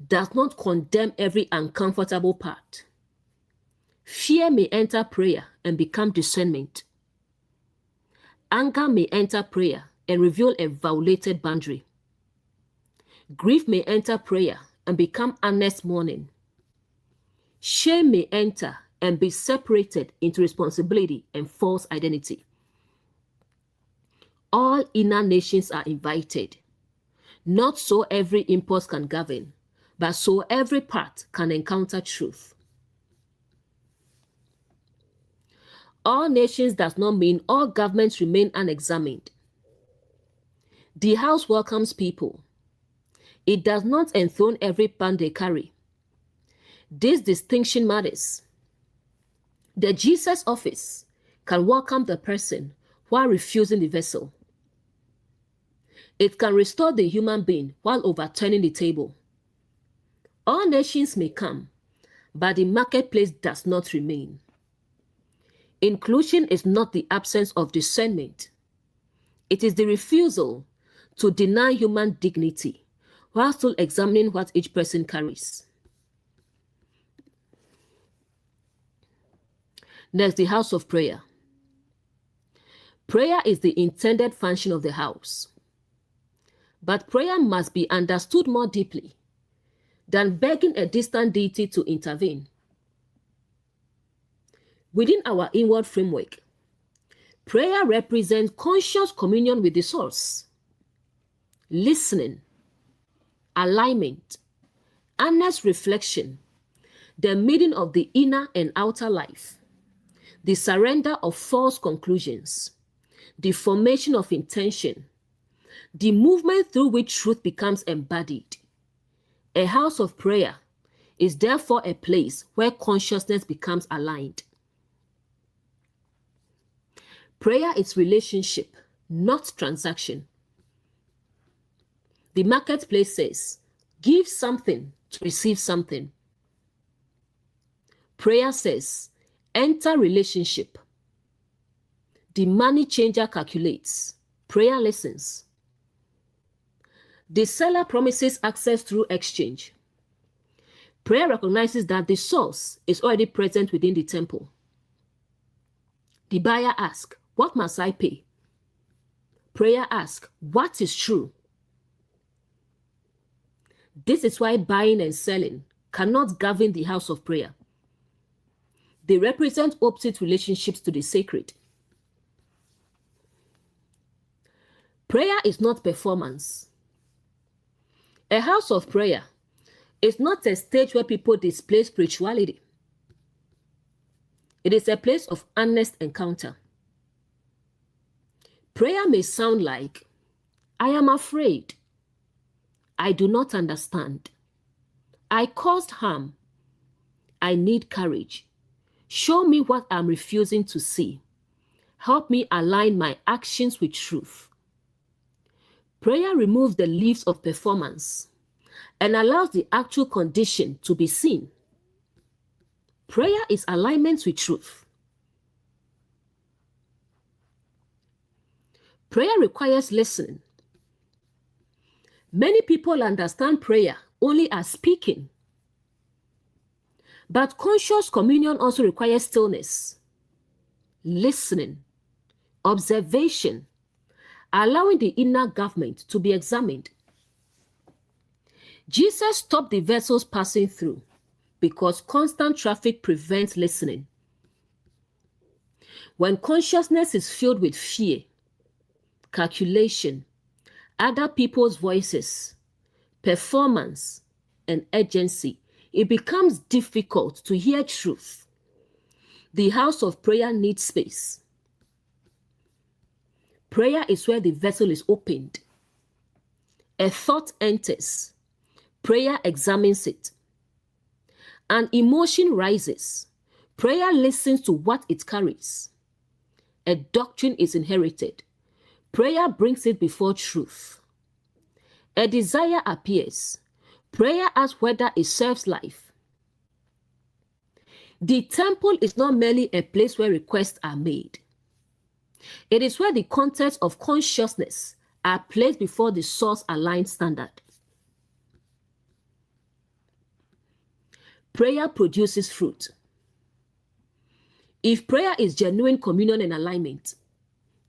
does not condemn every uncomfortable part. Fear may enter prayer and become discernment. Anger may enter prayer and reveal a violated boundary. Grief may enter prayer and become honest mourning. Shame may enter and be separated into responsibility and false identity. All inner nations are invited. Not so every impulse can govern, but so every part can encounter truth. All nations does not mean all governments remain unexamined. The house welcomes people. It does not enthrone every pan they carry. This distinction matters. The Jesus office can welcome the person while refusing the vessel. It can restore the human being while overturning the table. All nations may come, but the marketplace does not remain. Inclusion is not the absence of discernment. It is the refusal to deny human dignity while still examining what each person carries. Next, the house of prayer. Prayer is the intended function of the house. But prayer must be understood more deeply than begging a distant deity to intervene. Within our inward framework, prayer represents conscious communion with the source, listening, alignment, honest reflection, the meeting of the inner and outer life, the surrender of false conclusions, the formation of intention, the movement through which truth becomes embodied. A house of prayer is therefore a place where consciousness becomes aligned. Prayer is relationship, not transaction. The marketplace says, give something to receive something. Prayer says, enter relationship. The money changer calculates. Prayer listens. The seller promises access through exchange. Prayer recognizes that the source is already present within the temple. The buyer asks, what must I pay? Prayer asks, what is true? This is why buying and selling cannot govern the house of prayer. They represent opposite relationships to the sacred. Prayer is not performance. A house of prayer is not a stage where people display spirituality. It is a place of honest encounter. Prayer may sound like, I am afraid. I do not understand. I caused harm. I need courage. Show me what I'm refusing to see. Help me align my actions with truth. Prayer removes the leaves of performance and allows the actual condition to be seen. Prayer is alignment with truth. Prayer requires listening. Many people understand prayer only as speaking. But conscious communion also requires stillness, listening, observation, allowing the inner government to be examined. Jesus stopped the vessels passing through because constant traffic prevents listening. When consciousness is filled with fear, calculation, other people's voices, performance, and urgency, it becomes difficult to hear truth. The house of prayer needs space. Prayer is where the vessel is opened. A thought enters. Prayer examines it. An emotion rises. Prayer listens to what it carries. A doctrine is inherited. Prayer brings it before truth. A desire appears. Prayer asks whether it serves life. The temple is not merely a place where requests are made. It is where the contents of consciousness are placed before the source-aligned standard. Prayer produces fruit. If prayer is genuine communion and alignment,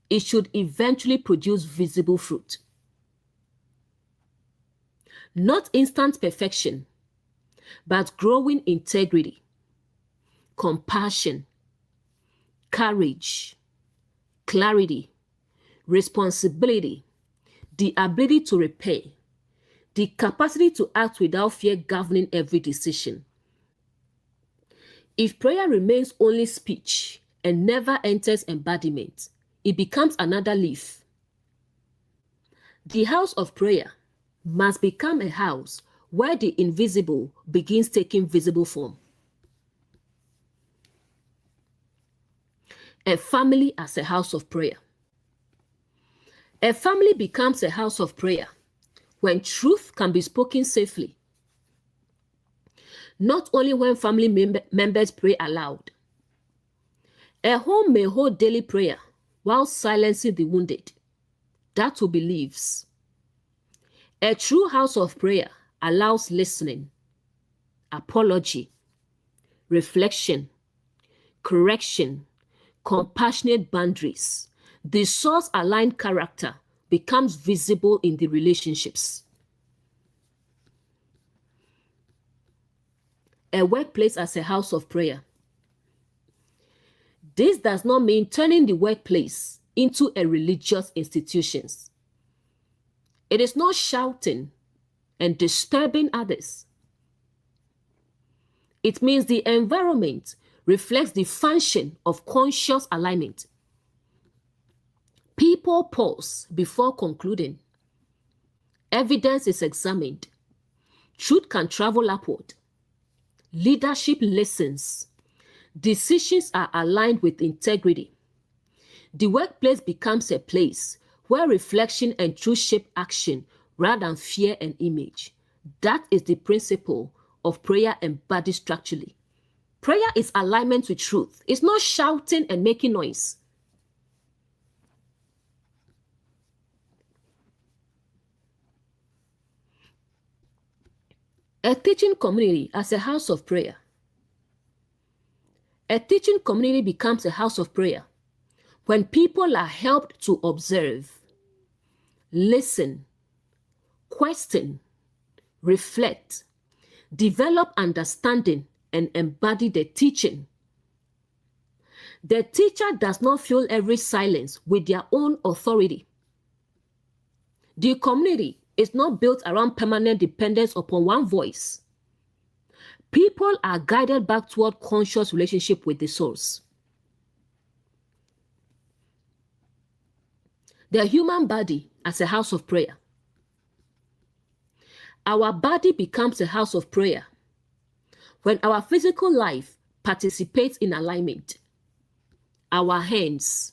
it should eventually produce visible fruit. Not instant perfection, but growing integrity, compassion, courage, clarity, responsibility, the ability to repair, the capacity to act without fear governing every decision. If prayer remains only speech and never enters embodiment, it becomes another leaf. The house of prayer must become a house where the invisible begins taking visible form. A family as a house of prayer. A family becomes a house of prayer when truth can be spoken safely. Not only when family members pray aloud. A home may hold daily prayer while silencing the wounded. That who believes. A true house of prayer allows listening, apology, reflection, correction, compassionate boundaries. The source-aligned character becomes visible in the relationships. A workplace as a house of prayer. This does not mean turning the workplace into a religious institution. It is not shouting and disturbing others. It means the environment reflects the function of conscious alignment. People pause before concluding. Evidence is examined. Truth can travel upward. Leadership listens. Decisions are aligned with integrity. The workplace becomes a place where reflection and truth shape action rather than fear and image. That is the principle of prayer embodied structurally. Prayer is alignment with truth. It's not shouting and making noise. A teaching community as a house of prayer. A teaching community becomes a house of prayer when people are helped to observe, listen, question, reflect, develop understanding, and embody the teaching. The teacher does not fill every silence with their own authority. The community is not built around permanent dependence upon one voice. People are guided back toward conscious relationship with the source. The human body as a house of prayer. Our body becomes a house of prayer when our physical life participates in alignment. Our hands,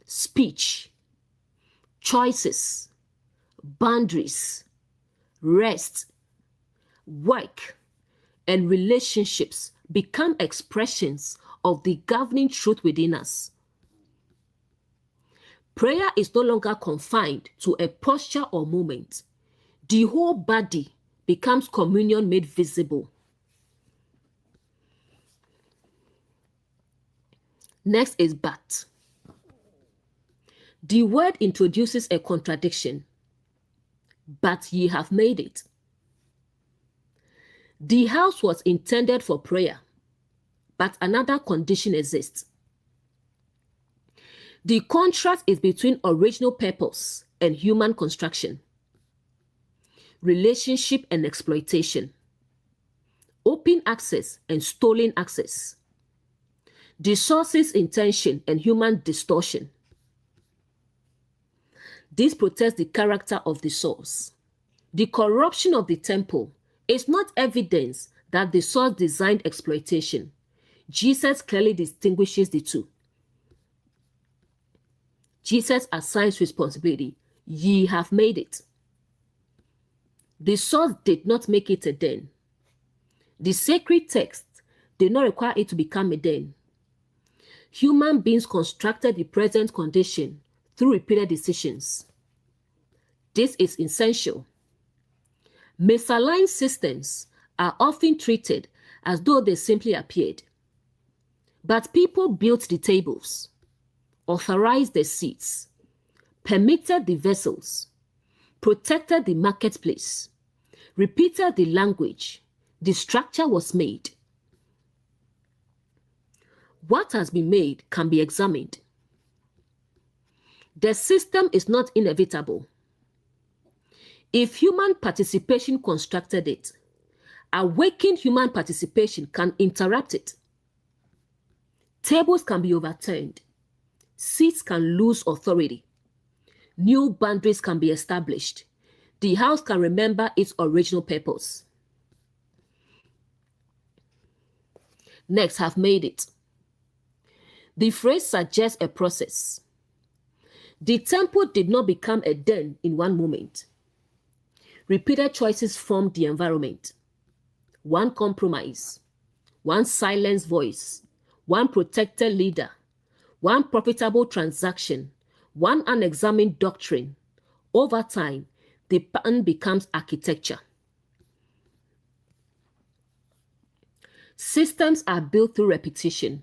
speech, choices, boundaries, rest, work, and relationships become expressions of the governing truth within us. Prayer is no longer confined to a posture or moment. The whole body becomes communion made visible. Next is but. The word introduces a contradiction. But ye have made it. The house was intended for prayer, but another condition exists. The contrast is between original purpose and human construction, relationship and exploitation, open access and stolen access, the source's intention and human distortion. This protects the character of the source. The corruption of the temple is not evidence that the source designed exploitation. Jesus clearly distinguishes the two. Jesus assigns responsibility. Ye have made it. The source did not make it a den. The sacred text did not require it to become a den. Human beings constructed the present condition through repeated decisions. This is essential. Misaligned systems are often treated as though they simply appeared. But people built the tables, authorized the seats, permitted the vessels, protected the marketplace, repeated the language. The structure was made. What has been made can be examined. The system is not inevitable. If human participation constructed it, awakened human participation can interrupt it. Tables can be overturned. Seats can lose authority. New boundaries can be established. The house can remember its original purpose. Next, have made it. The phrase suggests a process. The temple did not become a den in one moment. Repeated choices formed the environment. One compromise, one silenced voice, one protected leader, one profitable transaction, one unexamined doctrine. Over time, the pattern becomes architecture. Systems are built through repetition.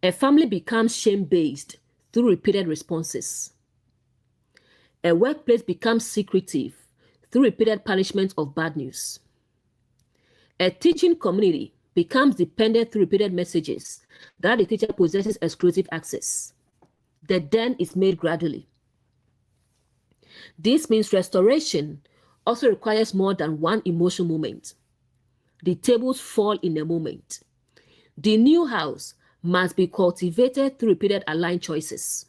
A family becomes shame-based through repeated responses. A workplace becomes secretive through repeated punishment of bad news. A teaching community becomes dependent through repeated messages that the teacher possesses exclusive access. The den is made gradually. This means restoration also requires more than one emotional moment. The tables fall in a moment. The new house must be cultivated through repeated aligned choices.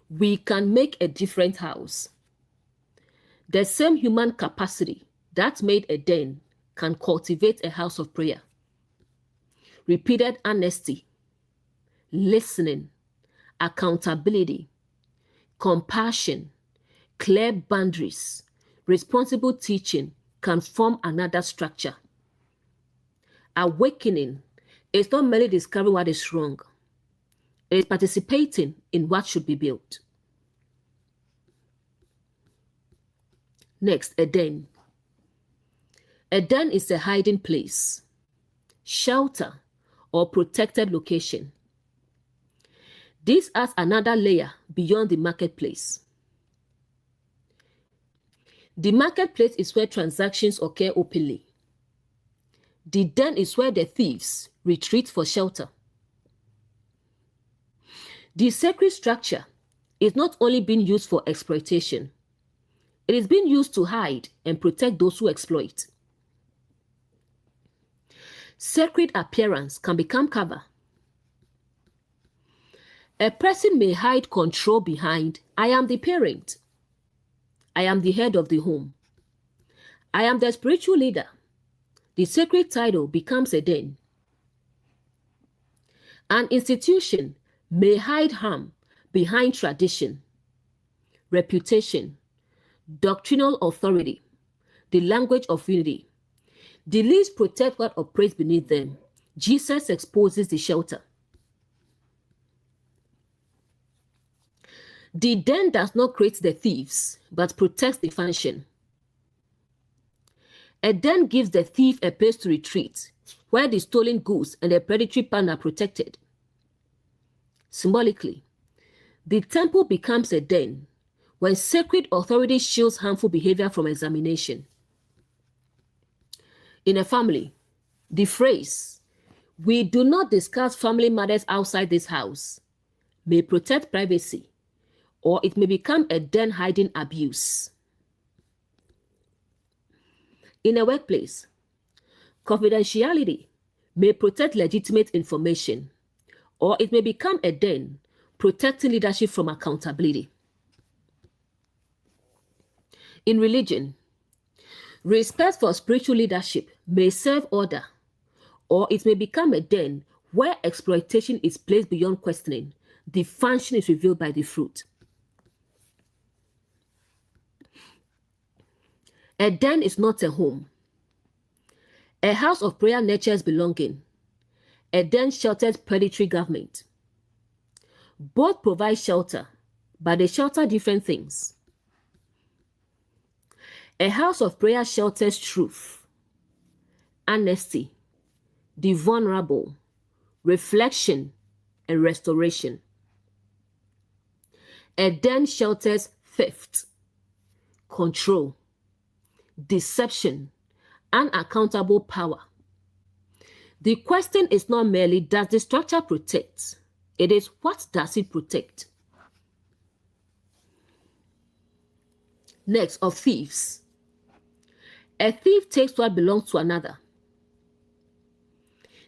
We can make a different house. The same human capacity that made a den can cultivate a house of prayer. Repeated honesty, listening, accountability, compassion, clear boundaries, responsible teaching can form another structure. Awakening is not merely discovering what is wrong, it is participating in what should be built. Next, a den. A den is a hiding place, shelter, or protected location. This adds another layer beyond the marketplace. The marketplace is where transactions occur openly. The den is where the thieves retreat for shelter. The sacred structure is not only being used for exploitation, it is being used to hide and protect those who exploit. Sacred appearance can become cover. A person may hide control behind, I am the parent. I am the head of the home. I am the spiritual leader. The sacred title becomes a den. An institution may hide harm behind tradition, reputation, doctrinal authority, the language of unity. The leaves protect what operates beneath them. Jesus exposes the shelter. The den does not create the thieves, but protects the function. A den gives the thief a place to retreat, where the stolen goods and the predatory plan are protected. Symbolically, the temple becomes a den when sacred authority shields harmful behavior from examination. In a family, the phrase, "We do not discuss family matters outside this house," may protect privacy, or it may become a den hiding abuse. In a workplace, confidentiality may protect legitimate information, or it may become a den protecting leadership from accountability. In religion, respect for spiritual leadership may serve order, or it may become a den where exploitation is placed beyond questioning. The function is revealed by the fruit. A den is not a home. A house of prayer nurtures belonging. A den shelters predatory government. Both provide shelter, but they shelter different things. A house of prayer shelters truth, honesty, the vulnerable, reflection, and restoration. A den shelters theft, control, deception, unaccountable power. The question is not merely does the structure protect? It is what does it protect? Next, of thieves. A thief takes what belongs to another.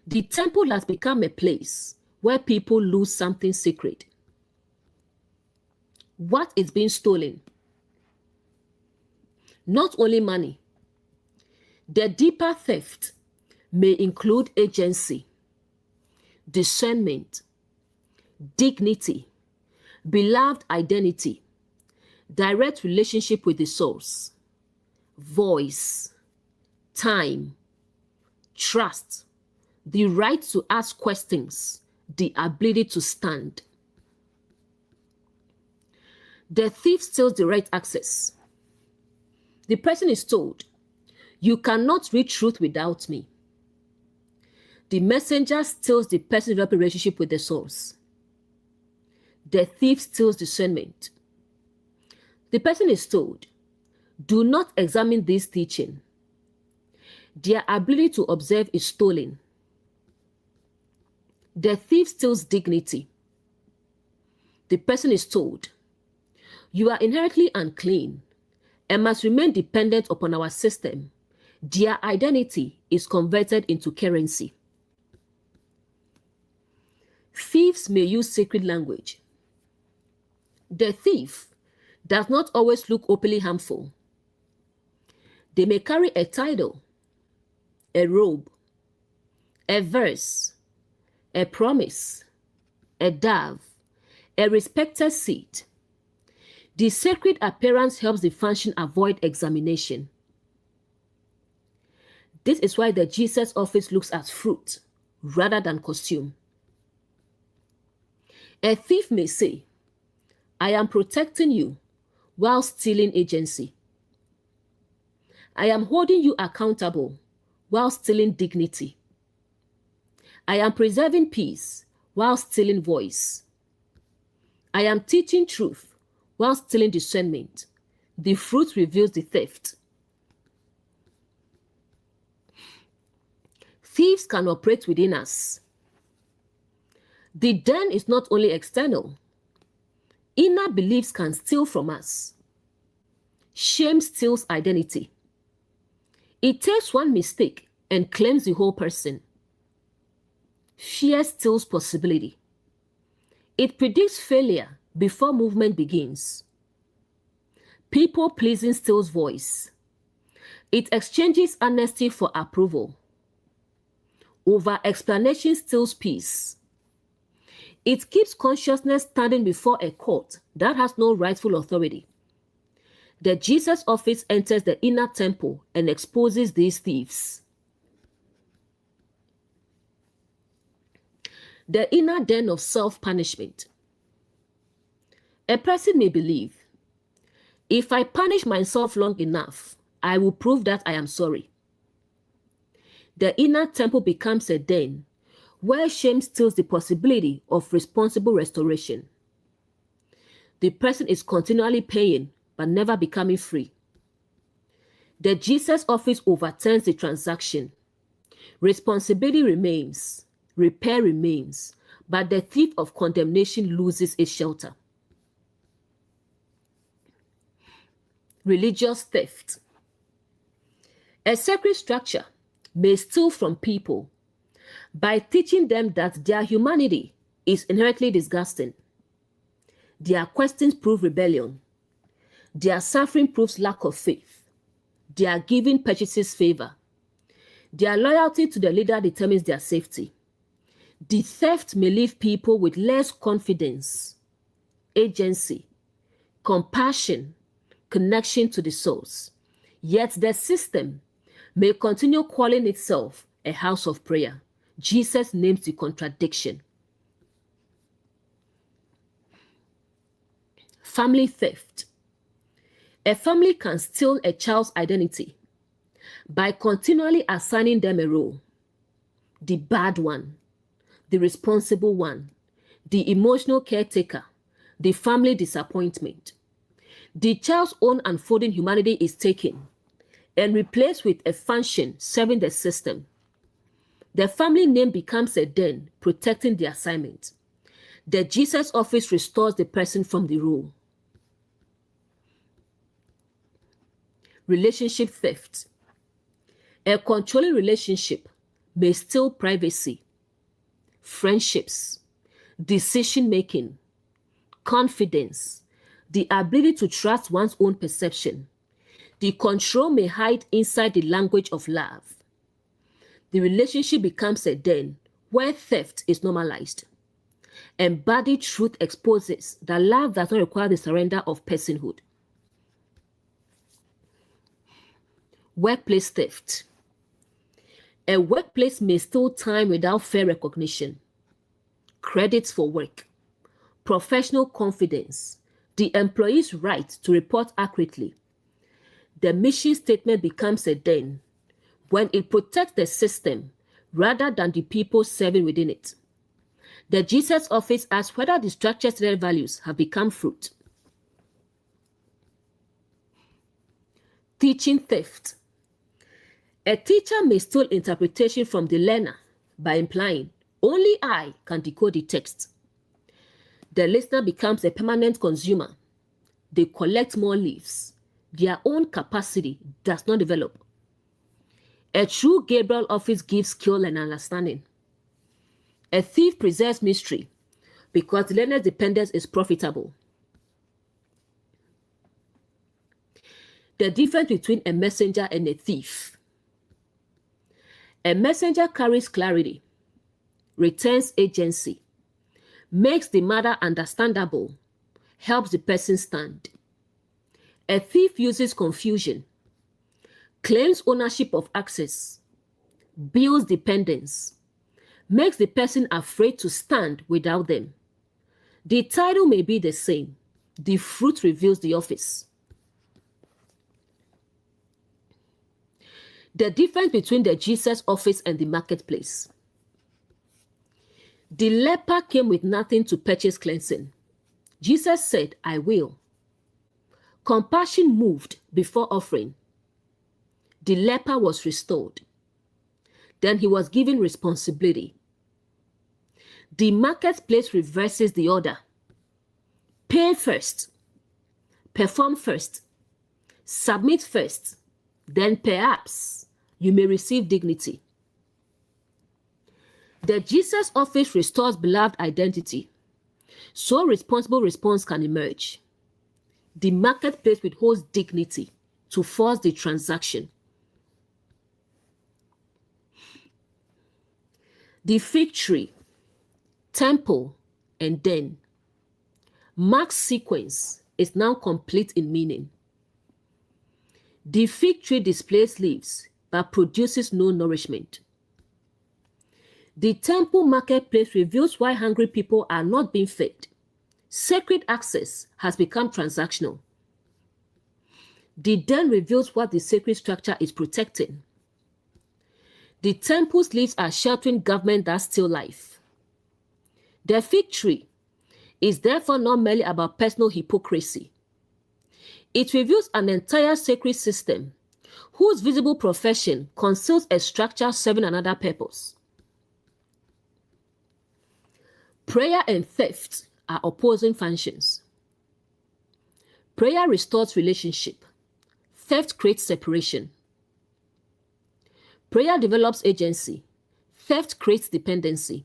The temple has become a place where people lose something sacred. What is being stolen? Not only money. The deeper theft may include agency, discernment, dignity, beloved identity, direct relationship with the source, voice, time, trust, the right to ask questions, the ability to stand. The thief steals the right access. The person is told, "You cannot read truth without me." The messenger steals the person's relationship with the source. The thief steals discernment. The person is told, "Do not examine this teaching." Their ability to observe is stolen. The thief steals dignity. The person is told, "You are inherently unclean and must remain dependent upon our system." Their identity is converted into currency. Thieves may use sacred language. The thief does not always look openly harmful. They may carry a title, a robe, a verse, a promise, a dove, a respected seat. The sacred appearance helps the function avoid examination. This is why the Jesus office looks at fruit rather than costume. A thief may say, I am protecting you while stealing agency. I am holding you accountable while stealing dignity. I am preserving peace while stealing voice. I am teaching truth while stealing discernment. The fruit reveals the theft. Thieves can operate within us. The den is not only external. Inner beliefs can steal from us. Shame steals identity. It takes one mistake and claims the whole person. Fear steals possibility. It predicts failure before movement begins. People pleasing steals voice. It exchanges honesty for approval. Over-explanation steals peace. It keeps consciousness standing before a court that has no rightful authority. The Jesus office enters the inner temple and exposes these thieves. The inner den of self-punishment. A person may believe, if I punish myself long enough, I will prove that I am sorry. The inner temple becomes a den where shame steals the possibility of responsible restoration. The person is continually paying but never becoming free. The Jesus office overturns the transaction. Responsibility remains, repair remains, but the thief of condemnation loses its shelter. Religious theft. A sacred structure may steal from people by teaching them that their humanity is inherently disgusting. Their questions prove rebellion. Their suffering proves lack of faith. Their giving purchases favor. Their loyalty to the leader determines their safety. The theft may leave people with less confidence, agency, compassion, connection to the source. Yet the system may continue calling itself a house of prayer. Jesus names the contradiction. Family theft. A family can steal a child's identity by continually assigning them a role. The bad one, the responsible one, the emotional caretaker, the family disappointment. The child's own unfolding humanity is taken and replaced with a function serving the system. The family name becomes a den protecting the assignment. The Jesus office restores the person from the role. Relationship theft. A controlling relationship may steal privacy, friendships, decision-making, confidence, the ability to trust one's own perception. The control may hide inside the language of love. The relationship becomes a den where theft is normalized. Embodied truth exposes that love does not require the surrender of personhood. Workplace theft. A workplace may steal time without fair recognition, credits for work, professional confidence, the employee's right to report accurately. The mission statement becomes a den when it protects the system rather than the people serving within it. The Jesus office asks whether the structure's real values have become fruit. Teaching theft. A teacher may steal interpretation from the learner by implying, only I can decode the text. The listener becomes a permanent consumer. They collect more leaves. Their own capacity does not develop. A true Gabriel office gives skill and understanding. A thief preserves mystery because the learner's dependence is profitable. The difference between a messenger and a thief. A messenger carries clarity, retains agency, makes the matter understandable, helps the person stand. A thief uses confusion, claims ownership of access, builds dependence, makes the person afraid to stand without them. The title may be the same. The fruit reveals the office. The difference between the Jesus office and the marketplace. The leper came with nothing to purchase cleansing. Jesus said, I will. Compassion moved before offering. The leper was restored. Then he was given responsibility. The marketplace reverses the order. Pay first, perform first, submit first, then perhaps you may receive dignity. The Jesus office restores beloved identity, so responsible response can emerge. The marketplace withholds dignity to force the transaction. The fig tree, temple, and den. Mark's sequence is now complete in meaning. The fig tree displays leaves but produces no nourishment. The temple marketplace reveals why hungry people are not being fed. Sacred access has become transactional. The den reveals what the sacred structure is protecting. The temple's leaves are sheltering government that steal life. The fig tree is therefore not merely about personal hypocrisy. It reveals an entire sacred system whose visible profession conceals a structure serving another purpose. Prayer and theft are opposing functions. Prayer restores relationship. Theft creates separation. Prayer develops agency. Theft creates dependency.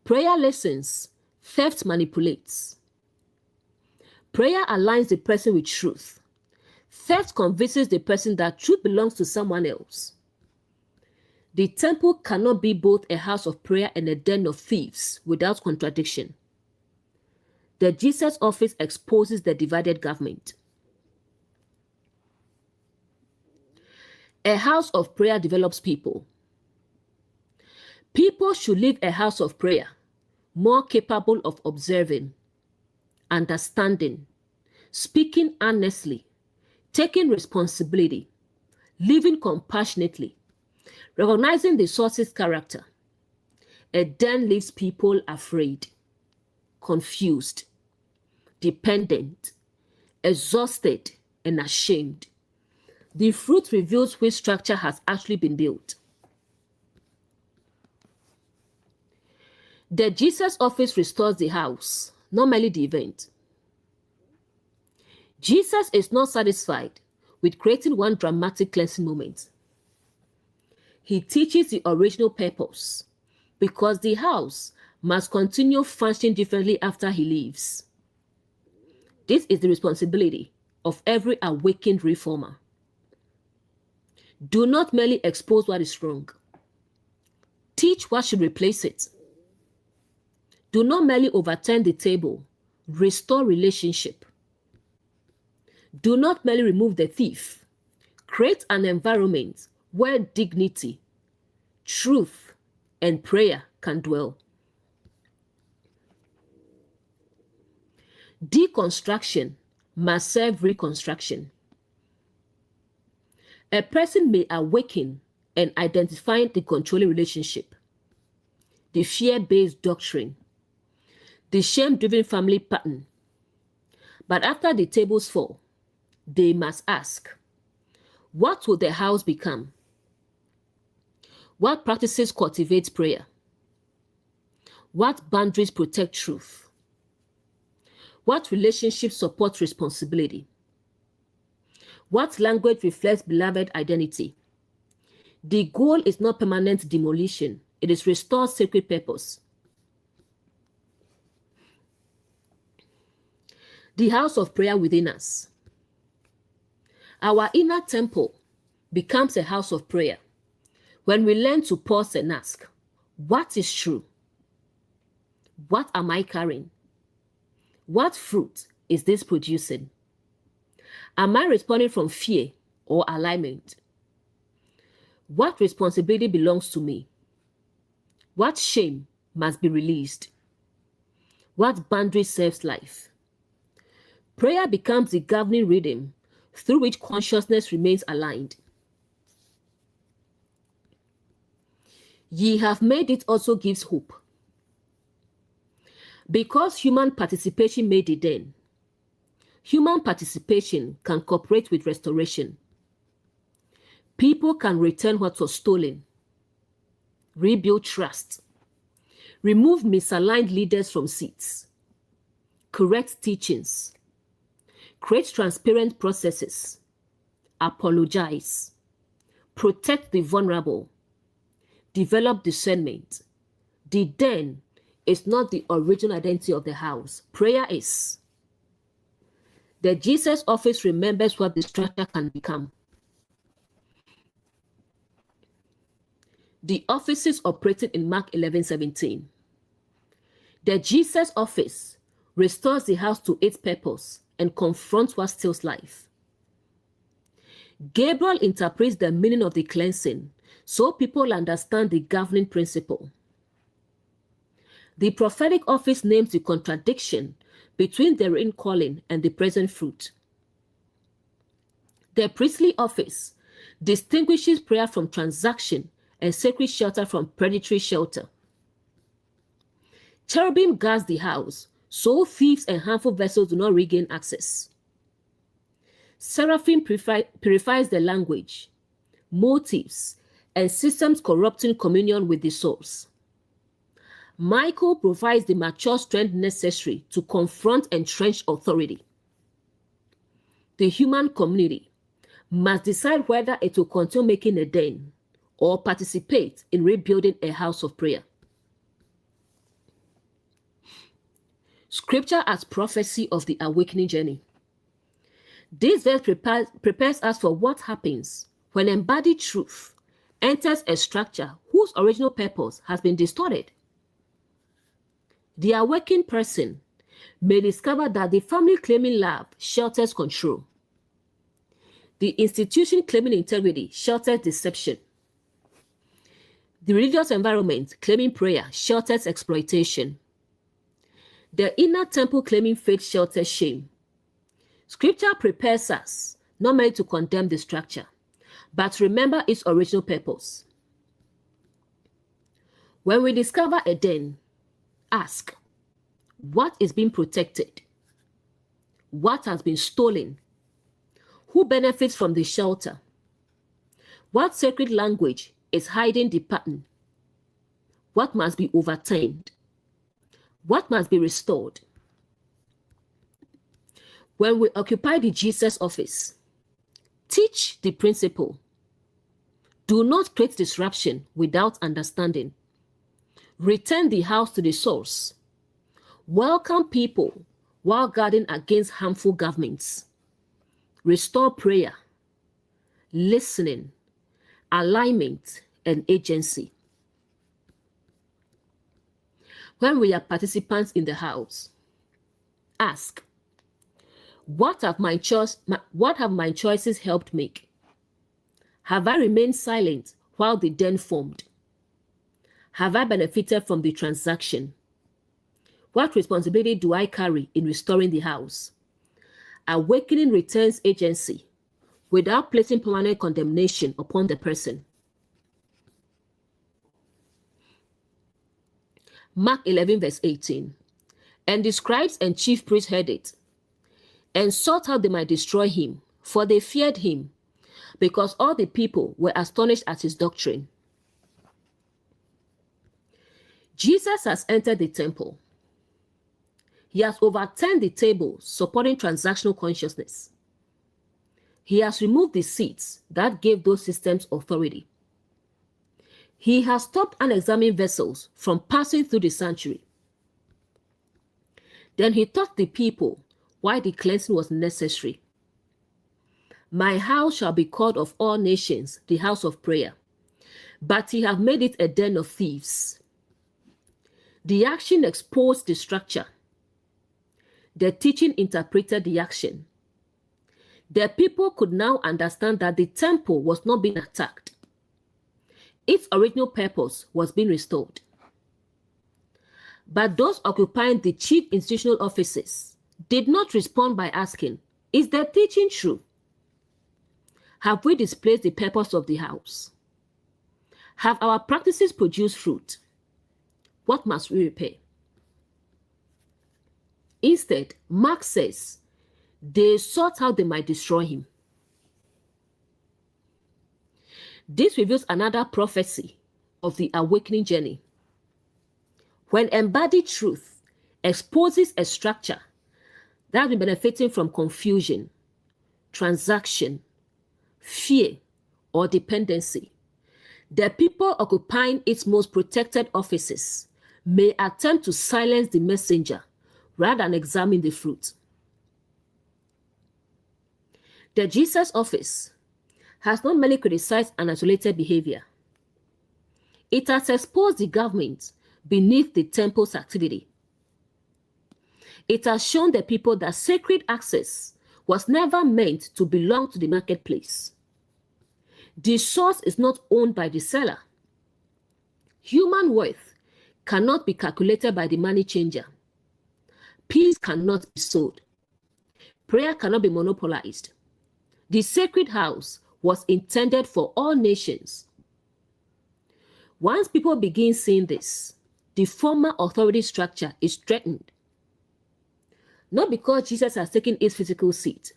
Prayer listens. Theft manipulates. Prayer aligns the person with truth. Theft convinces the person that truth belongs to someone else. The temple cannot be both a house of prayer and a den of thieves without contradiction. The Jesus office exposes the divided government. A house of prayer develops people. People should live a house of prayer, more capable of observing, understanding, speaking honestly, taking responsibility, living compassionately, recognizing the source's character. A den leaves people afraid, confused, dependent, exhausted, and ashamed. The fruit reveals which structure has actually been built. The Jesus office restores the house, not merely the event. Jesus is not satisfied with creating one dramatic cleansing moment. He teaches the original purpose, because the house must continue functioning differently after he leaves. This is the responsibility of every awakened reformer. Do not merely expose what is wrong. Teach what should replace it. Do not merely overturn the table. Restore relationship. Do not merely remove the thief. Create an environment where dignity, truth, and prayer can dwell. Deconstruction must serve reconstruction. A person may awaken and identify the controlling relationship, the fear-based doctrine, the shame-driven family pattern. But after the tables fall, they must ask, what will the house become? What practices cultivate prayer? What boundaries protect truth? What relationships support responsibility? What language reflects beloved identity? The goal is not permanent demolition. It is restored sacred purpose. The house of prayer within us. Our inner temple becomes a house of prayer when we learn to pause and ask, what is true? What am I carrying? What fruit is this producing? Am I responding from fear or alignment? What responsibility belongs to me? What shame must be released? What boundary serves life? Prayer becomes the governing rhythm through which consciousness remains aligned. Ye have made it also gives hope. Because human participation made it then, human participation can cooperate with restoration. People can return what was stolen, rebuild trust, remove misaligned leaders from seats, correct teachings, create transparent processes, apologize, protect the vulnerable, develop discernment. The then is not the original identity of the house. Prayer is. The Jesus office remembers what the structure can become. The offices operated in Mark 11:17. The Jesus office restores the house to its purpose and confronts what steals life. Gabriel interprets the meaning of the cleansing so people understand the governing principle. The prophetic office names the contradiction between the rain calling and the present fruit. The priestly office distinguishes prayer from transaction and sacred shelter from predatory shelter. Cherubim guards the house, so thieves and harmful vessels do not regain access. Seraphim purifies the language, motives, and systems corrupting communion with the source. Michael provides the mature strength necessary to confront entrenched authority. The human community must decide whether it will continue making a den or participate in rebuilding a house of prayer. Scripture as prophecy of the awakening journey. This verse prepares us for what happens when embodied truth enters a structure whose original purpose has been distorted. The awakened person may discover that the family claiming love shelters control. The institution claiming integrity shelters deception. The religious environment claiming prayer shelters exploitation. The inner temple claiming faith shelters shame. Scripture prepares us not merely to condemn the structure, but remember its original purpose. When we discover a den, ask, what is being protected? What has been stolen? Who benefits from the shelter? What sacred language is hiding the pattern? What must be overturned? What must be restored? When we occupy the Jesus office, teach the principle. Do not create disruption without understanding. Return the house to the source. Welcome people while guarding against harmful governments. Restore prayer, listening, alignment, and agency. When we are participants in the house, ask, what have my choices helped make? Have I remained silent while the den formed? Have I benefited from the transaction? What responsibility do I carry in restoring the house? Awakening returns agency without placing permanent condemnation upon the person. Mark 11 verse 18. And the scribes and chief priests heard it, and sought how they might destroy him, for they feared him, because all the people were astonished at his doctrine. Jesus has entered the temple. He has overturned the table supporting transactional consciousness. He has removed the seats that gave those systems authority. He has stopped unexamined vessels from passing through the sanctuary. Then he taught the people why the cleansing was necessary. My house shall be called of all nations the house of prayer, but ye have made it a den of thieves. The action exposed the structure. The teaching interpreted the action. The people could now understand that the temple was not being attacked. Its original purpose was being restored. But those occupying the chief institutional offices did not respond by asking, is the teaching true? Have we displaced the purpose of the house? Have our practices produced fruit? What must we repair? Instead, Mark says, they sought how they might destroy him. This reveals another prophecy of the awakening journey. When embodied truth exposes a structure that has been benefiting from confusion, transaction, fear, or dependency, the people occupying its most protected offices may attempt to silence the messenger rather than examine the fruit. The Jesus office has not merely criticized an isolated behavior. It has exposed the government beneath the temple's activity. It has shown the people that sacred access was never meant to belong to the marketplace. The source is not owned by the seller. Human worth cannot be calculated by the money changer. Peace cannot be sold. Prayer cannot be monopolized. The sacred house was intended for all nations. Once people begin seeing this, the former authority structure is threatened. Not because Jesus has taken its physical seat,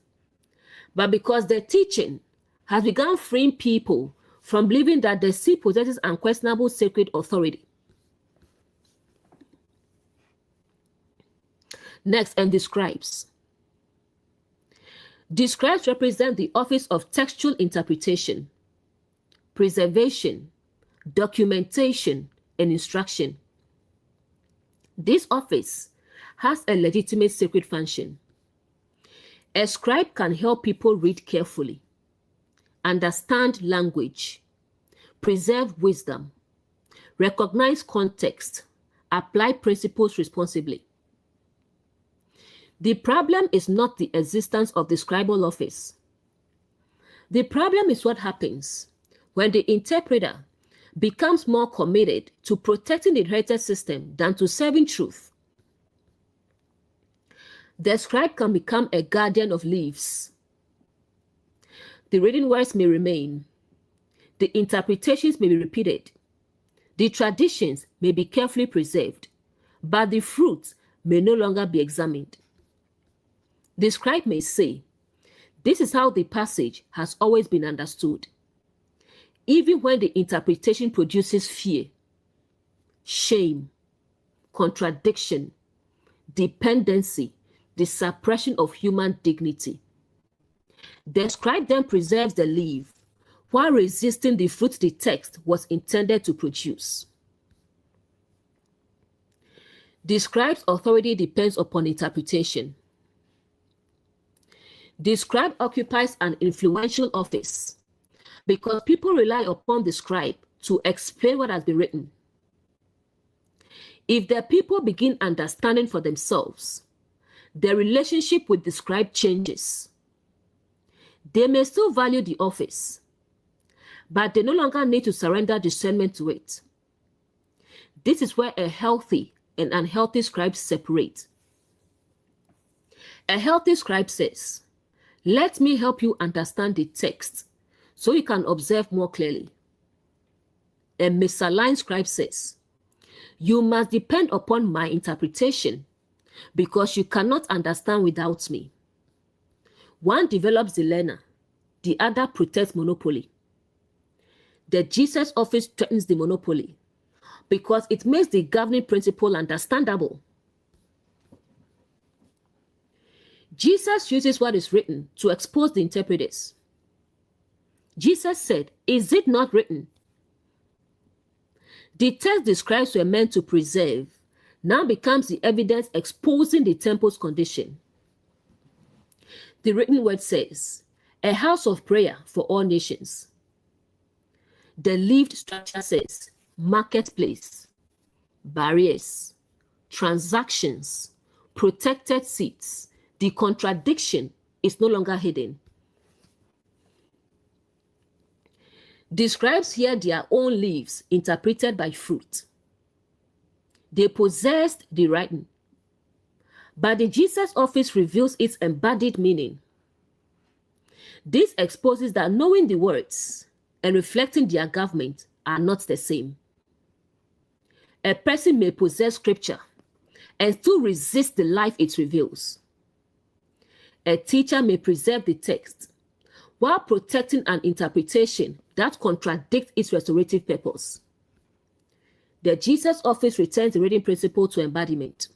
but because the teaching has begun freeing people from believing that the seat possesses unquestionable sacred authority. Next, and the scribes. The scribes represent the office of textual interpretation, preservation, documentation, and instruction. This office has a legitimate sacred function. A scribe can help people read carefully, understand language, preserve wisdom, recognize context, apply principles responsibly. The problem is not the existence of the scribal office. The problem is what happens when the interpreter becomes more committed to protecting the inherited system than to serving truth. The scribe can become a guardian of leaves. The reading words may remain. The interpretations may be repeated. The traditions may be carefully preserved, but the fruit may no longer be examined. The scribe may say, this is how the passage has always been understood, even when the interpretation produces fear, shame, contradiction, dependency, the suppression of human dignity. The scribe then preserves the leaf while resisting the fruit the text was intended to produce. The scribe's authority depends upon interpretation. The scribe occupies an influential office because people rely upon the scribe to explain what has been written. If the people begin understanding for themselves, their relationship with the scribe changes. They may still value the office, but they no longer need to surrender discernment to it. This is where a healthy and unhealthy scribe separate. A healthy scribe says, let me help you understand the text so you can observe more clearly. A misaligned scribe says, you must depend upon my interpretation because you cannot understand without me. One develops the learner, the other protects monopoly. The Jesus office threatens the monopoly because it makes the governing principle understandable. Jesus uses what is written to expose the interpreters. Jesus said, is it not written? The text the scribes were meant to preserve now becomes the evidence exposing the temple's condition. The written word says, a house of prayer for all nations. The lived structure says marketplace, barriers, transactions, protected seats. The contradiction is no longer hidden. The scribes hear their own lives interpreted by fruit. They possessed the writing, but the Jesus office reveals its embodied meaning. This exposes that knowing the words and reflecting their government are not the same. A person may possess scripture and still resist the life it reveals. A teacher may preserve the text while protecting an interpretation that contradicts its restorative purpose. The Jesus office returns the reading principle to embodiment.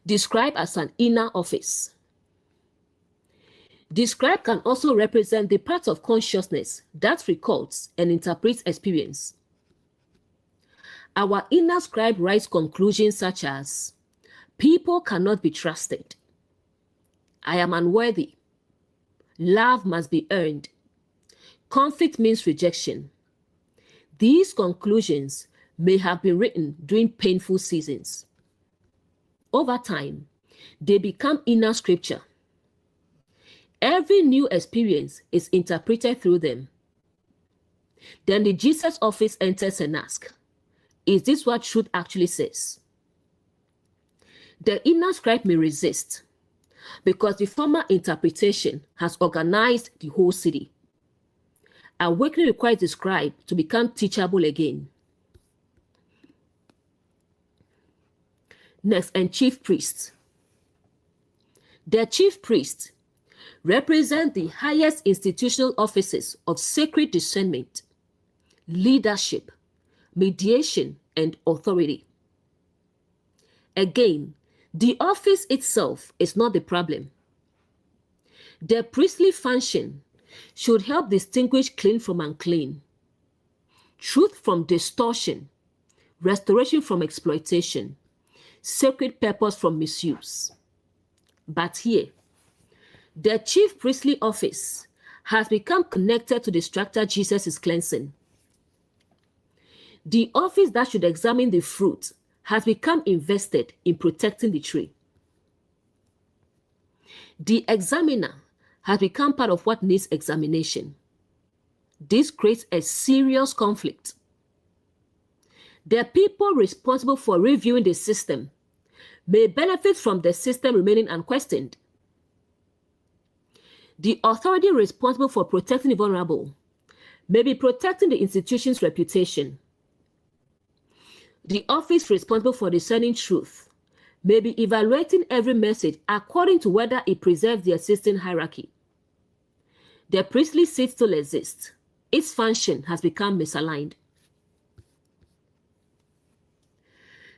Described as an inner office. The scribe can also represent the part of consciousness that records and interprets experience. Our inner scribe writes conclusions such as, people cannot be trusted. I am unworthy. Love must be earned. Conflict means rejection. These conclusions may have been written during painful seasons. Over time, they become inner scripture. Every new experience is interpreted through them. Then the Jesus office enters and asks, is this what truth actually says? The inner scribe may resist because the former interpretation has organized the whole city. Awakening requires the scribe to become teachable again. Next, and chief priests. The chief priests represent the highest institutional offices of sacred discernment, leadership, mediation, and authority. Again, the office itself is not the problem. The priestly function should help distinguish clean from unclean, truth from distortion, restoration from exploitation, sacred purpose from misuse. But here, the chief priestly office has become connected to the structure Jesus is cleansing. The office that should examine the fruit has become invested in protecting the tree. The examiner has become part of what needs examination. This creates a serious conflict. The people responsible for reviewing the system may benefit from the system remaining unquestioned. The authority responsible for protecting the vulnerable may be protecting the institution's reputation. The office responsible for discerning truth may be evaluating every message according to whether it preserves the existing hierarchy. The priestly seat still exists. Its function has become misaligned.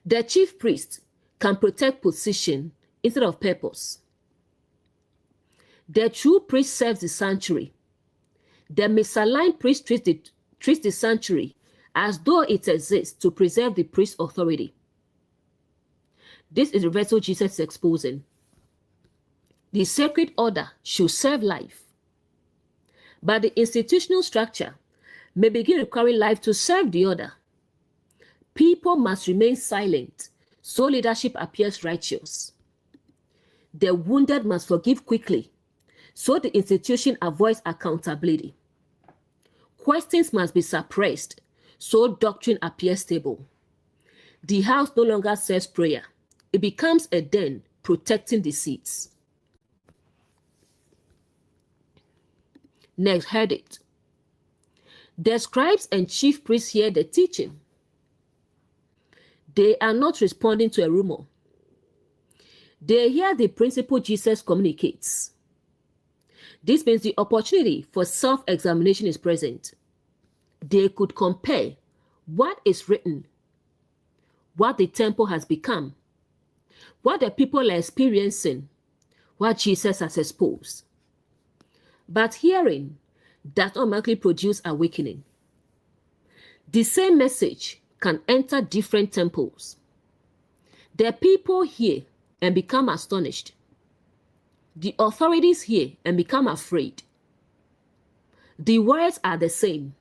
The chief priest can protect position instead of purpose. The true priest serves the sanctuary. The misaligned priest treats the sanctuary as though it exists to preserve the priest's authority. This is the vessel Jesus is exposing. The sacred order should serve life, but the institutional structure may begin requiring life to serve the order. People must remain silent so leadership appears righteous. The wounded must forgive quickly so the institution avoids accountability. Questions must be suppressed so doctrine appears stable. The house no longer serves prayer. It becomes a den protecting the seats. Next, heard it. The scribes and chief priests hear the teaching. They are not responding to a rumor. They hear the principle Jesus communicates. This means the opportunity for self-examination is present. They could compare what is written, what the temple has become, what the people are experiencing, what Jesus has exposed. But hearing does not automatically produce awakening. The same message can enter different temples. The people hear and become astonished. The authorities hear and become afraid. The words are the same.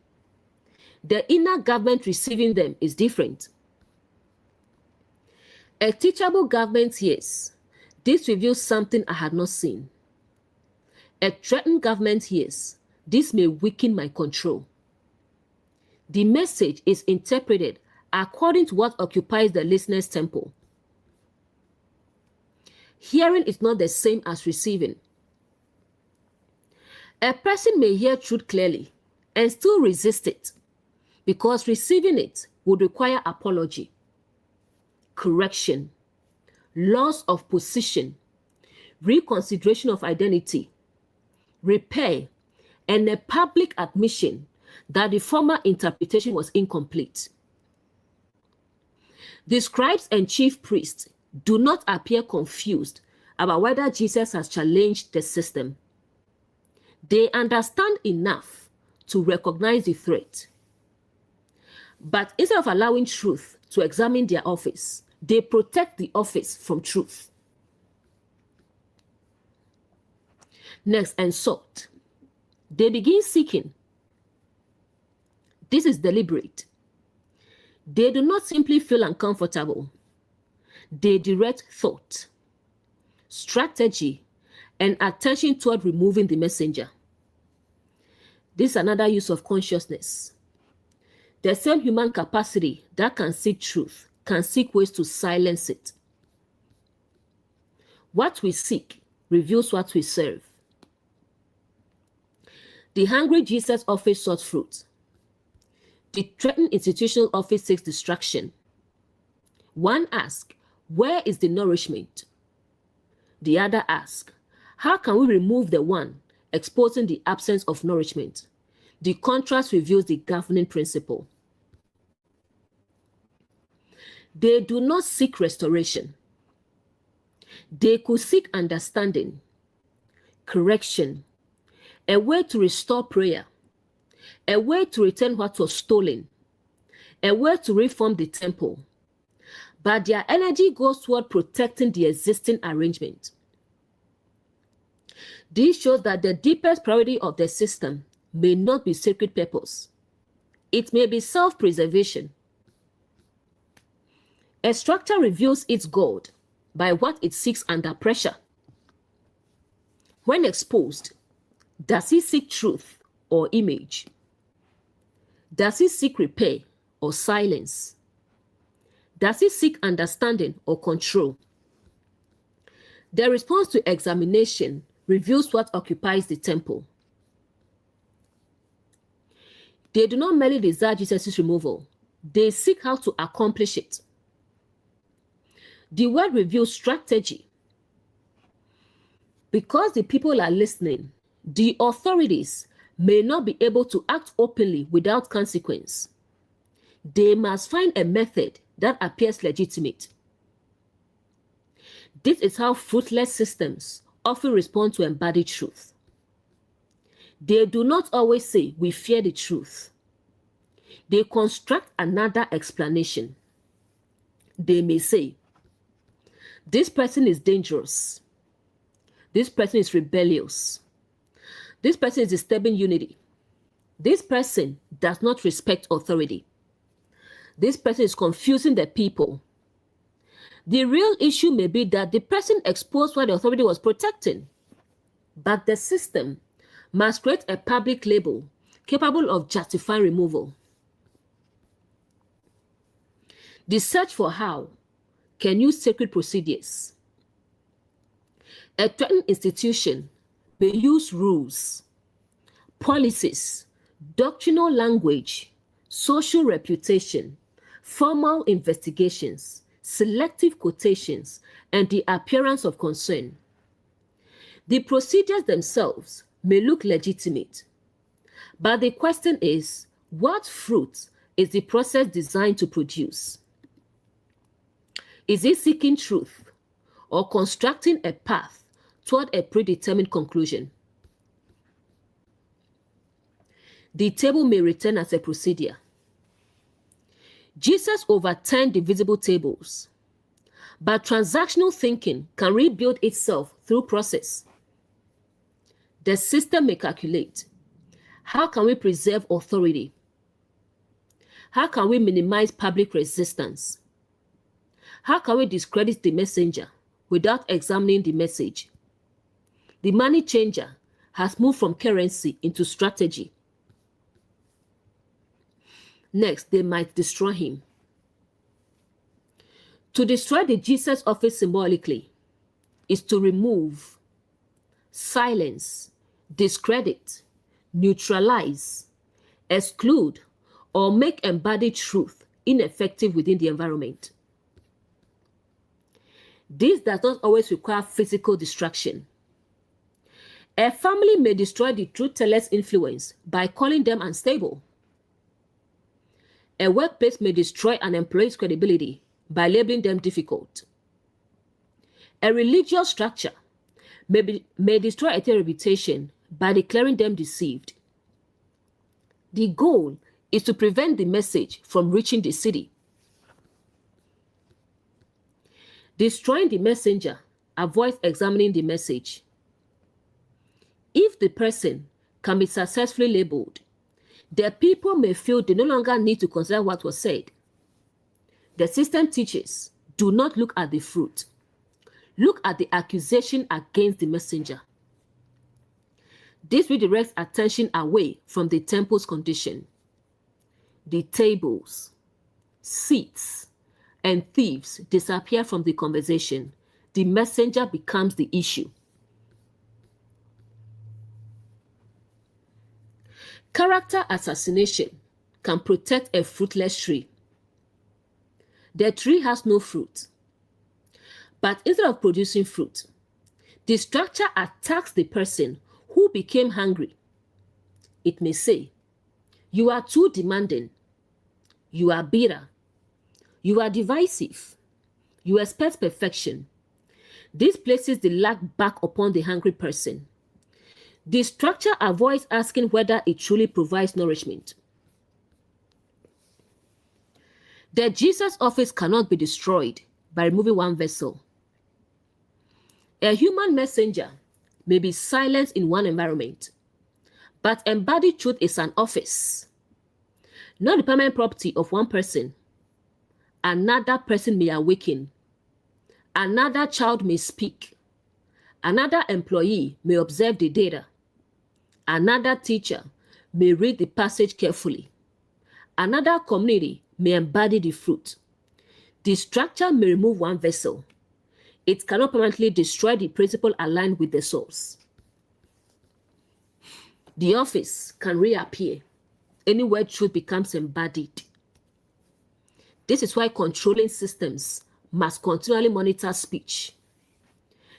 The inner government receiving them is different. A teachable government hears, this reveals something I had not seen. A threatened government hears, this may weaken my control. The message is interpreted according to what occupies the listener's temple. Hearing is not the same as receiving. A person may hear truth clearly and still resist it because receiving it would require apology, correction, loss of position, reconsideration of identity, repair, and a public admission that the former interpretation was incomplete. The scribes and chief priests do not appear confused about whether Jesus has challenged the system. They understand enough to recognize the threat. But instead of allowing truth to examine their office, they protect the office from truth. Next, and sought. They begin seeking. This is deliberate. They do not simply feel uncomfortable. They direct thought, strategy, and attention toward removing the messenger. This is another use of consciousness. The same human capacity that can seek truth can seek ways to silence it. What we seek reveals what we serve. The hungry Jesus office sought fruit. The threatened institutional office seeks distraction. One asks, where is the nourishment? The other asks, how can we remove the one, exposing the absence of nourishment? The contrast reveals the governing principle. They do not seek restoration. They could seek understanding, correction, a way to restore prayer, a way to return what was stolen, a way to reform the temple. But their energy goes toward protecting the existing arrangement. This shows that the deepest priority of the system may not be sacred purpose. It may be self-preservation. A structure reveals its God by what it seeks under pressure. When exposed, does he seek truth or image? Does he seek repair or silence? Does he seek understanding or control? The response to examination reveals what occupies the temple. They do not merely desire Jesus' removal. They seek how to accomplish it. The word reveals strategy. Because the people are listening, the authorities may not be able to act openly without consequence. They must find a method that appears legitimate. This is how fruitless systems often respond to embodied truth. They do not always say, we fear the truth. They construct another explanation. They may say, this person is dangerous. This person is rebellious. This person is disturbing unity. This person does not respect authority. This person is confusing the people. The real issue may be that the person exposed what the authority was protecting, but the system must create a public label capable of justifying removal. The search for how can use sacred procedures. A threatened institution may use rules, policies, doctrinal language, social reputation, formal investigations, selective quotations, and the appearance of concern. The procedures themselves may look legitimate, but the question is, what fruit is the process designed to produce? Is it seeking truth or constructing a path toward a predetermined conclusion? The table may return as a procedure. Jesus overturned the visible tables, but transactional thinking can rebuild itself through process. The system may calculate, how can we preserve authority? How can we minimize public resistance? How can we discredit the messenger without examining the message? The money changer has moved from currency into strategy. Next, they might destroy him. To destroy the Jesus office symbolically is to remove, silence, discredit, neutralize, exclude, or make embodied truth ineffective within the environment. This does not always require physical destruction. A family may destroy the truth teller's influence by calling them unstable. A workplace may destroy an employee's credibility by labeling them difficult. A religious structure may destroy a reputation by declaring them deceived. The goal is to prevent the message from reaching the city. Destroying the messenger avoids examining the message. If the person can be successfully labeled, the people may feel they no longer need to consider what was said. The system teaches, do not look at the fruit. Look at the accusation against the messenger. This redirects attention away from the temple's condition. The tables, seats, and thieves disappear from the conversation. The messenger becomes the issue. Character assassination can protect a fruitless tree. The tree has no fruit, but instead of producing fruit, the structure attacks the person who became hungry. It may say, you are too demanding, you are bitter, you are divisive, you expect perfection. This places the lack back upon the hungry person. The structure avoids asking whether it truly provides nourishment. The Jesus office cannot be destroyed by removing one vessel. A human messenger may be silenced in one environment, but embodied truth is an office, not the permanent property of one person. Another person may awaken. Another child may speak. Another employee may observe the data. Another teacher may read the passage carefully. Another community may embody the fruit. The structure may remove one vessel. It cannot permanently destroy the principle aligned with the source. The office can reappear anywhere truth becomes embodied. This is why controlling systems must continually monitor speech.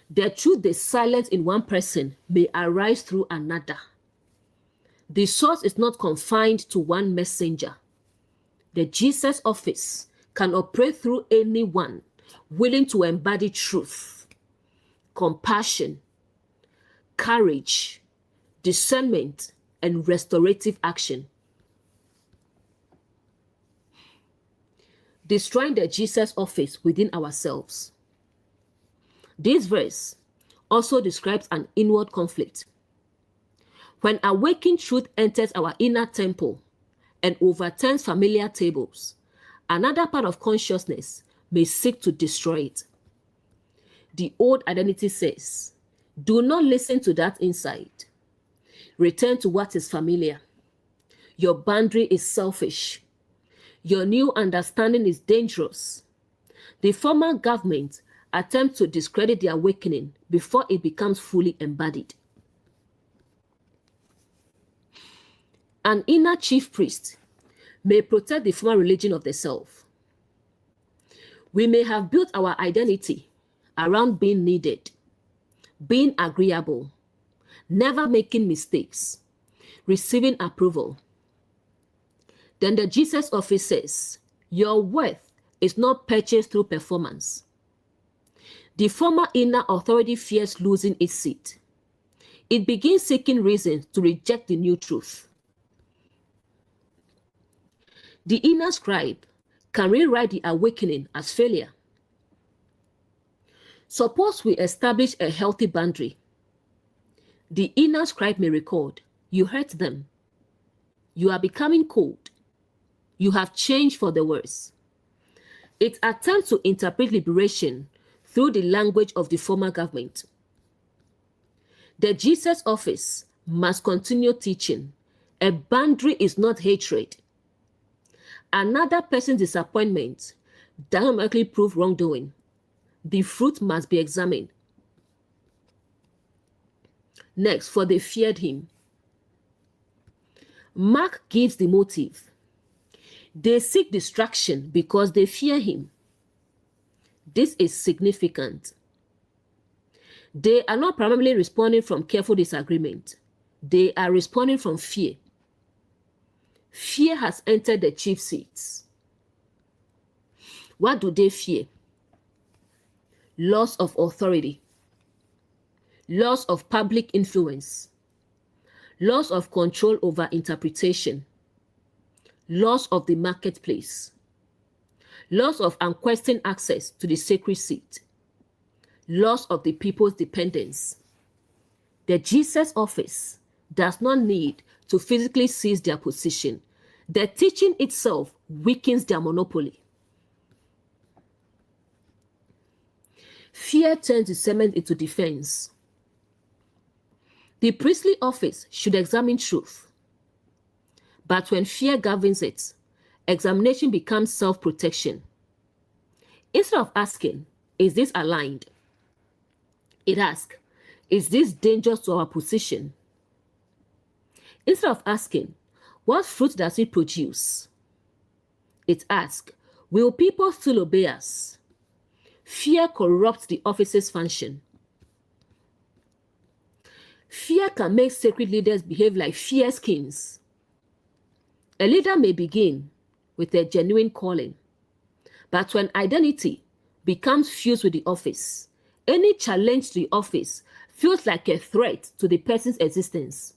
The truth they silence in one person may arise through another. The source is not confined to one messenger. The Jesus office can operate through anyone willing to embody truth, compassion, courage, discernment, and restorative action. Destroying the Jesus office within ourselves. This verse also describes an inward conflict. When awakened truth enters our inner temple and overturns familiar tables, another part of consciousness may seek to destroy it. The old identity says, do not listen to that insight. Return to what is familiar. Your boundary is selfish. Your new understanding is dangerous. The former government attempts to discredit the awakening before it becomes fully embodied. An inner chief priest may protect the former religion of the self. We may have built our identity around being needed, being agreeable, never making mistakes, receiving approval. Then the Jesus office says, your worth is not purchased through performance. The former inner authority fears losing its seat. It begins seeking reasons to reject the new truth. The inner scribe can rewrite the awakening as failure. Suppose we establish a healthy boundary. The inner scribe may record, you hurt them. You are becoming cold. You have changed for the worse. It attempts to interpret liberation through the language of the former government. The Jesus office must continue teaching. A boundary is not hatred. Another person's disappointment doesn't actually prove wrongdoing. The fruit must be examined. Next, for they feared him. Mark gives the motive. They seek distraction because they fear him. This is significant. They are not primarily responding from careful disagreement. They are responding from fear. Fear has entered the chief seats. What do they fear? Loss of authority, loss of public influence, loss of control over interpretation, loss of the marketplace, loss of unquestioned access to the sacred seat, loss of the people's dependence. The Jesus office does not need to physically seize their position. The teaching itself weakens their monopoly. Fear turns discernment into defense. The priestly office should examine truth. But when fear governs it, examination becomes self-protection. Instead of asking, is this aligned? It asks, is this dangerous to our position? Instead of asking, what fruit does it produce? It asks, will people still obey us? Fear corrupts the office's function. Fear can make sacred leaders behave like fierce kings. A leader may begin with a genuine calling, but when identity becomes fused with the office, any challenge to the office feels like a threat to the person's existence.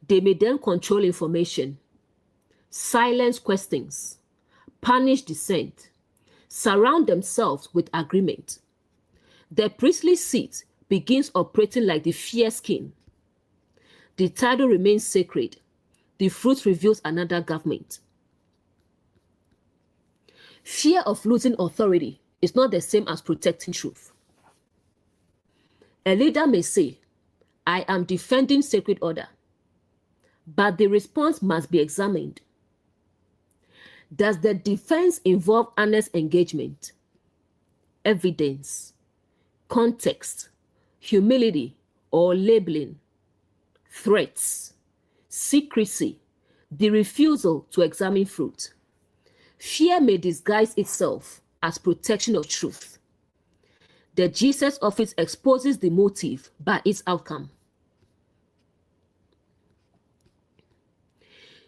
They may then control information, silence questions, punish dissent, surround themselves with agreement. The priestly seat begins operating like the fierce king. The title remains sacred. The fruit reveals another government. Fear of losing authority is not the same as protecting truth. A leader may say, I am defending sacred order, but the response must be examined. Does the defense involve honest engagement, evidence, context, humility, or labeling, threats, secrecy, the refusal to examine fruit? Fear may disguise itself as protection of truth. The Jesus office exposes the motive by its outcome.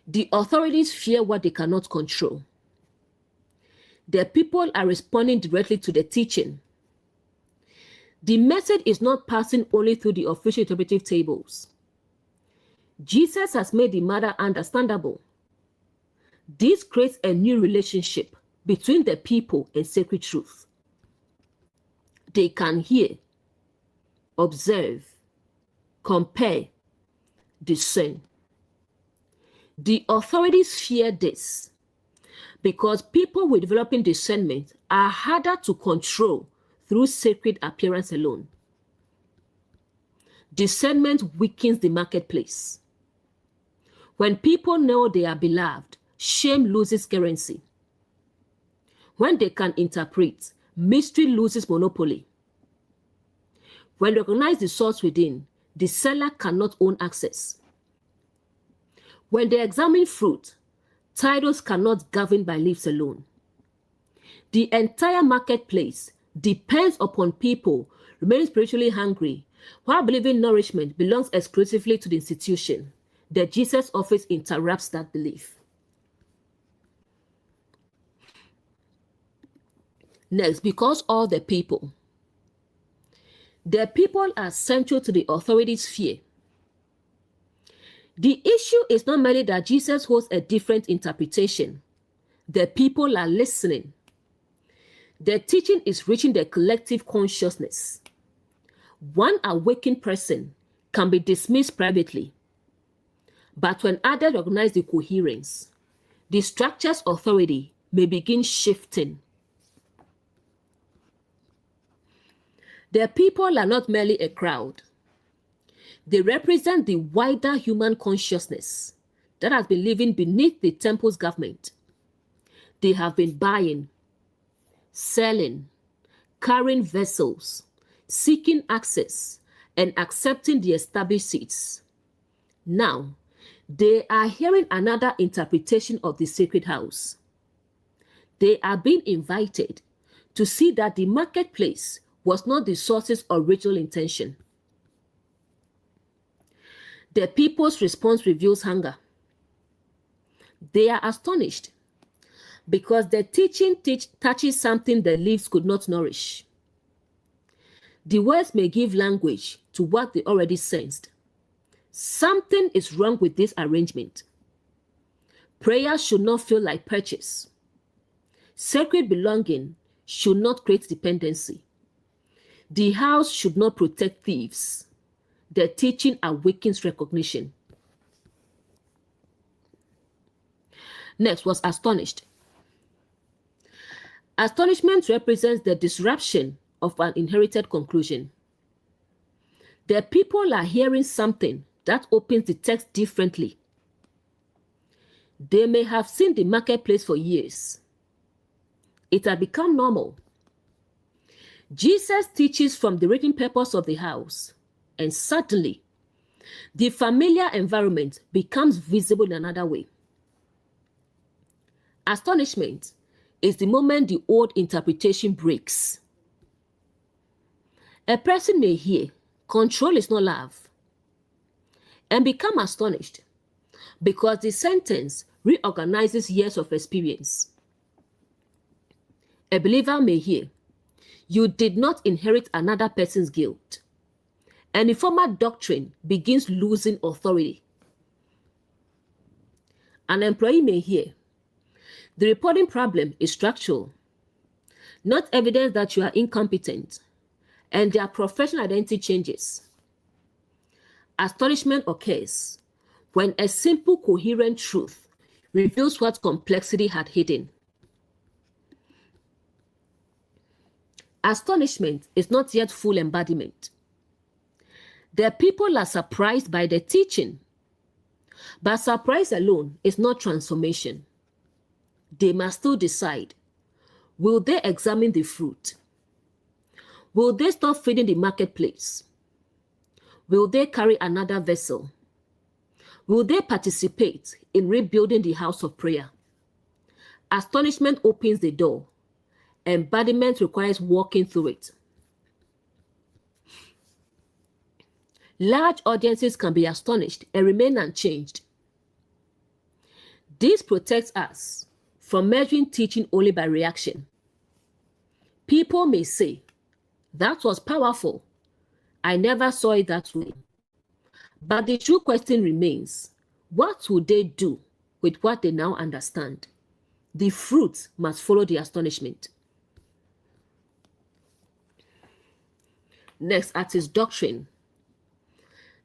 The authorities fear what they cannot control. The people are responding directly to the teaching. The message is not passing only through the official interpretive tables. Jesus has made the matter understandable. This creates a new relationship between the people and sacred truth. They can hear, observe, compare, discern. The authorities fear this because people with developing discernment are harder to control through sacred appearance alone. Discernment weakens the marketplace. When people know they are beloved, shame loses currency. When they can interpret, mystery loses monopoly. When they recognize the source within, the seller cannot own access. When they examine fruit, titles cannot govern by leaves alone. The entire marketplace depends upon people remaining spiritually hungry, while believing nourishment belongs exclusively to the institution. The Jesus office interrupts that belief. Next, because all the people are central to the authorities' fear. The issue is not merely that Jesus holds a different interpretation. The people are listening. The teaching is reaching the collective consciousness. One awakened person can be dismissed privately. But when others recognize the coherence, the structure's authority may begin shifting. The people are not merely a crowd. They represent the wider human consciousness that has been living beneath the temple's government. They have been buying, selling, carrying vessels, seeking access, and accepting the established seats. Now, they are hearing another interpretation of the sacred house. They are being invited to see that the marketplace was not the source's original intention. The people's response reveals hunger. They are astonished because the teaching touches something the leaves could not nourish. The words may give language to what they already sensed. Something is wrong with this arrangement. Prayer should not feel like purchase. Sacred belonging should not create dependency. The house should not protect thieves. The teaching awakens recognition. Next was astonished. Astonishment represents the disruption of an inherited conclusion. The people are hearing something that opens the text differently. They may have seen the marketplace for years. It had become normal. Jesus teaches from the written purpose of the house, and suddenly, the familiar environment becomes visible in another way. Astonishment is the moment the old interpretation breaks. A person may hear, "Control is not love," and become astonished because the sentence reorganizes years of experience. A believer may hear, "You did not inherit another person's guilt," and the former doctrine begins losing authority. An employee may hear, "The reporting problem is structural, not evidence that you are incompetent," and their professional identity changes. Astonishment occurs when a simple, coherent truth reveals what complexity had hidden. Astonishment is not yet full embodiment. The people are surprised by the teaching, but surprise alone is not transformation. They must still decide, will they examine the fruit? Will they stop feeding the marketplace? Will they carry another vessel? Will they participate in rebuilding the house of prayer? Astonishment opens the door. Embodiment requires walking through it. Large audiences can be astonished and remain unchanged. This protects us from measuring teaching only by reaction. People may say, "That was powerful. I never saw it that way." But the true question remains, what would they do with what they now understand? The fruit must follow the astonishment. Next, at his doctrine.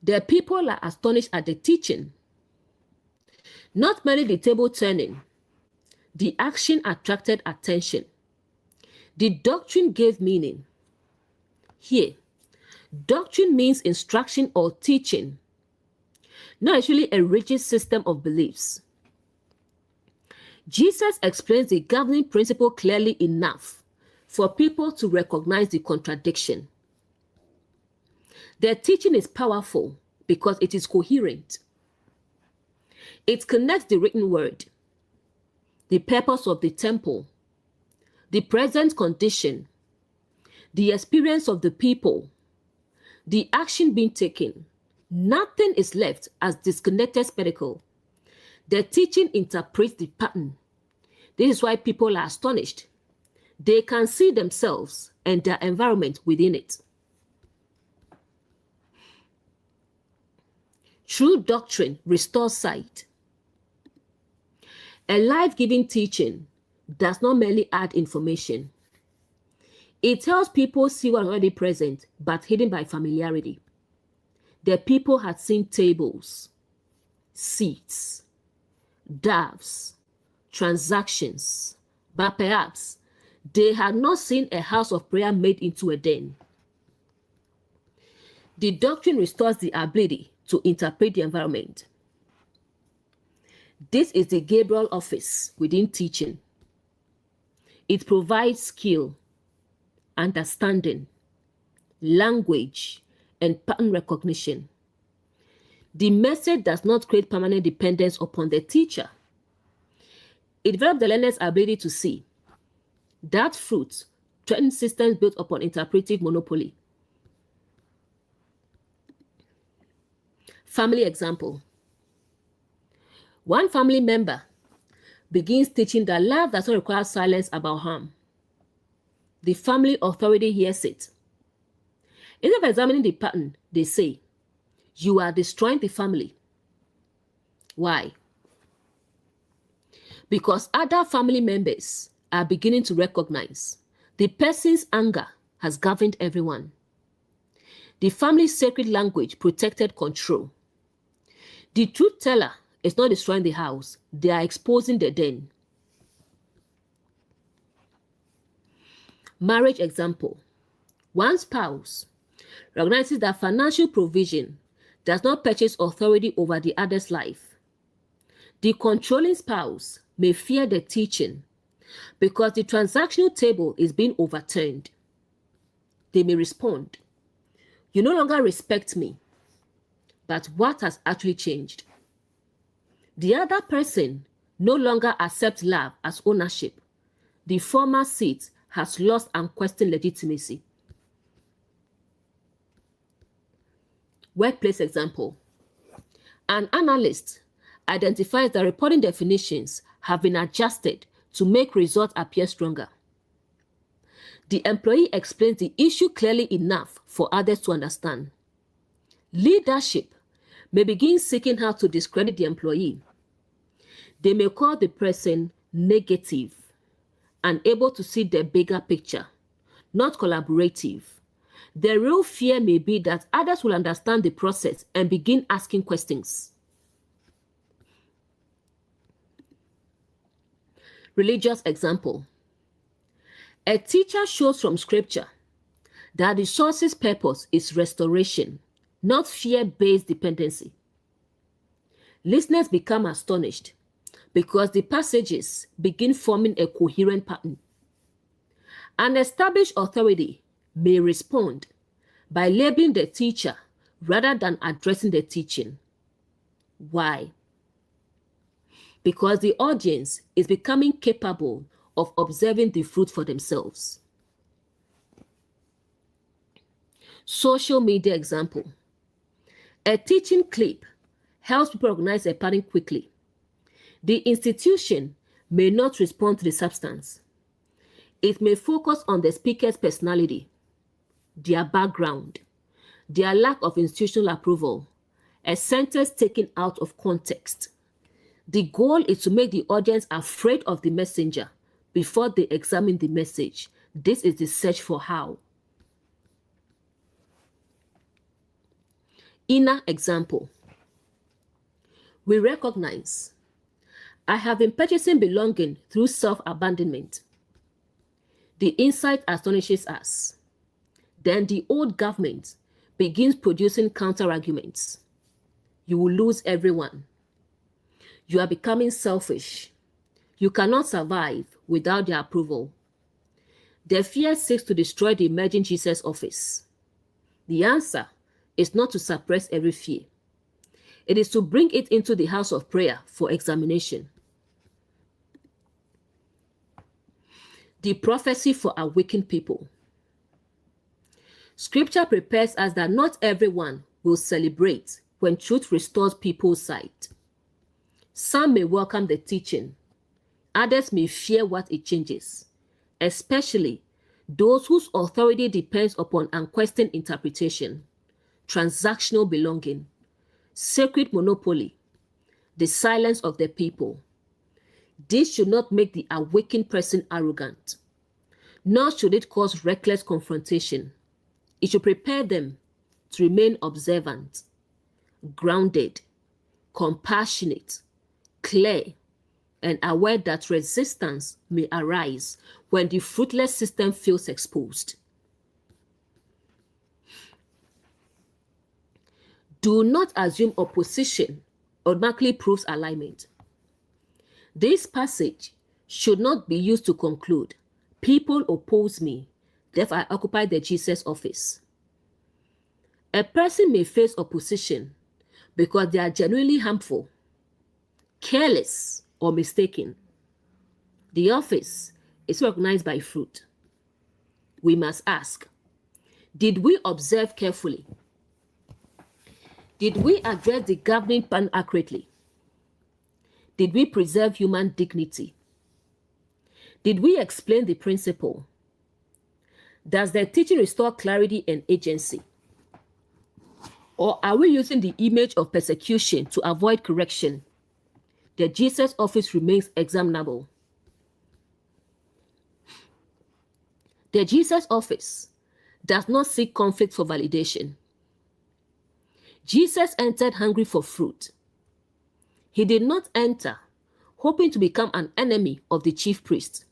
The people are astonished at the teaching. Not merely the table turning. The action attracted attention. The doctrine gave meaning. Here, doctrine means instruction or teaching, not actually a rigid system of beliefs. Jesus explains the governing principle clearly enough for people to recognize the contradiction. Their teaching is powerful because it is coherent. It connects the written word, the purpose of the temple, the present condition, the experience of the people, the action being taken. Nothing is left as disconnected spectacle. The teaching interprets the pattern. This is why people are astonished. They can see themselves and their environment within it. True doctrine restores sight. A life-giving teaching does not merely add information. It helps people see what is already present, but hidden by familiarity. the people had seen tables, seats, doves, transactions, but perhaps they had not seen a house of prayer made into a den. The doctrine restores the ability to interpret the environment. This is the Gabriel office within teaching. It provides skill, understanding, language, and pattern recognition. The message does not create permanent dependence upon the teacher. It develops the learner's ability to see that fruit threatens systems built upon interpretive monopoly. Family example. One family member begins teaching that love does not require silence about harm. The family authority hears it. Instead of examining the pattern, they say, "You are destroying the family." Why? Because other family members are beginning to recognize the person's anger has governed everyone. The family's sacred language protected control. The truth teller is not destroying the house, they are exposing the den. Marriage example. One spouse recognizes that financial provision does not purchase authority over the other's life. The controlling spouse may fear the teaching because the transactional table is being overturned. They may respond, "You no longer respect me." But what has actually changed? The other person no longer accepts love as ownership. The former seat has lost unquestioned legitimacy. Workplace example. An analyst identifies that reporting definitions have been adjusted to make results appear stronger. The employee explains the issue clearly enough for others to understand. Leadership may begin seeking how to discredit the employee. They may call the person negative, unable to see the bigger picture, not collaborative. The real fear may be that others will understand the process and begin asking questions. Religious example. A teacher shows from scripture that the source's purpose is restoration, not fear-based dependency. Listeners become astonished because the passages begin forming a coherent pattern. An established authority may respond by labeling the teacher rather than addressing the teaching. Why? Because the audience is becoming capable of observing the fruit for themselves. Social media example. A teaching clip helps people recognize a pattern quickly. The institution may not respond to the substance. It may focus on the speaker's personality, their background, their lack of institutional approval, a sentence taken out of context. The goal is to make the audience afraid of the messenger before they examine the message. This is the search for how. Inner example. We recognize, I have been purchasing belonging through self-abandonment. The insight astonishes us. Then the old government begins producing counter-arguments. You will lose everyone. You are becoming selfish. You cannot survive without their approval. The fear seeks to destroy the emerging Jesus office. The answer is not to suppress every fear. It is to bring it into the house of prayer for examination. The prophecy for awakened people. Scripture prepares us that not everyone will celebrate when truth restores people's sight. Some may welcome the teaching. Others may fear what it changes, especially those whose authority depends upon unquestioned interpretation, transactional belonging, sacred monopoly, the silence of the people. This should not make the awakened person arrogant, nor should it cause reckless confrontation. It should prepare them to remain observant. grounded, compassionate, clear, and aware that resistance may arise when the fruitless system feels exposed. Do not assume opposition automatically proves alignment. This passage should not be used to conclude, people oppose me, therefore I occupy the Jesus office. A person may face opposition because they are genuinely harmful, careless, or mistaken. The office is recognized by fruit. We must ask, did we observe carefully? Did we address the governing plan accurately? Did we preserve human dignity? Did we explain the principle? Does the teaching restore clarity and agency? Or are we using the image of persecution to avoid correction? The Jesus office remains examinable. The Jesus office does not seek conflict for validation. Jesus entered hungry for fruit. He did not enter hoping to become an enemy of the chief priest.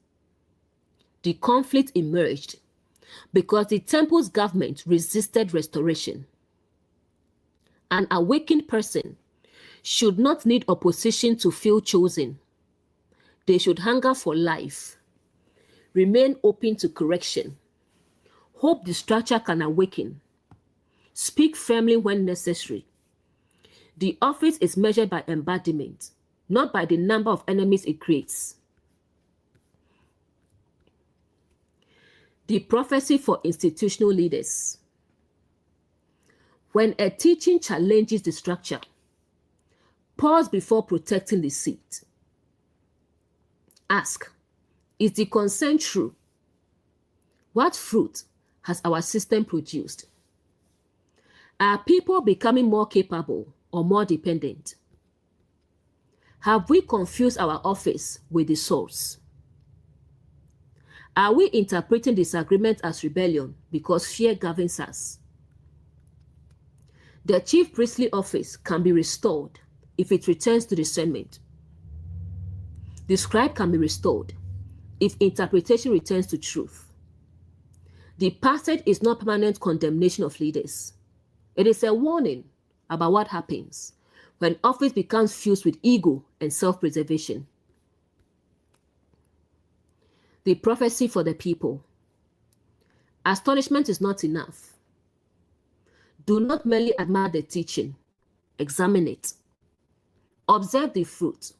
The conflict emerged because the temple's government resisted restoration. An awakened person should not need opposition to feel chosen. They should hunger for life, remain open to correction, hope the structure can awaken, speak firmly when necessary. The office is measured by embodiment, not by the number of enemies it creates. The prophecy for institutional leaders. When a teaching challenges the structure, pause before protecting the seat. Ask, is the concern true? What fruit has our system produced? Are people becoming more capable or more dependent? Have we confused our office with the source? Are we interpreting disagreement as rebellion because fear governs us? The chief priestly office can be restored if it returns to discernment. The scribe can be restored if interpretation returns to truth. The passage is not permanent condemnation of leaders. It is a warning about what happens when office becomes fused with ego and self-preservation. The prophecy for the people. Astonishment is not enough. Do not merely admire the teaching, examine it. Observe the fruit.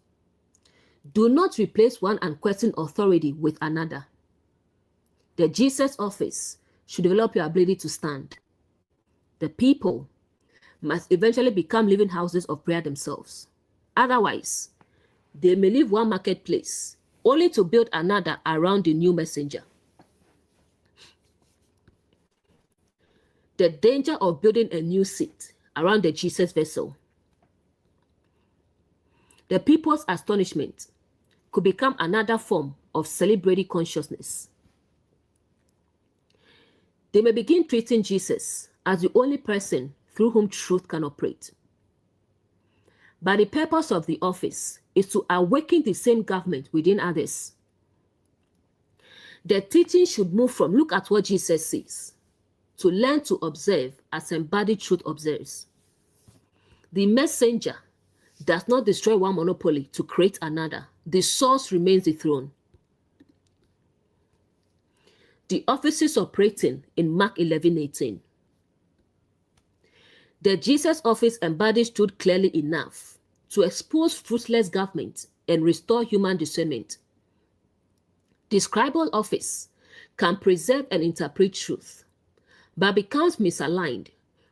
Do not replace one unquestioned authority with another. The Jesus office should develop your ability to stand. The people must eventually become living houses of prayer themselves. Otherwise, they may leave one marketplace only to build another around the new messenger. The danger of building a new seat around the Jesus vessel. The people's astonishment could become another form of celebratory consciousness. They may begin treating Jesus as the only person through whom truth can operate. But the purpose of the office is to awaken the same government within others. The teaching should move from look at what Jesus says to learn to observe as embodied truth observes. The messenger does not destroy one monopoly to create another. The source remains the throne. The offices operating in Mark 11:18. The Jesus office embodies truth clearly enough to expose fruitless government and restore human discernment. The scribal office can preserve and interpret truth, but becomes misaligned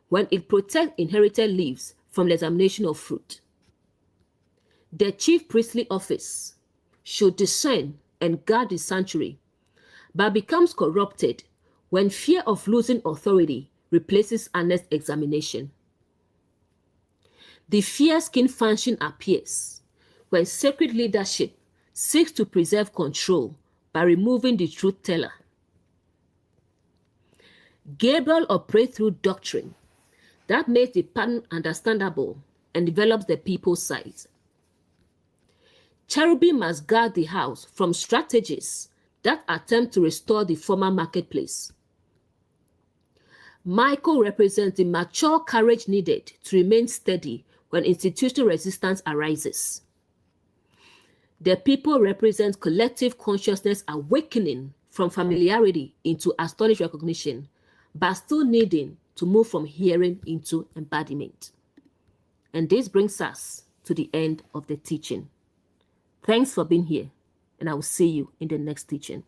when it protects inherited leaves from the examination of fruit. The chief priestly office should discern and guard the sanctuary, but becomes corrupted when fear of losing authority replaces honest examination. The fair-skin function appears when sacred leadership seeks to preserve control by removing the truth teller. Gabriel operates through doctrine That makes the pattern understandable and develops the people side. Cherubim must guard the house from strategies that attempt to restore the former marketplace. Michael represents the mature courage needed to remain steady when institutional resistance arises. The people represent collective consciousness awakening from familiarity into astonished recognition, but still needing to move from hearing into embodiment. And this brings us to the end of the teaching. Thanks for being here, and I will see you in the next teaching.